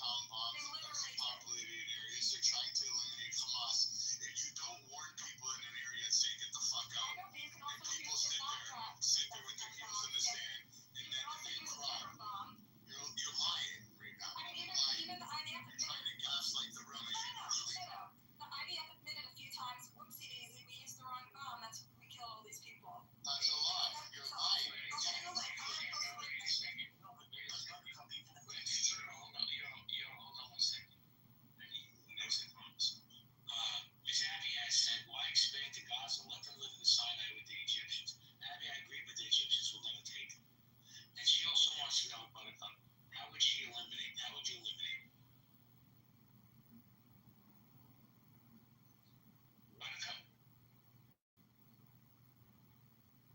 compound bombs in densely populated areas. They're trying to eliminate Hamas. If you don't warn people in an area and say get the fuck out, and people sit there with their heels in the sand, and then they cry, you're lying right now. You're lying. You're trying to gaslight the room.
The IDF admitted a few times, whoopsie daisy, we used the wrong bomb. We killed all these people.
That's a lie. You're lying.
Ms. Abby has said, why expand to Gaza? Let them live in the Sinai with the Egyptians. Abby, I agree, but the Egyptians will never take them. And she also wants to know, Buttercup, how would you eliminate? Buttercup.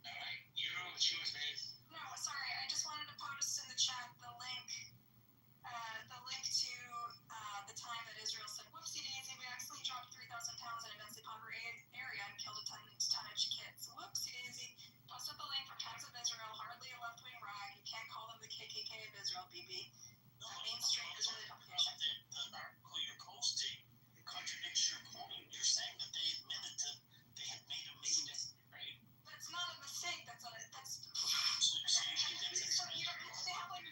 All right, it's yours, man.
No, sorry, I just wanted to post in the chat the link to the time that Israel said, whoopsie daisy, we actually dropped 3,000 pounds in a densely populated area and killed a tonnage kids. Whoopsie daisy. Posted the link from Times of Israel, hardly a left-wing rag. You can't call them the KKK of Israel, BB. Mainstream Israeli publication.
The article you're posting contradicts your point. You're saying that they admitted they had made a mistake, right?
That's not a mistake. That's
so you think that's a
they have like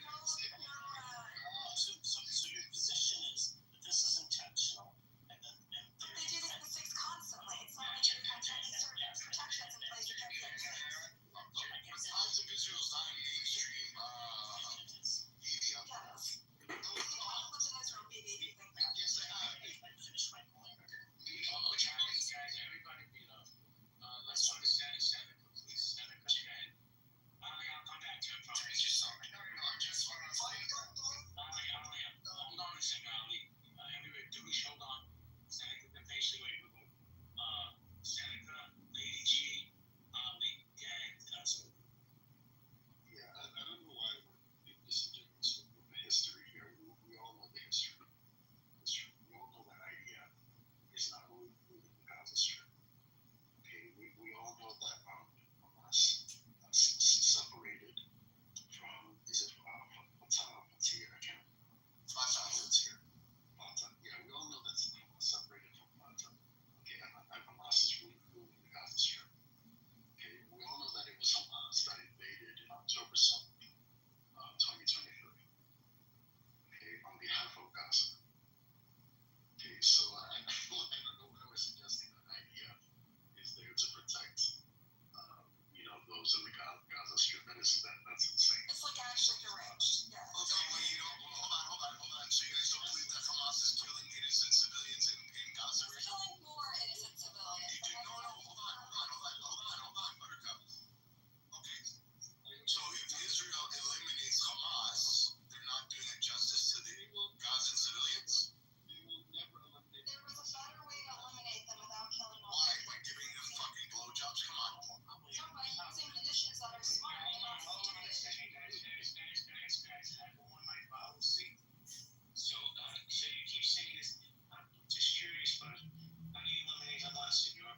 so your position is that this is intentional and
they do this mistakes constantly. It's not like you have any sort of protections in place against it.
Times of Israel's not a mainstream media.
Yes. You haven't lived in Israel, BB, if you think that.
Yes, I have.
Finish my point. Guys, everybody beat up. Let's try to Seneca, please. Seneca, go ahead. I'll come back to you. I promise you something.
No, I just want to say
Hold on a second, Ali. Everybody, Doosh, hold on. Seneca, then patiently wait with him. Seneca, Lady G, Ali, gang,
yeah, I don't know why we're disingenuous with the history here. We all know the history. We all know that idea is not really the Gaza Strip. Okay, we all know that Hamas separated from, is it Fatah? I can't. Fatah. Yeah, we all know that Hamas separated from Fatah. Okay, and Hamas is really ruling the Gaza Strip. Okay, we all know that it was Hamas that invaded in October 7th, 2023. Okay, on behalf of Gaza. Okay, so I don't know what I was suggesting. That idea is there to protect, those in the Gaza Strip. That's insane.
It's like actually deranged. Yeah.
Hold on. So you guys don't believe that Hamas is killing innocent civilians in Gaza?
It's killing more innocent civilians.
No, hold on, Buttercup. Okay, so if Israel eliminates Hamas, they're not doing justice to the Gazan civilians?
There was a better way to eliminate them without killing all.
Why? By giving them fucking blowjobs? Come on.
No, by using munitions that are smart and not intimidating.
Guys, I have one my policy. So you keep saying this. I'm just curious, but how do you eliminate Hamas in your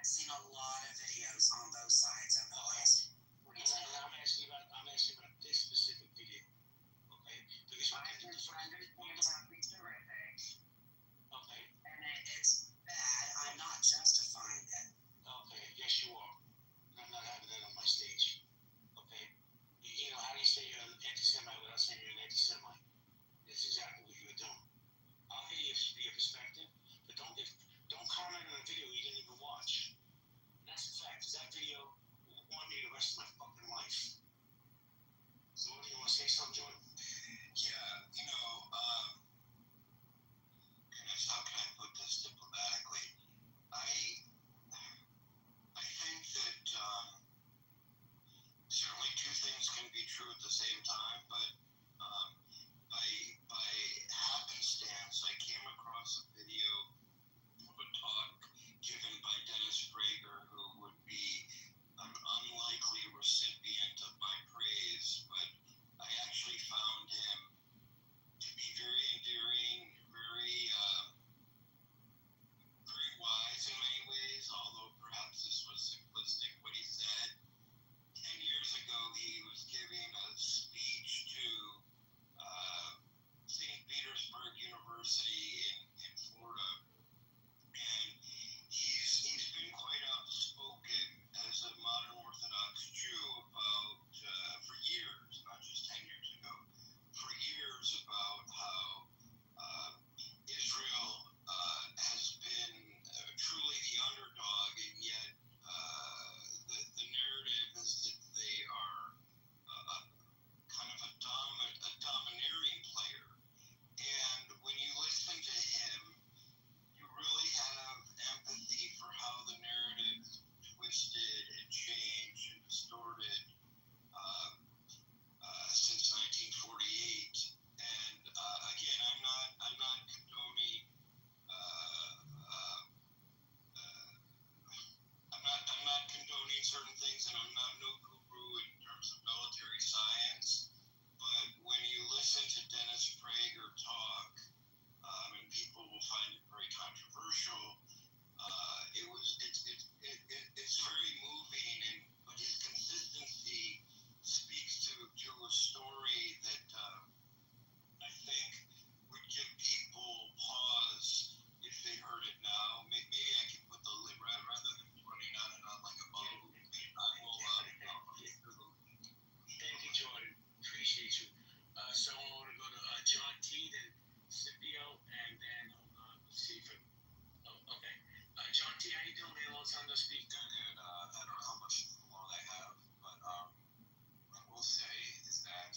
seen a lot of videos on both sides of the place.
I'm asking about this specific video. Okay, because
I just understand something's terrific.
Okay.
And it's bad. I'm not justifying it.
Okay, yes you are. I'm not having that on my stage. Okay. You know, how do you say you're an anti-Semite without saying you're an anti-Semite? That's exactly what you're doing. I'll hear your perspective, but don't comment on a video you didn't even watch. And that's a fact, because that video will haunt me the rest of my fucking life. So what do you want to say something, Jordan?
Yeah, how can I put this diplomatically? I think that certainly two things can be true at the same time, but by happenstance, I came across a video of a talk given by Dennis Prager, who would be an unlikely recipient of my praise, but I actually found him to be very endearing, very wise in many ways, although perhaps this was simplistic what he said. 10 years ago, he was giving a speech to St. Petersburg University in Florida, and he's been quite outspoken as a modern Orthodox Jew about, for years, not just 10 years ago, for years about how Israel has been truly the underdog, and yet the narrative is that they are kind of a domineering player. And when you listen to him, you really have empathy for how the narrative is twisted and changed and distorted since 1948. And again, I'm not condoning. I'm not condoning certain things, and I'm not no guru in terms of military science. But when you listen to Dennis Prager talk, and people will find it very controversial, it's very moving, but his consistency speaks to a story that I think would give people pause if they heard it now. Maybe I can put the lid rather than running on and on like a bubble.
Thank you, Jordan. Appreciate you. So I want to go to John T, then Scipio, and then let's see if okay. John T, how you doing, man? Long time no speak.
Good. I don't know how much long I have, but what I will say is that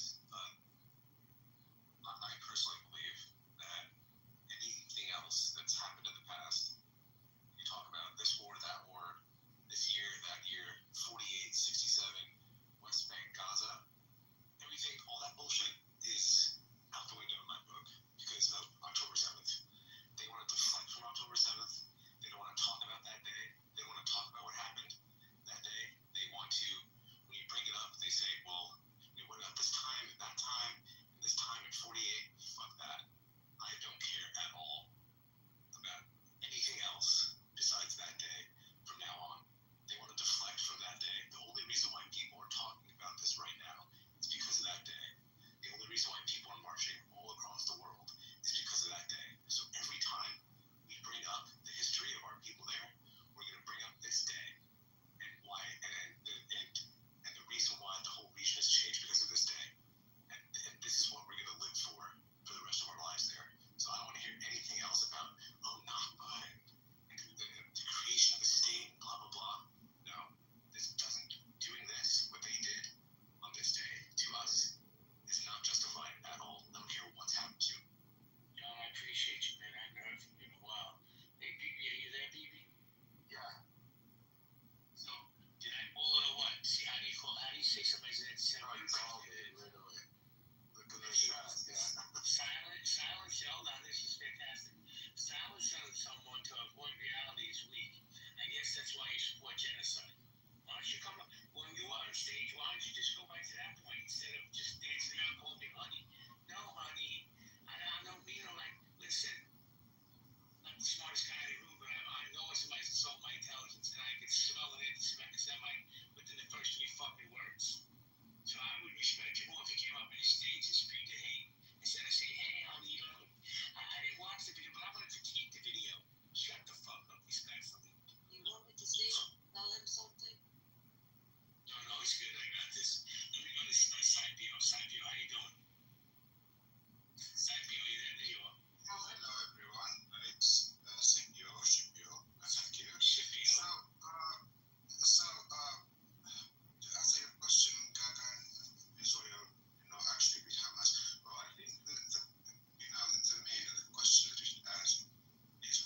I personally believe that anything else that's happened in the past, you talk about this war, that war, this year, that year, 48, 67, West Bank, Gaza, everything, all that bullshit is out the window in my book because of October 7th. They want to deflect from October 7th. They don't want to talk about that day. They don't want to talk about what happened that day. They want to, when you bring it up, they say, well, what about this time and that time and this time in 48? Fuck that. I don't care at all about anything else besides that day from now on. They want to deflect from that day. The only reason why people are talking about this right now is because of that day. The only reason why people are marching all across the world is because of that day. So every time we bring up the history of our people there, we're going to bring up this day and why, and the reason why the whole region has changed because of this day. And this is what we're going to live for the rest of our lives there. So I don't want to hear anything else about, Nakba and the creation of the state, blah, blah, blah. No, this doesn't, doing this, what they did on this day to us, is not justified at all. I don't care what's happened to.
John, I appreciate you, man. I haven't heard from you in a while. Hey, BB, are you there, BB?
Yeah.
So, did I pull it or what? See, how do you say somebody's in it?
Oh, you called it right away. Look at the shot, yeah.
Silence, hold on, this is fantastic. Silence someone to avoid reality is weak. I guess that's why you support genocide. Why don't you come up, when you are on stage, why don't you just go back to that point instead of just dancing around calling me honey? No, honey, I don't mean it like, listen, I'm not the smartest guy in the room, but I know when somebody's insulting my intelligence, and I can smell an anti-Semite within the first 3 fucking words. So I would respect you more if you came up in the stage and speak the hate instead of saying, hey, honey, I didn't watch the video, but I wanted to keep the video. Shut the fuck up, respectfully.
You want me to say, tell him something?
No, it's good. I got this. Let me go to Side View. Side View, how you doing? Side View, you there? There you are.
Oh, hello everyone. It's Shipio. Thank you.
Shipio.
So, to answer your question, Gagan, Israel, actually with Hamas. Well, I think the main question that you should ask is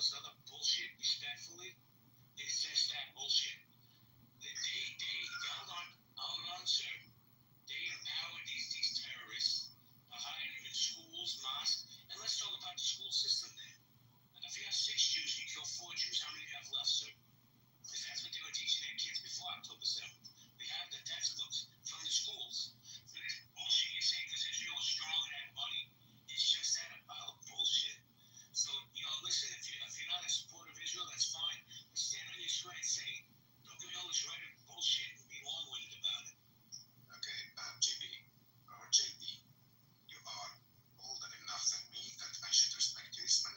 this other bullshit respectfully. It's just that bullshit. Hold on, sir. They empower these terrorists by hiring them in schools, mosques, and let's talk about the school system there. And if you have 6 Jews, you kill 4 Jews, how many do you have left, sir? Because that's what they were teaching their kids before October 7th. We have the textbooks from the schools. So this bullshit you're saying because Israel is stronger than money, it's just that about bullshit. So, listen, if you're not in support of Israel, that's fine. But stand on your square and say, don't give me all this rhetoric bullshit and be long-winded about it.
Okay, JB, or JB, you are older enough than me that I should respect you. It's my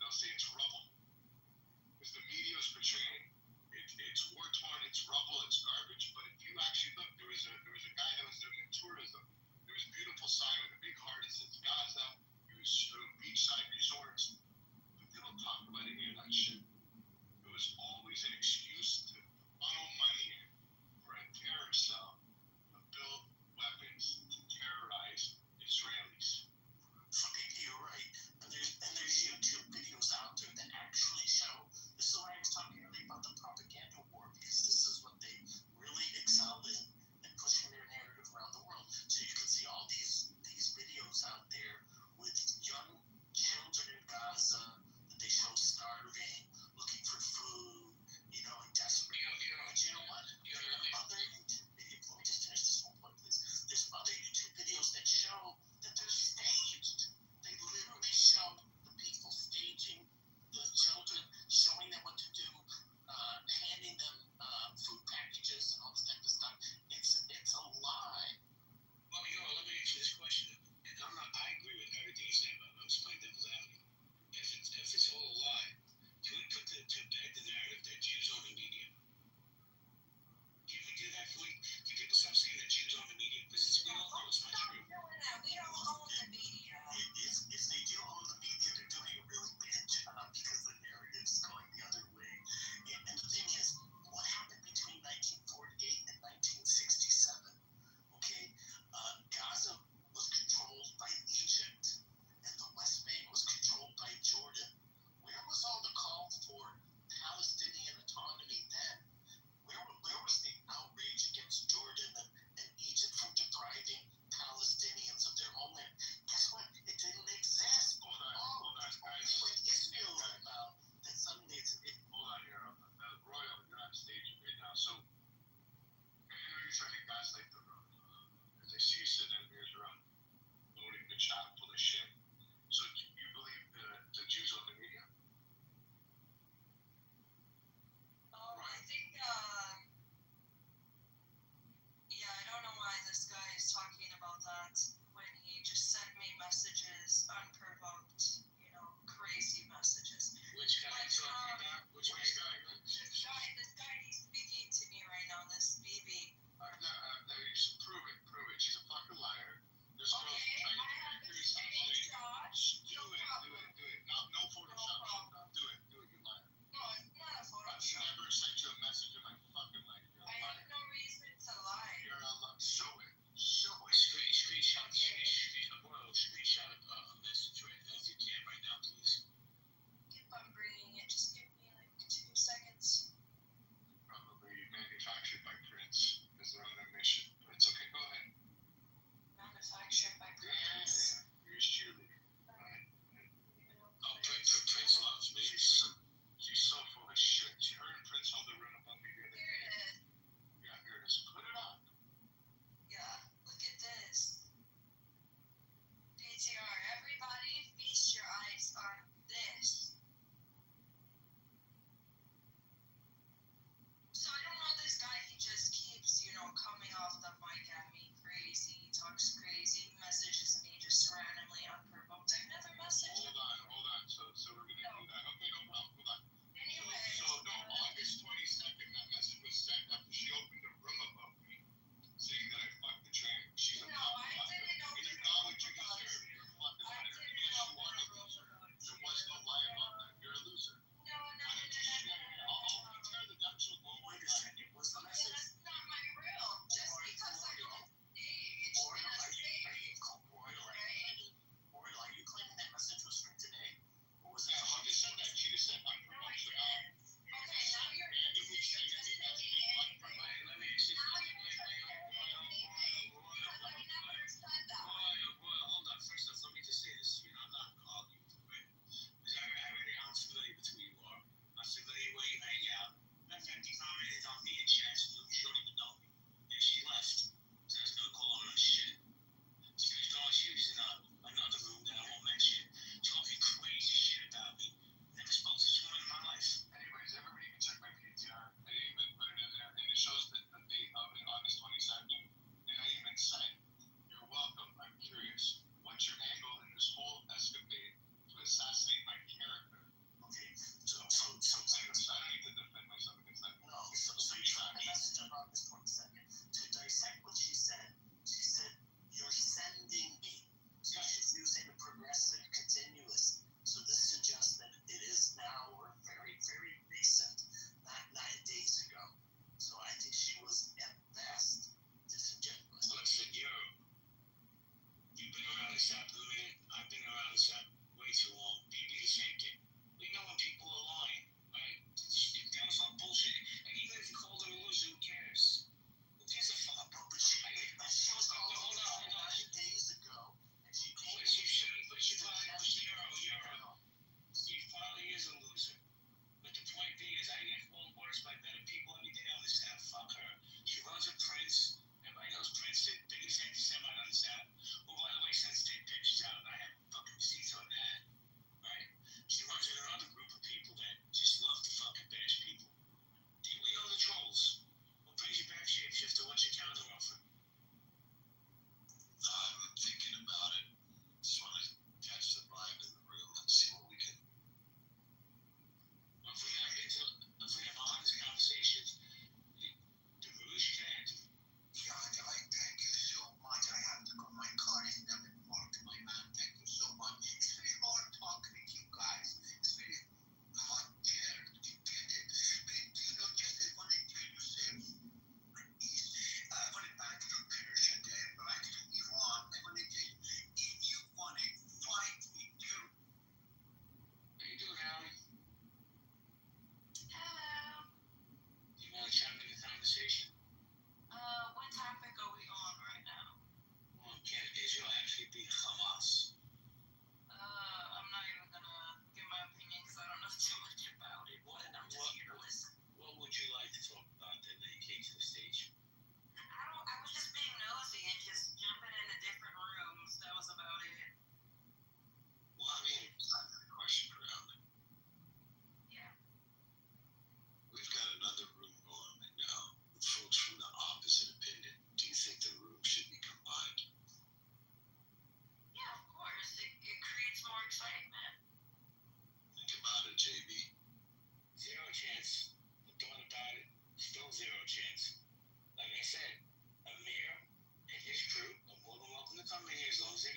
they'll say it's rubble. Because the media is portraying it's war torn, it's rubble, it's garbage. But if you actually look, there was a guy that was doing tourism. There was a beautiful sign with a big heart that says Gaza. It was showing beachside resorts. But they don't talk about any of that shit. It was always an excuse to funnel money in for a terror cell to build weapons to terrorize Israelis.
Completely, you're right. And there's YouTube videos out there that actually show. This is why I was talking earlier about the propaganda war, because this is what they really excel in pushing their narrative around the world. So you can see all these videos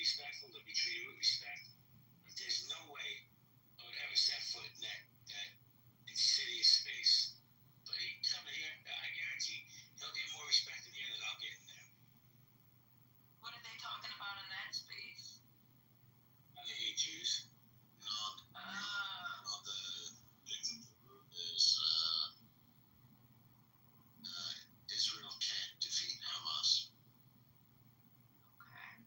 respectful, they'll be treated with respect. But there's no way I would ever set foot in that insidious space. But he come here, I guarantee he'll get more respect in here than I'll get in there.
What are they talking about in that space?
They hate Jews.
No, the big thing is Israel can't defeat Hamas.
Okay.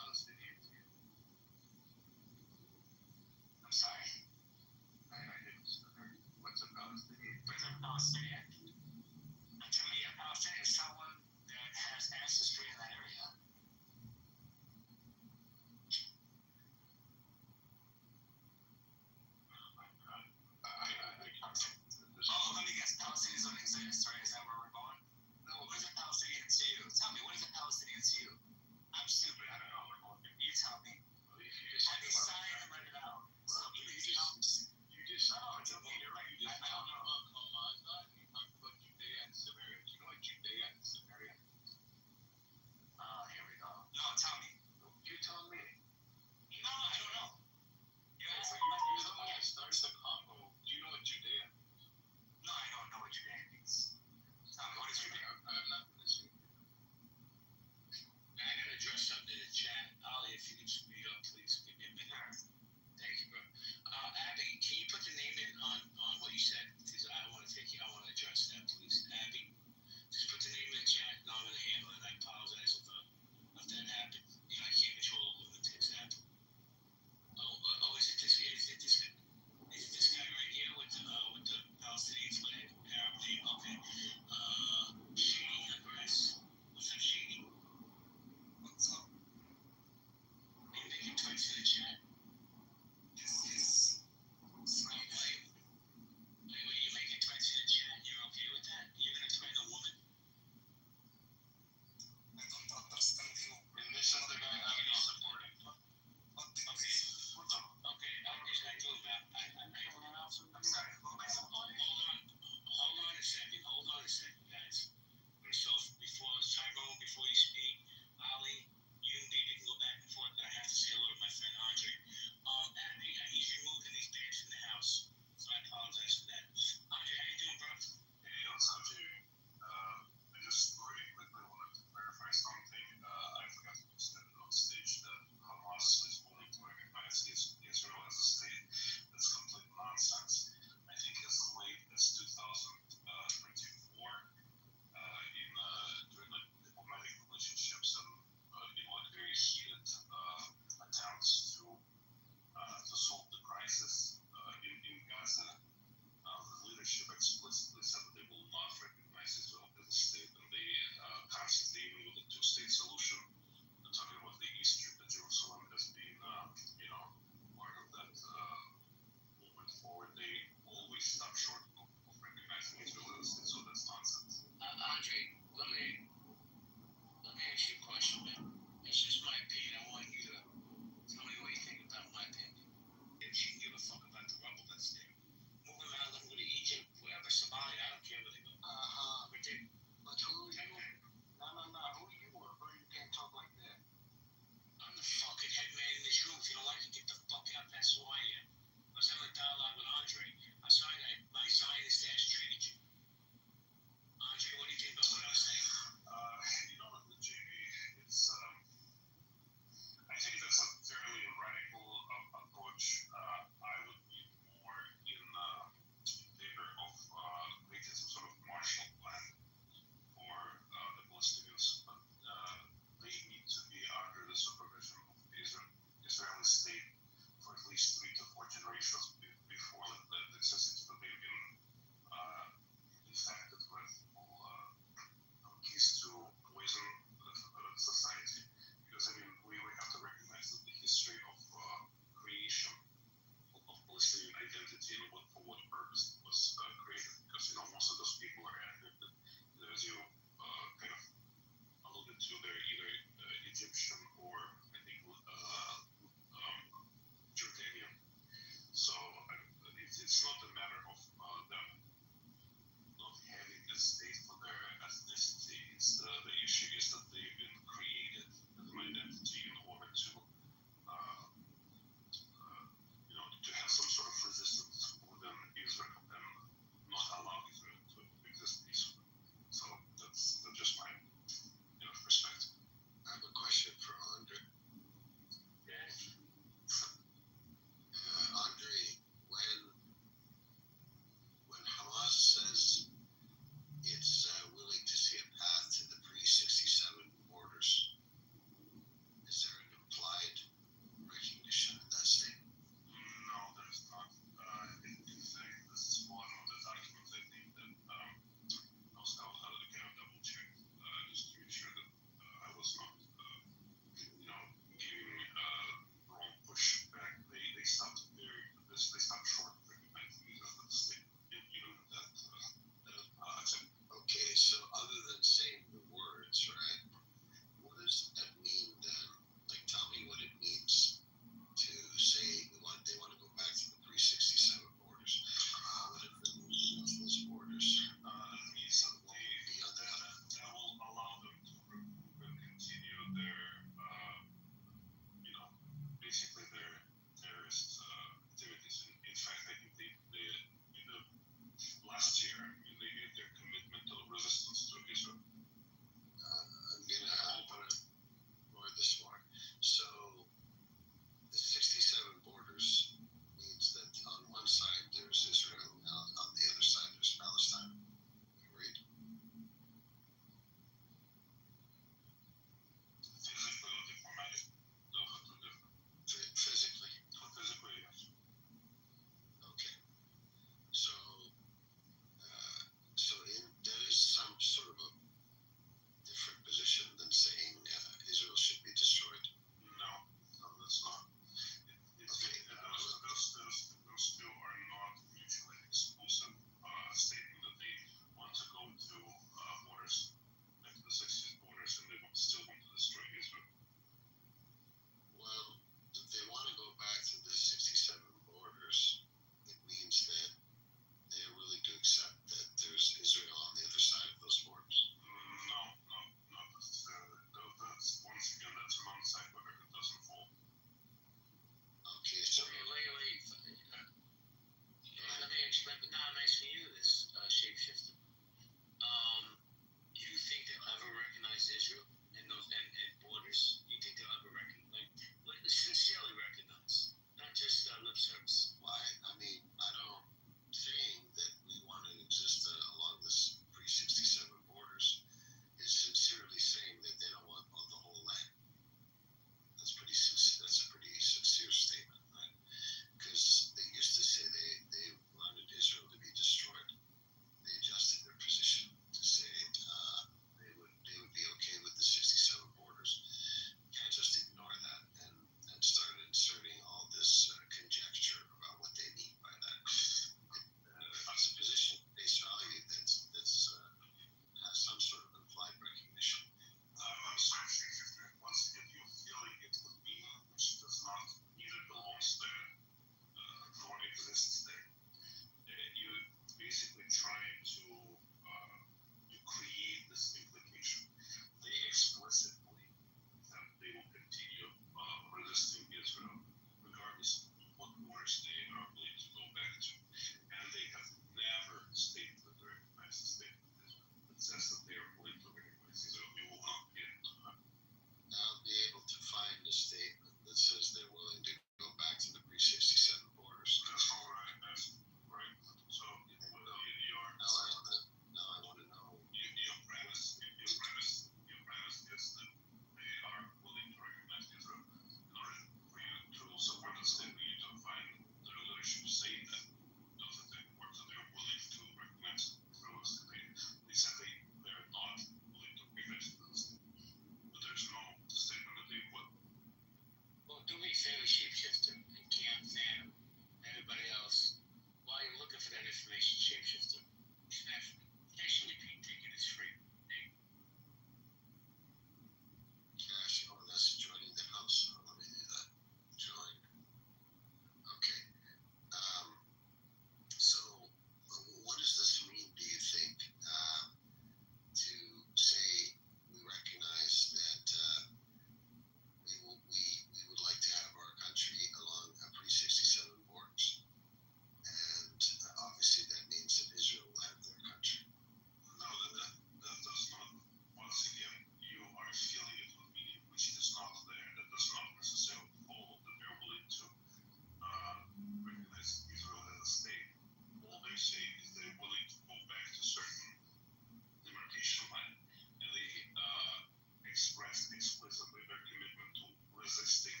resisting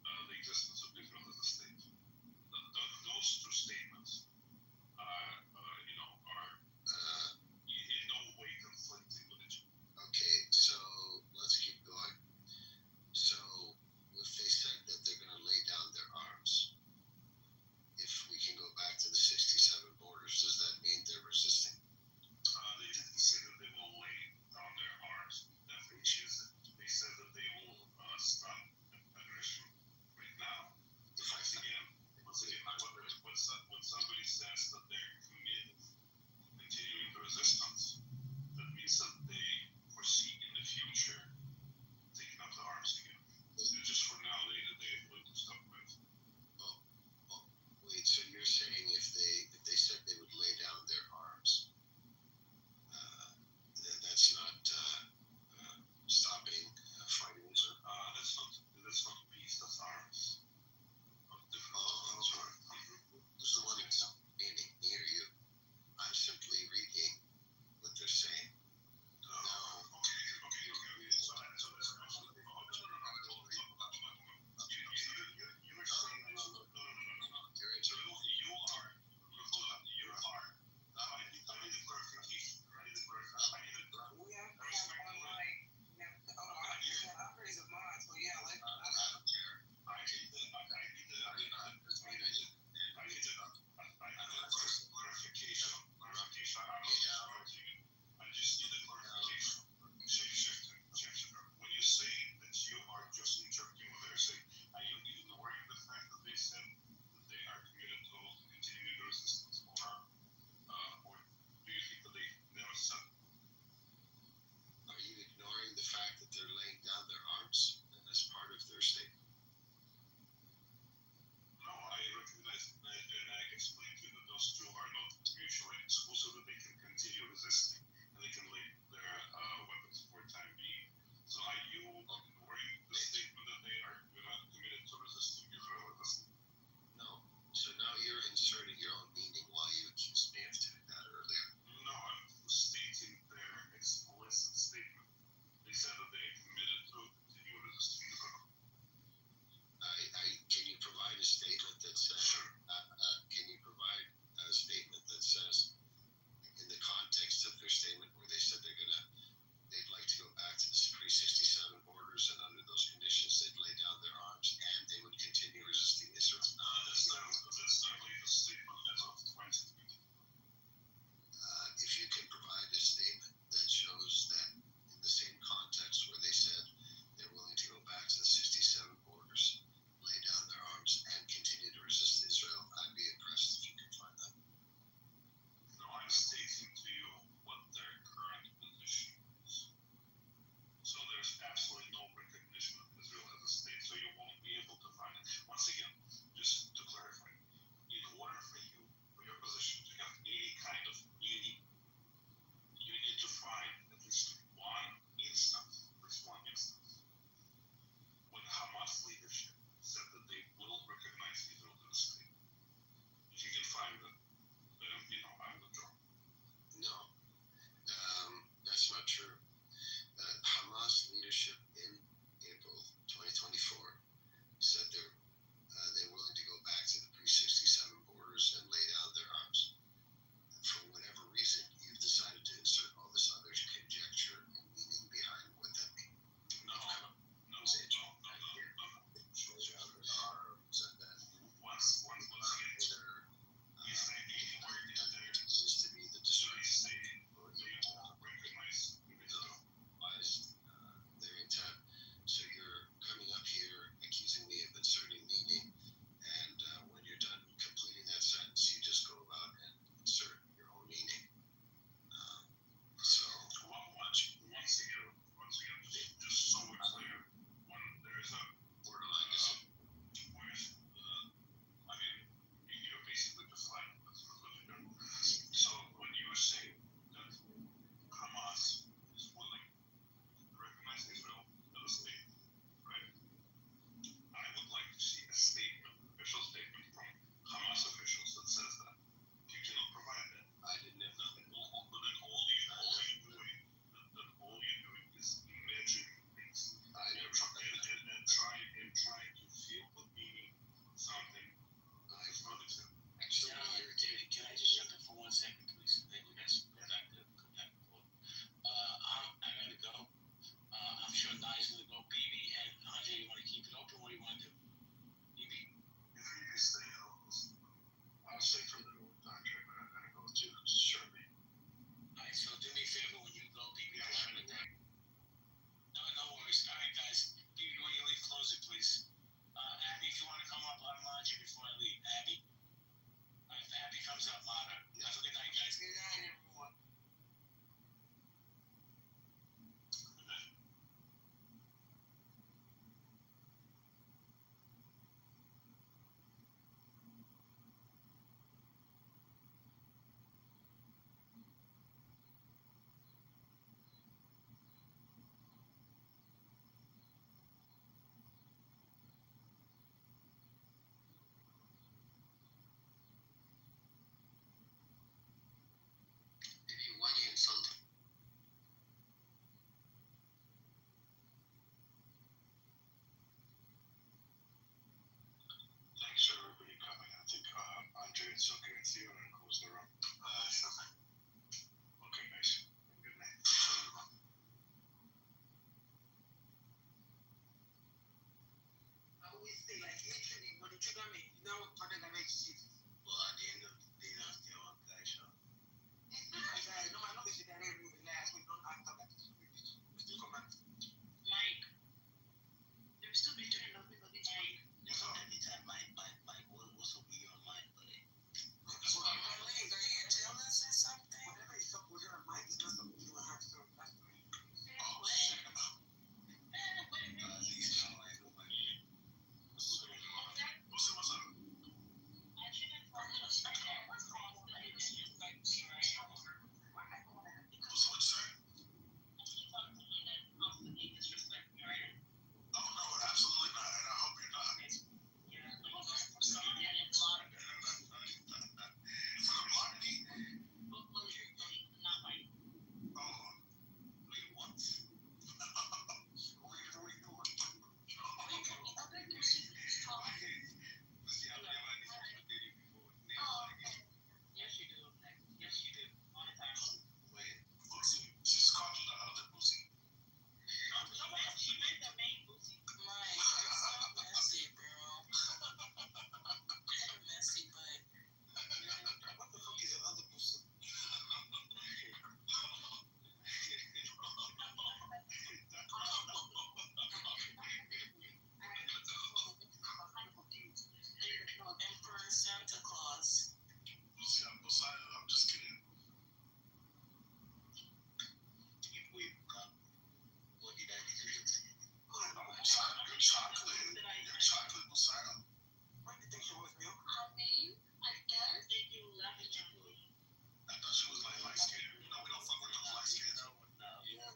the existence of Israel as a state. Those two statements are in no way conflicting with each other.
Okay, so let's keep going. So if they said that they're going to lay down their arms, if we can go back to the 67 borders, does that mean they're resisting?
They didn't say that they will lay down their arms if they choose it. They said that they will stop aggression
See you and close the room. Sure thing. Okay, nice. Good night.
I always say, like, literally, when you trigger me, you know, what the next shit. But at the end of the day, that's the one guy shot. No, I know this is the right movie. Last week, don't act like this. We still come back. Mike, they're still be doing nothing but it's Mike. Anytime Mike will also be on mind, but so are you jealous or something? Whatever is up with her, Mike is just up with you and her, so that's the reason. Oh, shit. At least now I know my name. So, what's up? Oh no, absolutely not, and I hope you're not. For the block me? Oh, wait, what? What are you doing? See, I've never had this opportunity before. Yes, you do. Yes, you do. All the time. Wait, Lucy, she just called you the other Lucy. She meant the main Lucy. Right, you're so messy, bro. You're messy, but what the fuck is the other Lucy? Emperor Santa Claus. Lucy, I'm just kidding. Wait, what did I do? You're chocolate. You're chocolate, Messiah. What do you think she was, milk? I mean, I guess if you love it, you would. I thought she was like light skinned. No, we don't fuck with those light skinned. Yeah,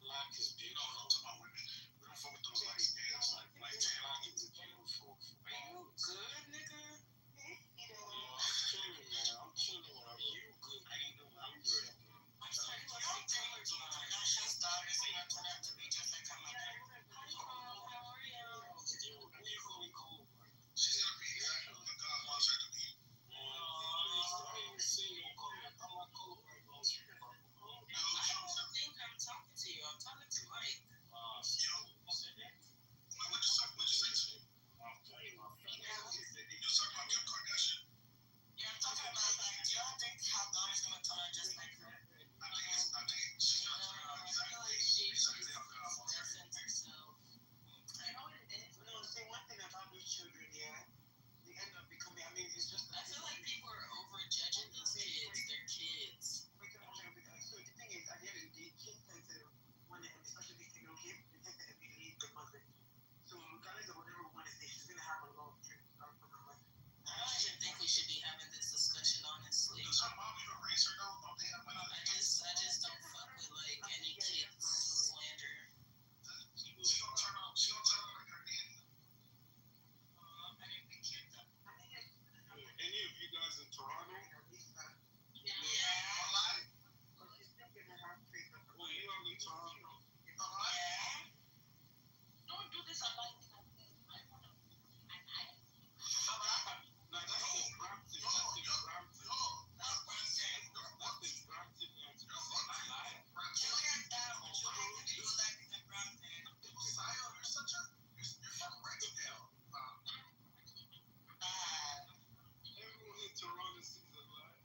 black is beautiful. No, I'm talking about women. We don't fuck with those light skins. Like black is beautiful. Are you good, nigga? I'm chilling, man. I'm chilling. Are you good? How you doing? I'm good. I'm sorry. Kardashian's daughters are going to turn out to be just like her mother. How are you? Really cool. She's going to be exactly what God wants her to be. I ain't seen no comment. I'm not cool right now. I don't think I'm talking to you. I'm talking to Mike. What'd you say to me? You was talking about Kim Kardashian? Yeah, I'm talking about, like, do y'all think how daughter's going to turn out just like her? I think she's going to turn out exactly how God wants her. Herself. I know what it is. No, say one thing about these children, yeah. They end up becoming, I mean, it's just. I feel like people are overjudging those kids. They're kids. So the thing is, at the end of the day, kids tend to, when especially these techno kids, they tend to believe the mother. So regardless of whatever one is, she's going to have a long trip from her life. I don't even think we should be having this discussion, honestly. Does her mom even raise her though? Don't they have money? I just don't fuck with like any kids slander. She gonna turn out like her nanny. I didn't think kids up. Any of you guys in Toronto? Yeah. Online? Well, you are in Toronto. Yeah. Don't do this online thing like this. I want to. No, that's the Brampton. You're such a. You're from Rexdale. Everyone in Toronto sees a lie.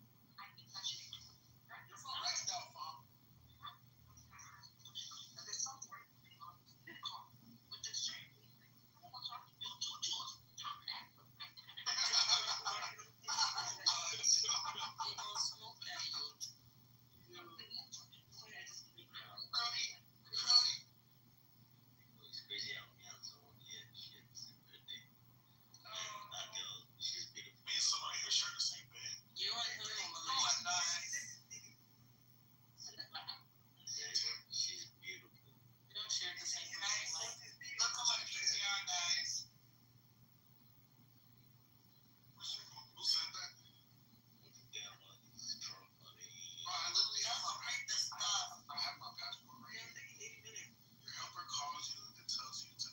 You're from Rexdale, fam. There's somewhere with the same. She's beautiful. We don't share the same person. Look at my PCR, guys. Who said that? I literally have my passport right here. Your helper calls you and tells you to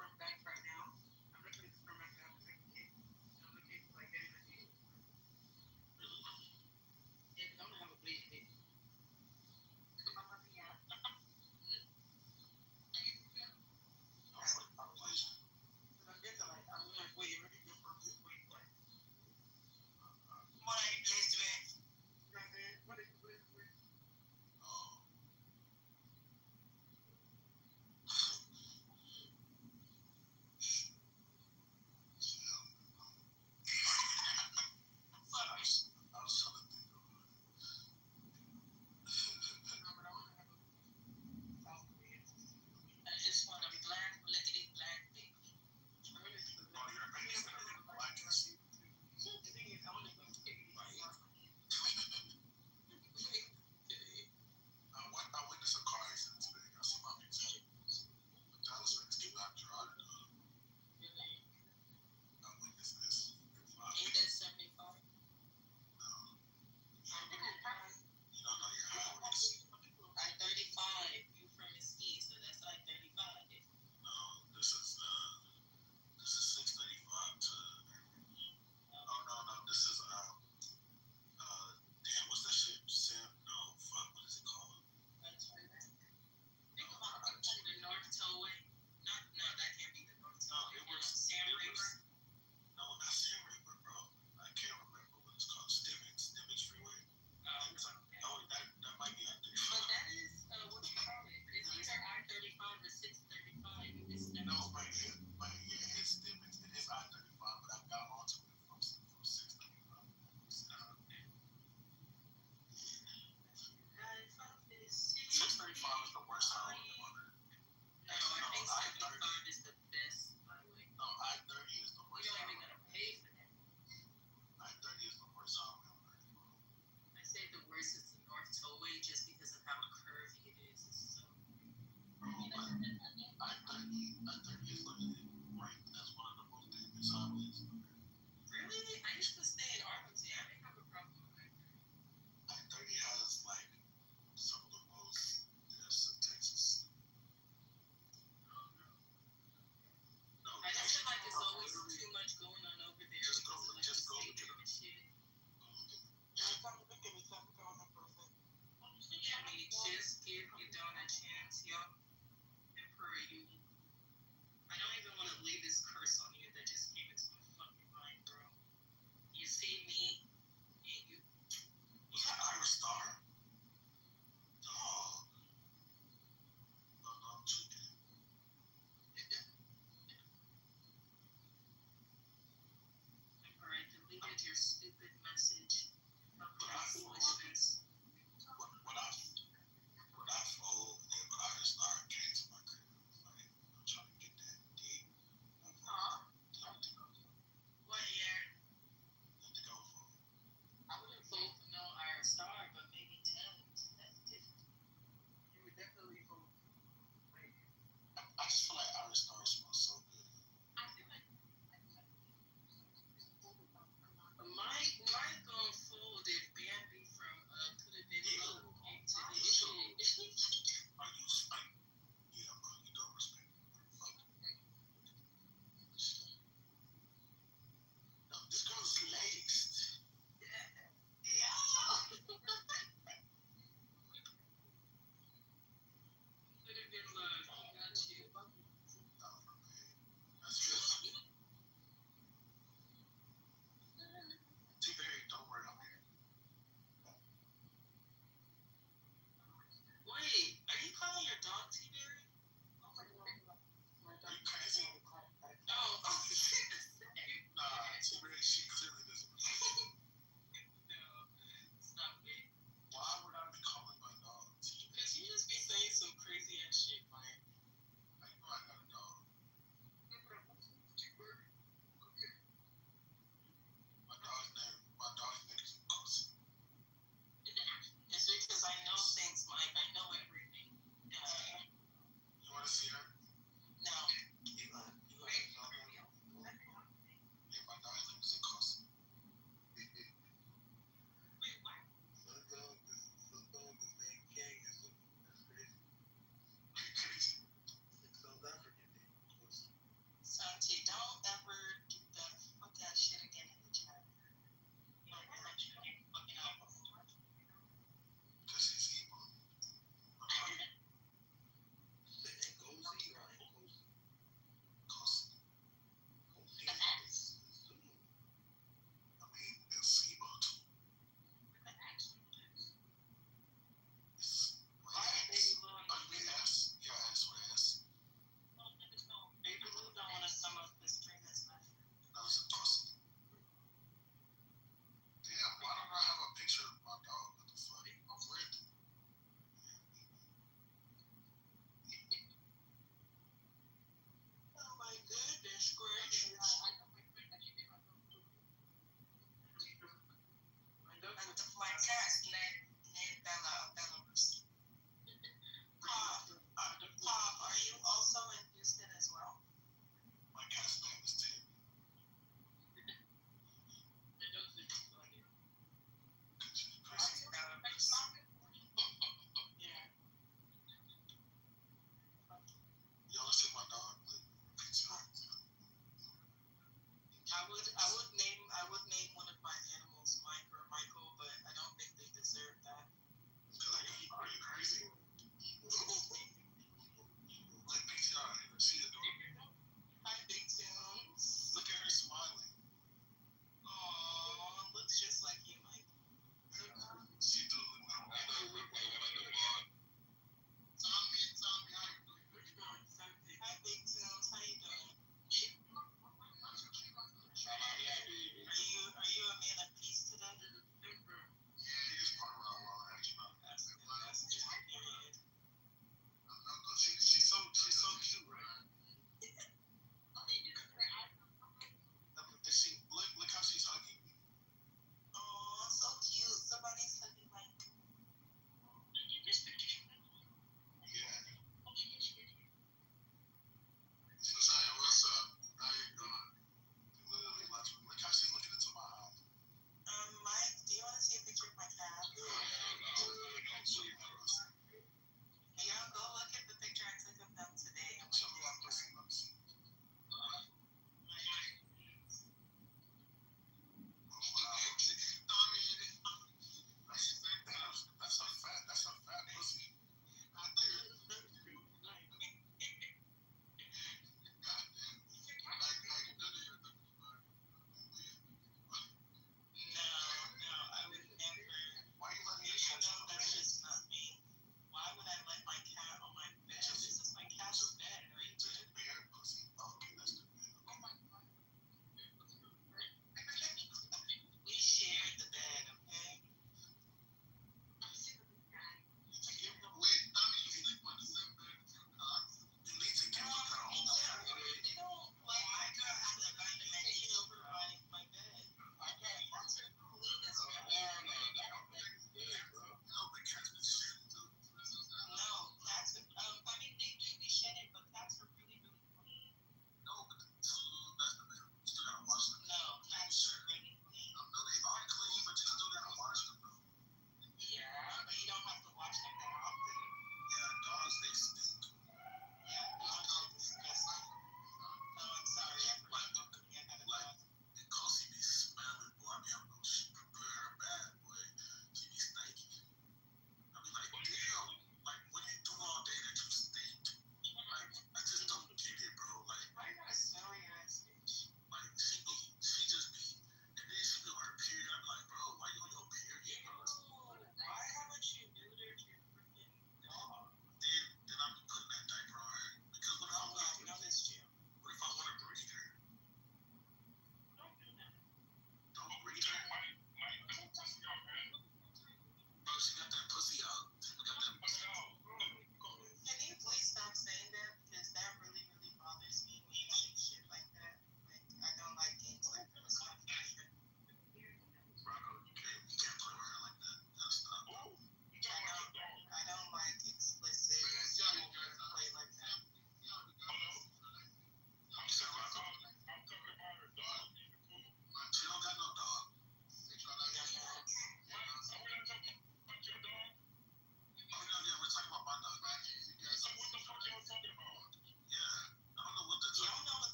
for a bank right now. I'm looking for my second kid. I'm looking for like getting a deal. Yeah, because I'm gonna have a bleeding baby.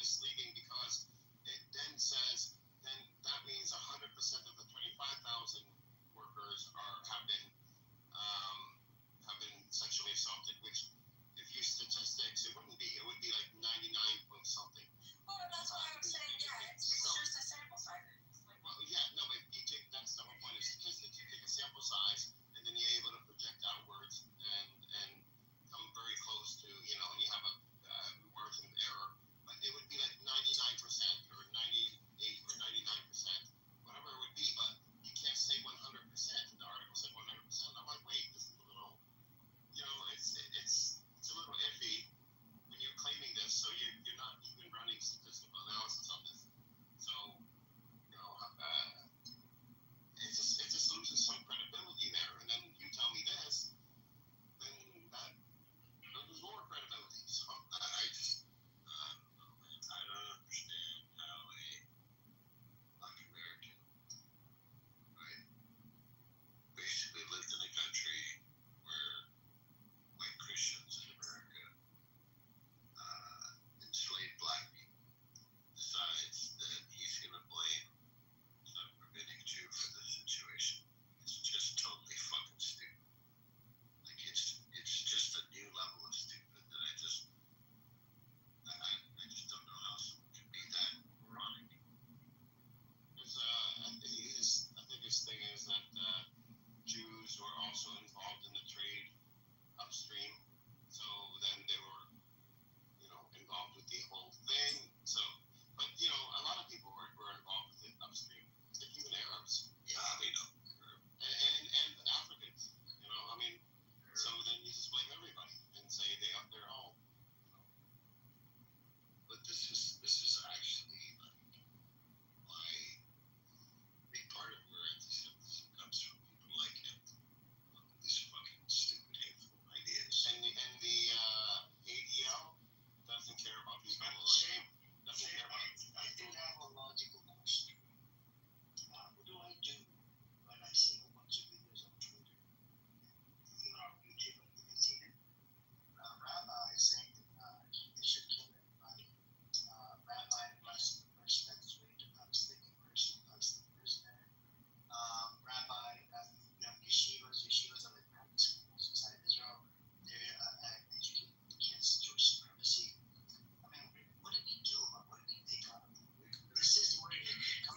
misleading because it then says then that means 100% of the 25,000 workers have been sexually assaulted, which if you statistics, it wouldn't be. It would be like 99 point something.
Well, that's why I'm saying, yeah, it's just a sample size. Like,
well, yeah, no, but you take that's the whole point of statistics. You take a sample size, and then you're able to project outwards and come very close to and you have a margin of error. But it would be like 99% or 98 or 99%, whatever it would be. But you can't say 100%. The article said 100%. I'm like, wait, this is a little, it's a little iffy when you're claiming this. So you're not even running statistical analysis on this. So it just loses some credibility there. And then you tell me this, then that loses more credibility. So I just I don't understand how a Black American, right, basically lived in a country where white Christians in America enslaved black people, decides that he's going to blame some rabbinic Jew for the situation. It's just totally fucking stupid. Like it's just a new level of stupid that I just don't know how someone can be that moronic. I think his thing is that Jews were also involved in the trade upstream, so then they were involved with the whole thing. So, but a lot of people were involved with it upstream. Like even Arabs, and Africans. So then you just blame everybody and say they're all. But this is actually why big part of where anti-Semitism comes from. People like him, these fucking stupid, hateful ideas. And the ADL doesn't care about people like him. Doesn't care about.
I do have a logical question. What do I do when I see a bunch of videos on Twitter, even on YouTube? I think I've seen it. Rabbis saying that they should kill everybody. Rabbi blessing the person that's raped a Palestinian person, Palestinian prisoner. Rabbi, you have yeshivas are like private schools inside Israel. They're educating kids to supremacy. I mean, what do we do about what do we make out of it? This is where it comes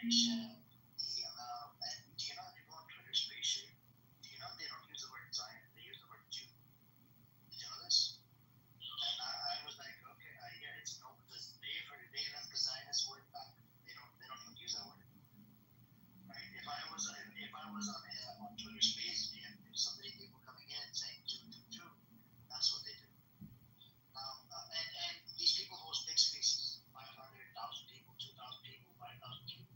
And do you know if you go on Twitter Space, do you know they don't use the word Zion, they use the word Jew. Did you know this? And I was like, okay, yeah, it's no, because they left the Zionist word back. They don't even use that word. Right? If I was on Twitter Space, if somebody people coming in saying Jew, that's what they do. And these people host big spaces, 500,000 people, 2,000 people, 5,000 people.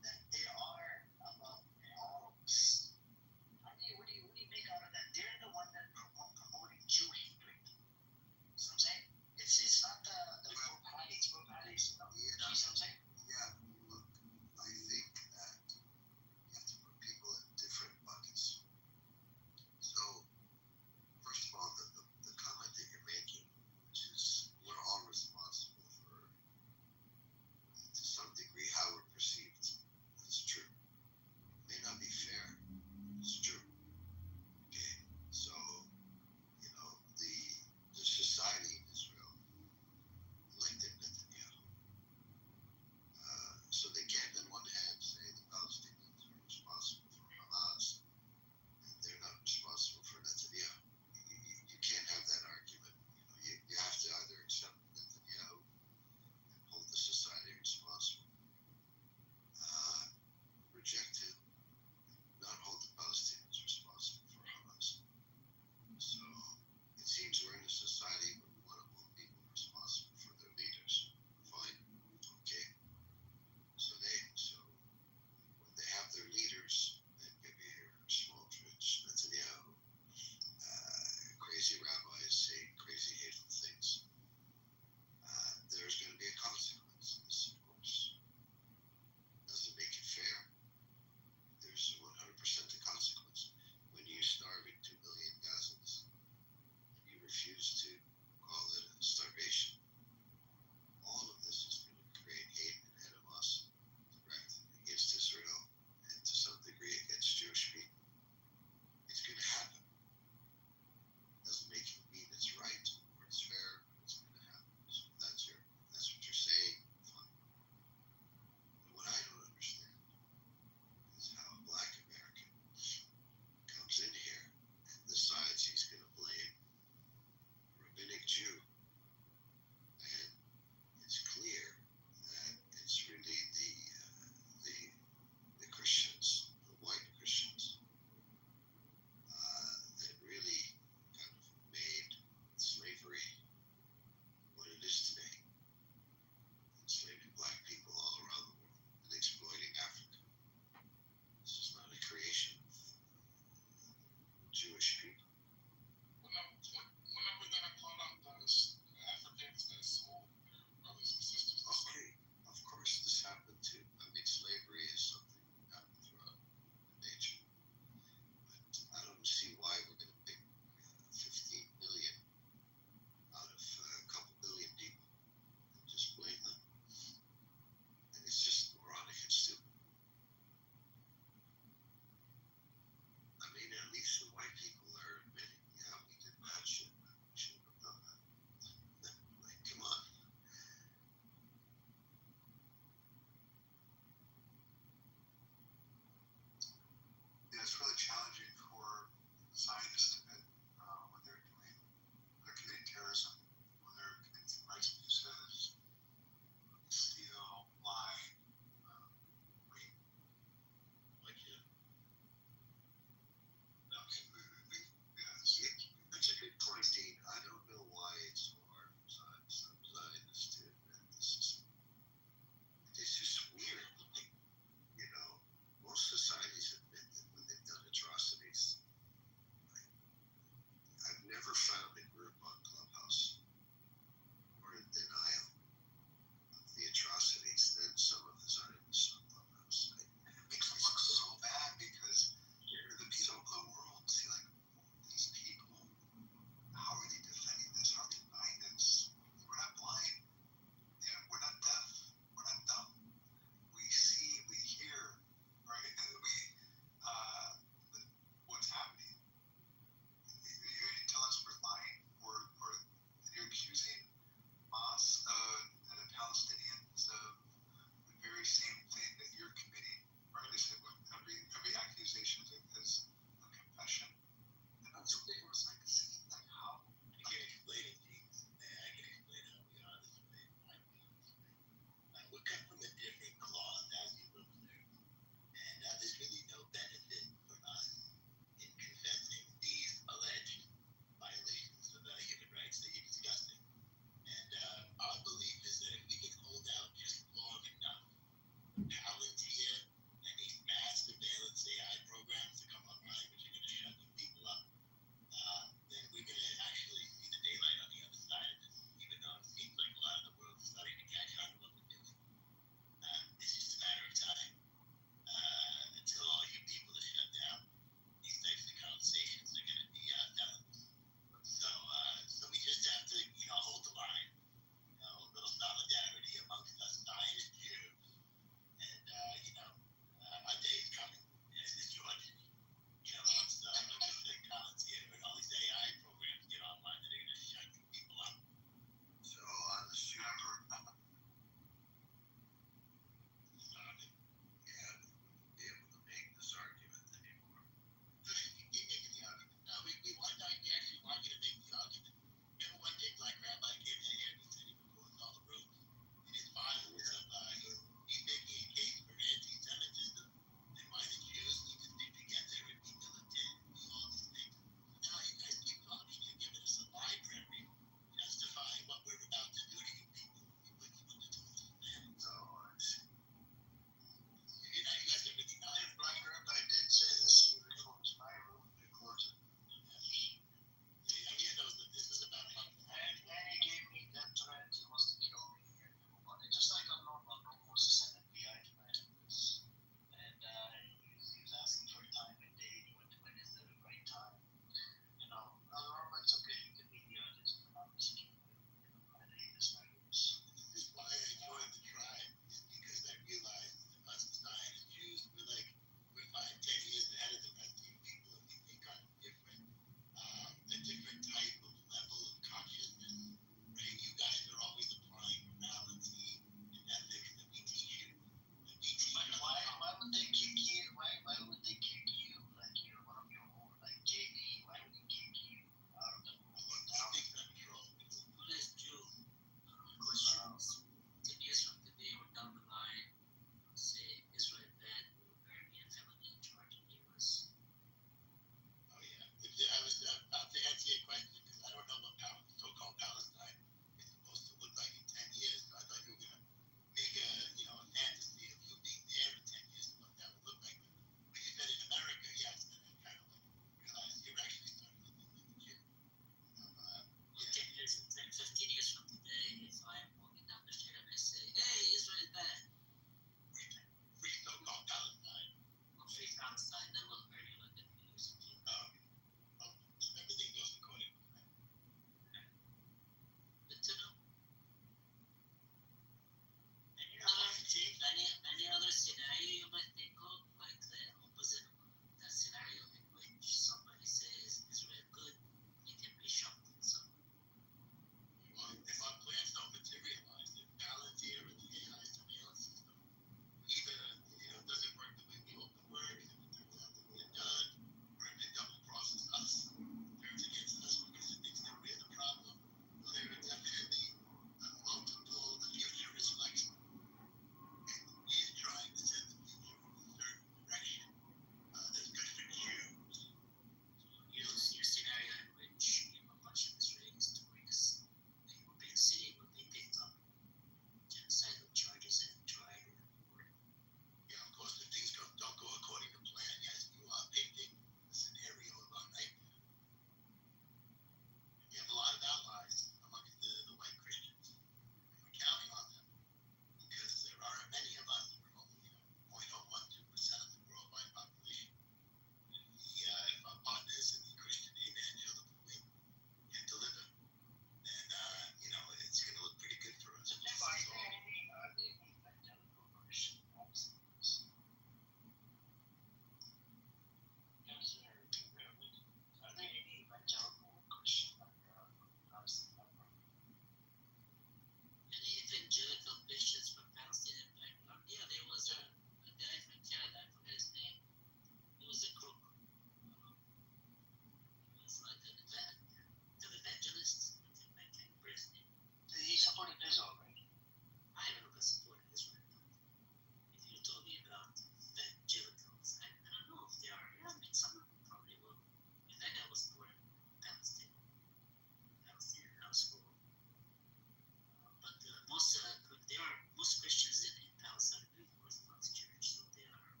most Christians in Palestine are the Orthodox Church, so they are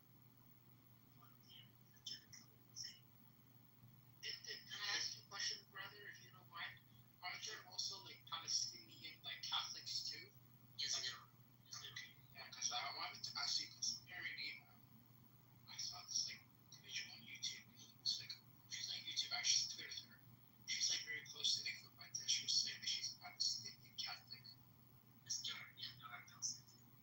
one of the evangelical thing.
Can I ask you a question, brother, if you don't mind? Aren't there also like Palestinian like Catholics too?
Yes,
like,
there are. Yes, there are.
Yeah, because I wanted to ask you because apparently I saw this like individual on YouTube. It's like she's on YouTube, actually Twitter. She's like very close to Nick, but she was saying that she's a Palestinian Catholic.
Yes, there are. Yeah, there are Palestinians.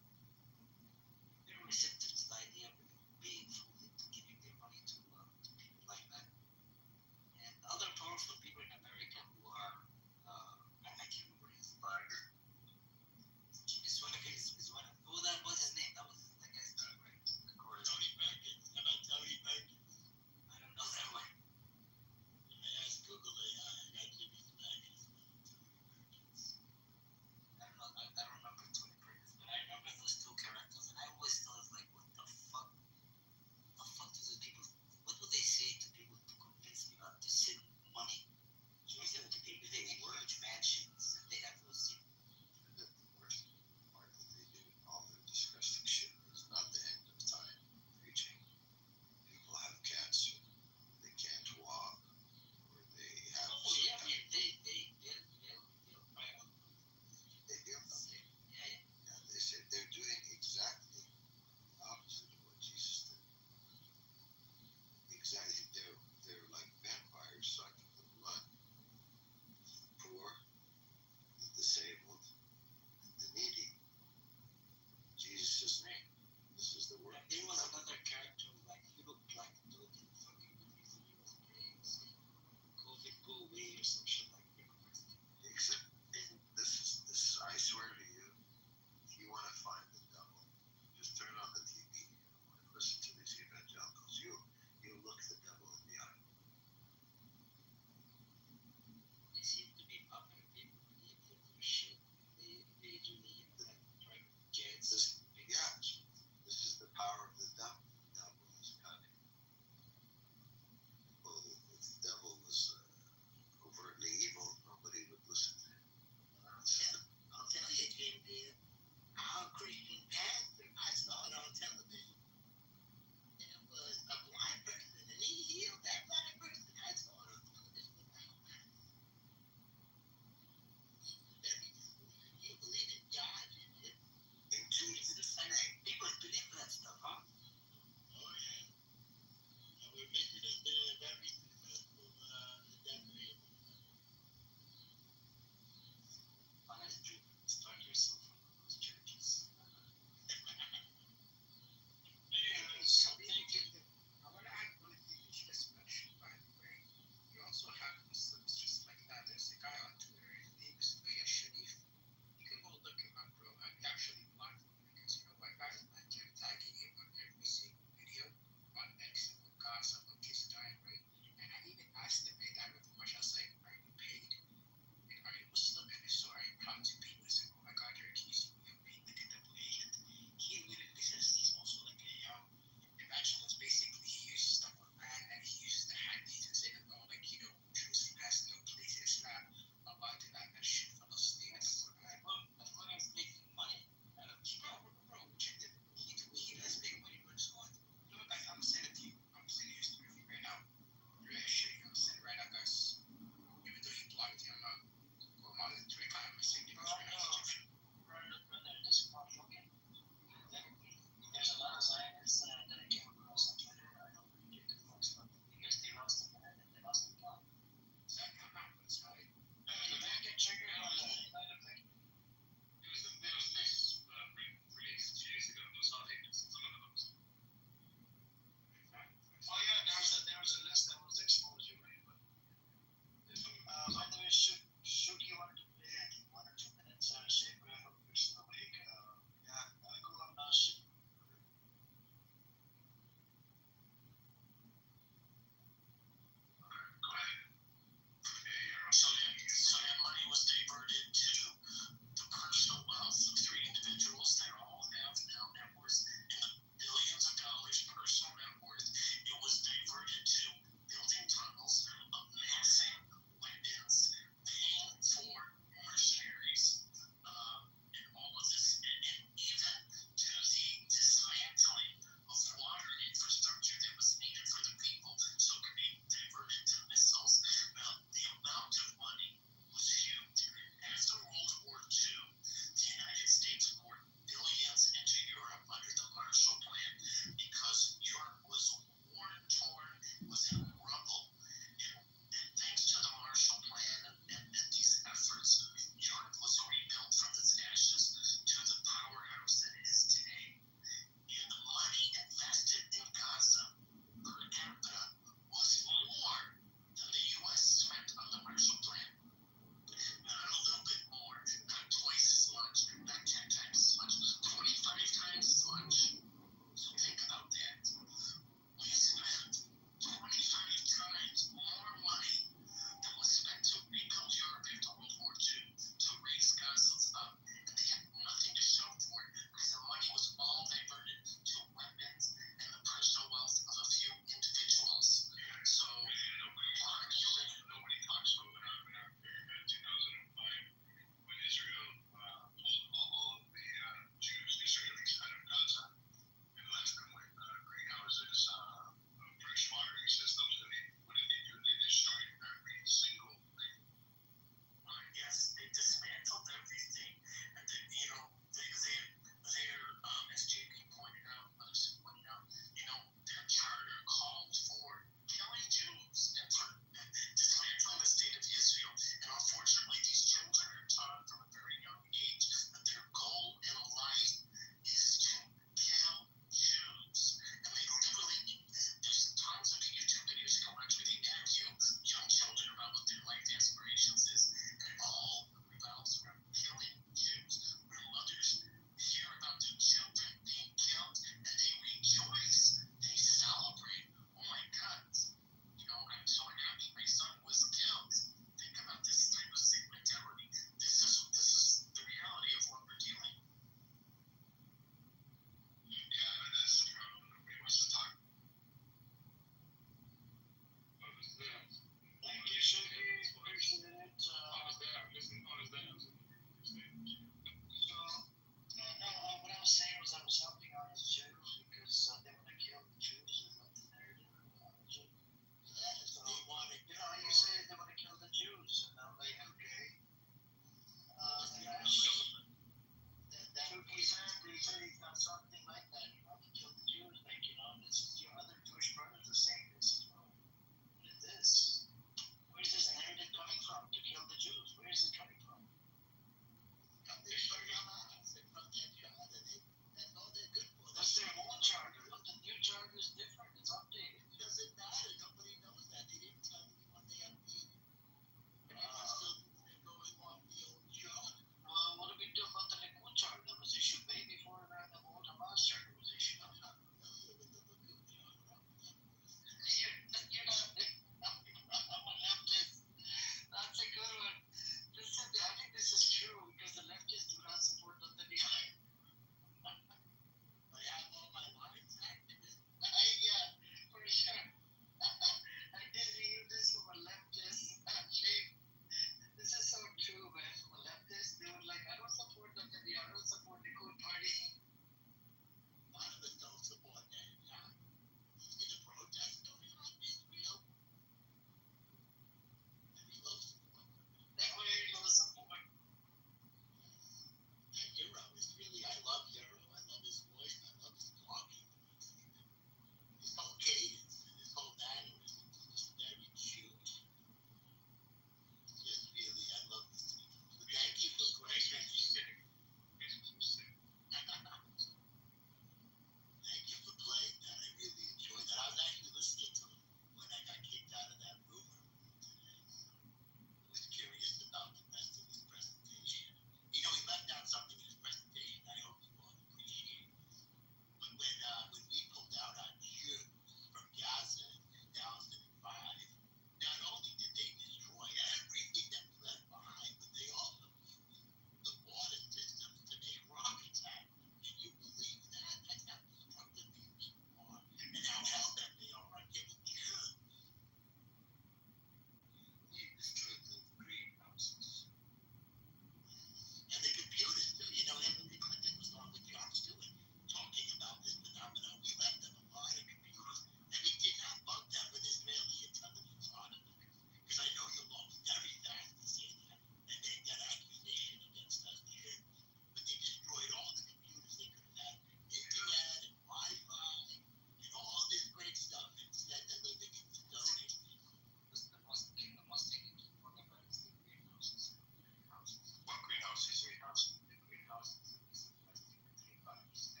greenhouses?
The greenhouses is less than 35%.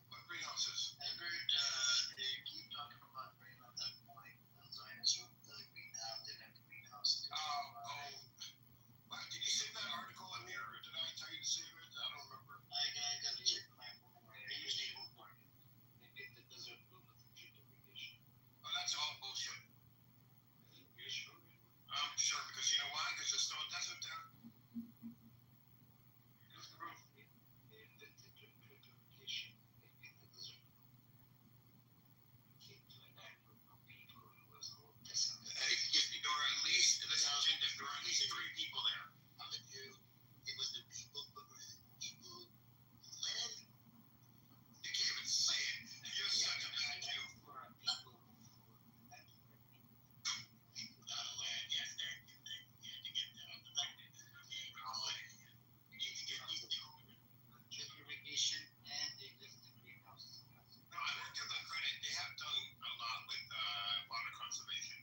What greenhouses?
I heard they keep talking about bringing up that point. Zionists with the greenhouse, they have the greenhouse.
What, did you save that article in here, or did I tell you to save it? I don't remember.
I got to check my phone. They usually home market. They get the desert bloom with the drip irrigation.
Oh, that's all bullshit.
You're sure?
I'm sure, because you know why? Because there's no desert there. There's the roof.
They did the drip irrigation. They get the desert bloom. You can't do that for people who was a little desert.
If there were at least, listen, Jim, if there were at least 3 people there.
I'm with you. It was the people who led.
You can't even say it. You're such a bad Jew.
For people who
Without a land, yes, they had to get down the back. You need to get these
drip irrigation and they live in the greenhouses.
No, I won't give them credit. They have done a lot with water conservation.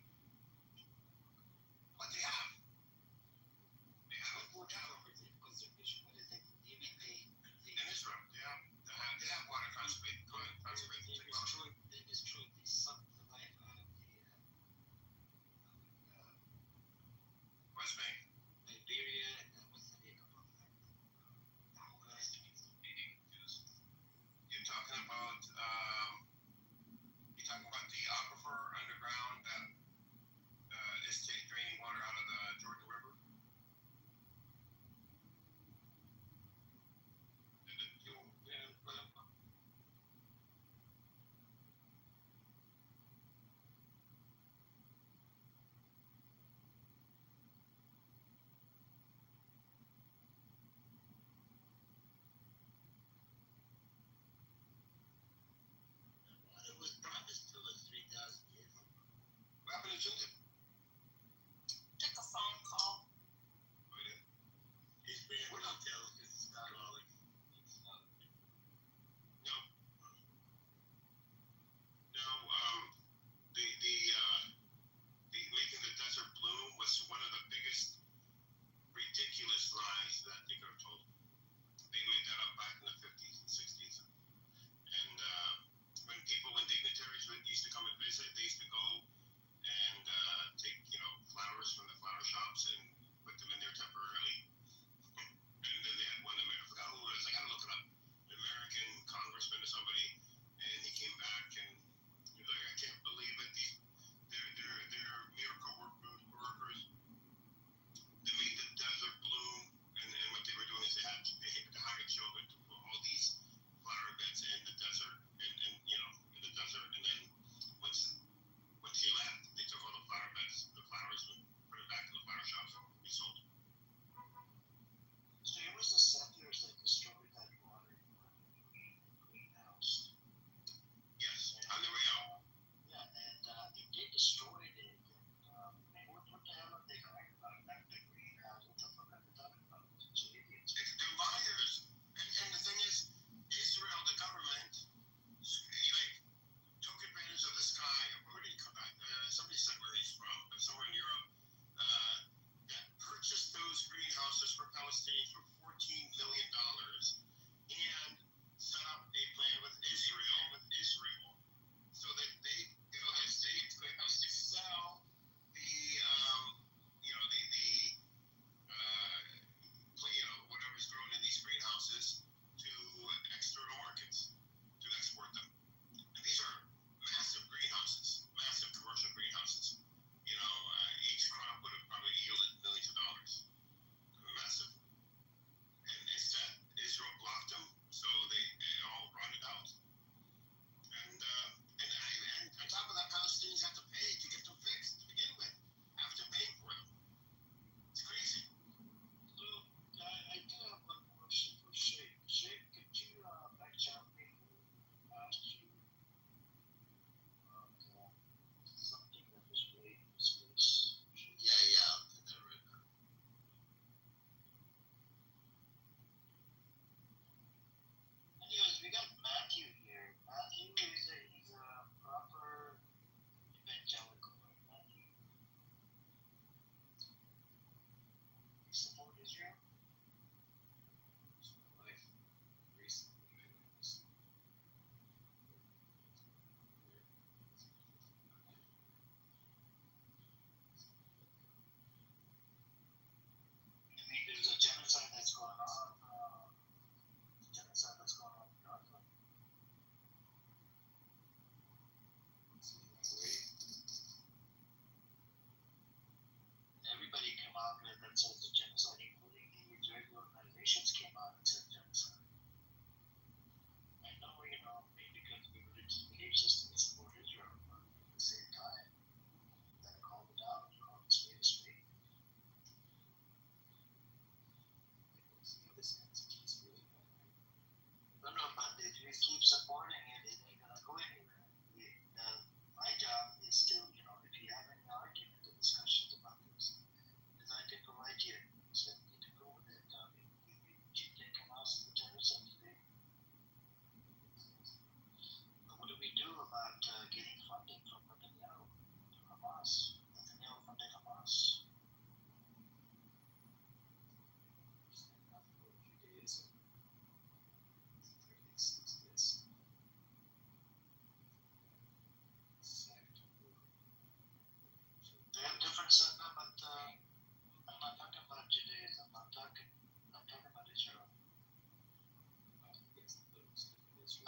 What they have? They have
Conservation, what is it? Even
in Israel. They have water conservation technology.
they destroyed the suck the life out of the
West Bank.
Liberia and what's the name of that?
You're talking about the aquifer underground that is draining water out of the Jordan River.
Water was promised to us 3,000 years ago.
What happened to Children?
Took a phone call.
His man will tell us it's not all it
No. No, the making the desert bloom was one of the biggest ridiculous lies that they could have told. They made that up back in the 50s and 60s. And when dignitaries used to come and visit, they used to go and take, flowers from the flower shops and put them in there temporarily. And then they had one American, I forgot who it was, I gotta look it up, an American congressman or somebody, and he came back and he was like, I can't believe it, they're miracle workers. They made the desert bloom, and what they were doing is they had to hire children to put all these flower beds in the desert, in the desert, and then once he left, they took all the flower beds, the flowers, and put it back in the flower shops and resold them.
So it was the settlers that destroyed that water greenhouse.
Yes, on the way out.
Yeah, and if they destroyed it, what the hell are they crying about? Back the greenhouse. What the fuck are they talking about? It's idiots.
They're liars. And the thing is, Israel, the government, took advantage of this guy. Where did he come back? Somebody said where he's from, but somewhere in Europe, that purchased those greenhouses for Palestinians for $14 million and set up a plan with Israel, so that the United States could sell whatever's grown in these greenhouses to external markets to export them. And these are massive greenhouses, massive commercial greenhouses. Each crop would have probably yielded millions of dollars. Massive. And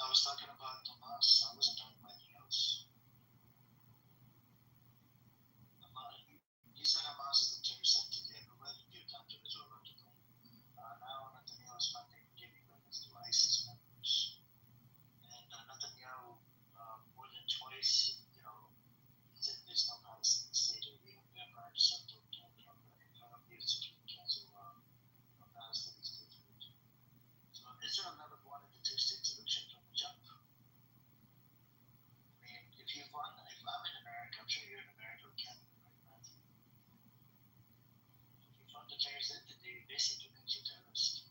was talking about Hamas. I wasn't talking about anything else. You said Hamas is a terrorist entity. Where did you come to Israel article? Now Netanyahu is funding giving weapons to ISIS members. And Netanyahu, more than twice, he said there's no Palestinian state, or even Prime Minister told Trump in front of the Security Council, no Palestinian statehood. So Israel never wanted the two-state solution from the jump. I mean, if I'm in America, I'm sure you're in America or Canada, right, Matthew? If you fund a terrorist entity, basically makes you terrorist.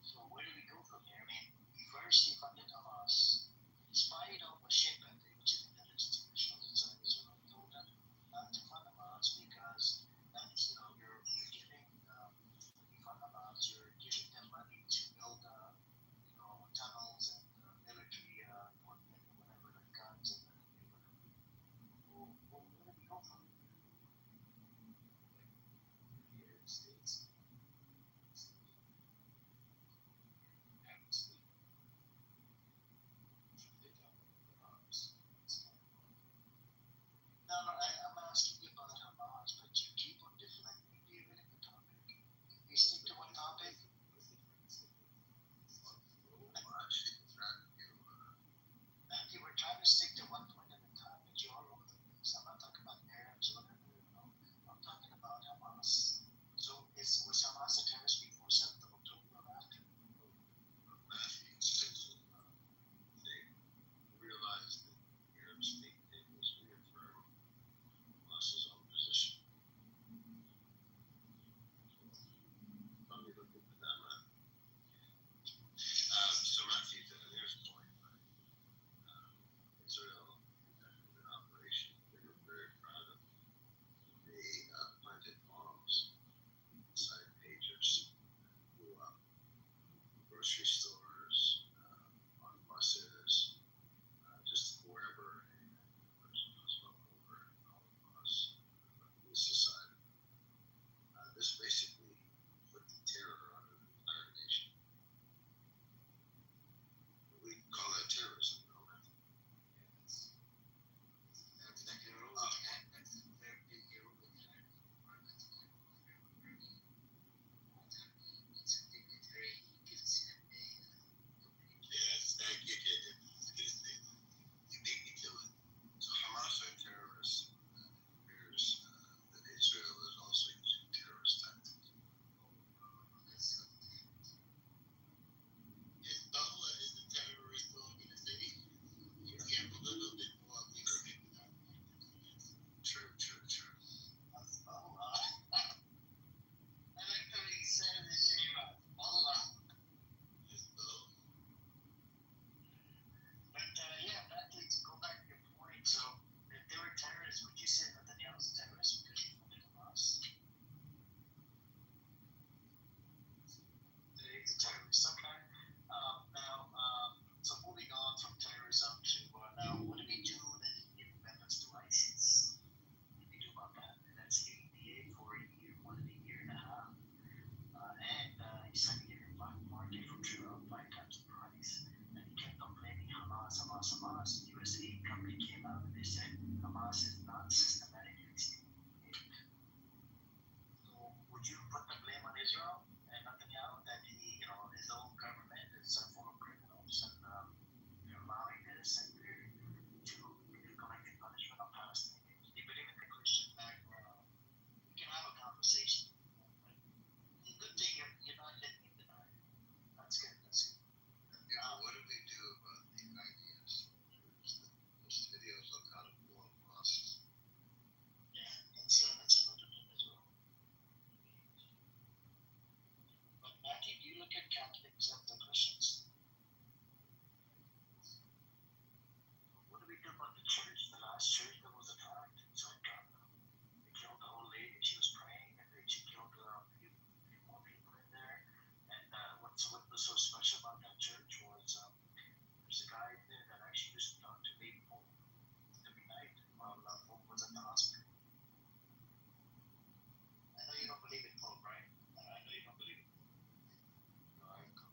So where do we go from here? I mean, first he funded Hamas, despite of Moshe, which is intelligence officials inside Israel, told them not to fund Hamas because that's, you're giving, when you fund Hamas, you're giving them money to build, tunnels and military equipment, whatever, like guns and whatever. Where do we go from here? The United States. No, I'm asking you about Hamas, but you keep on deflecting the topic. You stick to one topic. Matthew, we're trying to stick to one point at a time, but you're all over the place. I'm not talking about Arabs or whatever, I'm talking about Hamas. So was Hamas a terrorist before 7th of October or after?
Matthew said they realized that the Arab state was reaffirmed Hamas's own position. Let me look into that, man. So Matthew, to there's a point, right? Israel conducted an operation they were very proud of. They planted bombs inside pagers, blew up grocery stores, on buses, just wherever a person was well over all across the society. This basically put the terror on an entire nation. We call that terrorism, no, Matthew?
That's the heroic act. That's a very big heroic act. It's very
Yes, thank you, Jacob. You beat me to it. So Hamas are terrorists. Appears that Israel is also using terrorist tactics. Hezbollah is a terrorist organization. You can't put a little bit more leader in that. True.
Hezbollah. I like how he said the shame of Hezbollah.
Hezbollah.
But Matthew, to go back to your point, so if they were terrorists, would you say Netanyahu's a terrorist because he funded Hamas? He's a terrorist, okay. So moving on from terrorism to now, what do we do that he gave weapons to ISIS? What do we do about that? And that's getting the aid for a year, 1 year and a half. And he's selling it in black market for 5 times the price. And he kept on blaming Hamas. The US aid company came out and they said Hamas is not systematically stealing aid. So would you put the blame on Israel and Netanyahu that his own government is full of criminals and they're allowing this and they're collecting punishment on Palestinians? Do you believe in the Christian background? We can have a conversation. It's a good thing you're not letting me deny it. That's good.
What do we do about the IDF soldiers that post videos of how to blow up mosques?
Yeah, that's another thing as well. But Matthew, do you look at Catholics as the Christians? What do we do about the church, the last church that was attacked? It's like they killed the old lady, she was praying, and then she killed a few more people in there. And what was so special about that church was there's a guy in there that actually used to talk to Lady Pope every night while Pope was in the hospital. I know you don't believe in Pope, right? I know you don't believe in Pope.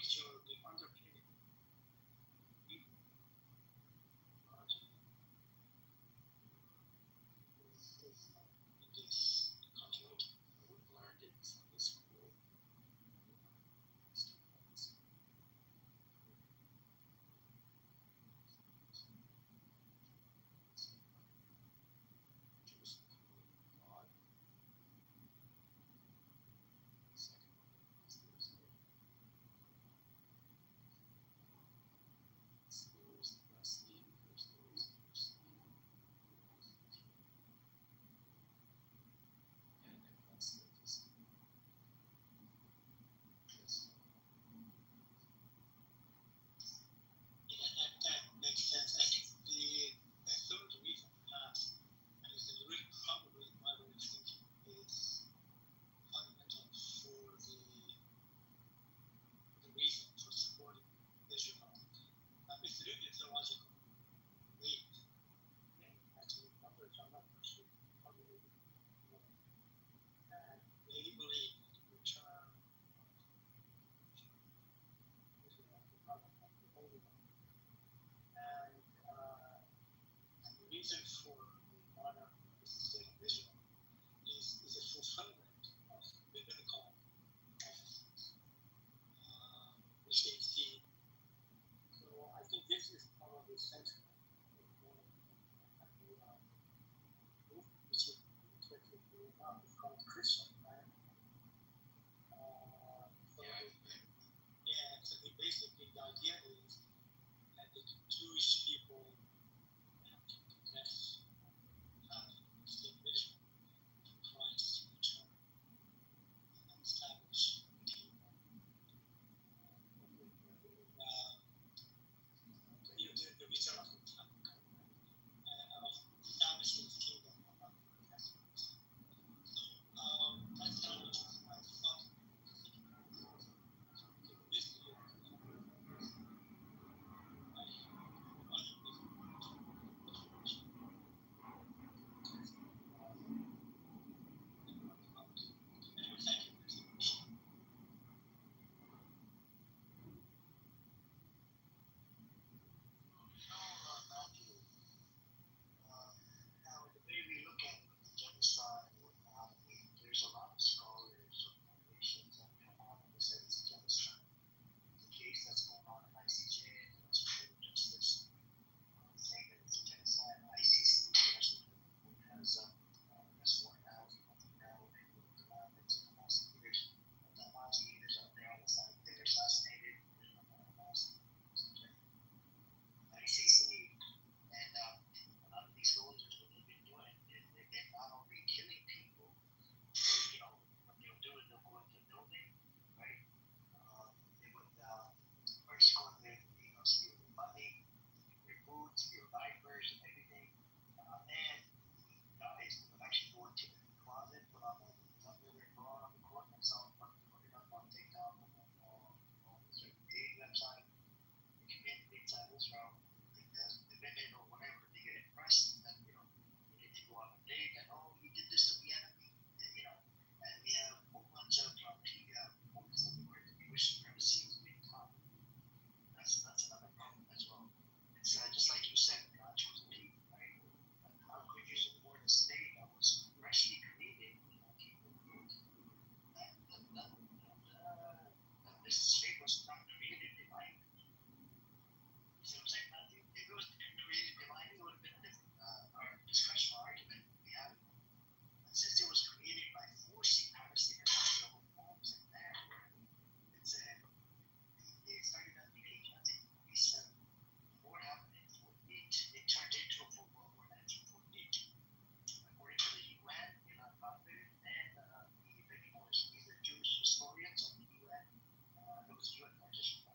picture the underpinning people technology is in this country. We've learned it in Sunday school. That makes sense. I think the third reason, perhaps, and is really probably my way of thinking, is fundamental for the reason for supporting Israel. It's really a theological belief. Actually, numbers are not actually probably more. And they believe that the return of Israel, the covenant of the Holy One, and the reason for the modern state of Israel is a fulfillment of biblical prophecies, which they see. So I think this is probably central in the movement, which is interestingly enough is called Christian, right? So basically the idea is that the Jewish people have to confess the state of Israel to Christ's return and establish the kingdom. The return of the covenant, of establishing his kingdom among the New Testament. So that's kind of what I thought. Now, the way we look at the genocide, there's a lot of scholars of foundations that come out and say it's a genocide. The case that's going on in ICJ, the Supreme Justice, saying that it's a genocide. ICC, the National Court, has arrest warrant out now and the commandments of the Hamas leaders. The Hamas leaders are there on the side. They were assassinated. There's no Hamas. ICC and a lot of these soldiers, what they've been doing is they've been not only killing people, what they'll do is they'll go into a building, right? They would first go in there, steal your money, your food, steal diapers and everything. And guys would actually go into the closet, put on the underwear, go on the court themselves, put it up on TikTok and on the certain dating website. The community inside Israel, the women or whatever, they get impressed that, you need to go on a date and, you did this to the enemy, and we have a whole bunch of points of where the Jewish supremacy is being taught. That's another problem as well. It's just like you said, God chose the people, right? How could you support a state that was freshly created, people wrote that this state was not created divinely? You see what I'm saying, Matthew? If it was created divinely, it would have been a different discussion or argument we had. But since it was created by forcing Palestinians out of their own homes and there, they started at the age, I think, 47. What happened in 48? It turned into a full World War 1948. According to the UN, nonprofit, and many more. These are Jewish historians of the UN. It was UN partition.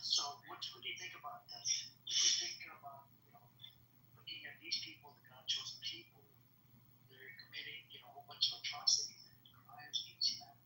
So, what do you think about that? What do you think about, looking at these people, the God chosen people, they're committing, a whole bunch of atrocities and crimes against humanity?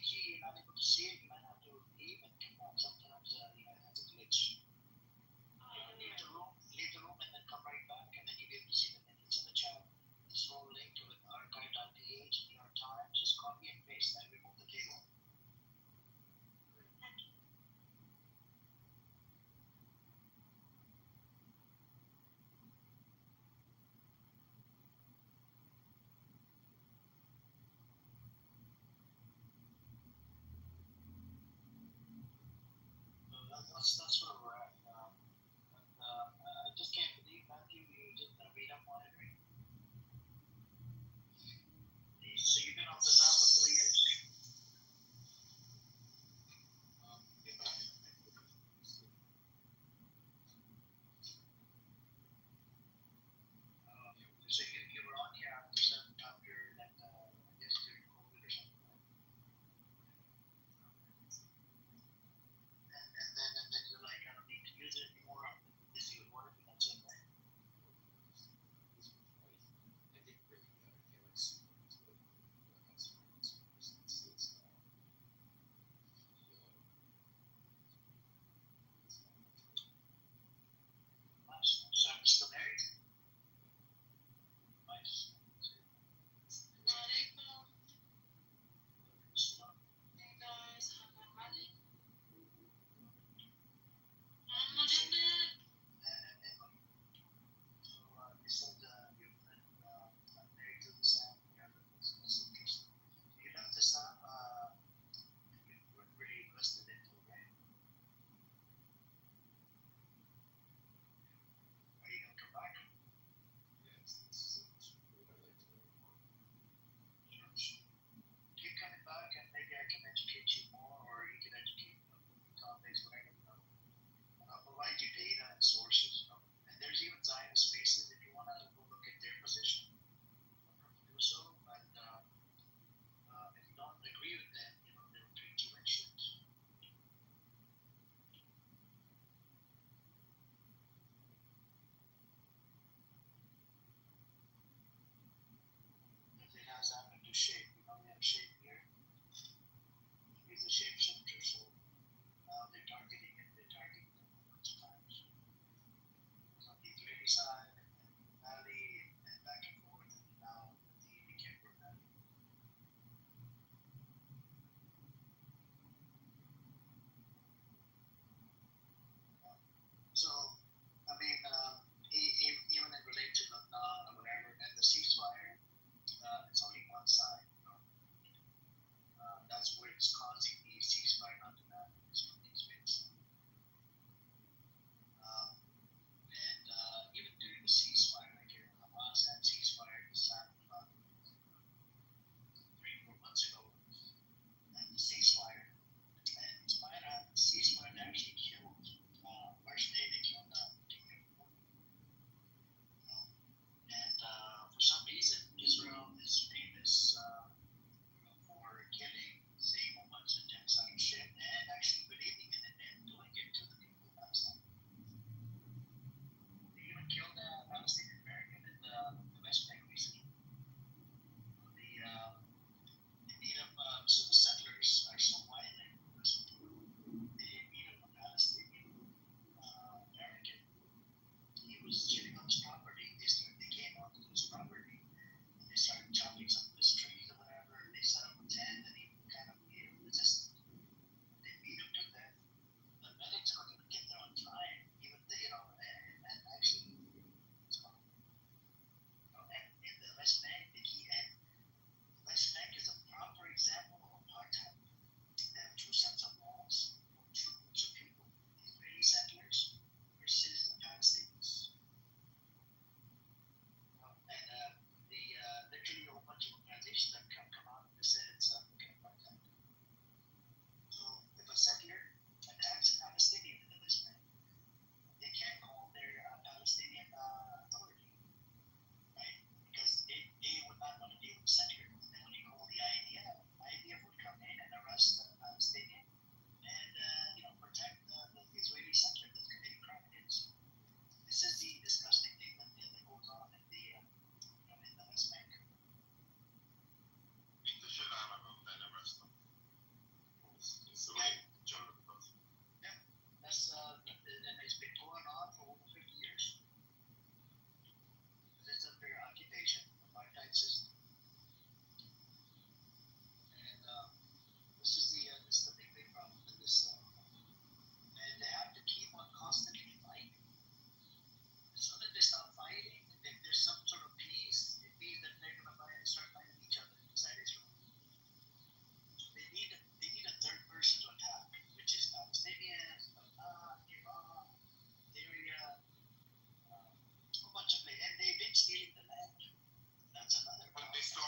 3G, you're not able to see it. You might have to leave and come back. Sometimes you might have a glitch. Leave the room, and then come right back, and then you'll be able to see the minutes in the chat. This whole link to it, archive.ph, New York Times, just copy and paste. I remove the table. That's where we're at. I just can't believe, Matthew, you didn't read up on it, right? So you've been off this app for 3 years? So you were on here after that, I guess during COVID or something, right? And then you're like, I don't need to use it anymore. I'm busy with work, and that's it, right? Nice. So I'm still married? Nice. You said you've been married to the Sam. Yeah, that's interesting. You left the Sam, you weren't really invested into it, right? Are you going to come back? Keep coming back, and maybe I can educate you more, or you can educate me on topics, whatever. I'll provide you data and sources. And there's even Zionist spaces if you want to go look at their position. Do so, but if you don't agree with them, they'll treat you like shit. If it has happened to shape, we have shape here. He's a shapeshifter, so they're targeting him. They're targeting him a bunch of times. On the Israeli side, and Valley, and back and forth, and now the Kitover Valley. So, I mean, even in relation to Lebanon or whatever, and the ceasefire, it's only one side. That's where it's causing the ceasefire not to happen, is from these bits. And even during the ceasefire, like Hamas had ceasefire this time, 3-4 months ago, and the ceasefire, and in spite of the ceasefire, they actually killed, first day they killed and for some reason, Israel is famous for killing, saying a bunch of genocidal shit, and actually believing in it and doing it to the people of Palestine. They even killed a Palestinian American in the West Bank recently. They beat up, so the settlers are so violent. They beat up a Palestinian American. He was sitting on his property. They came onto his property, and they started chopping some of his trees or whatever. And they set up a tent, and he kind of resisted. They beat him to death. The medics couldn't even get there on time, even and actually, it's called, and in the West Bank, West Bank is a proper example of apartheid. They have two sets of walls, two groups of people: the Israeli settlers versus the Palestinians. And literally a whole bunch of organizations that come out and said it's apartheid. So if a settler attacks a Palestinian in the West Bank, they can't call their Palestinian authority, right? Because they would not want to deal with the settler. They only call the IDF. IDF would come in and arrest the Palestinian and protect the Israeli settler that's committing crime against them. This is the disgusting thing that goes on in the West Bank.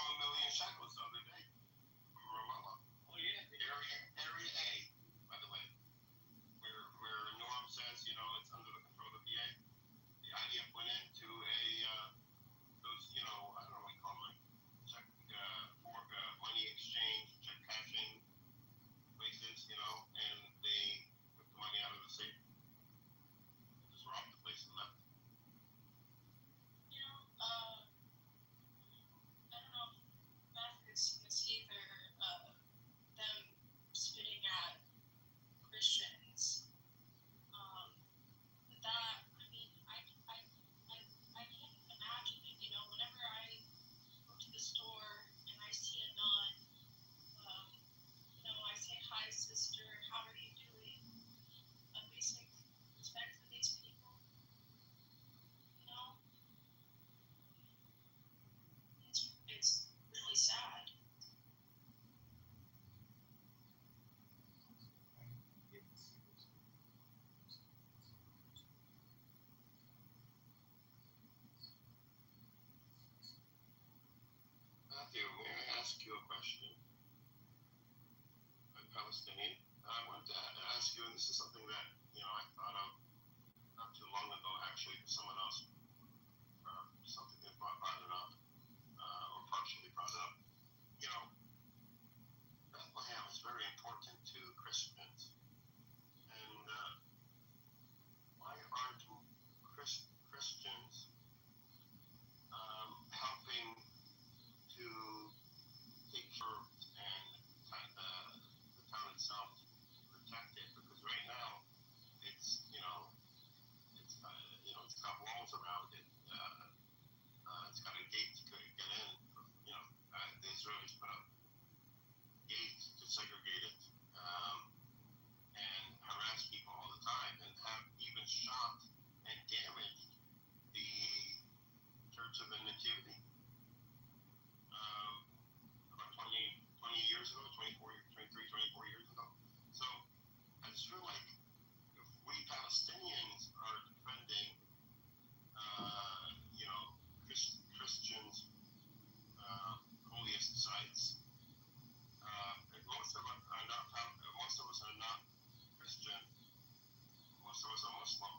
$1 million shekels the other day from Ramallah.
Oh yeah.
Area A, by the way, where Norm says, you know, it's under the control of the VA. The IDF went into those, you know, I don't know what you call them, check for money exchange, check cashing places, you know, and they took the money out of the safe. They just robbed the place and left.
You know, I don't know if Beth has seen this either. Them spitting at Christians. That, I mean, I can't imagine it. You know, whenever I go to the store and I see a nun, you know, I say, "Hi, sister. How are you doing?" A basic respect for these people. You know, it's really sad.
Matthew, may I ask you a question? I'm Palestinian. I wanted to ask you, and this is something that, you know, I thought of not too long ago, actually, to someone else, something that brought it up, or partially brought it up. You know, Bethlehem is very important to Christians. And why aren't Christians helping to take care and the town itself protect it? Because right now it's, you know, it's got walls around it. It's got a gate to get in. You know, the Israelis put up gates to segregate it, and harass people all the time, and have even shot and damaged the Church of the Nativity. About 20 years ago, 24 years ago. So I just feel like if we Palestinians are defending, you know, Christians' holiest sites, and most of us are not Christian. Most of us are Muslim.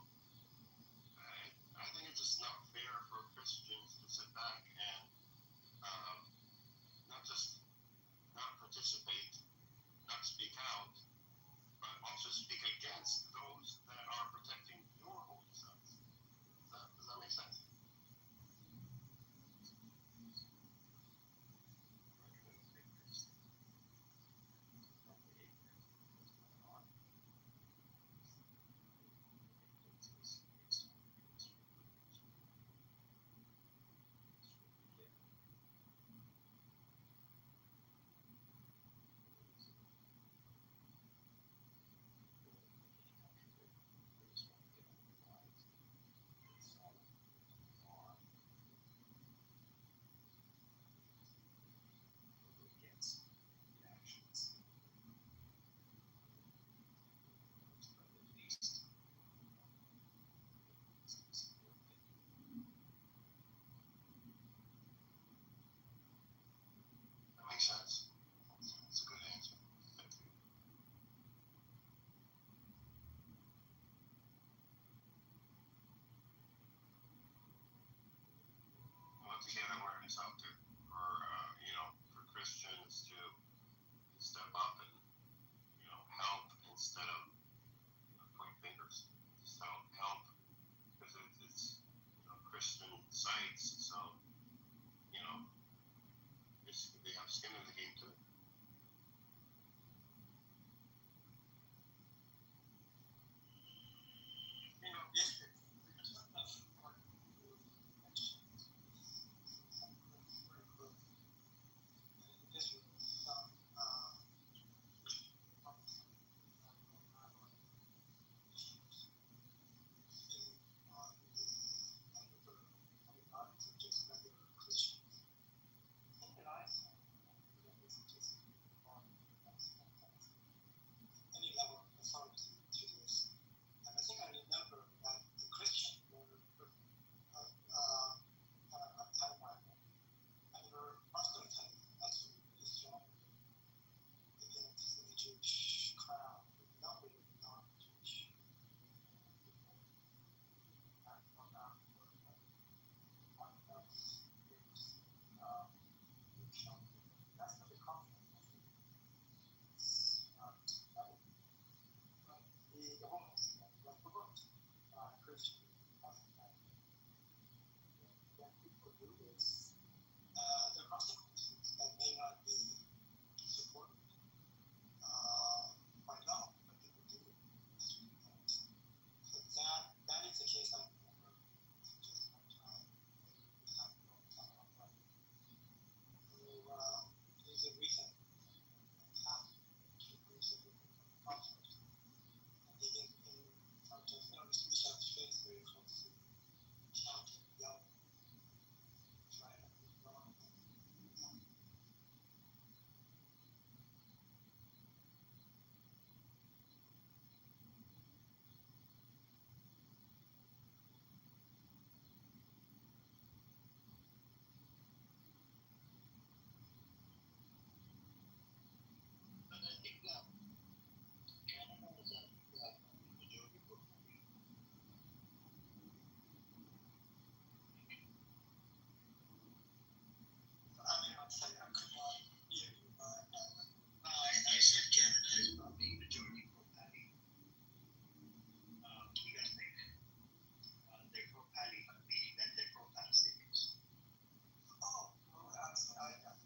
I think it's just not fair for Christians to sit back and not just not participate, not speak out, but also speak against those that are protecting your holy sites. Does that make sense? That makes sense. That's a good answer. Thank you. Once again, awareness out there for, you know, for Christians to step up and, you know, help instead of, you know, pointing fingers. Just help, because it's you know, Christian sites, so, you know, they have skin in the game too.
You know, just do is there are consequences that may not be supported by law, but people do it. So that is the case I remember just one time. It happened all the time. So there's a recent happened to groups of people from conflict. And they get in front of, each other's face very close to shouting, yelling, trying to be wrong. But I think Canada is a majority vote. I mean, I'd say I could not hear you, but no, I said Canada is probably majority pro-Patty. Do you guys think they're pro-Patty, meaning that they're pro-Palestinians? Oh, I thought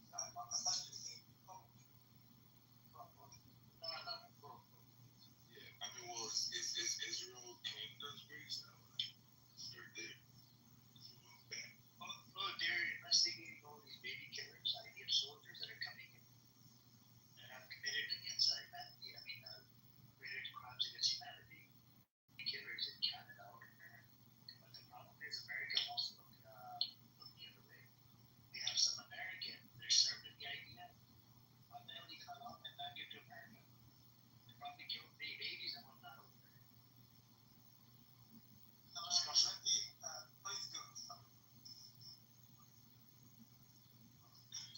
you said pro. No, pro.
Yeah, I mean, well, is Israel Canada's base now? Or
They're investigating all these baby killers, Iranian soldiers that are coming in and have committed against humanity. I mean, committed crimes against humanity. Killers in Canada or America. But the problem is, America wants to look the other way. We have some American, they're served in the IDF. Why the hell are you going to allow them back into America? They probably killed babies and whatnot over there. Discussion. Please do.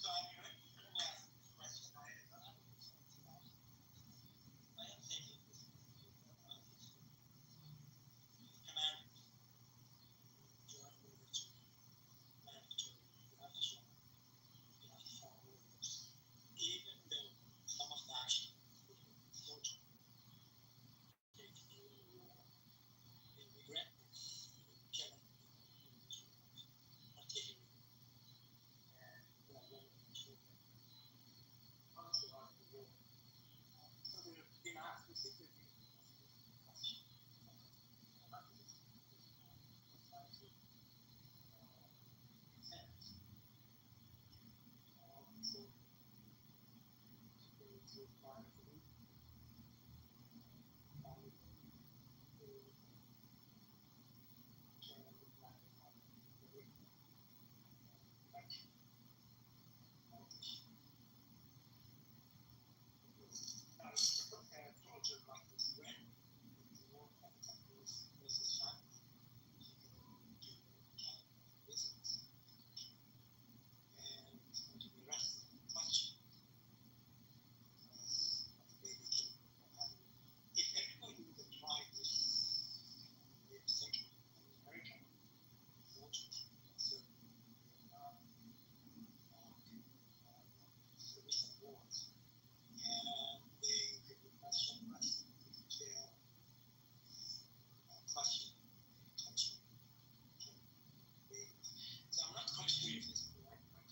So, let me ask you a question. I am thinking this commanders join military, mandatory, you have to show, you have to follow orders. Even though some of the action would soldier take during the war, they regret this, killing individuals, particularly women and children. Honestly, after the war. So they're being asked specifically question. About this. Trying to make sense. So it's required to do. Like this when the war happens, this is family. You go to Canada visits and it's going to be arrested and questioned because of baby killed. If everybody would apply this way of thinking, and American soldiers certainly Vietnam, the recent wars, and they could be questioned, arrested, put in jail, questioned, potentially killed babies. So I'm not quite sure if this is the right point.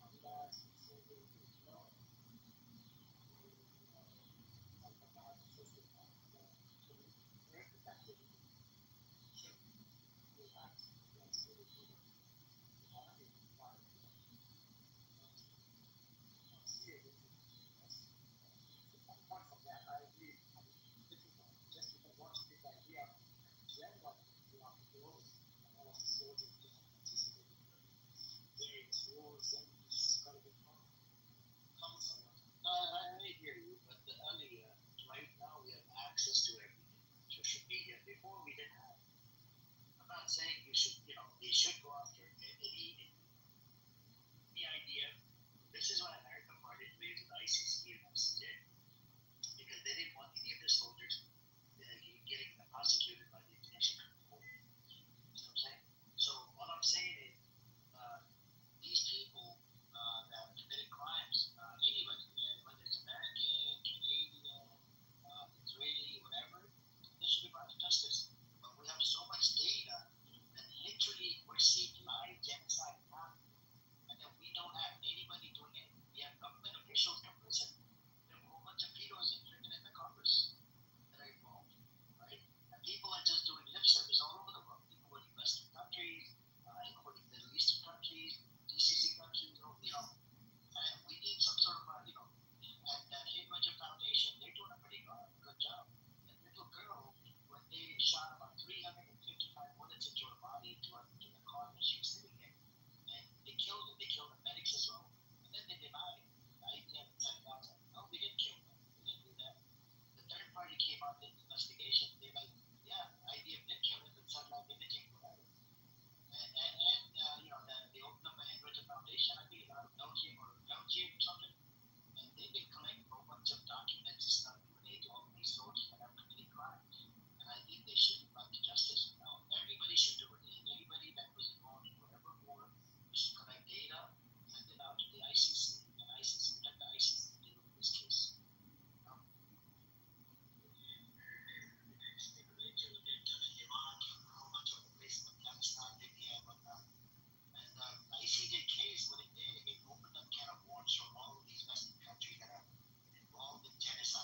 Unless it's over ignored. Apart from that, I agree. Just because once you get the idea, generally, you have to close and all the soldiers just participated in various wars and it's got to be common somewhere. No, I hear you, but right now we have access to everything. Social media. Before we didn't have. I'm not saying you should, they should go after the idea. This is why America parted ways with ICC and ICJ. Because they didn't want any of their soldiers getting prosecuted by the International Court. You know what I'm saying? So what I'm saying is, these people that have committed crimes, anybody, whether it's American, Canadian, find bullets into her body, to the car that she was sitting in, and they killed her. They killed the medics as well. And then they denied the idea that 10,000. No, we didn't kill them. We didn't do that. The third party came out in the investigation. They're like, yeah, IDF did kill him, but satellite imaging, whatever. And they opened up a handwritten foundation, I think, out of Belgium or something. And they've been collecting a whole bunch of documents and stuff related to all of these soldiers that have committed crimes. And I think they should be brought to justice. Now, everybody should do it. Anybody that was involved in whatever war should collect data, send it out to the ICC, and ICC, let the ICC deal with this case. ICJK is what it did. It opened up can of worms for all of these Western countries that have been involved in genocide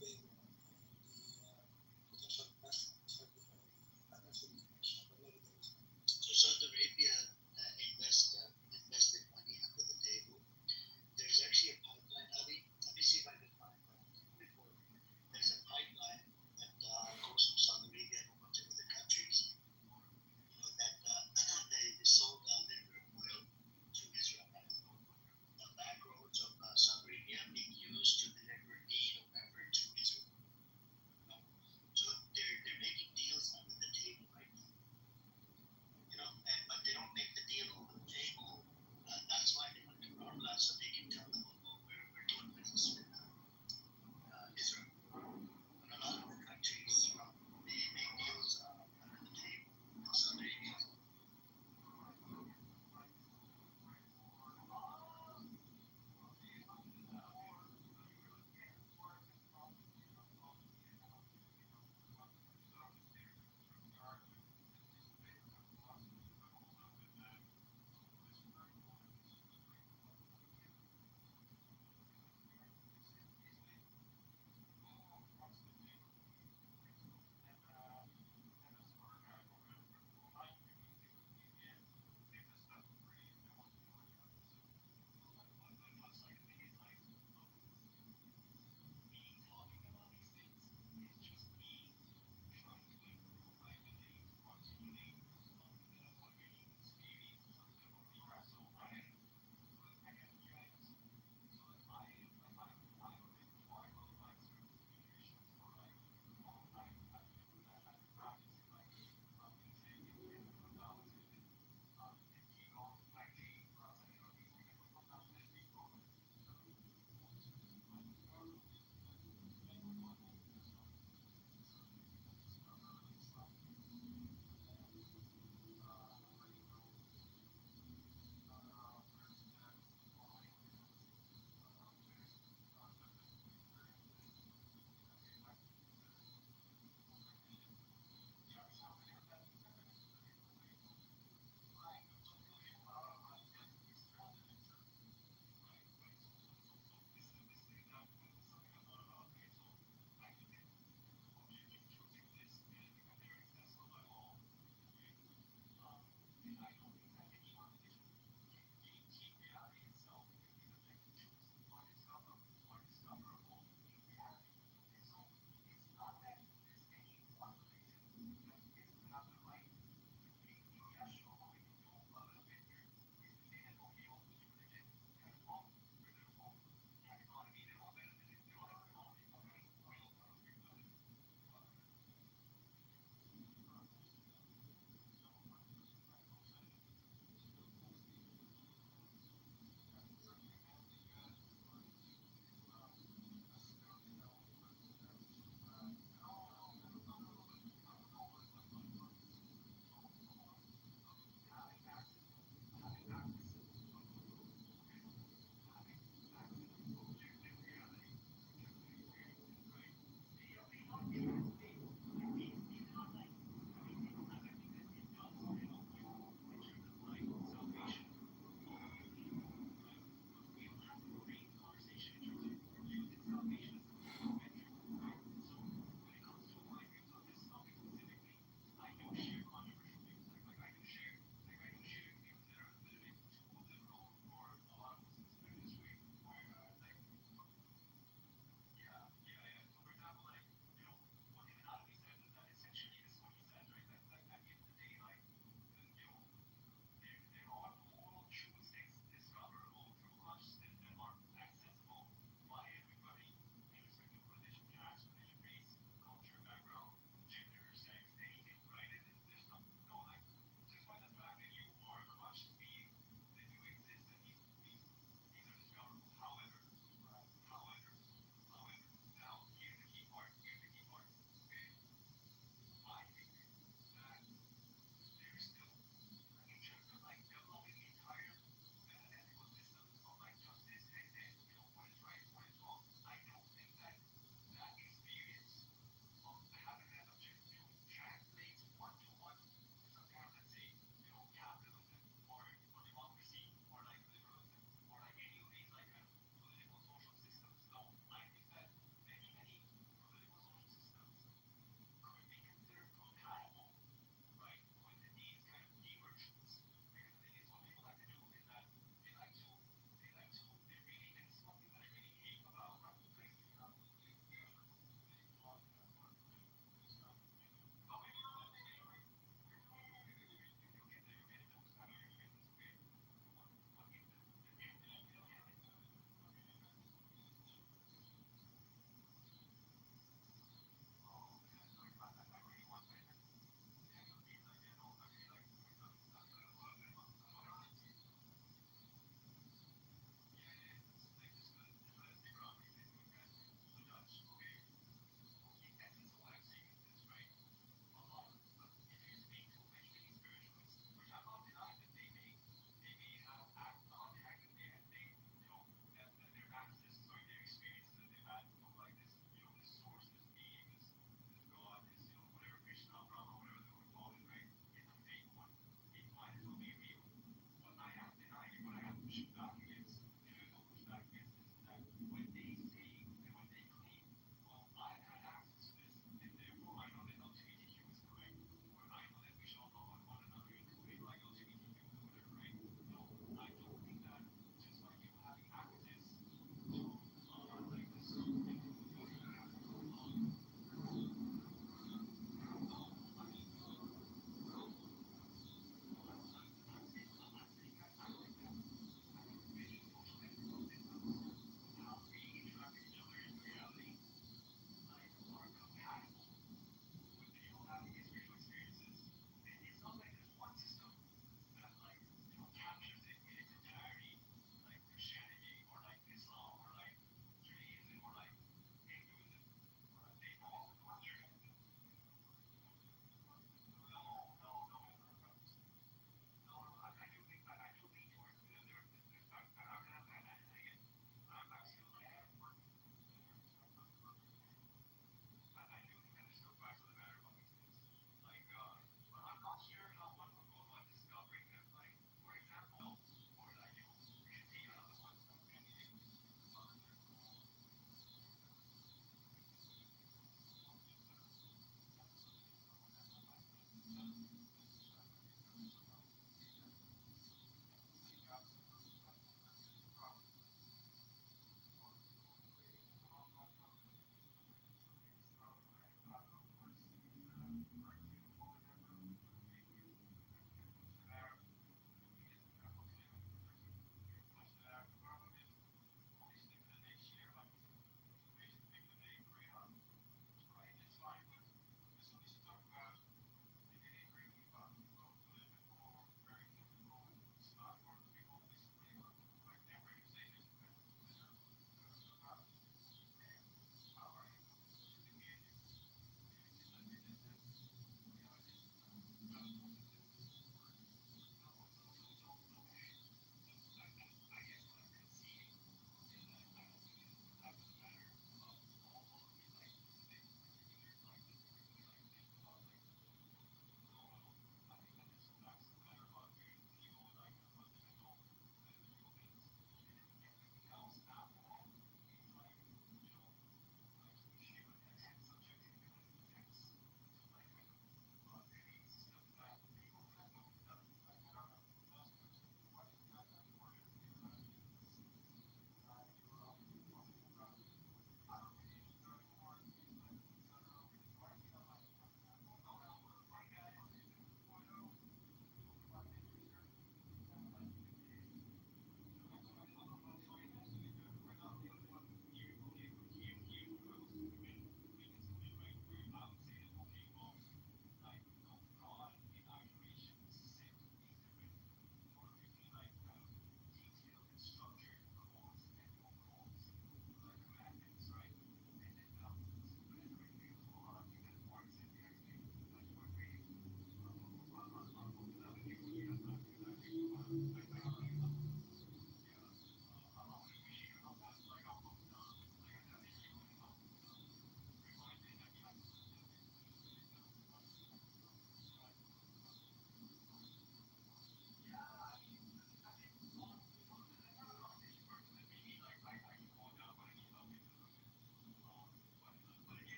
been the potential investments that we have. I'm not sure the information, but maybe there is.
So Saudi Arabia invested money under the table. There's actually a pipeline. Let me see if I can find that before. There's a pipeline that goes from Saudi Arabia to a bunch of other countries. That they sold liquid oil to Israel. The back roads of Saudi Arabia being used to deliver aid or whatever to Israel.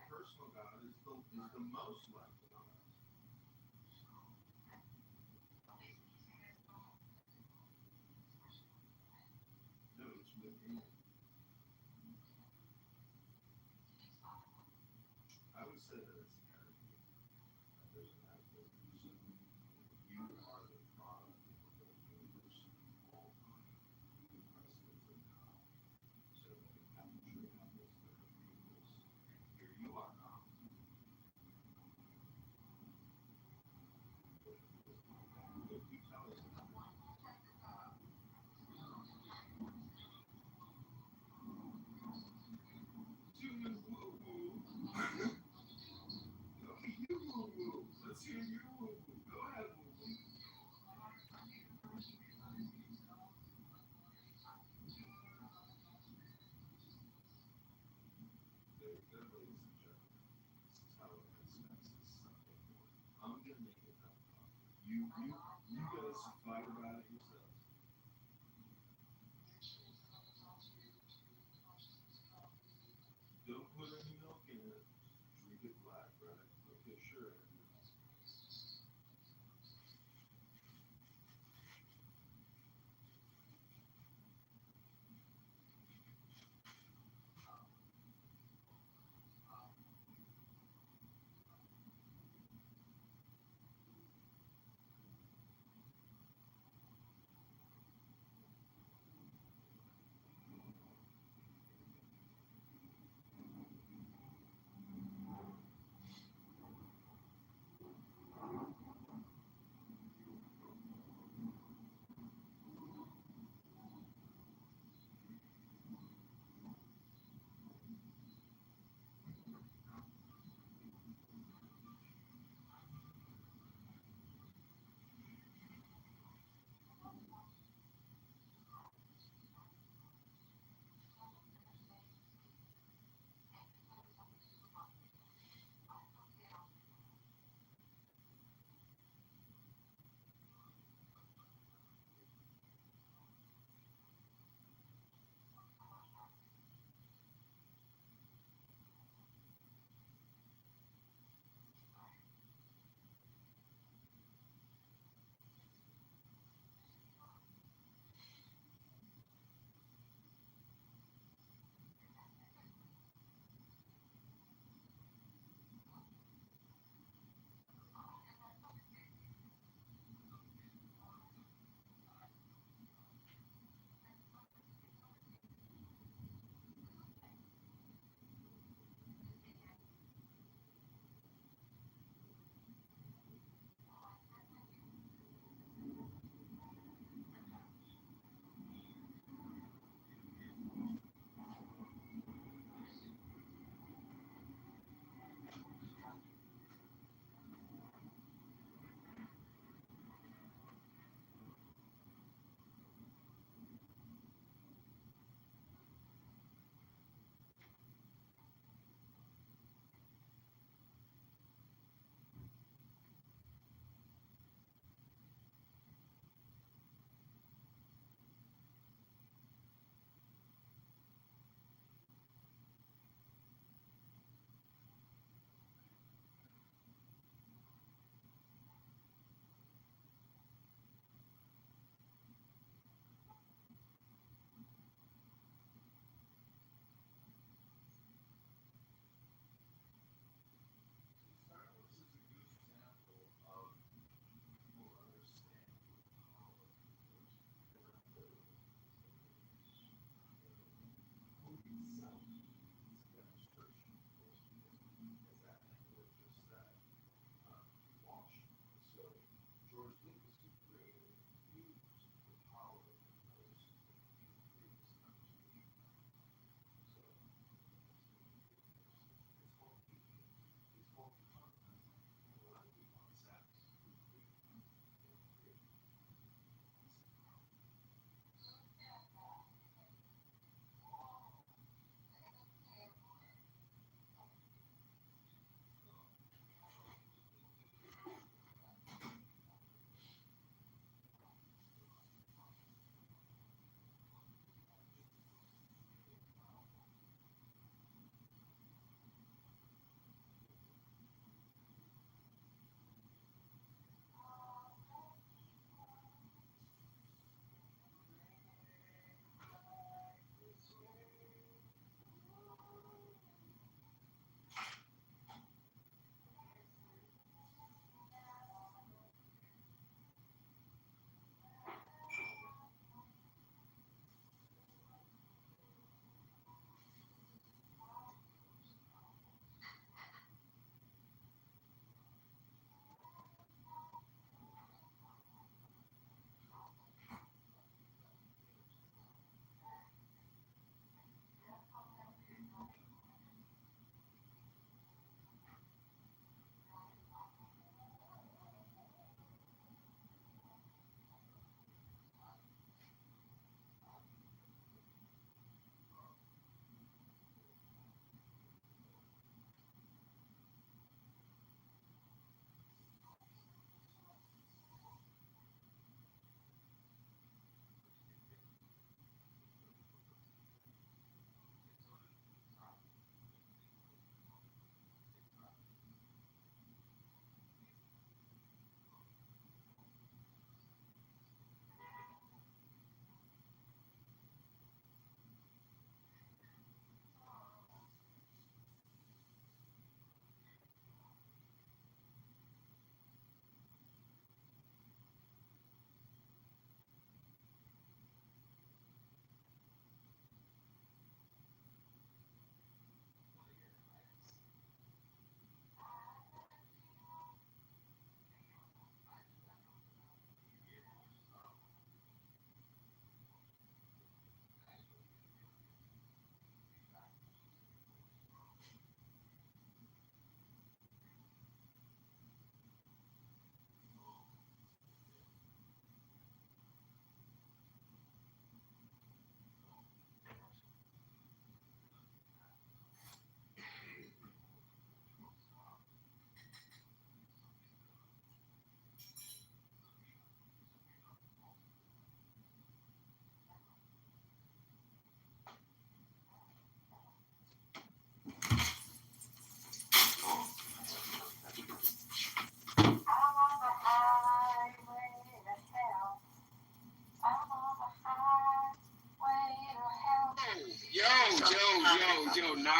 personal God is the most like God. No, it's within. I would say that it's inherently. There's an aspect. So you are the product of the whole universe, all time, the precedence of now. So like apples, apples, different peoples. Here you are now. If you tell us human woo woo. You woo woo. Let's hear you woo woo. Go ahead, woo woo. There you go, ladies and gentlemen. This is how it is. This is Sunday morning. I'm gonna make it up. You guys fight about it yourselves. Don't put any milk in it. Drink it black, right? Okay, sure.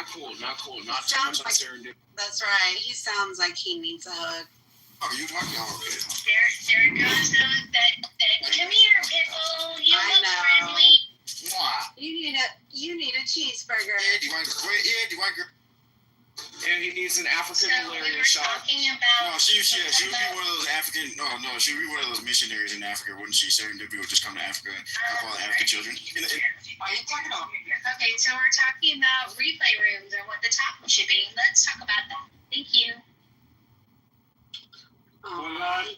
not cool. Not too much
Sounds
on
like-
serendipity.
That's right. He sounds like he needs a hug.
Oh, you talking about okay?
There goes that come here, Pickle. You
I
look
know.
friendly.
You need a cheeseburger.
Die Weiger.
And he needs an African
So we
malaria
were
shot.
talking about.
No, she would be one of those African. No, she would be one of those missionaries in Africa, wouldn't she? Serendipity would just come to Africa and help all the African children.
Okay, so we're talking about replay rooms and what the topic should be. Let's talk about that. Thank you.
Oh, he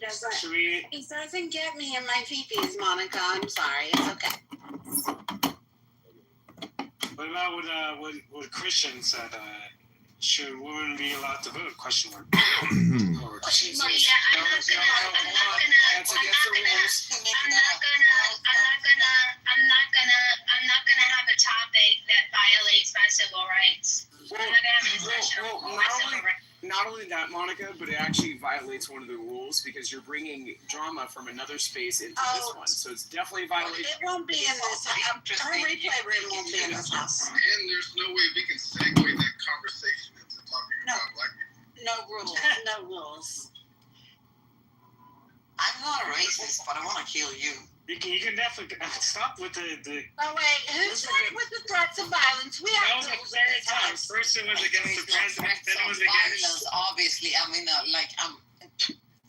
doesn't get me in my peepees, Monica. I'm sorry. It's okay.
What about what Christian said? Should women be allowed to vote? Question mark.
Well, yeah, I'm not gonna have a topic that violates my civil rights. I'm not gonna have a discussion on my civil rights.
Not only that, Monica, but it actually violates one of the rules because you're bringing drama from another space into this one. So it's definitely a violation.
It won't be in this house. Our replay room won't be in this house.
And there's no way we can segue that conversation into talking about black people.
No rules. No rules.
I'm not a racist, but I want to kill you.
You can definitely stop with the.
Oh wait, who started with the threats of violence? We have to
very time. First it was against the president, then it was against.
Obviously, I mean, I'm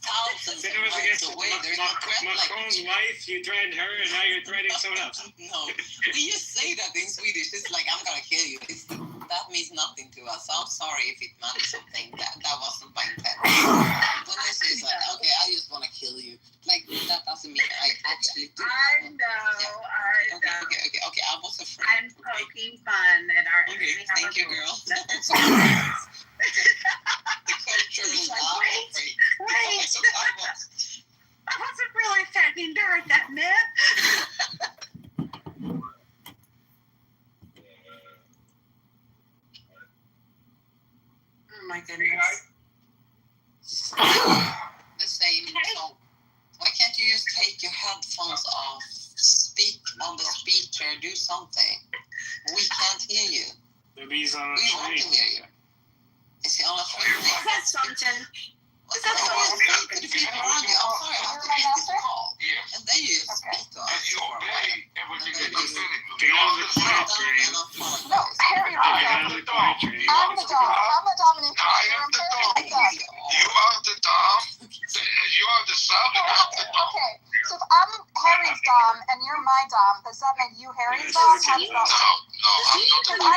thousands
Then
of
it was
miles
against
away. There's no threat
Macron's wife. You threatened her, and now you're threatening someone else.
No, we just say that in Swedish. It's like I'm gonna kill you. That means nothing to us. I'm sorry if it meant something. That wasn't my intent. When they say like, okay, I just want to kill you. Like that doesn't mean I actually do.
I know.
Okay. I was afraid.
I'm poking fun at our.
Okay, thank you, girl. The cultural laugh.
Wait. I wasn't really threatening to hurt that man. Oh my goodness.
The same. So why can't you just take your headphones off, speak on the speaker, do something? We can't hear you.
Maybe he's on a
We want to
train.
hear you. Is he on a train?
Is that something?
What's that to the people around you? I'm sorry, I have to make this call. And then you speak to us.
You obey everything they do.
Get on the quiet train.
No, Harry,
Get on the quiet train.
I'm the dominant.
I am the dom. You are the dom. You are the sub, and I'm the dom.
Okay, so if I'm Harry's dom and you're my dom, does that make you Harry's dom? How does that work?
No, I'm not the dom.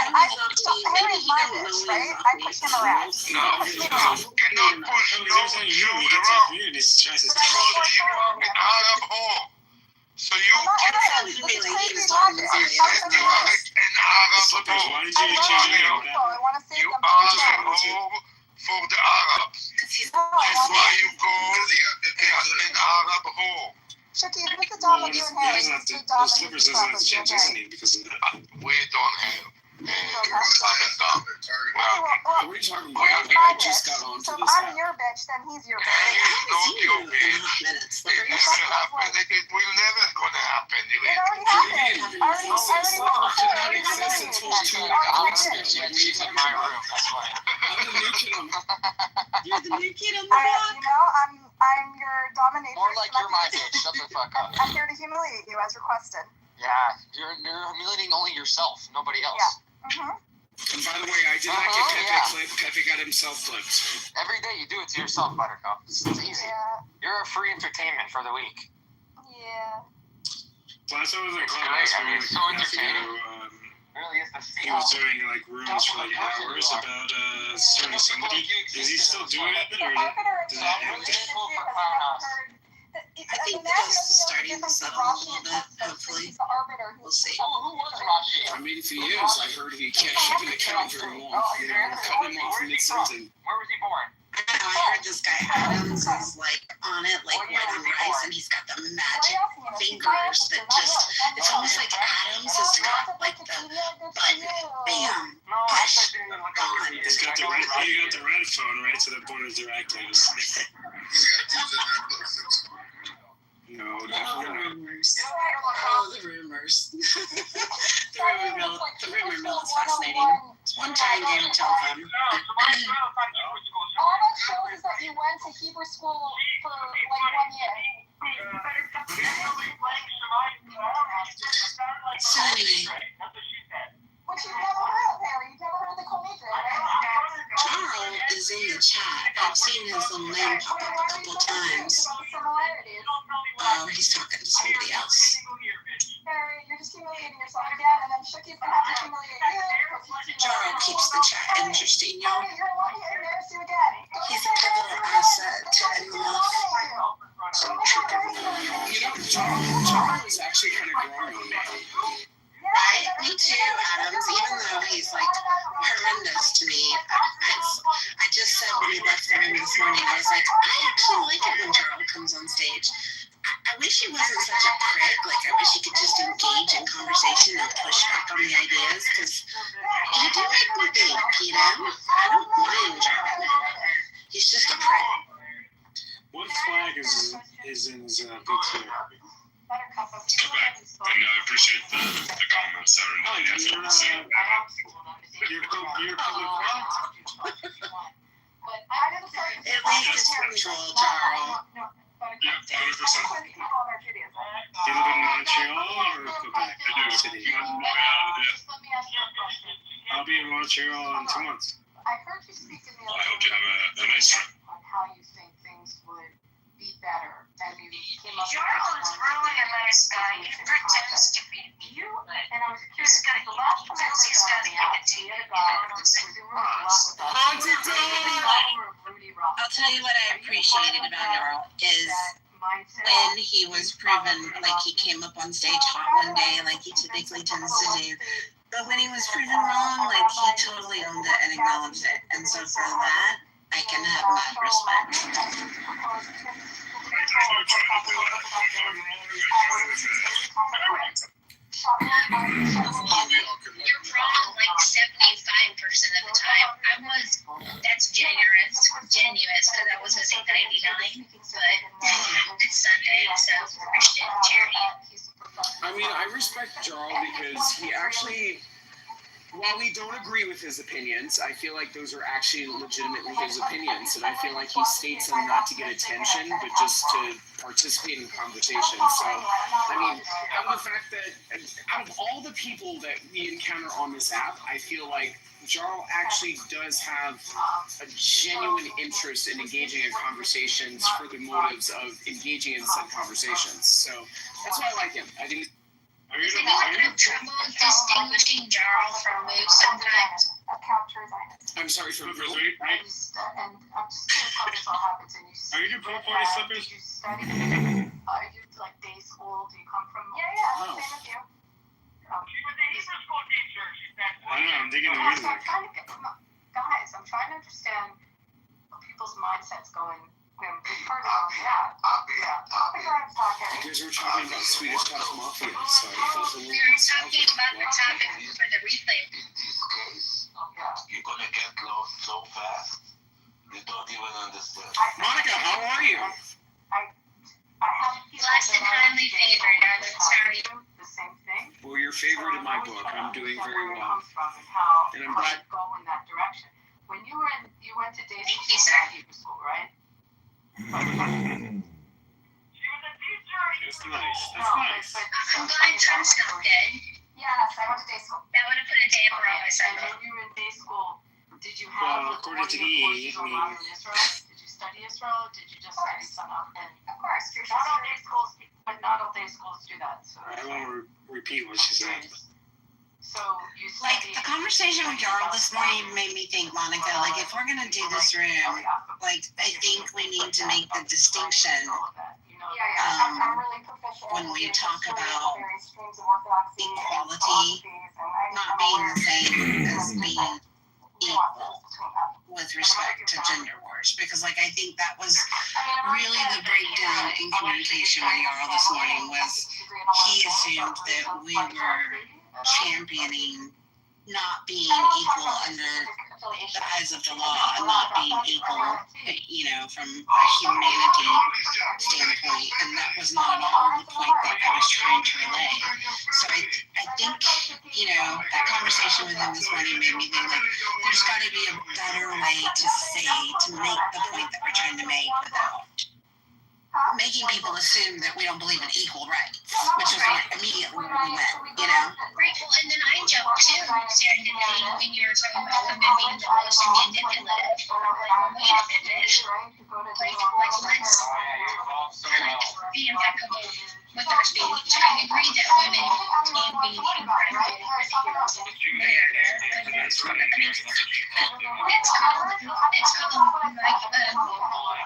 Harry's my bitch, right? I push him around.
No, you cannot push no Jews around. Because you are an Arab whore. So you cannot
This is crazy logic.
an Arab
Slippers,
whore.
why did you change your name?
I want to see
You
them.
are a whore for the Arabs. That's why you call an Arab whore.
Chucky, if we could dom with you and Harry,
Those
two dom and
slippers
you
doesn't have to
property,
change his
okay?
name because of that.
We don't have.
Okay.
Well,
What are you talking about?
Harry's my
I just
bitch.
got onto
So if
this
I'm
app.
your bitch, then he's your
Harry
bitch.
is not your bitch. It never happened. It will never gonna happen.
It already happened. Already
Did not exist until 2 hours ago.
married.
My room. That's why. I'm the new kid on the
You're the new kid on the block.
You know, I'm your dominatrix.
More like you're my bitch. Shut the fuck up.
I'm here to humiliate you as requested.
Yeah, you're humiliating only yourself, nobody else.
Yeah.
And by the way, I did not get Pepe clipped. Pepe got himself clipped.
Every day you do it to yourself, Buttercup. It's easy.
Yeah.
You're a free entertainment for the week.
Yeah.
Last time I was in
It's
club
great.
last
I mean,
week,
it's so entertaining. Really is to see
he
how
was doing like rooms for like hours about certain somebody. Is he still doing it, or did that end?
I think they're just starting to settle a little bit, hopefully. We'll see.
who was Rashi?
I mean, if he is, I heard he can't keep an account very long. You know, cutting him off mid-sentence.
Where was he born?
I don't know, I heard this guy Adams is like on it, like white on rice, and he's got the magic fingers that just, it's almost like Adams has got like the button, bam, push, gone.
He's got the red phone right to the board of directors. No,
Oh, the
definitely not.
rumors. Oh, the rumors. The rumor mill is fascinating.
It's one time game of telephone.
All that shows is that you went to Hebrew school for like 1 year.
So anyway,
Which you've never heard of, Harry. You've never heard of the co-major, right?
Charles is in the chat. I've seen his little name pop up a couple times. Oh, he's talking to somebody else.
Harry, you're just humiliating yourself again, and then Shooky's gonna have to humiliate you.
Charles keeps the chat interesting, y'all.
Harry, you're gonna want me to embarrass you again.
He's a pivotal asset to enough.
Charles is actually kind of growing on me.
Right? Me too, Adams. Even though he's like horrendous to me. I just said when he left the room this morning, I was like, I actually like it when Charles comes on stage. I wish he wasn't such a prick. Like, I wish he could just engage in conversation and push back on the ideas, because he do make me think, you know? I don't mind Charles. He's just a prick.
One flag is in his PTO.
And I appreciate the comments that are in the FMC.
You're coming from?
At least it's control, Charles.
Yeah, 100%.
Do you live in Montreal or Quebec City? I'll be in Montreal in 2 months.
I heard you speak in the
I hope you have a nice trip.
on how you think things would be better, and you came up with
Charles is really a nice guy. He pretends to be you,
and I was curious, because the last time I heard on the app, the other guy was in the room with
I'll tell you what I appreciated about Earl is when he was proven, like he came up on stage hot one day, like he typically tends to do. But when he was proven wrong, like he totally owned it and acknowledged it. And so for that, I can have mad respect.
you're wrong like 75% of the time. That's generous, because I was going to say 99, but it's Sunday, so Christian charity.
I mean, I respect Jarl because he actually, while we don't agree with his opinions, I feel like those are actually legitimately his opinions, and I feel like he states them not to get attention, but just to participate in conversation. So, I mean, out of the fact that, out of all the people that we encounter on this app, I feel like Jarl actually does have a genuine interest in engaging in conversations for the motives of engaging in said conversations. So, that's why I like him. I think.
I have trouble distinguishing Jarl from Moose sometimes.
I'm sorry for the
And I'm just curious how this all happens. And you
Are you doing pool party slippers?
Did you study? Are you like day school? Do you come from? Yeah.
Oh.
Same with you.
She was a Hebrew school teacher. She said,
I don't know, I'm digging the
So
music.
I'm trying to get, guys, I'm trying to understand people's mindsets going. We've heard it on the app.
You guys were talking about Swedish House Mafia, so I felt a little
We were talking about the topic for the replay.
These days, you're gonna get lost so fast. You don't even understand.
Monica, how are you?
Blessed and highly favored are the sorry.
The same thing.
Well, you're favored in my book. I'm doing very well. And I'm glad.
Go in that direction. When you went to day
Thank you,
school,
sir.
Hebrew school, right?
she was a teacher.
That's nice. That's nice.
I'm glad Trump's not dead.
Yes, I went to day school.
That would have put a damper on my
And
Sunday.
when you were in day school, did you
Well,
have
according to
one of your courses
me,
on modern Israel? Did you study Israel? Did you just study some? And of course, not all day schools, but not all day schools do that. So,
I won't repeat what she said.
so you
Like,
studied.
the conversation with Jarl this morning made me think, Monica, like, if we're gonna do this room, like, I think we need to make the distinction
I'm really proficient
when we
in
talk
history,
about
various streams of orthodoxy,
equality
and
not being the same as being equal with respect to gender wars. Because, like, I think that was really the breakdown in communication with Jarl this morning was he assumed that we were championing not being equal under the eyes of the law and not being equal, you know, from a humanity standpoint. And that was not at all the point that I was trying to relay. So I I think, that conversation with him this morning made me think like there's got to be a better way to make the point that we're trying to make without making people assume that we don't believe in equal rights, which is immediately where we went,
Right. Well, and then I jumped too, serendipity, when you were talking about women being the most manipulative. Like, wait a minute. Like, let's be impeccable with our speech. I agree that women can be incredibly manipulative. It's called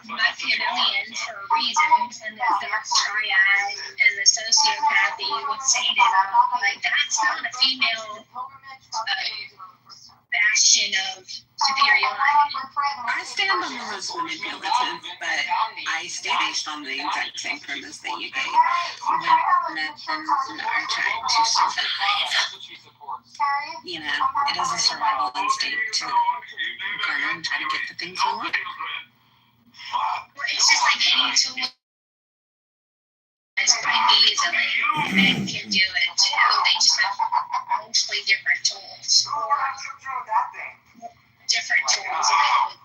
Machiavellian for a reason, and there's the triad and the sociopathy with sadism. Like, that's not a female bastion of superiority.
I stand on the most manipulative, but I stay based on the exact same premise that you gave. Women are trying to survive. It is a survival instinct to garner and try to get the things we want.
It's just like any tool quite easily. Men can do it too. They just have mostly different tools or different tools available.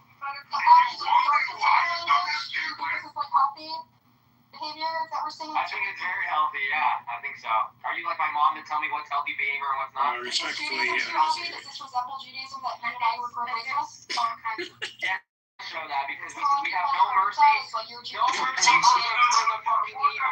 Behavior that we're seeing?
I think it's very healthy, yeah. I think so. Are you like my mom to tell me what's healthy behavior and what's not?
Respectfully,
Does this resemble Judaism that you and I were raised with?
Show that because we have no mercy. No mercy for the fucking evil.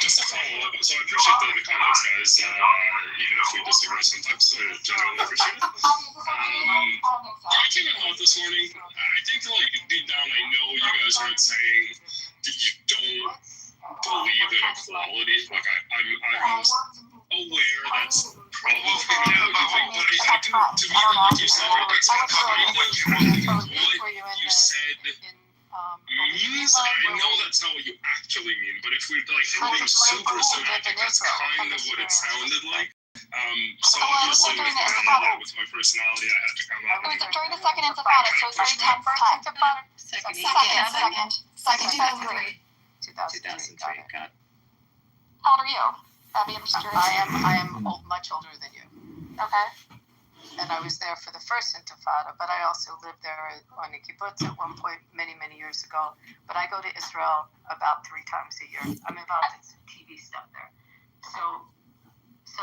Just to follow up, so I appreciate the comments, guys. Even if we disagree sometimes, genuinely appreciate it. I came in hot this morning. I think, like, deep down, I know you guys aren't saying that you don't believe in equality. Like, I'm aware that's probably not what you think, but I do, to me, like you said, that's kind of what you said means. I know that's not what you actually mean, but if we're like being super semantic, that's kind of what it sounded like. So obviously with my personality, I had to come up.
It was during the second intifada, so it was very tense time. Second 2003.
2003, God.
How old are you? Abby, I'm just curious.
I am much older than you.
Okay.
And I was there for the first intifada, but I also lived there on the kibbutz at one point many, many years ago. But I go to Israel about 3 times a year. I'm involved in some TV stuff there. So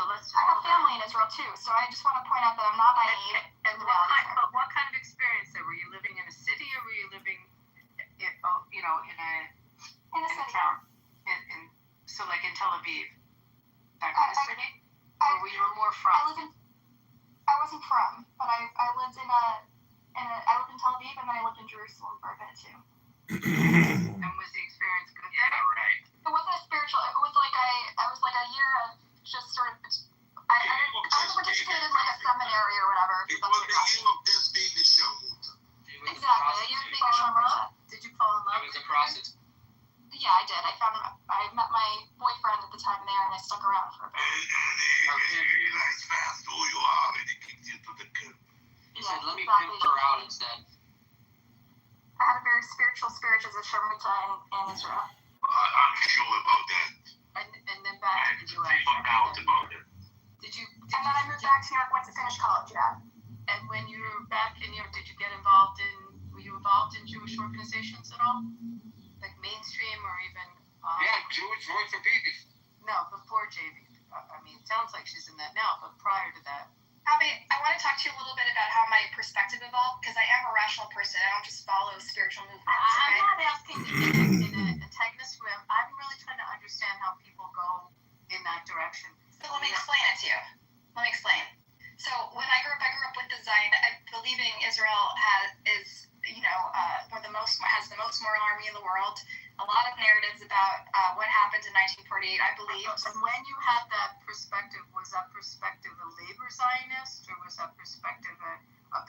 let's.
I have family in Israel too, so I just want to point out that I'm not naive.
And what kind of experience there? Were you living in a city or were you living, in a town? So like in Tel Aviv, that kind of city? Or were you more from?
I wasn't from, but I lived I lived in Tel Aviv and then I lived in Jerusalem for a bit too.
And was the experience good there? Right.
It wasn't a spiritual. It was like I was like a year of just sort of. I participated in like a seminary or whatever. Exactly. A year of being a shomra.
Did you fall in love?
It was a process.
Yeah, I did. I met my boyfriend at the time there, and I stuck around for a bit.
He said, "Let me pimp her out instead."
I had a very spiritual spirit as a Sharmita in Israel.
I'm sure about that.
And then back to the U.S. Did you?
And then I moved back to New York once I finished college. Yeah.
And when you were back in New York, did you get involved in? Were you involved in Jewish organizations at all? Like mainstream or even?
Yeah, Jewish Voice for Babies.
No, before JV. I mean, it sounds like she's in that now, but prior to that.
Abby, I want to talk to you a little bit about how my perspective evolved, because I am a rational person. I don't just follow spiritual movements.
I'm not asking in an antagonist way. I'm really trying to understand how people go in that direction.
So let me explain it to you. Let me explain. So when I grew up with the Zion, believing Israel has the most moral army in the world. A lot of narratives about what happened in 1948, I believe.
And when you had that perspective, was that perspective a labor Zionist, or was that perspective a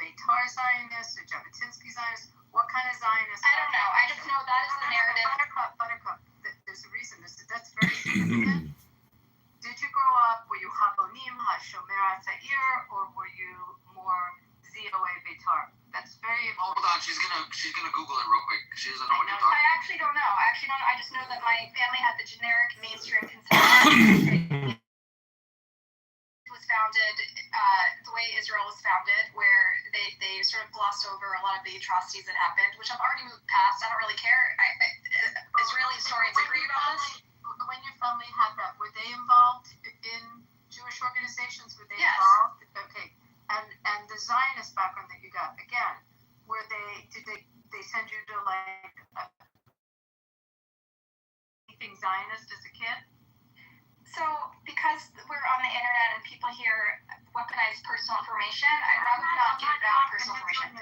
Beitar Zionist, a Jabotinsky Zionist? What kind of Zionist?
I don't know. I just know that is the narrative.
Buttercup. There's a reason. That's very significant. Did you grow up, were you Habonim, HaShomer HaTzair, or were you more ZOA Beitar? That's very important.
Hold on, she's gonna Google it real quick. She doesn't know what you're talking
about. I actually don't know. I just know that my family had the generic mainstream consensus.
the atrocities that happened, which I've already moved past. I don't really care. Israeli historians agree about this.
When your family had that, were they involved in Jewish organizations? Were they
Yes.
involved? Okay. And the Zionist background that you got, again, did they send you to like anything Zionist as a kid?
So, because we're on the internet and people hear weaponized personal information, I'd rather not give out personal information.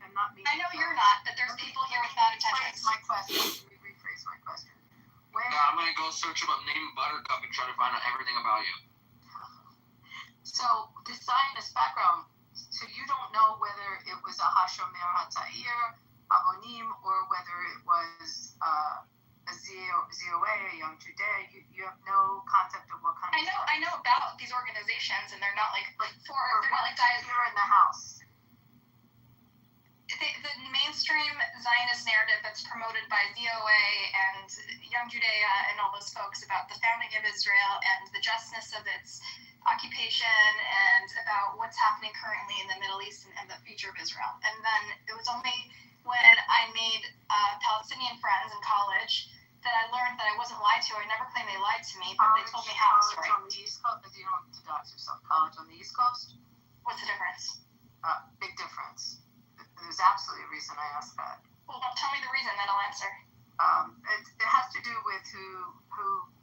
I'm not meaning
I know you're not, but there's people here with bad intentions.
My question. Let me rephrase my question.
I'm gonna go search about name Buttercup and try to find out everything about you.
So the Zionist background, so you don't know whether it was a Hashomer Hatzair, Abonim, or whether it was a ZOA, a Young Judah. You have no concept of what kind of
I know about these organizations, and they're not like they're not like
you're in the house.
The mainstream Zionist narrative that's promoted by ZOA and Young Judea and all those folks about the founding of Israel and the justness of its occupation and about what's happening currently in the Middle East and the future of Israel. And then it was only when I made Palestinian friends in college that I learned that I wasn't lied to. I never claimed they lied to me, but they told me half the story.
On the East Coast, you don't have to dox yourself. College on the East Coast?
What's the difference?
Big difference. There's absolutely a reason I asked that.
Well, tell me the reason, then I'll answer.
It has to do with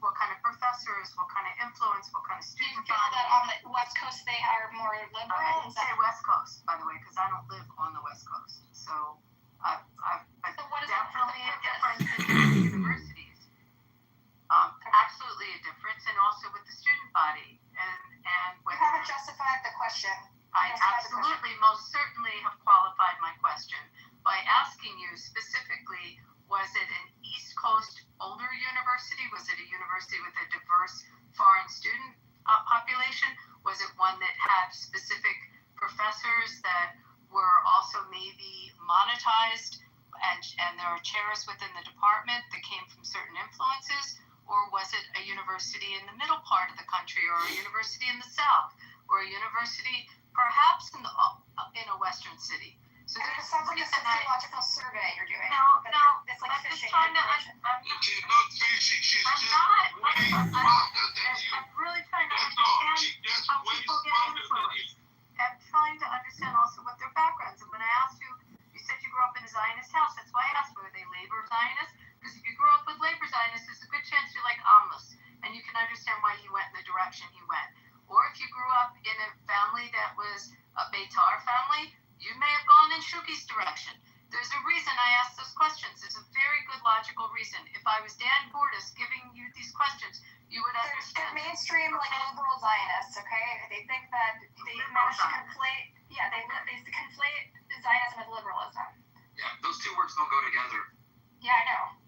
what kind of professors, what kind of influence, what kind of student
body. You feel that on the West Coast they are more liberal?
I didn't say West Coast, by the way, because I don't live on the West Coast. So, definitely a difference in universities. Absolutely a difference, and also with the student body. And
you haven't justified the question.
I absolutely, most certainly have qualified my question by asking you specifically, was it an East Coast older university? Was it a university with a diverse foreign student population? Was it one that had specific professors that were also maybe monetized and there are chairs within the department that came from certain influences? Or was it a university in the middle part of the country, or a university in the South, or a university perhaps in a Western city? So
it sounds like a sociological survey you're doing.
No,
it's like fishing.
I'm really trying to understand how people get influenced. I'm trying to understand also what their backgrounds. And when I asked you, you said you grew up in a Zionist house. That's why I asked, were they labor Zionists? Because if you grew up with labor Zionists, there's a good chance you like Amos, and you can understand why he went in the direction he went. Or if you grew up in a family that was a Beitar family, you may have gone in Shuki's direction. There's a reason I asked those questions. There's a very good logical reason. If I was Dan Gordis giving you these questions, you would understand.
They're mainstream, like liberal Zionists, okay? They think that they manage to conflate. Yeah, they conflate Zionism with liberalism.
Yeah, those two words don't go together.
Yeah, I know.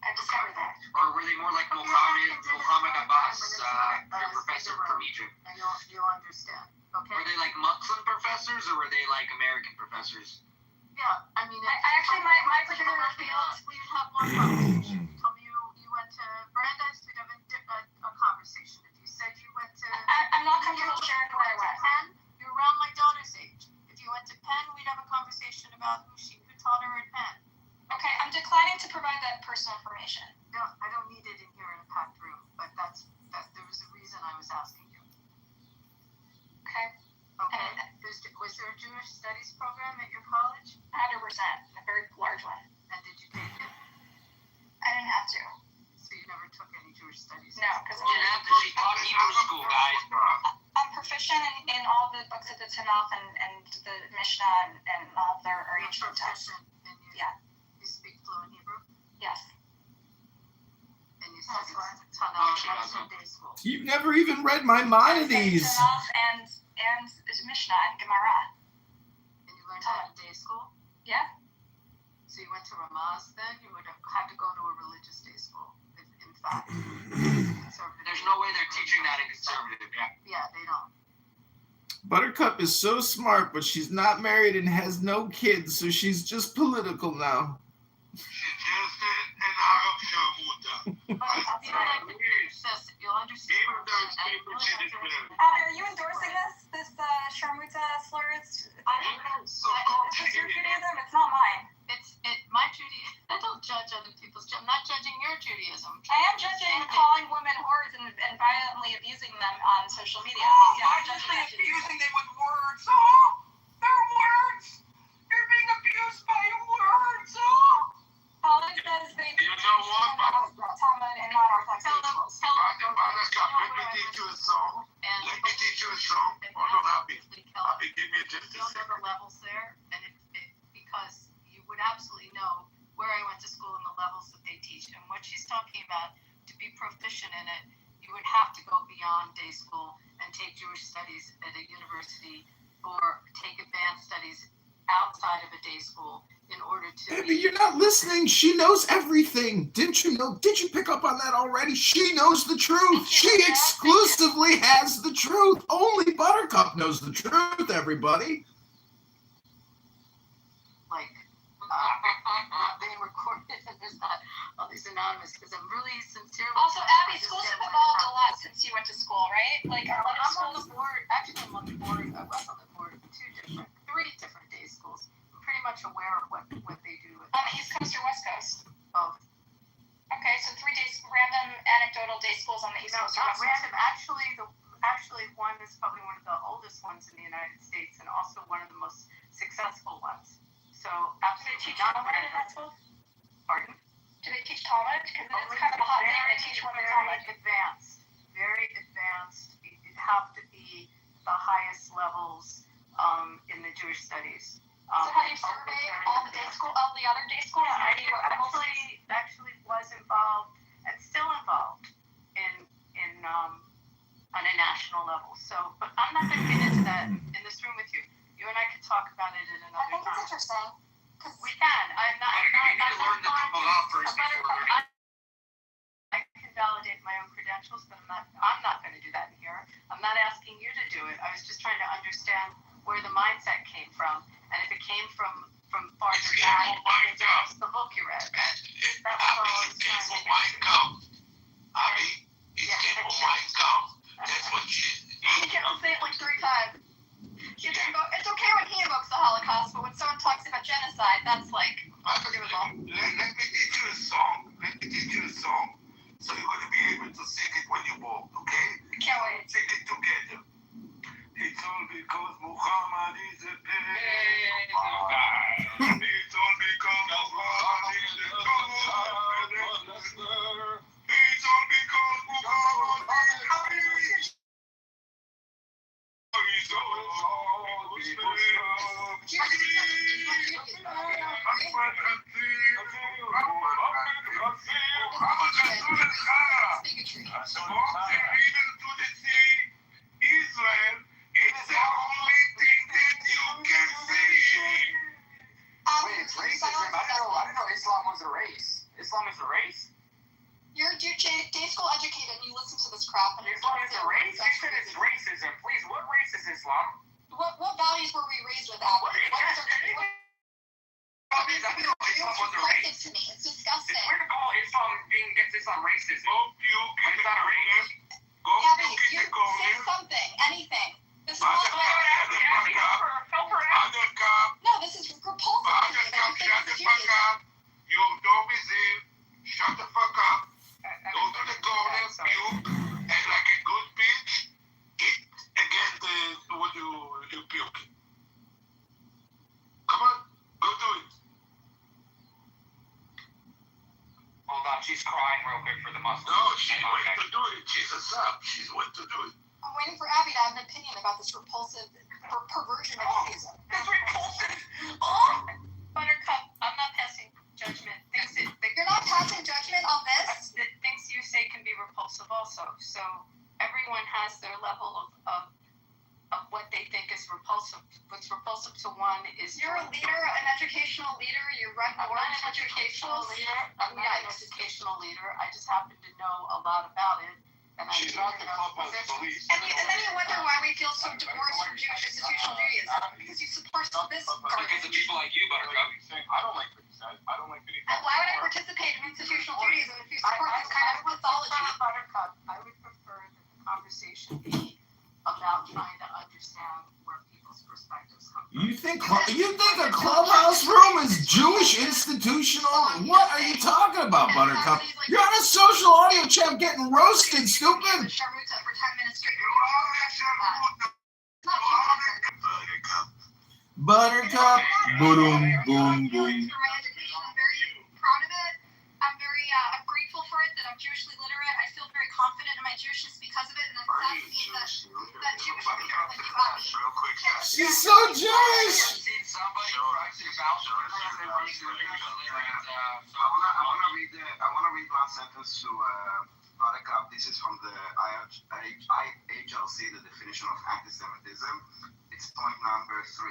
I've discovered that.
Or were they more like Mohammed Abbas, your professor from Egypt?
And you'll understand. Okay.
Were they like Muslim professors, or were they like American professors?
Yeah, I mean,
I actually, my particular field.
We would have one conversation. You told me you went to Brandeis. We'd have a conversation. If you said you went to,
I'm not comfortable sharing where I went.
Penn, you're around my daughter's age. If you went to Penn, we'd have a conversation about who taught her at Penn.
Okay, I'm declining to provide that personal information.
No, I don't need it in here in a packed room. But there was a reason I was asking you.
Okay.
Okay. Was there a Jewish studies program at your college?
100%, a very large one.
And did you take it?
I didn't have to.
So you never took any Jewish studies?
No, because
you didn't have to. She taught Hebrew school, guys.
I'm proficient in all the books of the Tanakh and the Mishnah and all of their ancient texts. Yeah.
You speak fluent Hebrew?
Yes.
And you studied Tanakh in day school?
You've never even read Maimonides.
Tanakh and Mishnah and Gemara.
And you learned that in day school?
Yeah.
So you went to Ramaz then? You would have had to go to a religious day school, in fact.
There's no way they're teaching that in conservative.
Yeah, they don't.
Buttercup is so smart, but she's not married and has no kids, so she's just political now.
But you know, like the Jews said this, you'll understand.
Abby, are you endorsing this Sharmuta slurs? Is this your Judaism? It's not mine.
It's my Judaism. I don't judge other people's. I'm not judging your Judaism.
I am judging calling women whores and violently abusing them on social media.
Abusing them with words. Oh, they're words. You're being abused by words. Oh.
Colin says they teach Talmud and non-Orthodox schools.
Let me teach you a song. Hold on, Abby. Abby, give me just a
You'll know
second.
the levels there, and because you would absolutely know where I went to school and the levels that they teach. And what she's talking about, to be proficient in it, you would have to go beyond day school and take Jewish studies at a university or take advanced studies outside of a day school in order to
Abby, you're not listening. She knows everything. Didn't you know? Did you pick up on that already? She knows the truth. She exclusively has the truth. Only Buttercup knows the truth, everybody.
like being recorded and there's not all these anonymous because I'm really sincerely.
Also, Abby, schools have evolved a lot since you went to school, right? Like,
I'm on the board. Actually, I'm on the board. I was on the board of three different day schools. I'm pretty much aware of what they do.
On the East Coast or West Coast?
Both.
Okay, so 3 days, random anecdotal day schools on the East Coast or
Not
West
random.
Coast?
Actually, one is probably one of the oldest ones in the United States, and also one of the most successful ones. So, absolutely not random. Pardon?
Do they teach Talmud? Because it's kind of a hot thing to teach women Talmud.
Very advanced. It have to be the highest levels in the Jewish studies.
So have you surveyed all the other day schools?
Yeah, actually was involved and still involved in on a national level. So, but I'm not going to get into that in this room with you. You and I could talk about it at another time.
I think it's interesting.
We can. I'm not.
You need to learn the Kabbalah first before learning.
I can validate my own credentials, but I'm not going to do that in here. I'm not asking you to do it. I was just trying to understand where the mindset came from, and if it came from farther back, it's the book you read. That was all I was trying to do.
Abby, it came from my gum. That's what
You can't say it like 3 times. It's okay when he invokes the Holocaust, but when someone talks about genocide, that's like unforgivable.
Let me teach you a song. So you're going to be able to sing it when you walk, okay?
Can't wait.
Sing it together. It's all because Muhammad is a big God. It's all because Muhammad is a God. It's all because Muhammad is a big God.
Islam is a race?
You're day school educated and you listen to this crap. And
Islam is a race? You said it's racism. Please, what race is Islam?
What values were we raised with, Abby?
I didn't know Islam was a race.
To me. It's disgusting.
It's weird to call Islam being against Islam racism. When it's not a race.
Abby, say something, anything. This is not No, this is repulsive.
You don't be safe. Shut the fuck up. Go to the corner, puke, act like a good bitch. Eat again what you puke. Come on, go do it.
Hold on, she's crying real quick for the Muslims.
No, she's waiting to do it. She's a sub. She's waiting to do it.
I'm waiting for Abby to have an opinion about this repulsive perversion of Judaism.
It's repulsive.
Buttercup, I'm not passing judgment.
You're not passing judgment on this?
The things you say can be repulsive also. So everyone has their level of what they think is repulsive. What's repulsive to one is...
You're a leader, an educational leader. You run boards for educational leader.
I'm not an educational leader. I just happen to know a lot about it. And
She's not the clubhouse police.
And then you wonder why we feel so divorced from Jewish institutional Judaism. Because you support this
Because of people like you, Buttercup.
I don't like what you
I don't like any.
Why would I participate in institutional duties if you support this kind of mythology?
Buttercup, I would prefer that the conversation be about trying to understand where people's perspectives come from.
You think a clubhouse room is Jewish institutional? What are you talking about, Buttercup? You're on a social audio chat getting roasted, stupid.
Sharmuta for 10 minutes straight.
Buttercup, boom, boom, boom.
For my education, I'm very proud of it. I'm very grateful for it that I'm Jewishly literate. I feel very confident in my Jewishness because of it, and I'm sad to see that Jewish people like you, Abby.
She's so Jewish.
I want to read one sentence to Buttercup. This is from the IHLC, the definition of anti-Semitism. It's point number 3.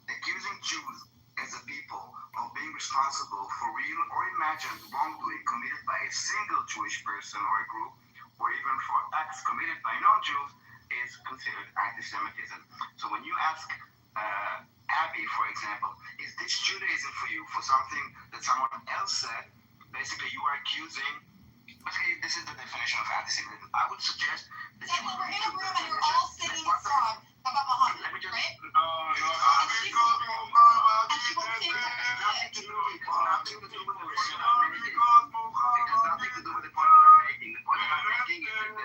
Accusing Jews as a people of being responsible for real or imagined wrongdoing committed by a single Jewish person or a group, or even for acts committed by non-Jews, is considered anti-Semitism. So when you ask Abby, for example, is this Judaism for you for something that someone else said? Basically, you are accusing. Basically, this is the definition of anti-Semitism. I would suggest that you
We're in a room and you're all singing a song about Muhammad, right? And she won't sing
nothing to do with it. It has nothing to do with the point I'm making. The point I'm making is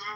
that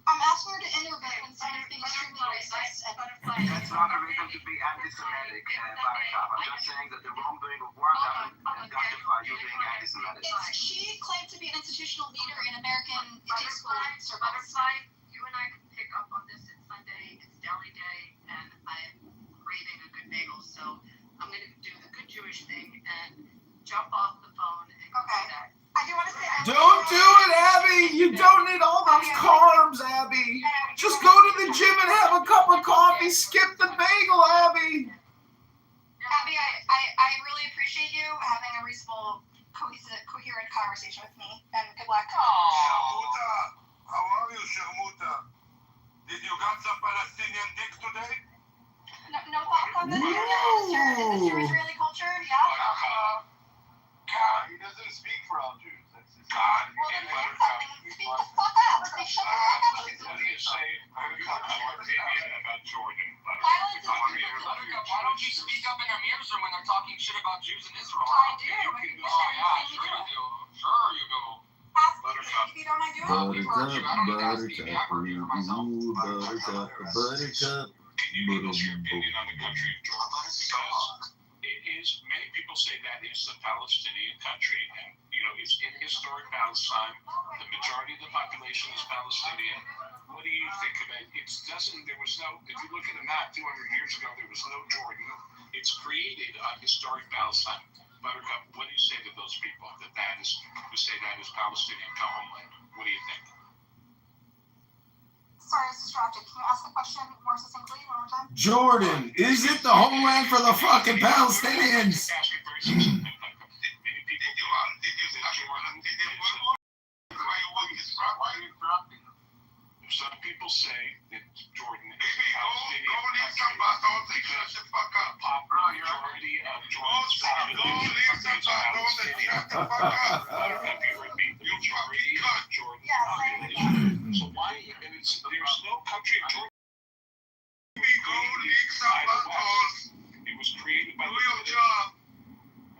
I'm asking her to intervene when someone's being extremely racist.
That's not a reason to be anti-Semitic, Buttercup. I'm just saying that the wrongdoing of one doesn't justify you being anti-Semitic.
She claimed to be an institutional leader in American school circles.
Butterfly, you and I can pick up on this. It's Sunday, it's deli day, and I'm craving a good bagel. So I'm going to do the good Jewish thing and jump off the phone and go do that.
I do want to say
Don't do it, Abby. You don't need all those carbs, Abby. Just go to the gym and have a cup of coffee. Skip the bagel, Abby.
Abby, I really appreciate you having a reasonable, coherent conversation with me, and good luck.
Sharmuta, how are you, Sharmuta? Did you got some Palestinian dick today?
No thoughts on this? Is this your Israeli culture? Yeah?
God, he doesn't speak for all Jews. That's his God.
Well, then say something. Speak the fuck up. Like, shut the heck up.
Let me say my opinion about Jordan.
Violence is
Why don't you speak up in Amir's room when they're talking shit about Jews in Israel?
I do.
Oh, yeah, sure you do. Sure you do.
Buttercup. If you don't mind doing it.
Buttercup.
Can you give us your opinion on the country of Jordan? Because it is, many people say that is the Palestinian country, and it's in historic Palestine. The majority of the population is Palestinian. What do you think of it? It doesn't. There was no. If you look at a map 200 years ago, there was no Jordan. It's created on historic Palestine. Buttercup, what do you say to those people who say that is Palestinian homeland? What do you think?
Sorry, I was distracted. Can you ask the question more succinctly one more time?
Jordan, is it the homeland for the fucking Palestinians?
Some people say that Jordan is
Baby, go leave some bastards and shut the fuck up.
majority of Jordan's
Go leave some bastards and shut the fuck up.
The majority of Jordan. So why? And there's no country in Jordan.
Baby, go leave some bastards.
It was created by
do your job.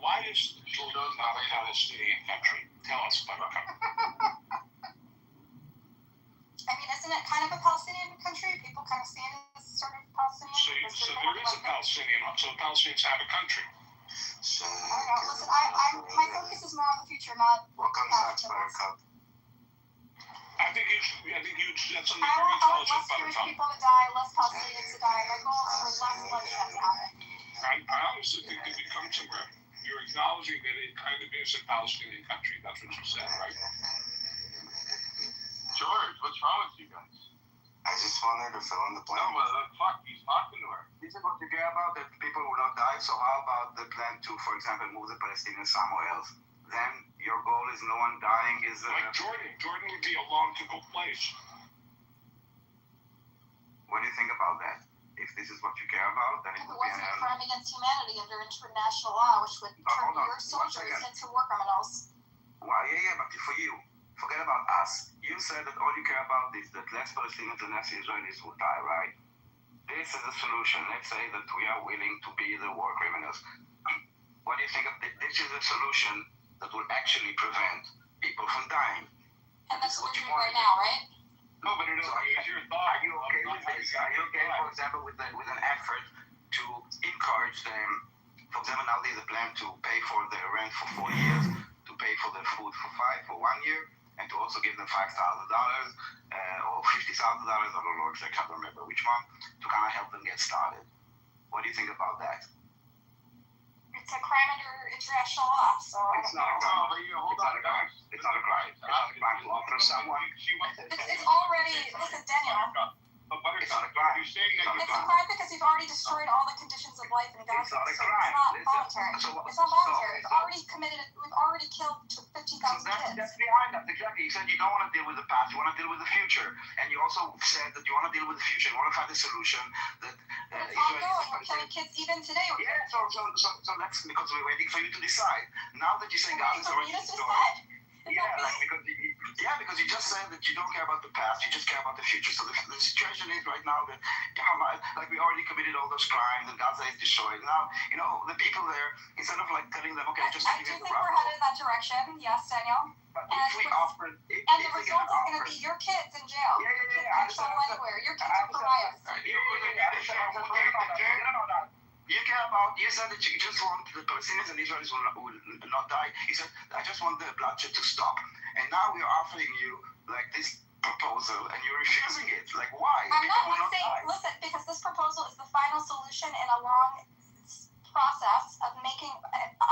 Why is Jordan not a Palestinian country? Tell us, Buttercup.
I mean, isn't it kind of a Palestinian country? People kind of see it as sort of Palestinian.
So there is a Palestinian. So Palestinians have a country.
So
I don't know. Listen, my focus is more on the future, not
welcome back, Buttercup.
I think that's something
I
very
want
intelligent,
less Jewish
Buttercup.
people to die, less Palestinians to die. My goal is for less bloodshed to happen.
I honestly think that we come somewhere. You're acknowledging that it kind of is a Palestinian country. That's what you said, right?
George, what's wrong with you guys? I just want her to fill in the blank.
No, well, fuck, he's talking to her.
This is what you care about, that people will not die. So how about the plan to, for example, move the Palestinians somewhere else? Then your goal is no one dying is...
Like Jordan. Jordan would be a logical place.
What do you think about that? If this is what you care about, then it
If it
would be...
wasn't a crime against humanity under international law, which would turn your soldiers into war criminals.
Well, yeah, but for you, forget about us. You said that all you care about is that less Palestinians and less Israelis will die, right? This is a solution. Let's say that we are willing to be the war criminals. What do you think of this? This is a solution that will actually prevent people from dying.
And that's what we're doing right now, right?
No, but it is your thought.
Are you okay with this? Are you okay, for example, with an effort to encourage them? For example, now there's a plan to pay for their rent for 4 years, to pay for their food for 1 year, and to also give them $5,000 or $50,000. I don't know exactly. I can't remember which one, to kind of help them get started. What do you think about that?
It's a crime under international law, so
It's not a crime. It's not a crime. It's not a crime. It's not a crime to offer someone.
it's already, listen, Daniel,
It's not a crime.
You're saying that
it's a crime because you've already destroyed all the conditions of life in Gaza.
It's not a
So
crime.
it's not voluntary. It's not voluntary. We've already killed 50,000 kids.
That's behind us, exactly. You said you don't want to deal with the past, you want to deal with the future. And you also said that you want to deal with the future, you want to find a solution that
It's ongoing. We're killing kids even today.
Yeah, so that's because we're waiting for you to decide. Now that you say Gaza is already destroyed. Because you just said that you don't care about the past, you just care about the future. So the situation is right now that Hamas, like we already committed all those crimes and Gaza is destroyed. Now, the people there, instead of like telling them, okay, just
I do think we're headed in that direction. Yes, Daniel.
But if we offer,
and the result is going to be your kids in jail. Your kids can't travel anywhere. Your kids are pariahs.
You said that you just want the Palestinians and Israelis will not die. You said, I just want the bloodshed to stop. And now we are offering you like this proposal and you're refusing it. Like, why?
I'm not saying, listen, because this proposal is the final solution in a long process of making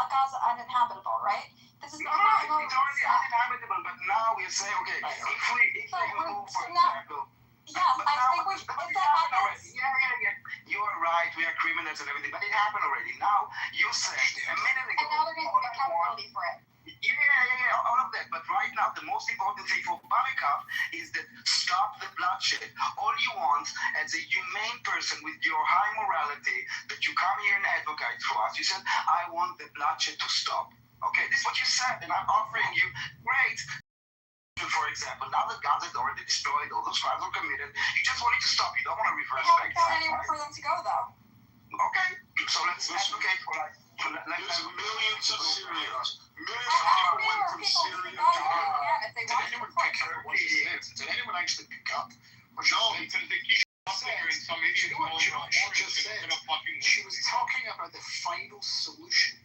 Gaza uninhabitable, right? This is the final
it's already uninhabitable, but now we say, okay, if we move, for example...
Yes, I think we should.
Yeah. You are right. We are criminals and everything, but it happened already. Now you said a minute ago.
And now they're going to take accountability for it.
Yeah, all of that. But right now, the most important thing for Buttercup is that stop the bloodshed. All you want, as a humane person with your high morality, that you come here and advocate for us. You said, I want the bloodshed to stop. Okay, this is what you said, and I'm offering you. Great. For example, now that Gaza is already destroyed, all those crimes were committed, you just want it to stop. You don't want to reverse back.
They haven't found anywhere for them to go, though.
Okay, so let's advocate for like...
There's millions of Syrians. Millions
of
people went from
people
Syria
to Gaza.
Did anyone pick up what she said? Did anyone actually pick up what she said?
Because they keep figuring some idiot
She just said she was talking about the final solution.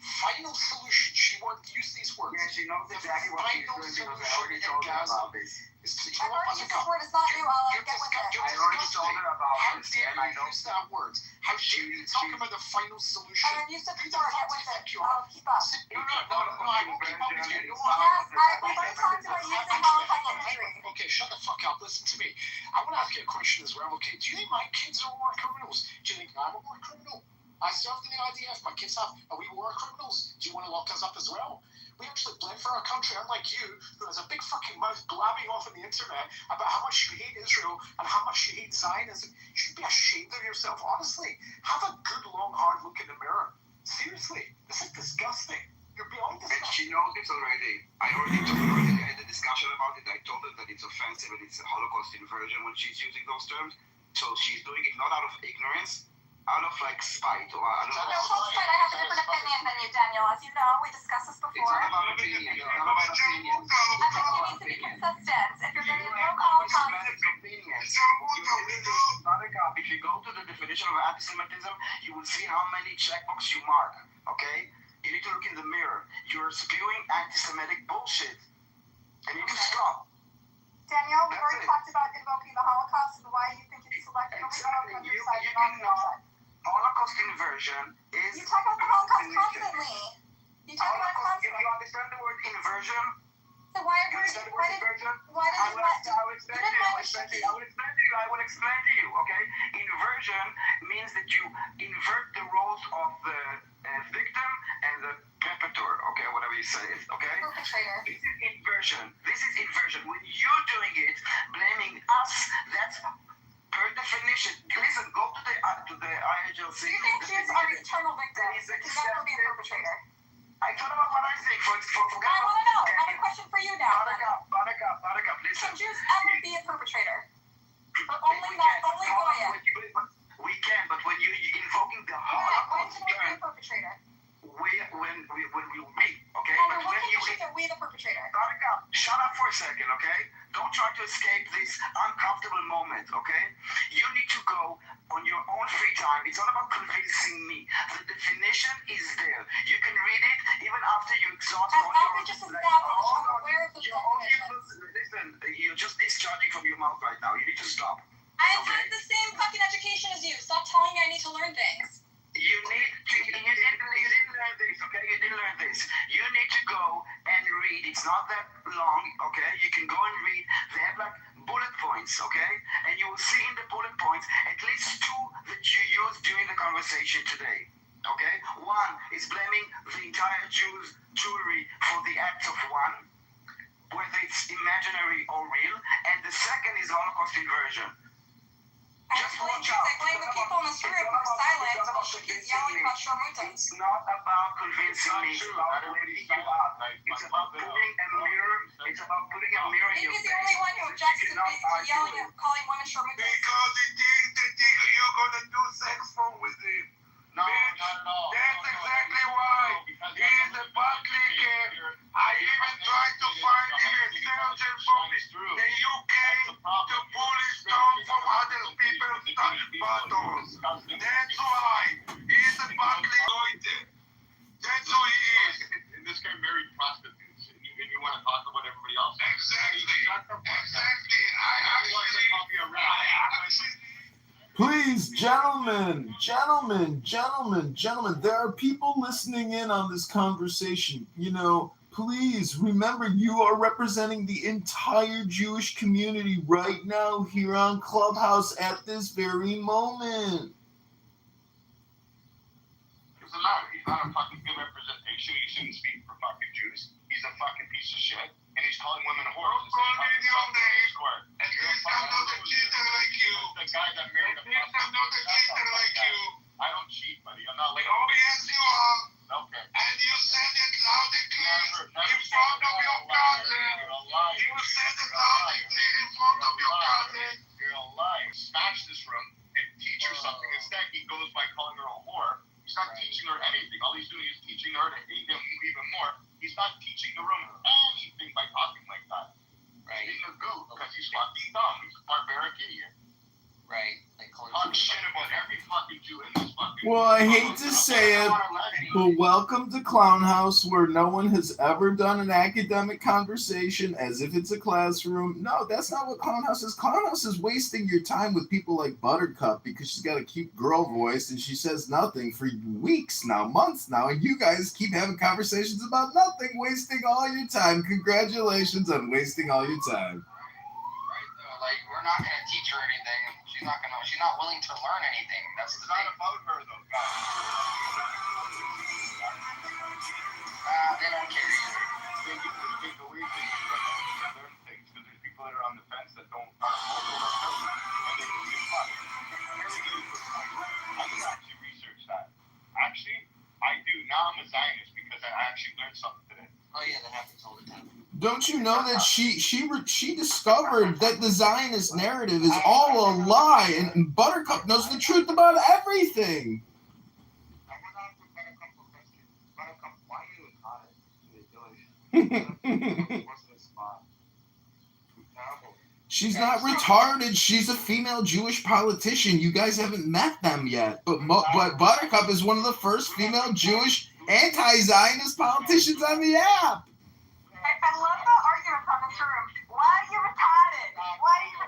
Final solution. She wanted to use these words.
Yeah, she knows exactly what she's doing because I already told her about this.
I've already used this word. It's not new. I'll get with it.
I already told her about this, and I know...
use that word? How dare you talk about the final solution?
I've used it before. Get with it. I'll keep up.
No, I won't keep up with you.
Yes, we've already talked about using Holocaust imagery.
Okay, shut the fuck up. Listen to me. I want to ask you a question as well. Okay, do you think my kids are war criminals? Do you think I'm a war criminal? I served in the IDF, my kids have, and we were criminals. Do you want to lock us up as well? We actually bled for our country, unlike you, who has a big fucking mouth blabbing off on the internet about how much you hate Israel and how much you hate Zionism. You should be ashamed of yourself, honestly. Have a good, long, hard look in the mirror. Seriously, this is disgusting. You're beyond disgusting.
And she knows this already. I already had a discussion about it. I told her that it's offensive and it's a Holocaust inversion when she's using those terms. So she's doing it not out of ignorance, out of like spite or I don't know.
No, folks, I have a different opinion than you, Daniel. As you know, we discussed this before.
It's not about opinion. It's not about opinion.
I think you need to be consistent. If you're going to invoke Holocaust,
if you go to the definition of anti-Semitism, you will see how many checkboxes you mark. Okay, you need to look in the mirror. You're spewing anti-Semitic bullshit, and you can stop.
Daniel, we've already talked about invoking the Holocaust and why you think it's selective.
Exactly. You cannot. Holocaust inversion is...
You talk about the Holocaust constantly. You talk about it constantly.
You understand the word inversion?
So why are
You understand the
why
word
did
inversion?
why did
I
you
will
let
explain to you. I will explain to you. Okay? Inversion means that you invert the roles of the victim and the perpetrator. Okay, whatever you say. Okay?
perpetrator?
This is inversion. This is inversion. When you're doing it, blaming us, that's per definition. Listen, go to the IHLC.
Do you think Jews are eternal victims? Can never be a perpetrator.
I thought about what I think. For
I want to know. I have a question for you now.
Buttercup, listen.
Can Jews ever be a perpetrator? Or only Goya?
We can, but when you're invoking the
When
Holocaust
can we be a
term,
perpetrator?
when we will be, okay?
Under
But
what
when you
conditions are we the perpetrator?
Buttercup, shut up for a second, okay? Don't try to escape this uncomfortable moment, okay? You need to go on your own free time. It's not about convincing me. The definition is there. You can read it even after you exhaust all your...
Just established. I'm aware of the
Listen, you're just discharging from your mouth right now. You need to stop.
I've had the same fucking education as you. Stop telling me I need to learn things.
You didn't learn this, okay? You didn't learn this. You need to go and read. It's not that long, okay? You can go and read. They have like bullet points, okay? And you will see in the bullet points at least two that you used during the conversation today, okay? One is blaming the entire Jewry for the act of one, whether it's imaginary or real, and the second is Holocaust inversion. Just watch out.
I blame the people in this room who are silent while she keeps yelling about Sharmutas.
It's not about convincing me. It's about waking you up. It's about putting a mirror. It's about putting a mirror in your face.
He's the only one who objects to yelling and calling women Sharmutas.
Because he thinks that you're gonna do sex phone with him.
No,
bitch,
not at all.
that's exactly why. He's a butt licker. I even tried to find him a surgeon from the UK to pull his tongue from other people's buttholes. That's why. He's a butt licker. That's who he is.
And this guy married prostitutes, and you want to talk about everybody else.
Exactly. I actually.
Please, gentlemen, there are people listening in on this conversation. You know, please remember you are representing the entire Jewish community right now here on Clubhouse at this very moment.
He's not a fucking good representation. He shouldn't speak for fucking Jews. He's a fucking piece of shit. And he's calling women whores.
Don't call me your name. At least I'm not a cheater like you.
The guy that married a prostitute.
I'm not a cheater like you.
I don't cheat, buddy. I'm not like...
Oh, yes, you are.
Okay.
And you said it loud and clear in front of your cousin. You said it loud and clear in front of your cousin.
You're a liar. Smash this room and teach her something. Instead, he goes by calling her a whore. He's not teaching her anything. All he's doing is teaching her to hate him even more. He's not teaching the room anything by talking like that. Right. He's a goof because he's fucking dumb. He's a barbaric idiot. Right. Talk shit about every fucking Jew in this fucking...
Well, I hate to say it, but welcome to Clown House, where no one has ever done an academic conversation as if it's a classroom. No, that's not what Clown House is. Clown House is wasting your time with people like Buttercup because she's got a cute girl voice and she says nothing for weeks now, months now, and you guys keep having conversations about nothing, wasting all your time. Congratulations on wasting all your time.
Like, we're not gonna teach her anything. She's not willing to learn anything. That's the thing. It's not about her, though, guys. They don't care either. They need to take away things and learn things, because there's people that are on the fence that aren't vocal themselves, and they don't give fuck. I can actually research that. Actually, I do. Now I'm a Zionist because I actually learned something today. Oh yeah, that happens all the time.
Don't you know that she discovered that the Zionist narrative is all a lie, and Buttercup knows the truth about everything.
I want to ask Buttercup a question. Buttercup, why are you retarded? What's the spot?
She's not retarded. She's a female Jewish politician. You guys haven't met them yet, but Buttercup is one of the first female Jewish anti-Zionist politicians on the app.
I love the arguments on this room. Why are you retarded?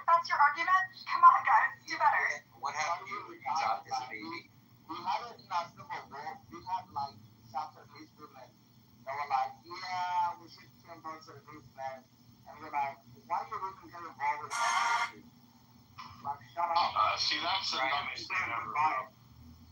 That's your argument? Come on, guys, do better.
What happened to you as a baby?
We had it in our Super Bowl. We had like South East women that were like, yeah, we should convert to the news man.
That's the dumbest thing ever.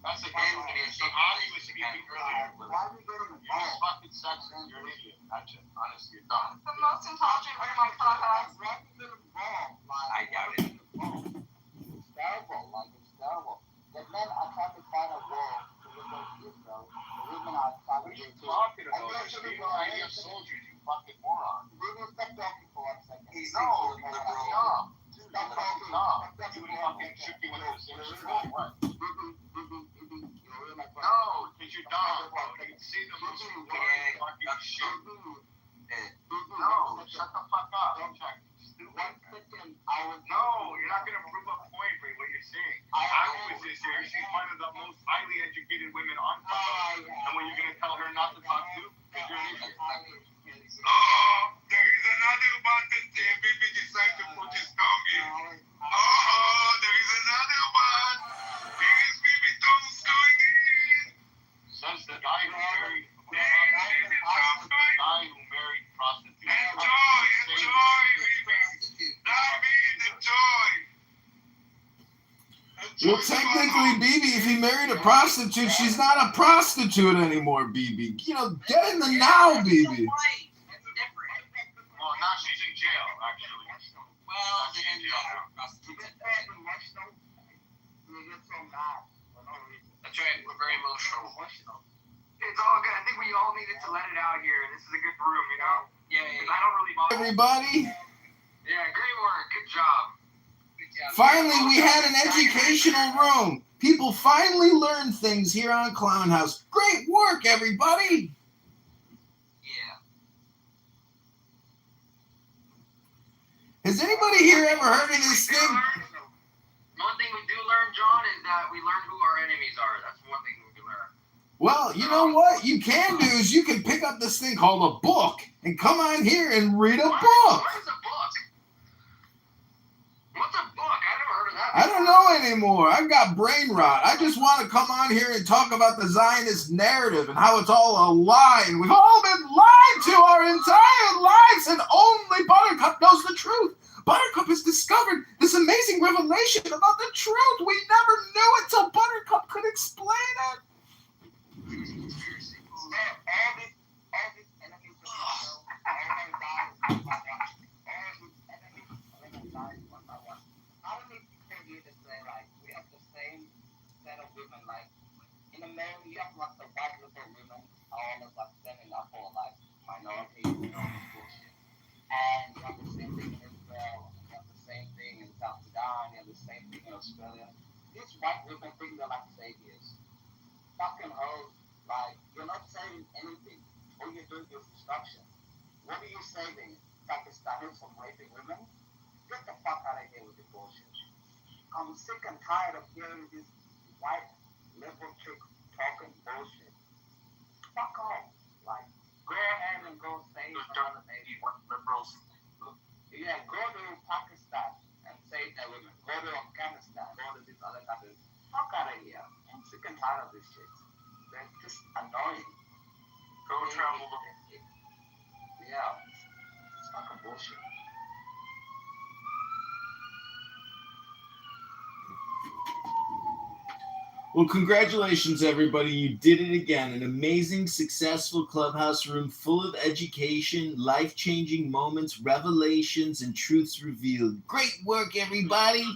That's the dumbest thing. Obviously, should be earlier. Why are you getting involved? You're just fucking sexist. You're an idiot. That's it. Honestly, you're dumb.
The most intelligent room on Clubhouse.
I doubt it. It's terrible. Like, it's terrible. The men are trying to fight a war to liberate Israel. The women are trying to
What are you talking about? You're no idea soldiers, you fucking moron.
Stop talking for 1 second.
No, stop. Stop talking. Stop. You would fucking shoot me when it was what? No, because you're dumb. You can see the most fucking shit. No, shut the fuck up. Don't check. No, you're not going to prove a point for what you're saying. Aquis is here. She's one of the most highly educated women on Clubhouse. And when you're going to tell her not to talk to, because you're an idiot. Oh, there is another one that Bibi decided to put his tongue in. Oh, there is another one. There is Bibi tongue's going in. Says the guy who married. Prostitutes. Enjoy,
Well, technically, BB, if he married a prostitute, she's not a prostitute anymore, BB. You know, get in the now, BB.
Well, now she's in jail, actually.
Well,
she's in jail now.
That's right. We're very emotional.
It's all good. I think we all needed to let it out here. This is a good room, you know?
Yeah.
I don't really mind.
Everybody,
Yeah, great work. Good job.
finally we had an educational room. People finally learned things here on Clown House. Great work, everybody.
Yeah.
Has anybody here ever heard of this thing?
One thing we do learn, John, is that we learn who our enemies are. That's one thing we do learn.
Well, you know what you can do is you can pick up this thing called a book and come on here and read a book.
What is a book? What's a book? I never heard of that.
I don't know anymore. I've got brain rot. I just want to come on here and talk about the Zionist narrative and how it's all a lie. And we've all been lied to our entire lives, and only Buttercup knows the truth. Buttercup has discovered this amazing revelation about the truth. We never knew it till Buttercup could explain it.
You have lots of white liberal women, all of us standing up for like minorities and all this bullshit. And you have the same thing in Israel, you have the same thing in South Sudan, you have the same thing in Australia. These white women think they're like saviors. Fucking hoes, like, you're not saving anything. All you're doing is destruction. What are you saving? Pakistanis from raping women? Get the fuck out of here with the bullshit. I'm sick and tired of hearing this white liberal chick talking bullshit. Fuck off. Like, go ahead and go save another nation.
What liberals?
Yeah, go to Pakistan and save their women. Go to Afghanistan. Go to these other countries. Fuck out of here. I'm sick and tired of this shit. They're just annoying.
Go travel.
Yeah. It's fucking bullshit.
Well, congratulations, everybody. You did it again. An amazing, successful clubhouse room full of education, life-changing moments, revelations, and truths revealed. Great work, everybody.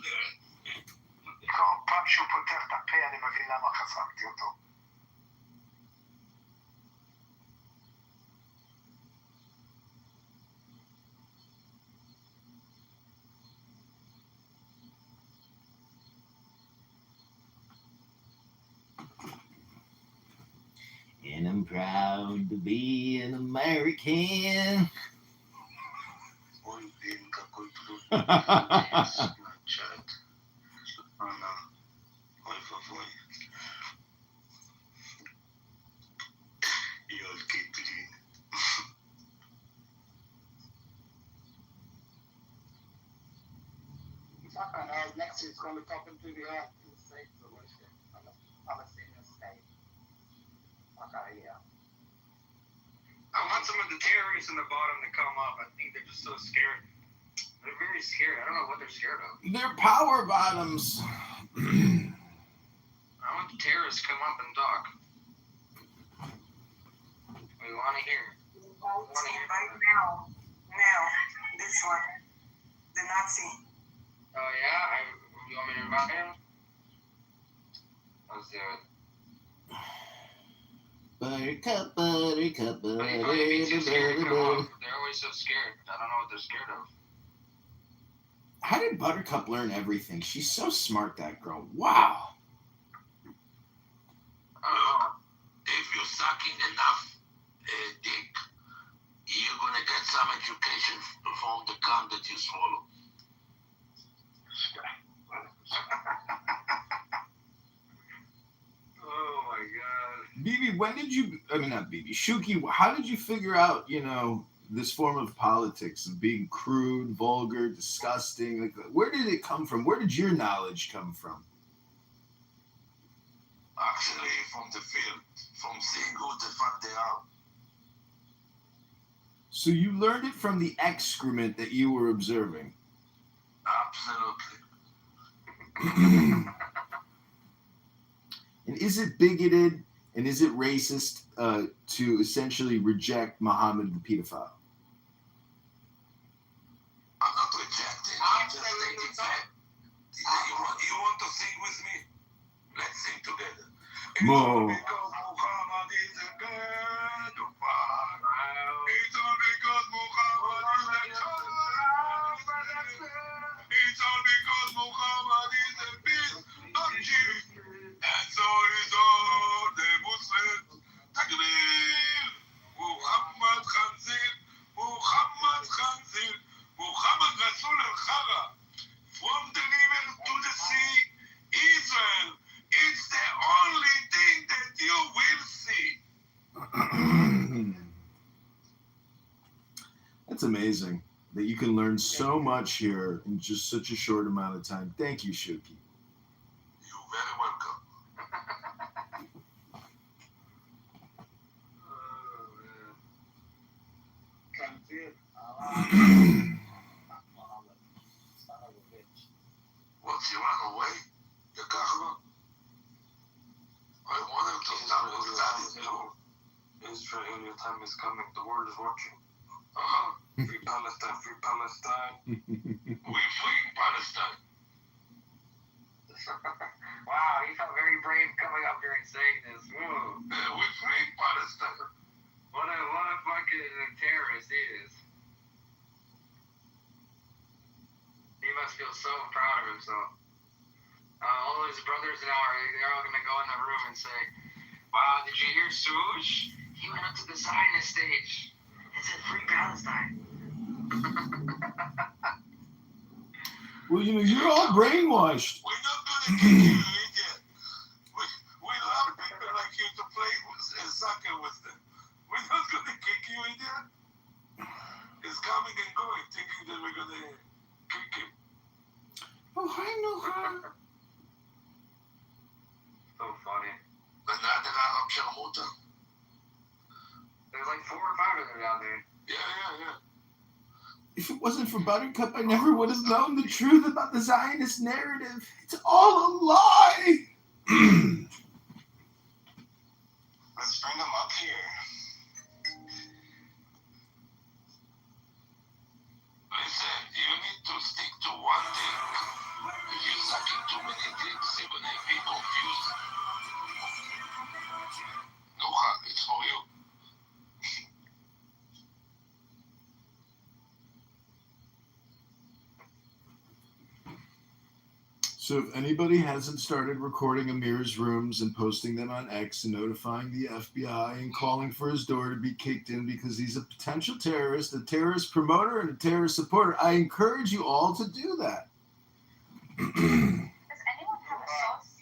And I'm proud to be an American.
Next is going to be talking to the state solution on the Palestinian state. Okay, yeah.
I want some of the terrorists in the bottom to come up. I think they're just so scared. They're very scared. I don't know what they're scared of.
They're power bottoms.
I want the terrorists to come up and talk. We want to hear.
Now, this one, the Nazi.
Oh yeah, you want me to invite him? Let's do it.
Buttercup,
But
buttercup,
you might be too scared to come up. They're always so scared. I don't know what they're scared of.
How did Buttercup learn everything? She's so smart, that girl. Wow.
If you're sucking enough dick, you're gonna get some education from the cum that you swallow.
Oh my god.
Bibi, when did you, I mean, not Bibi, Shuki, how did you figure out, this form of politics of being crude, vulgar, disgusting? Like, where did it come from? Where did your knowledge come from?
Actually, from the field, from seeing who the fuck they are.
So you learned it from the excrement that you were observing?
Absolutely.
And is it bigoted and is it racist to essentially reject Muhammad the pedophile?
I'm not rejecting, I'm just stating fact. You want to sing with me? Let's sing together.
Whoa.
Because Muhammad is a pedophile. It's all because Muhammad is a child. It's all because Muhammad is a piece of shit. And so is all the Muslims. Takbir. Muhammad Khanzir. Muhammad Khanzir. Muhammad Rasul al-Khara. From the river to the sea, Israel. It's the only thing that you will see.
That's amazing that you can learn so much here in just such a short amount of time. Thank you, Shuki.
You're very welcome. Once he ran away, the Kahwa, I wanted to stop his daddy.
Israel, your time is coming. The world is watching. Free Palestine, free Palestine.
We free Palestine.
Wow, you felt very brave coming up here and saying this. Whoa.
We free Palestine.
What a fucking terrorist he is. He must feel so proud of himself. All his brothers now they're all gonna go in the room and say, "Wow, did you hear Swoosh? He went up to the Zionist stage and said free Palestine."
Well, you're all brainwashed.
We're not gonna kick you, idiot. We love people like you to play soccer with them. We're not gonna kick you, idiot. He's coming and going, thinking that we're gonna kick him.
Oh, I know how.
So funny.
Another Arab Sharmuta.
There's like 4 or 5 of them down there.
Yeah.
If it wasn't for Buttercup, I never would have known the truth about the Zionist narrative. It's all a lie.
Let's bring him up here. Listen, you need to stick to one thing. If you're sucking too many dicks, you're gonna be confused. Noha, it's for you.
So if anybody hasn't started recording Amir's rooms and posting them on X and notifying the FBI and calling for his door to be kicked in because he's a potential terrorist, a terrorist promoter, and a terrorist supporter, I encourage you all to do that.
Does anyone have a sauce?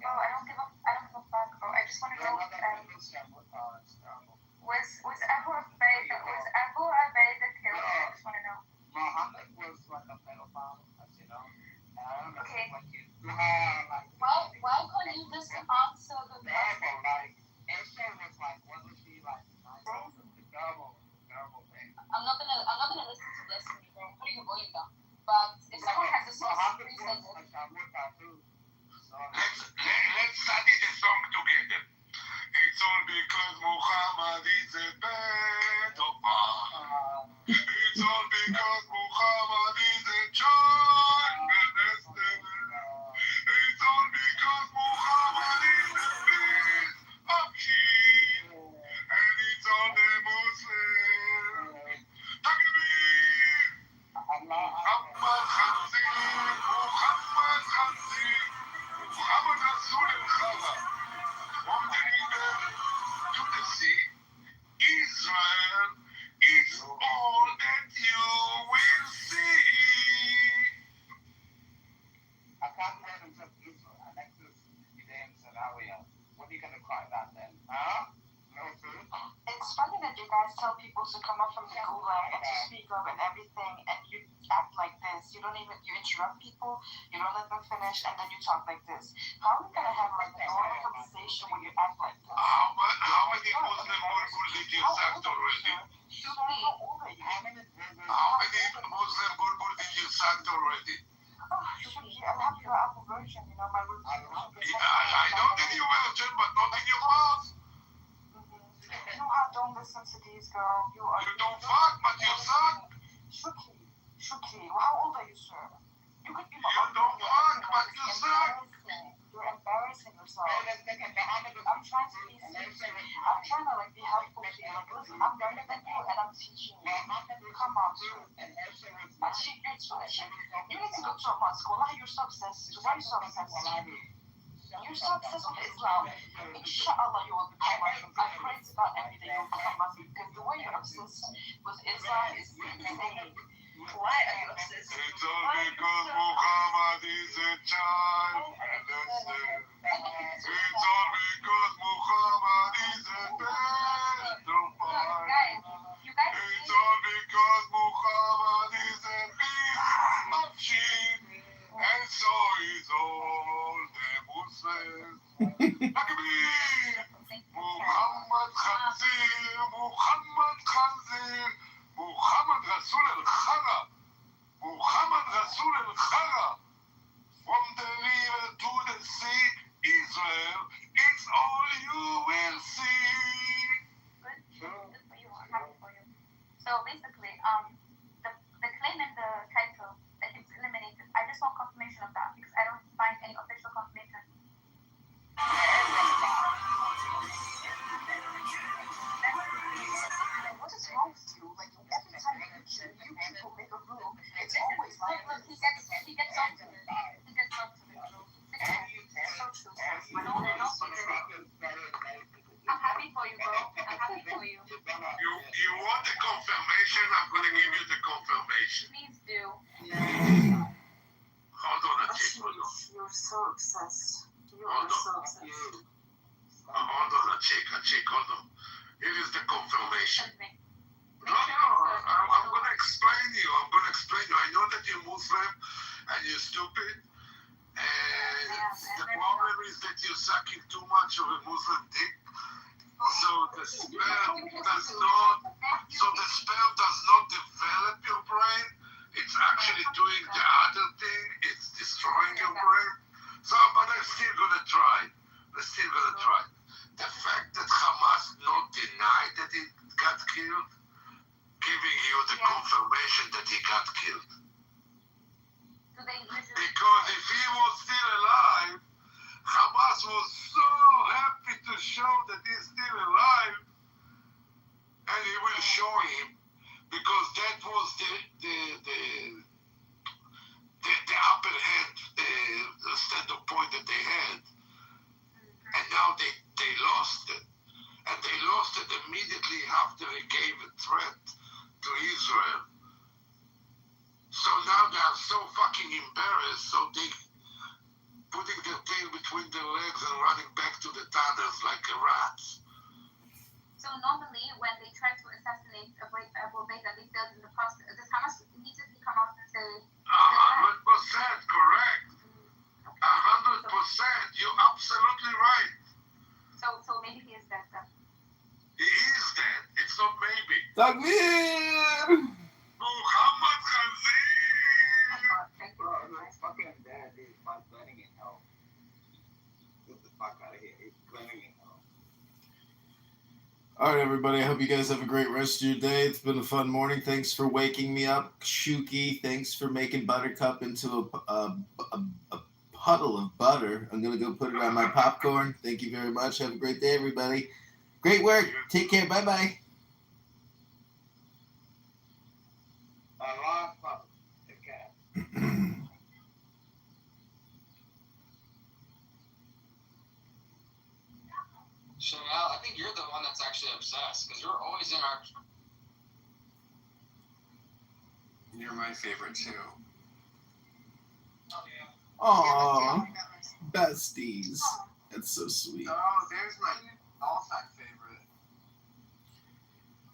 Oh, I don't give a fuck, bro. I just want to know. Was Abu Abaid the killer? I just want to know.
Muhammad was like a pedophile, as you know.
Okay.
Why
couldn't you just answer the question?
Like, Esther was like, what was she like? Terrible thing.
I'm not gonna listen to this, bro. What are you worried about?
Let's study the song together. It's all because Muhammad is a pedophile. It's all because Muhammad is a child molester. It's all because Muhammad is a piece of shit. And it's all the Muslims. Takbir! Muhammad Khanzir! Muhammad Khanzir! Muhammad Rasul al-Khala. From the river to the sea, Israel is all that you will see.
I can't believe in just Israel. I like this damn scenario. What are you gonna cry about then? Huh? No food?
It's funny that you guys tell people to come up from the gulag and to speak up and everything, and you act like this. You interrupt people, you don't let them finish, and then you talk like this. How are we gonna have like a normal conversation when you act like this?
How many Muslim bulbul did you sack already?
How old are you?
How many Muslim bulbul did you sack already?
I'm having your Apple version, my routine.
I know that you virgin, but not in your mouth.
Don't listen to these, girl. You
don't fuck, but you suck.
Shruki, how old are you, sir? You could be my
You don't fuck, but you suck.
You're embarrassing yourself. I'm trying to be serious. I'm trying to be helpful to you. Listen, I'm younger than you and I'm teaching you. Come on, sir. You need to go to a mosque. Why you're so obsessed? Why are you so obsessed? You're so obsessed with Islam. Inshallah, you will become Muslim. I pray to God every day you will become Muslim because the way you're obsessed with Islam is insane. Why are you obsessed?
It's all because Muhammad is a child molester. It's all because Muhammad is a pedophile. It's all because Muhammad is a piece of shit. And so is all the Muslims. Takbir! Muhammad Khanzir! Muhammad Khanzir! Muhammad Rasul al-Khala! Muhammad Rasul al-Khala! From the river to the sea, Israel, it's all you will see.
Good for you. I'm happy for you. So basically, the claim in the title that it's eliminated, I just want confirmation of that because I don't find any official confirmation. What is wrong with you? Every time you people make a rule, it's always like he gets up to it. He gets up to it. It's so true. I'm happy for you, bro. I'm happy for you.
You want the confirmation? I'm going to give you the confirmation.
Please do.
Hold on a tick.
You're so obsessed. You are so obsessed.
Hold on a tick. Hold on. Here is the confirmation. No, I'm going to explain you. I know that you're Muslim and you're stupid. And the problem is that you're sucking too much of a Muslim dick. So the sperm does not develop your brain. It's actually doing the other thing. It's destroying your brain. So, but I'm still gonna try. The fact that Hamas not denied that he got killed, giving you the confirmation that he got killed. Because if he was still alive, Hamas was so happy to show that he's still alive, and he will show him, because that was the upper hand, the standard point that they had, and now they lost it, and they lost it immediately after he gave a threat to Israel. So now they are so fucking embarrassed, so they putting their tail between their legs and running back to the tunnels like rats.
So normally when they try to assassinate a Bobet that they failed in the past, does Hamas immediately come out and say
100% correct. 100%. You're absolutely right.
So maybe he is dead then.
He is dead. It's not maybe.
Takbir!
Muhammad Khanzir!
Bro, it's fucking dead, dude. My burning in hell. He's blaming me.
All right, everybody. I hope you guys have a great rest of your day. It's been a fun morning. Thanks for waking me up. Shuki, thanks for making Buttercup into a puddle of butter. I'm going to go put it on my popcorn. Thank you very much. Have a great day, everybody. Great work. Take care. Bye-bye.
Chanel, I think you're the one that's actually obsessed because you're always in our.
You're my favorite too.
Aww, besties. That's so sweet.
Oh, there's my all-time favorite.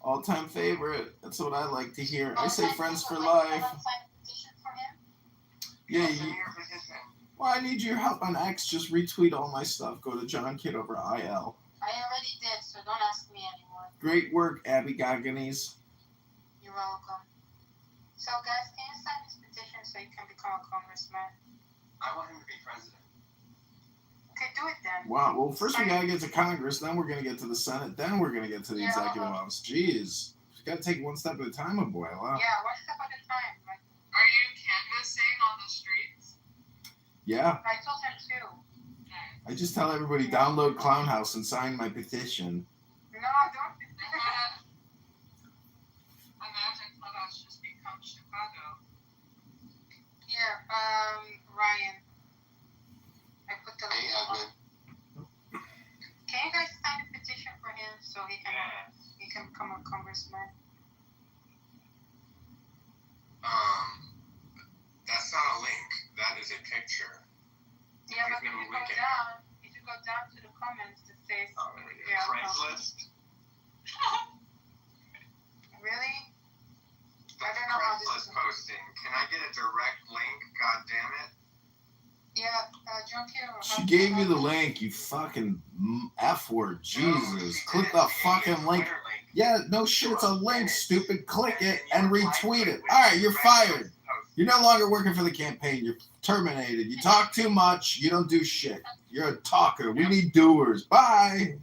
All-time favorite. That's what I like to hear. I say friends for life. Yeah. Well, I need your help on X. Just retweet all my stuff. Go to John Kitover IL.
I already did, so don't ask me anymore.
Great work, Abby Goggins.
You're welcome. So, guys, can you sign this petition so you can become a congressman?
I want him to be president.
Okay, do it then.
Wow. Well, first we gotta get to Congress, then we're gonna get to the Senate, then we're gonna get to the executive office. Jeez, you gotta take one step at a time, boy. Wow.
Yeah, one step at a time. Right?
Are you canvassing on the streets?
Yeah.
I told him too.
I just tell everybody download Clown House and sign my petition.
No, don't.
Imagine Clubhouse just become Chicago.
Yeah, Ryan. I put the link on. Can you guys sign a petition for him so he can become a congressman?
That's not a link. That is a picture.
Yeah, but if you go down to the comments, it says,
Craigslist?
Really?
That's a Craigslist posting. Can I get a direct link? God damn it.
Yeah, John Kitover.
She gave you the link, you fucking F word. Jesus. Click the fucking link. Yeah, no shit, it's a link, stupid. Click it and retweet it. Alright, you're fired. You're no longer working for the campaign. You're terminated. You talk too much. You don't do shit. You're a talker. We need doers. Bye.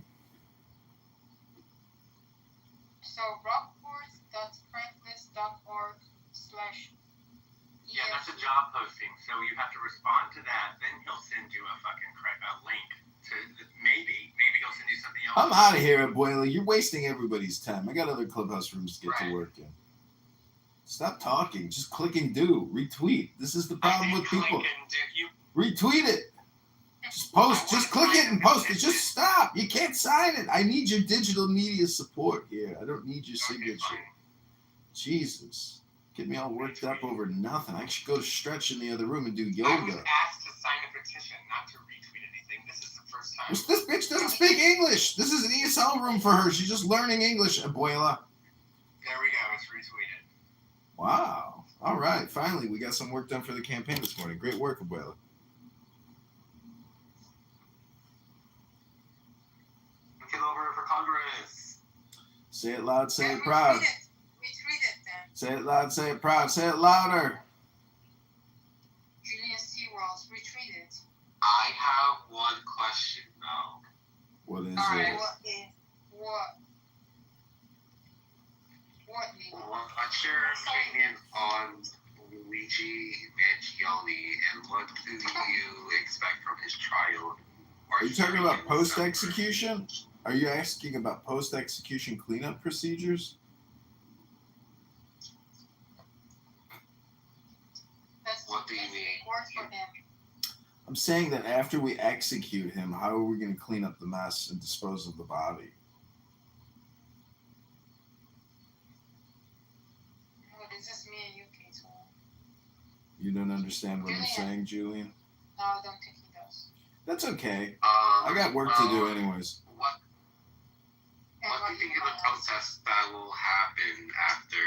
So, rockforce.craigslist.org/
Yeah, that's a job posting. So you have to respond to that. Then he'll send you a fucking link to maybe he'll send you something else.
I'm out of here, Abuela. You're wasting everybody's time. I got other Clubhouse rooms to get to work in. Stop talking. Just click and do. Retweet. This is the problem with people. Retweet it. Just post. Just click it and post it. Just stop. You can't sign it. I need your digital media support here. I don't need your signature. Jesus. Get me all worked up over nothing. I should go stretch in the other room and do yoga.
I was asked to sign a petition, not to retweet anything. This is the first time.
This bitch doesn't speak English. This is an ESL room for her. She's just learning English, Abuela.
There we go. It's retweeted.
Wow. All right. Finally, we got some work done for the campaign this morning. Great work, Abuela.
Kitover for Congress.
Say it loud, say it proud.
Retweet it then.
Say it loud, say it proud. Say it louder.
Julius Seawalls, retweet it.
I have one question now.
What is
All right,
it?
What's your opinion on Luigi Mangione and what do you expect from his trial?
Are you talking about post-execution? Are you asking about post-execution cleanup procedures?
What do you mean?
I'm saying that after we execute him, how are we going to clean up the mess and dispose of the body?
It's just me and you, Kate.
You don't understand what I'm saying, Julian?
No, I don't think he does.
That's okay. I got work to do anyways.
What do you think of the protest that will happen after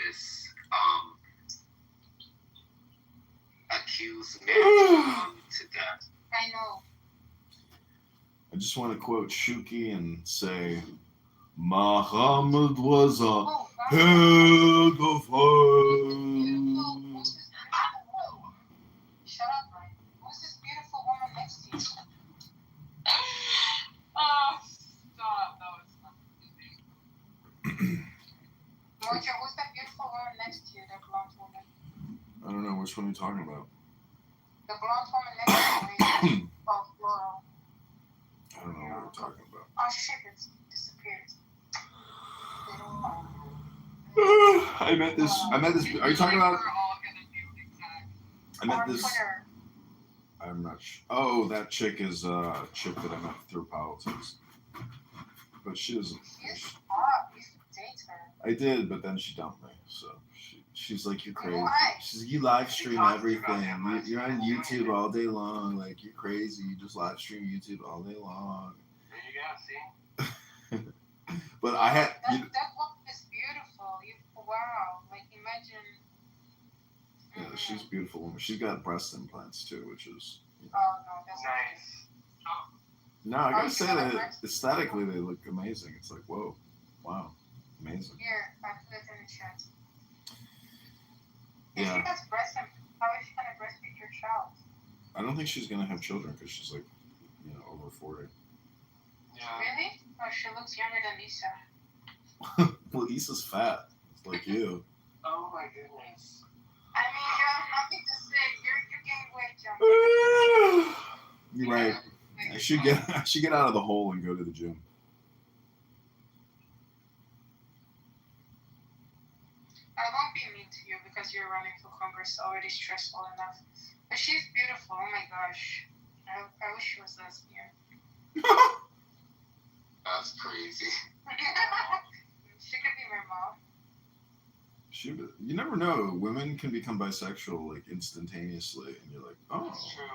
this accused man to death?
I know.
I just want to quote Shuki and say, Muhammad was a pedophile.
Shut up, Ryan. Who's this beautiful woman next to you? Mojo, who's that beautiful woman next to you, that blonde woman?
I don't know which one you're talking about.
The blonde woman next to you, called Floral.
I don't know what you're talking about.
Oh shit, it's disappeared.
I met this. Are you talking about? I met this. I'm not sure. Oh, that chick is a chick that I met through politics. But she doesn't.
She's hot. You should date her.
I did, but then she dumped me. So she's like, you're crazy.
Why?
She's like, you live stream everything. You're on YouTube all day long. Like, you're crazy. You just live stream YouTube all day long.
There you go, see?
But I had.
That woman is beautiful. Wow. Like, imagine.
Yeah, she's a beautiful woman. She's got breast implants too, which is.
Oh, no, that's
nice.
No, I gotta say that aesthetically they look amazing. It's like, whoa, wow, amazing.
Here, I put it in the chat.
Yeah.
If she has breast implants, how is she gonna breastfeed your child?
I don't think she's gonna have children because she's like, over 40.
Yeah.
Really? Oh, she looks younger than Lisa.
Well, Issa's fat. It's like you.
Oh my goodness.
I mean, you have nothing to say. You're gaining weight, John.
You're right. I should get out of the hole and go to the gym.
I won't be mean to you because you're running for Congress, already stressful enough. But she's beautiful. Oh my gosh. I wish she was lesbian.
That's crazy.
She could be my mom.
You never know. Women can become bisexual like instantaneously, and you're like, oh.
That's true.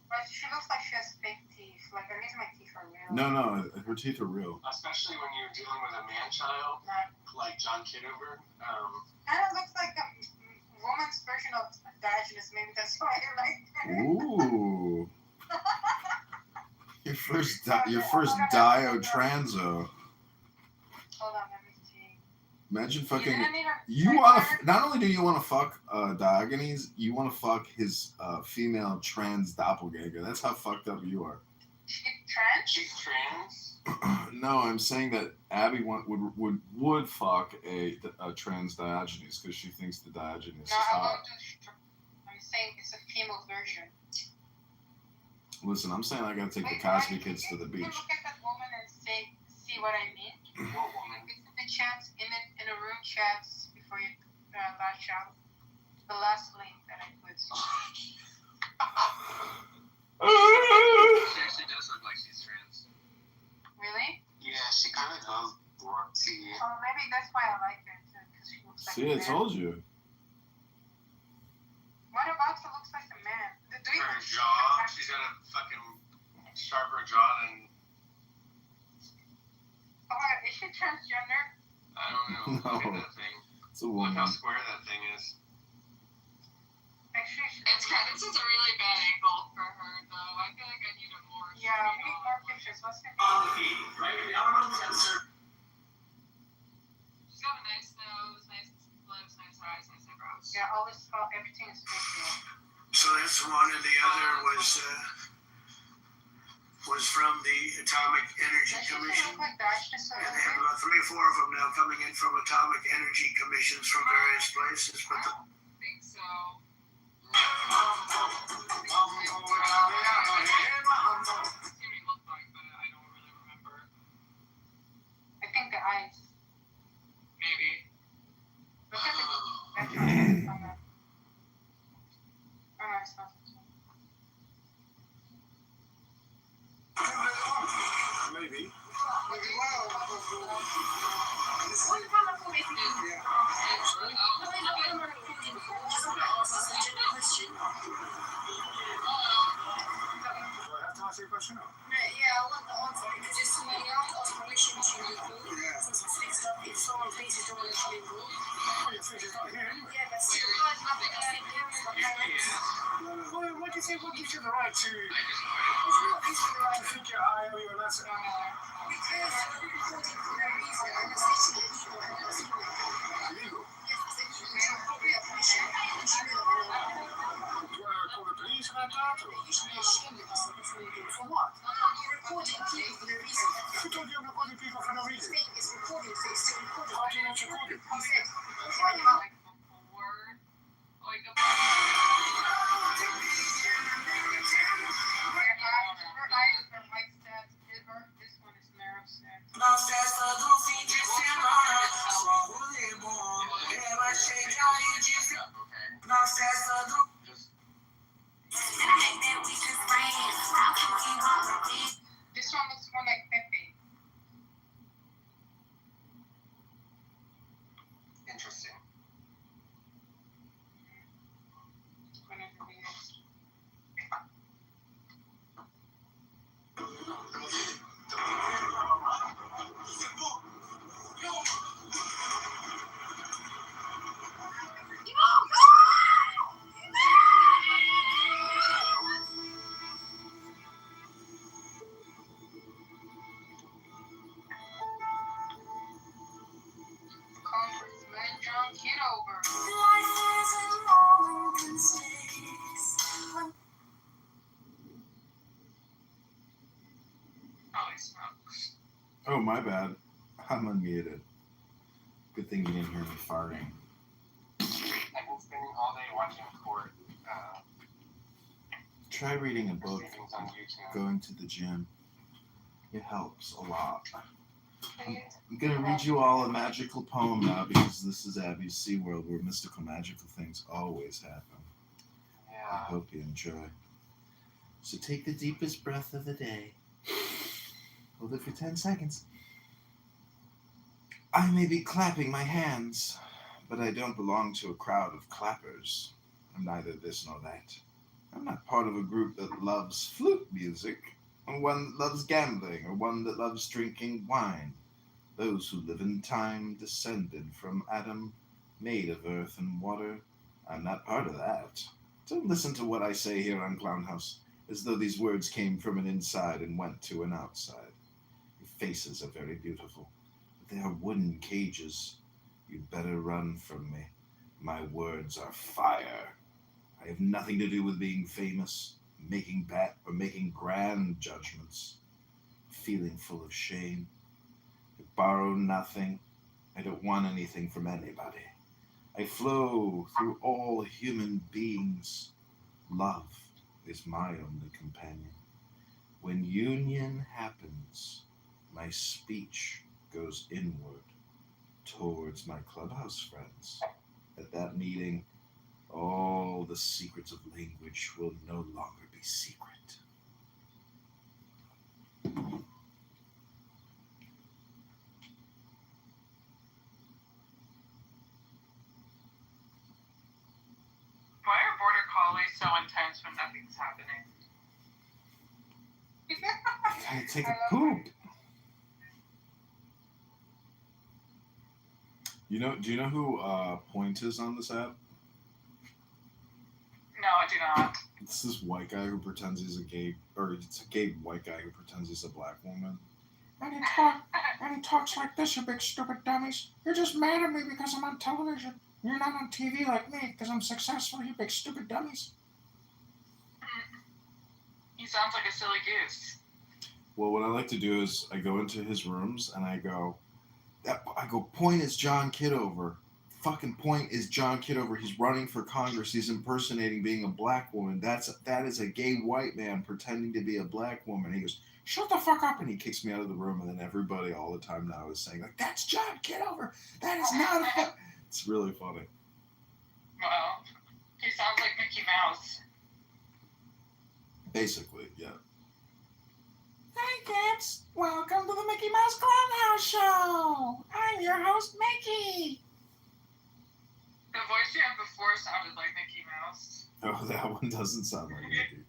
But she looks like she has fake teeth. Like, at least my teeth are real.
No, her teeth are real.
Especially when you're dealing with a man-child, like John Kitover.
Kind of looks like a woman's version of Diogenes. Maybe that's why I like her.
Ooh. Your first dio transo.
Hold on, let me see.
Imagine fucking. You want to. Not only do you want to fuck Diogenes, you want to fuck his female trans doppelganger. That's how fucked up you are.
She's trans?
She's trans?
No, I'm saying that Abby would fuck a trans Diogenes because she thinks the Diogenes is
No, I
hot.
won't do. I'm saying it's a female version.
Listen, I'm saying I gotta take the Cosby kids to the beach.
You can look at that woman and see what I mean.
What woman?
It's in the chat, in a room chat before you lash out. The last link that I put.
She actually does look like she's trans.
Really?
Yeah, she kind of does. See.
Oh, maybe that's why I like her too, because she looks like
See,
a
I
man.
told you.
What about her looks like a man?
Her jaw, she's got a fucking sharper jaw than.
Oh my god, is she transgender?
I don't know.
No.
Look at that thing.
It's a
Look
woman.
how square that thing is.
Actually,
This is a really bad angle for her, though. I feel like I need a more.
Yeah, we need more pictures. What's her name?
She's got a nice nose, nice lips, nice eyes, nice eyebrows.
Yeah, everything is facial.
So that's one, and the other was from the Atomic Energy Commission.
Look like that.
And they have about 3 or 4 of them now coming in from Atomic Energy Commissions from various places. But
I don't think so.
I think the eyes.
Maybe.
Look at the. Oh no, it's not.
maybe. Answer your question?
Yeah, I want the answer because it's somebody else asked permission to mingle. Since it's fixed up, if someone faces don't want to mingle.
Oh, your face is not here anyway.
Yeah, that's true. Nothing else they do is my parents.
Well, what gives you the right to
It's not gives you the right
to think your eye or your last
because you're recording for no reason and it's literally illegal and it's
illegal?
Yes, it's illegal. So probably a permission. And she knew that.
Do you want to call the police about that? Or?
You should be ashamed of yourself before you do it.
For what?
You're
recording people for no reason.
Who told you I'm recording people for no reason?
It's being, it's recording, so it's still recording.
How do you know it's recorded?
He said,
Like before, like a this one is narrow stack. This one looks more like Pepe.
Interesting.
Congressman John Kitover. Oh, he smokes.
Oh, my bad. I'm unmuted. Good thing you didn't hear me farting.
I've been spending all day watching court
Try reading a book,
proceedings on YouTube.
going to the gym. It helps a lot. I'm going to read you all a magical poem now because this is Abby's SeaWorld where mystical magical things always happen. I
Yeah.
hope you enjoy. So take the deepest breath of the day. Hold it for 10 seconds. I may be clapping my hands, but I don't belong to a crowd of clappers. I'm neither this nor that. I'm not part of a group that loves flute music, or one that loves gambling, or one that loves drinking wine. Those who live in time, descended from Adam, made of earth and water. I'm not part of that. Don't listen to what I say here on Clown House, as though these words came from an inside and went to an outside. Your faces are very beautiful, but they are wooden cages. You'd better run from me. My words are fire. I have nothing to do with being famous, making bad or making grand judgments, feeling full of shame. I borrow nothing. I don't want anything from anybody. I flow through all human beings. Love is my only companion. When union happens, my speech goes inward towards my clubhouse friends. At that meeting, all the secrets of language will no longer be secret.
Why are border collies so intense when nothing's happening?
I take a poop. Do you know who Point is on this app?
No, I do not.
It's this white guy who pretends he's a gay, or it's a gay white guy who pretends he's a black woman. And he talks like this, you big stupid dummies. You're just mad at me because I'm on television. You're not on TV like me because I'm successful, you big stupid dummies.
He sounds like a silly goose.
Well, what I like to do is I go into his rooms and I go, Point is John Kitover. Fucking Point is John Kitover. He's running for Congress. He's impersonating being a black woman. That is a gay white man pretending to be a black woman. He goes, shut the fuck up, and he kicks me out of the room. And then everybody all the time now is saying, like, that's John Kitover. That is not a. It's really funny.
Well, he sounds like Mickey Mouse.
Basically, yeah. Hi, kids. Welcome to the Mickey Mouse Clownhouse Show. I'm your host, Mickey.
The voice you had before sounded like Mickey Mouse.
Oh, that one doesn't sound like Mickey.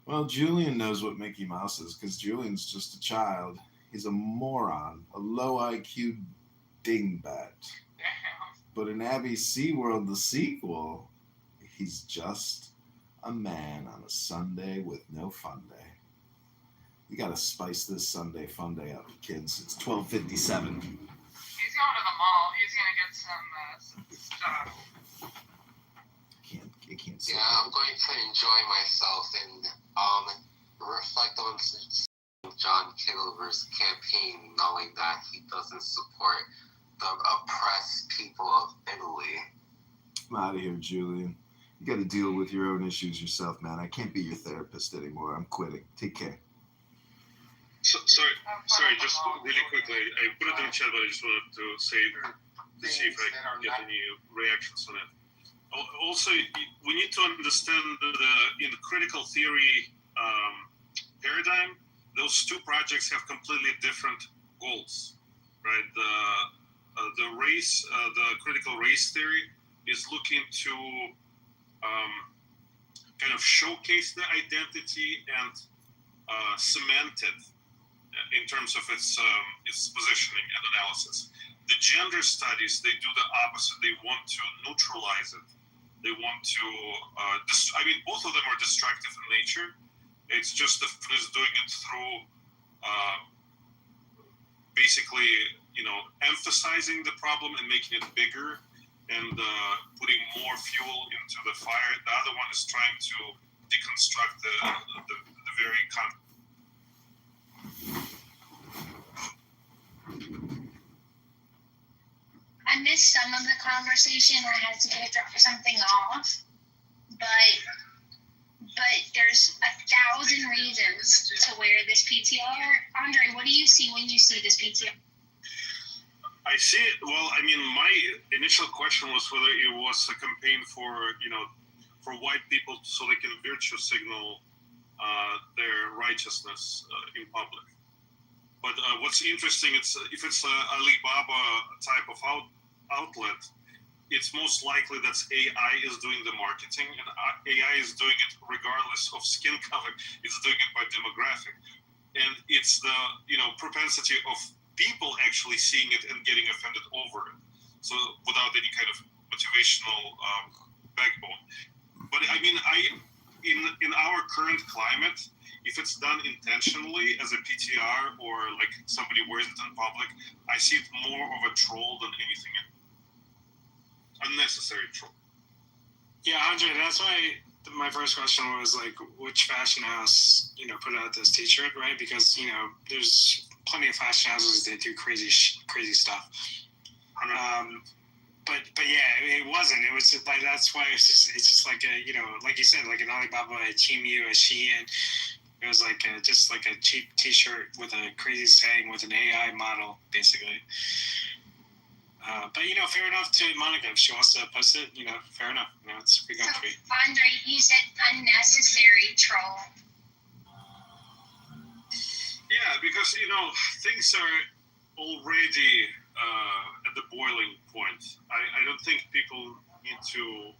Well, Julian knows what Mickey Mouse is because Julian's just a child. He's a moron, a low IQ dingbat. But in Abby's SeaWorld, the sequel, he's just a man on a Sunday with no fun day. You gotta spice this Sunday fun day up, kids. It's 12:57.
He's going to the mall. He's going to get some stuff.
I can't see.
Yeah, I'm going to enjoy myself and reflect his campaign knowing that he doesn't support the oppressed people of Italy.
I'm out of here, Julian. You got to deal with your own issues yourself, man. I can't be your therapist anymore. I'm quitting. Take care.
Sorry, just really quickly. I put it in the chat, but I just wanted to say to see if I can get any reactions on it. Also, we need to understand in the critical theory paradigm, those two projects have completely different goals, right? The critical race theory is looking to kind of showcase the identity and cement it in terms of its positioning and analysis. The gender studies, they do the opposite. They want to neutralize it. They want to, both of them are destructive in nature. It's just that it is doing it through basically, emphasizing the problem and making it bigger and putting more fuel into the fire. The other one is trying to deconstruct the very
I missed some of the conversation. I had to drop something off, but there's 1,000 reasons to wear this PTR. Andre, what do you see when you see this PTR?
I see it. Well, my initial question was whether it was a campaign for white people so they can virtue signal their righteousness in public. But what's interesting, if it's a Alibaba type of outlet, it's most likely that AI is doing the marketing, and AI is doing it regardless of skin color. It's doing it by demographic, and it's the propensity of people actually seeing it and getting offended over it. So without any kind of motivational backbone. But in our current climate, if it's done intentionally as a PTR or like somebody wears it in public, I see it more of a troll than anything else. Unnecessary troll.
Yeah, Andre, that's why my first question was like, which fashion house, put out this T-shirt, right? Because there's plenty of fashion houses that do crazy stuff. But yeah, it wasn't. It was just like, that's why it's just like a like you said, like an Alibaba, a Temu, a Shein. It was like just like a cheap T-shirt with a crazy saying with an AI model, basically. But fair enough to Monica. If she wants to post it, fair enough. It's free country.
So, Andre, you said unnecessary troll.
Yeah, because things are already at the boiling point. I don't think people need to.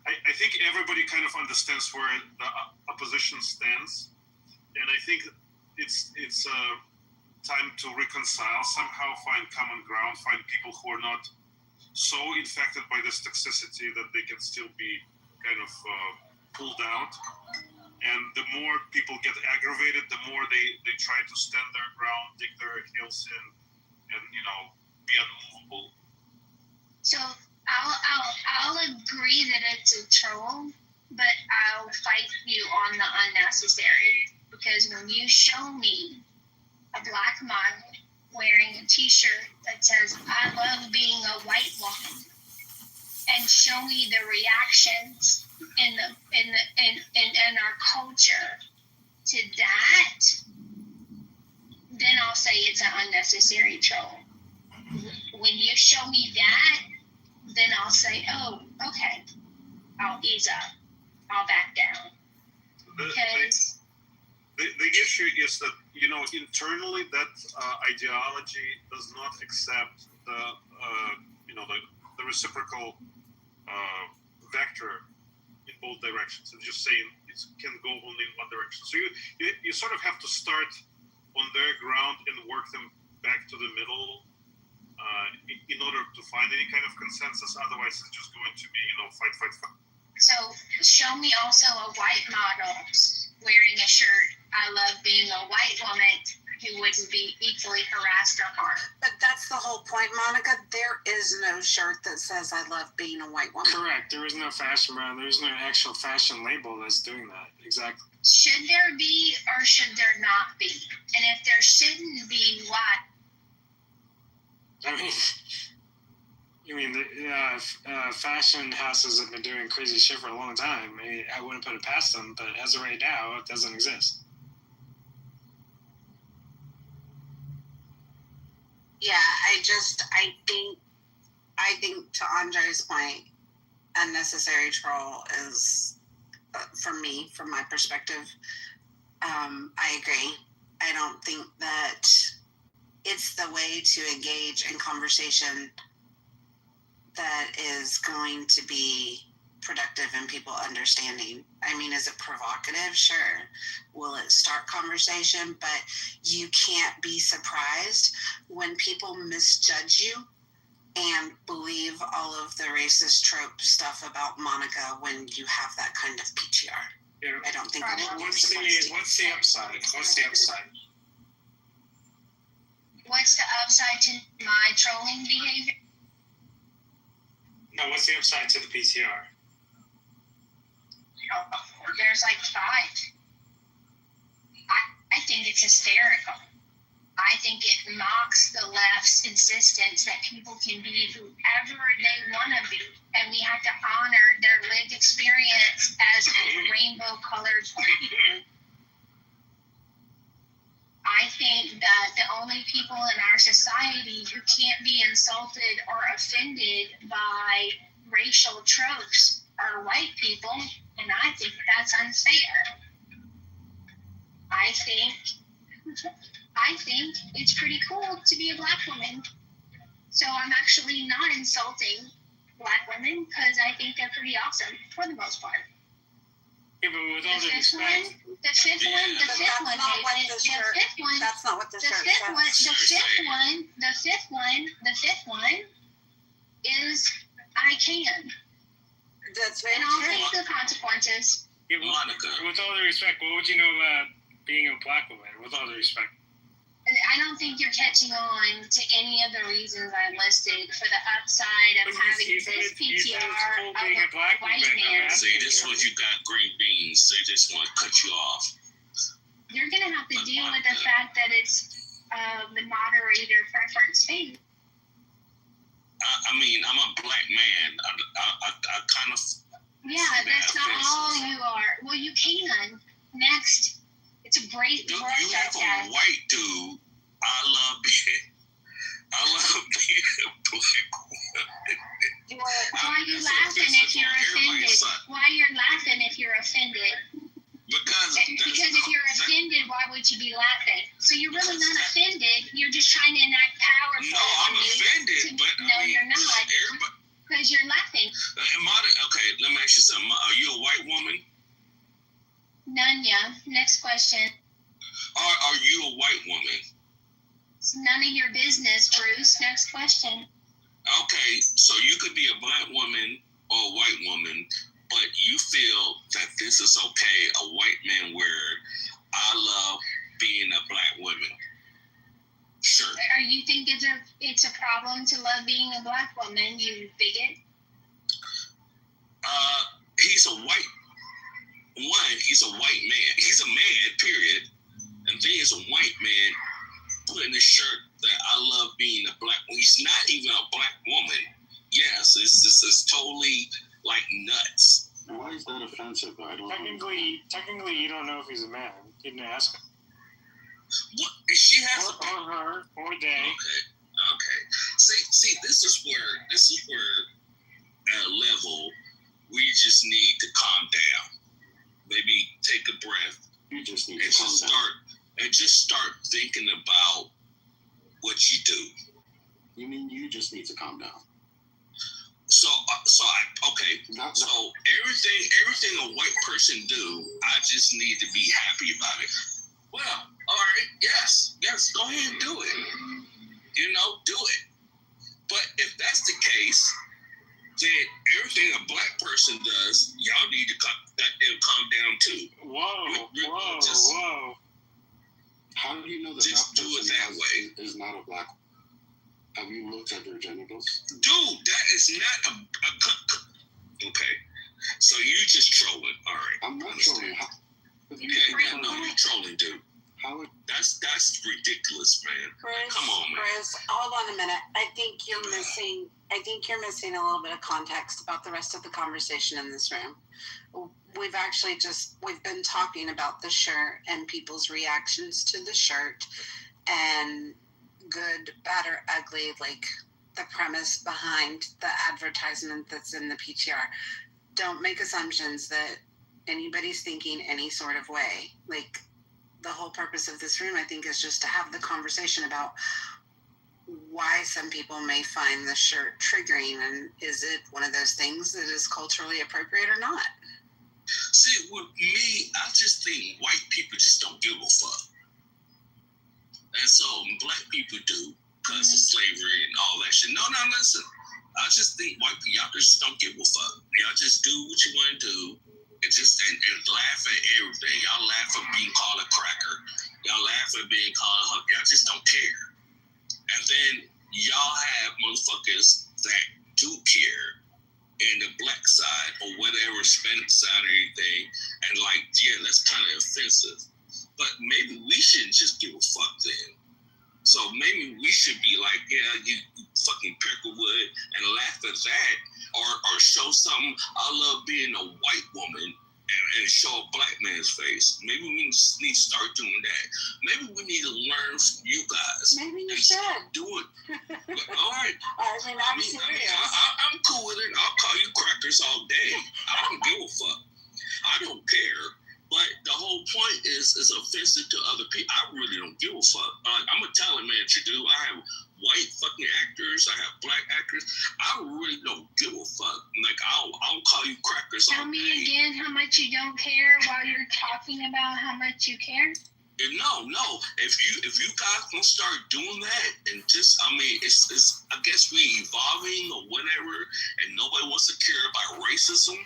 I think everybody kind of understands where the opposition stands, and I think it's time to reconcile, somehow find common ground, find people who are not so infected by this toxicity that they can still be kind of pulled out. And the more people get aggravated, the more they try to stand their ground, dig their heels in, and be unmovable.
So I'll agree that it's a troll, but I'll fight you on the unnecessary, because when you show me a black model wearing a T-shirt that says "I love being a white woman," and show me the reactions in our culture to that, then I'll say it's an unnecessary troll. When you show me that, then I'll say, oh, okay, I'll ease up, I'll back down. Because
the issue is that internally that ideology does not accept the reciprocal vector in both directions. It's just saying it can go only in one direction. So you sort of have to start on their ground and work them back to the middle in order to find any kind of consensus. Otherwise, it's just going to be fight.
So show me also a white model wearing a shirt, "I love being a white woman," who wouldn't be equally harassed or harmed.
But that's
the whole point, Monica. There is no shirt that says I love being a white woman.
Correct. There is no fashion brand. There's no actual fashion label that's doing that. Exactly.
Should there be or should there not be? And if there shouldn't be, why?
I mean, the fashion houses have been doing crazy shit for a long time. I mean, I wouldn't put it past them, but as of right now, it doesn't exist.
Yeah, I think to Andre's point, unnecessary troll is, for me, from my perspective, I agree. I don't think that it's the way to engage in conversation that is going to be productive in people understanding. I mean, is it provocative? Sure. Will it start conversation? But you can't be surprised when people misjudge you and believe all of the racist trope stuff about Monica when you have that kind of PTR.
Yeah.
I don't think that
What's the upside? What's the upside?
What's the upside to my trolling behavior?
No, what's the upside to the PTR?
There's like 5. I think it's hysterical. I think it mocks the left's insistence that people can be whoever they want to be. And we have to honor their lived experience as rainbow-colored people. I think that the only people in our society who can't be insulted or offended by racial tropes are white people, and I think that's unfair. I think it's pretty cool to be a black woman. So I'm actually not insulting black women because I think they're pretty awesome for the most part.
Yeah, but with all due respect.
The fifth one,
That's not what the shirt says.
The fifth one is I can.
That's very
and I'll
true.
take the consequences.
Yeah, Monica. With all due respect, what would you know about being a black woman? With all due respect.
I don't think you're catching on to any of the reasons I listed for the upside of having this PTR of a white man.
See, this is what you got green beans. They just want to cut you off.
You're going to have to deal with the fact that it's the moderator preference thing.
I mean, I'm a black man. I kind of...
Yeah, that's not all you are. Well, you can. Next. It's a great
you have a white dude. I love being a black woman.
Why are you laughing if you're offended? Why you're laughing if you're offended?
Because
if you're offended, why would you be laughing? So you're really not offended. You're just trying to enact powerful.
No, I'm offended, but
no, you're not. Because you're laughing.
Okay, let me ask you something. Are you a white woman?
None, yeah. Next question.
Are you a white woman?
It's none of your business, Bruce. Next question.
Okay, so you could be a black woman or a white woman, but you feel that this is okay, a white man where I love being a black woman. Sure.
Or you think it's a problem to love being a black woman, you bigot?
He's a white man. He's a man, period. And then he's a white man putting a shirt that I love being a black woman. He's not even a black woman. Yes, this is totally like nuts.
Why is that offensive? I don't
Technically, you don't know if he's a man. You didn't ask him.
What? She has
or her or they.
Okay. See, this is where at a level we just need to calm down. Maybe take a breath.
You just need to calm down.
Start thinking about what you do.
You mean you just need to calm down?
So everything a white person do, I just need to be happy about it. Well, all right, yes, go ahead and do it. Do it. But if that's the case, then everything a black person does, y'all need to calm down too.
Whoa. How do you know that
just
that
do it
person
that way?
Is not a black? Have you looked at their genitals?
Dude, that is not okay. So you just trolling. All right.
I'm not trolling.
Yeah, no, you're trolling, dude. That's ridiculous, man.
Chris,
Come on, man.
Chris, hold on a minute. I think you're missing a little bit of context about the rest of the conversation in this room. We've been talking about the shirt and people's reactions to the shirt and good, bad, or ugly, like the premise behind the advertisement that's in the PTR. Don't make assumptions that anybody's thinking any sort of way. Like, the whole purpose of this room, I think, is just to have the conversation about why some people may find the shirt triggering, and is it one of those things that is culturally appropriate or not?
See, with me, I just think white people just don't give a fuck. And so black people do, because of slavery and all that shit. No, listen. I just think white people, y'all just don't give a fuck. Y'all just do what you want to do. And laugh at everything. Y'all laugh at being called a cracker. Y'all laugh at being called a hunk. Y'all just don't care. And then y'all have motherfuckers that do care in the black side or whatever, Hispanic side or anything. And like, yeah, that's kind of offensive. But maybe we shouldn't just give a fuck then. So maybe we should be like, yeah, you fucking Peckerwood, and laugh at that, or show something. I love being a white woman and show a black man's face. Maybe we need to start doing that. Maybe we need to learn from you guys.
Maybe you should
do it. All right.
I'm serious.
I'm cool with it. I'll call you crackers all day. I don't give a fuck. I don't care. But the whole point is offensive to other people. I really don't give a fuck. I'm a talent manager, dude. I have white fucking actors. I have black actors. I really don't give a fuck. Like, I'll call you crackers all day.
Tell me again how much you don't care while you're talking about how much you care.
No. If you guys gonna start doing that, and just, I mean, it's I guess we evolving or whatever, and nobody wants to care about racism.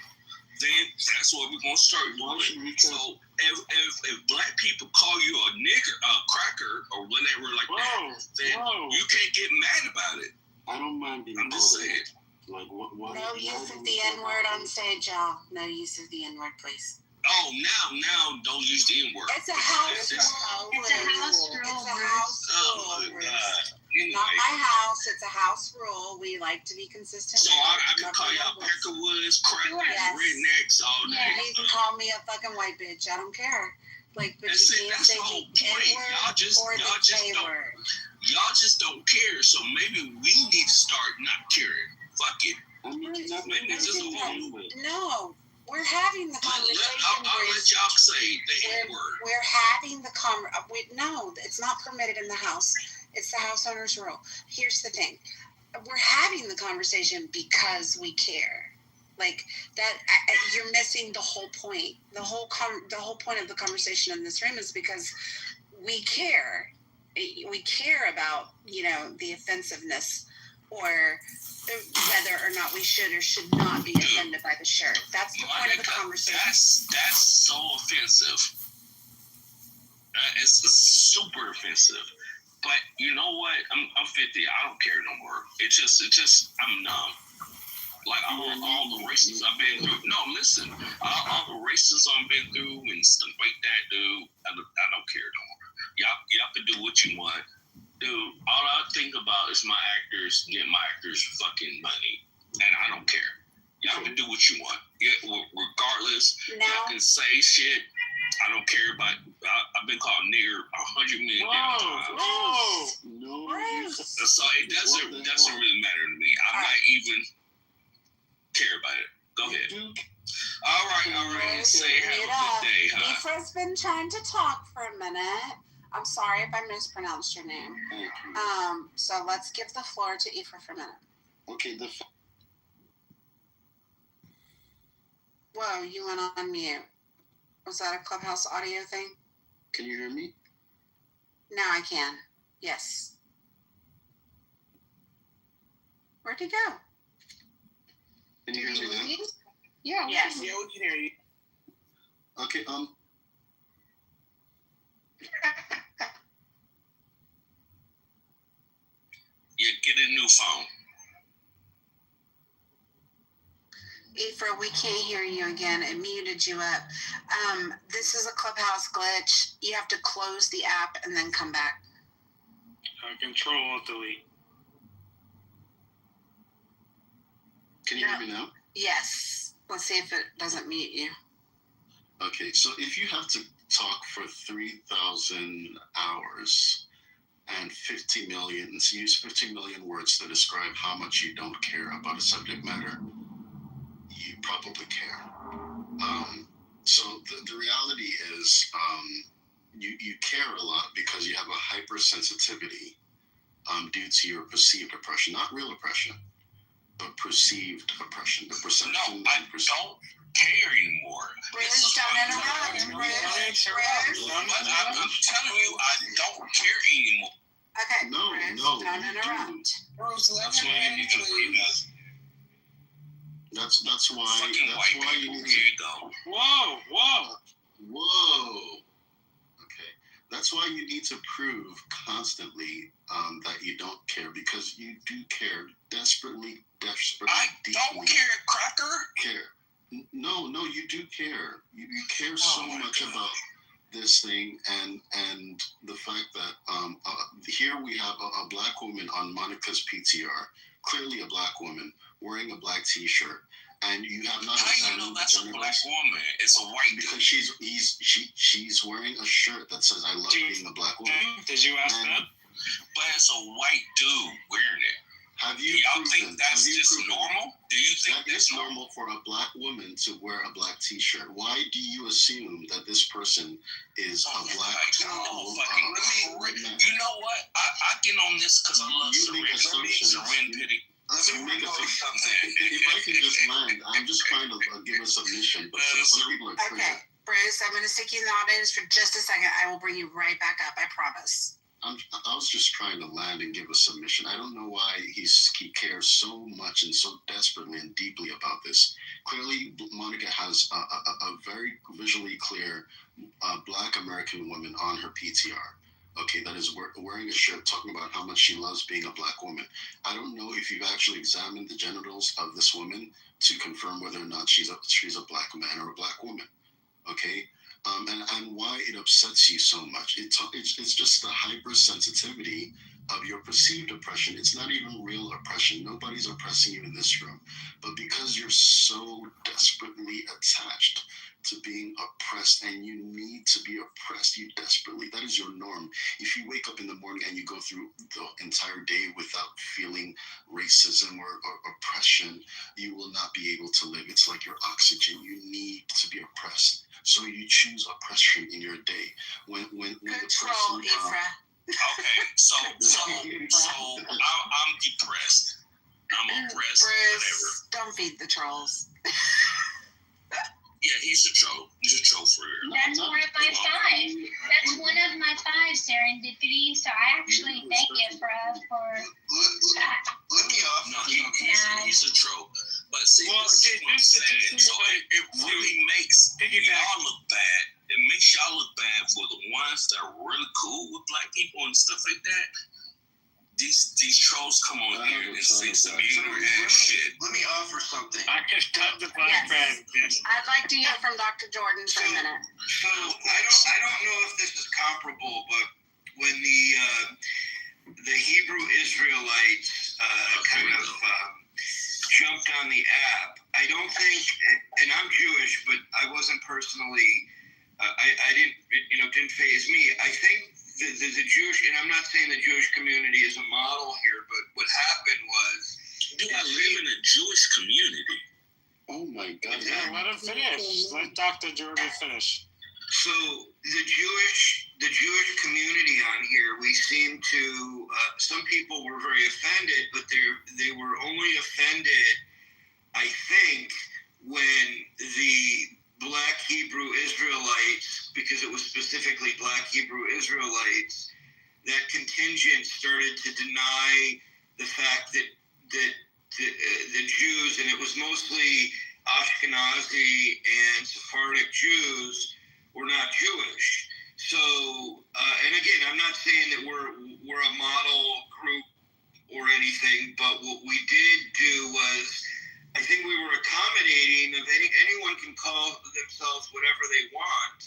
Then that's what we're gonna start doing. So if black people call you a nigger, a cracker, or whatever like that, then you can't get mad about it.
I don't mind being.
I'm just saying.
Like what?
No use of the N-word on stage, y'all. No use of the N-word, please.
Oh, now don't use the N-word.
It's a house rule.
It's a house rule.
It's a house rule.
Oh my God. Anyway.
Not my house. It's a house rule. We like to be consistent.
So I can call y'all Peckerwoods, crackers, rednecks, all day.
Yeah, you can call me a fucking white bitch. I don't care. Like, but
that's
you can't say the N-word or the K-word.
Y'all just don't care. So maybe we need to start not caring. Fuck it. Maybe it's just a whole
No. We're having the conversation.
I'll let y'all say the N-word.
We're having the no, it's not permitted in the house. It's the house owner's rule. Here's the thing. We're having the conversation because we care. Like that, you're missing the whole point. The whole point of the conversation in this room is because we care. We care about, the offensiveness or whether or not we should or should not be offended by the shirt. That's the point of the conversation.
That's so offensive. It's super offensive. But you know what? I'm 50. I don't care no more. It's just I'm numb. Like all the races I've been through. No, listen. All the races I've been through and stuff like that, dude. I don't care no more. Y'all can do what you want. Dude, all I think about is my actors, getting my actors fucking money. And I don't care. Y'all can do what you want. Yeah, regardless, y'all can say shit. I don't care about. I've been called nigger 100 million times.
No.
So it doesn't really matter to me. I might even care about it. Go ahead. All right. Say have a good day, huh?
Ifra's been trying to talk for a minute. I'm sorry if I mispronounced your name. So let's give the floor to Ifra for a minute.
Okay.
Whoa, you went on mute. Was that a Clubhouse audio thing?
Can you hear me?
Now I can. Yes. Where'd he go?
Can you hear me now?
Yeah.
Yes.
Yeah, we can hear you.
Okay.
Yeah, get a new phone.
Ephra, we can't hear you again. It muted you up. This is a Clubhouse glitch. You have to close the app and then come back.
Control-Alt-Delete.
Can you hear me now?
Yes. Let's see if it doesn't mute you.
Okay, so if you have to talk for 3,000 hours and 50 million, so use 50 million words to describe how much you don't care about a subject matter, you probably care. So the reality is you care a lot because you have a hypersensitivity due to your perceived oppression, not real oppression, but perceived oppression, the perception.
No, I don't care anymore.
Bruce, don't interrupt.
I'm telling you, I don't care anymore.
Okay,
No,
Bruce,
no,
don't
you
interrupt.
Bruce, that's why you please.
That's why you need
to.
Whoa. Okay. That's why you need to prove constantly that you don't care, because you do care desperately,
I
deeply.
don't care, Cracker.
Care. No, you do care. You care so much about this thing, and the fact that here we have a black woman on Monica's PTR, clearly a black woman wearing a black T-shirt, and you have not examined
the that's a black woman? It's a white
because
dude.
she's wearing a shirt that says "I love being a black woman."
Did you ask that?
But it's a white dude wearing it.
Have you?
Y'all think that's just normal? Do you think
that's normal for a black woman to wear a black T-shirt? Why do you assume that this person is a black
woman? You know what? I get on this because I love serenity.
Let me make something. If I can just land, I'm just trying to give a submission, but some people are triggered.
Okay, Bruce, I'm going to stick you in the audience for just a second. I will bring you right back up. I promise.
I was just trying to land and give a submission. I don't know why he cares so much and so desperately and deeply about this. Clearly, Monica has a very visually clear black American woman on her PTR. Okay, that is wearing a shirt talking about how much she loves being a black woman. I don't know if you've actually examined the genitals of this woman to confirm whether or not she's a black man or a black woman. Okay, and why it upsets you so much. It's just the hypersensitivity of your perceived oppression. It's not even real oppression. Nobody's oppressing you in this room, but because you're so desperately attached to being oppressed, and you need to be oppressed, you desperately, that is your norm. If you wake up in the morning and you go through the entire day without feeling racism or oppression, you will not be able to live. It's like your oxygen. You need to be oppressed, so you choose oppression in your day. When the person
okay, so I'm depressed. I'm oppressed.
Bruce, don't feed the trolls.
Yeah, he's a troll. He's a troll for real.
That's one of my five. That's one of my five serendipity. So I actually thank Ephra for that.
Let me off. No, he's a troll. But see, this is what I'm saying. So it really makes y'all look bad. It makes y'all look bad for the ones that are really cool with black people and stuff like that. These trolls come on here and say some ignorant ass shit.
Let me offer something.
I can cut the black man.
I'd like to hear from Dr. Jordan for a minute.
So I don't know if this is comparable, but when the Hebrew Israelites kind of jumped on the app, I don't think, and I'm Jewish, but I wasn't personally, I didn't faze me. I think the Jewish, and I'm not saying the Jewish community is a model here, but what happened was,
I live in a Jewish community.
Oh my God!
Yeah, let him finish. Let Dr. Jordan finish.
So the Jewish community on here, we seem to. Some people were very offended, but they were only offended, I think, when the Black Hebrew Israelites, because it was specifically Black Hebrew Israelites, that contingent started to deny the fact that the Jews, and it was mostly Ashkenazi and Sephardic Jews, were not Jewish. So, and again, I'm not saying that we're a model group or
or anything, but what we did do was, I think we were accommodating of anyone can call themselves whatever they want,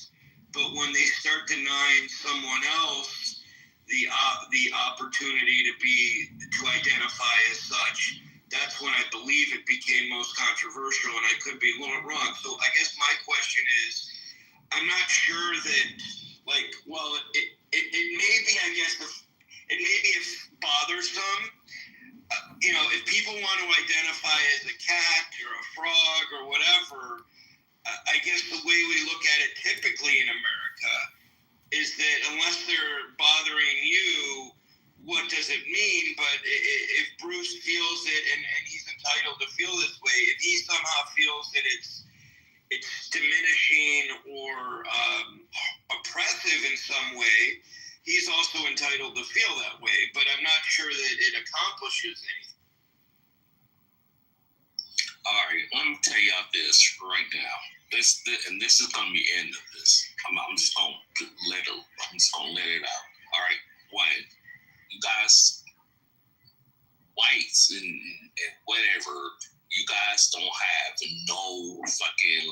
but when they start denying someone else the opportunity to identify as such, that's when I believe it became most controversial, and I could be a little wrong. So I guess my question is, I'm not sure that, like, well, it may be, I guess, it may be bothersome. If people want to identify as a cat or a frog or whatever, I guess the way we look at it typically in America is that unless they're bothering you, what does it mean? But if Bruce feels it and he's entitled to feel this way, if he somehow feels that it's diminishing or oppressive in some way, he's also entitled to feel that way. But I'm not sure that it accomplishes anything.
All right, let me tell y'all this right now. This is gonna be the end of this. I'm just gonna let it out. All right, one, you guys, whites and whatever, you guys don't have no fucking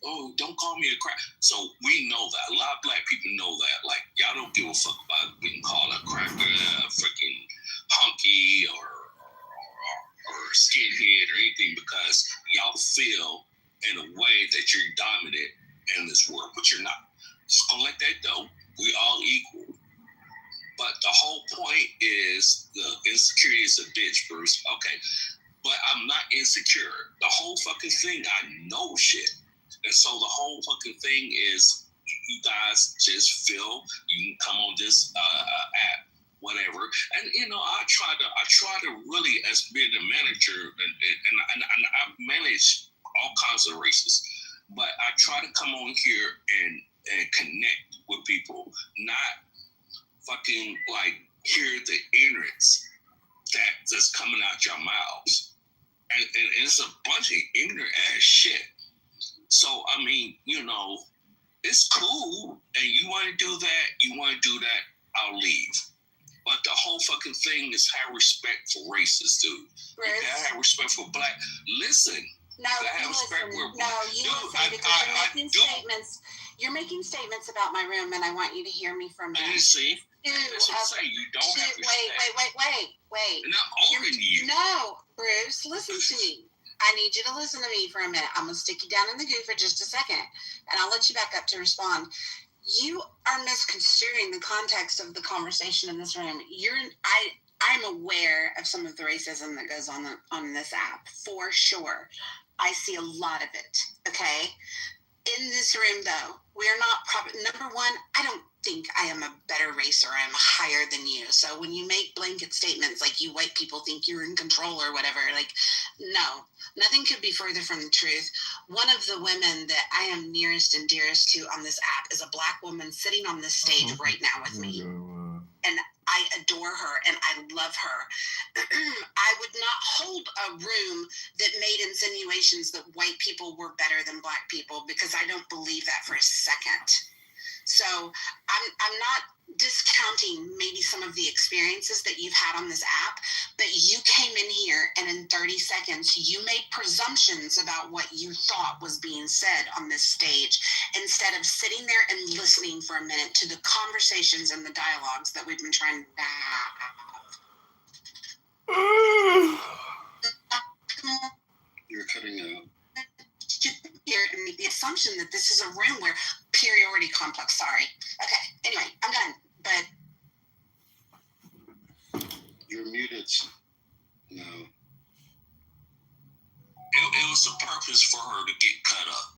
oh, don't call me a crack. So we know that. A lot of black people know that. Like, y'all don't give a fuck about being called a cracker, a freaking honky, or skinhead or anything, because y'all feel in a way that you're dominant in this world, but you're not. Just gonna let that go. We all equal. But the whole point is the insecurity is a bitch, Bruce. Okay. But I'm not insecure. The whole fucking thing, I know shit. And so the whole fucking thing is you guys just feel you can come on this app, whatever. And I try to really, as being a manager, and I manage all kinds of races, but I try to come on here and connect with people, not fucking like hear the ignorance that's coming out your mouths. And it's a bunch of ignorant ass shit. So, I mean, it's cool, and you want to do that, I'll leave. But the whole fucking thing is have respect for races, dude.
Bruce?
You gotta have respect for black. Listen.
No, you listen. Because you're making statements about my room, and I want you to hear me from
there. See? That's what I'm saying. You don't have respect.
Wait.
I'm not arguing you.
No, Bruce, listen to me. I need you to listen to me for a minute. I'm going to stick you down in the goo for just a second, and I'll let you back up to respond. You are misconstruing the context of the conversation in this room. I'm aware of some of the racism that goes on this app, for sure. I see a lot of it, okay? In this room, though, we're not number one, I don't think I am a better race or I'm higher than you. So when you make blanket statements like you white people think you're in control or whatever, like, no, nothing could be further from the truth. One of the women that I am nearest and dearest to on this app is a black woman sitting on this stage right now with me. And I adore her and I love her. I would not hold a room that made insinuations that white people were better than black people, because I don't believe that for a second. So I'm not discounting maybe some of the experiences that you've had on this app, but you came in here and in 30 seconds, you made presumptions about what you thought was being said on this stage, instead of sitting there and listening for a minute to the conversations and the dialogues that we've been trying to have.
You're cutting out.
Here and make the assumption that this is a room where superiority complex. Sorry. Okay. Anyway, I'm done. But
you're muted. No.
It was a purpose for her to get cut up.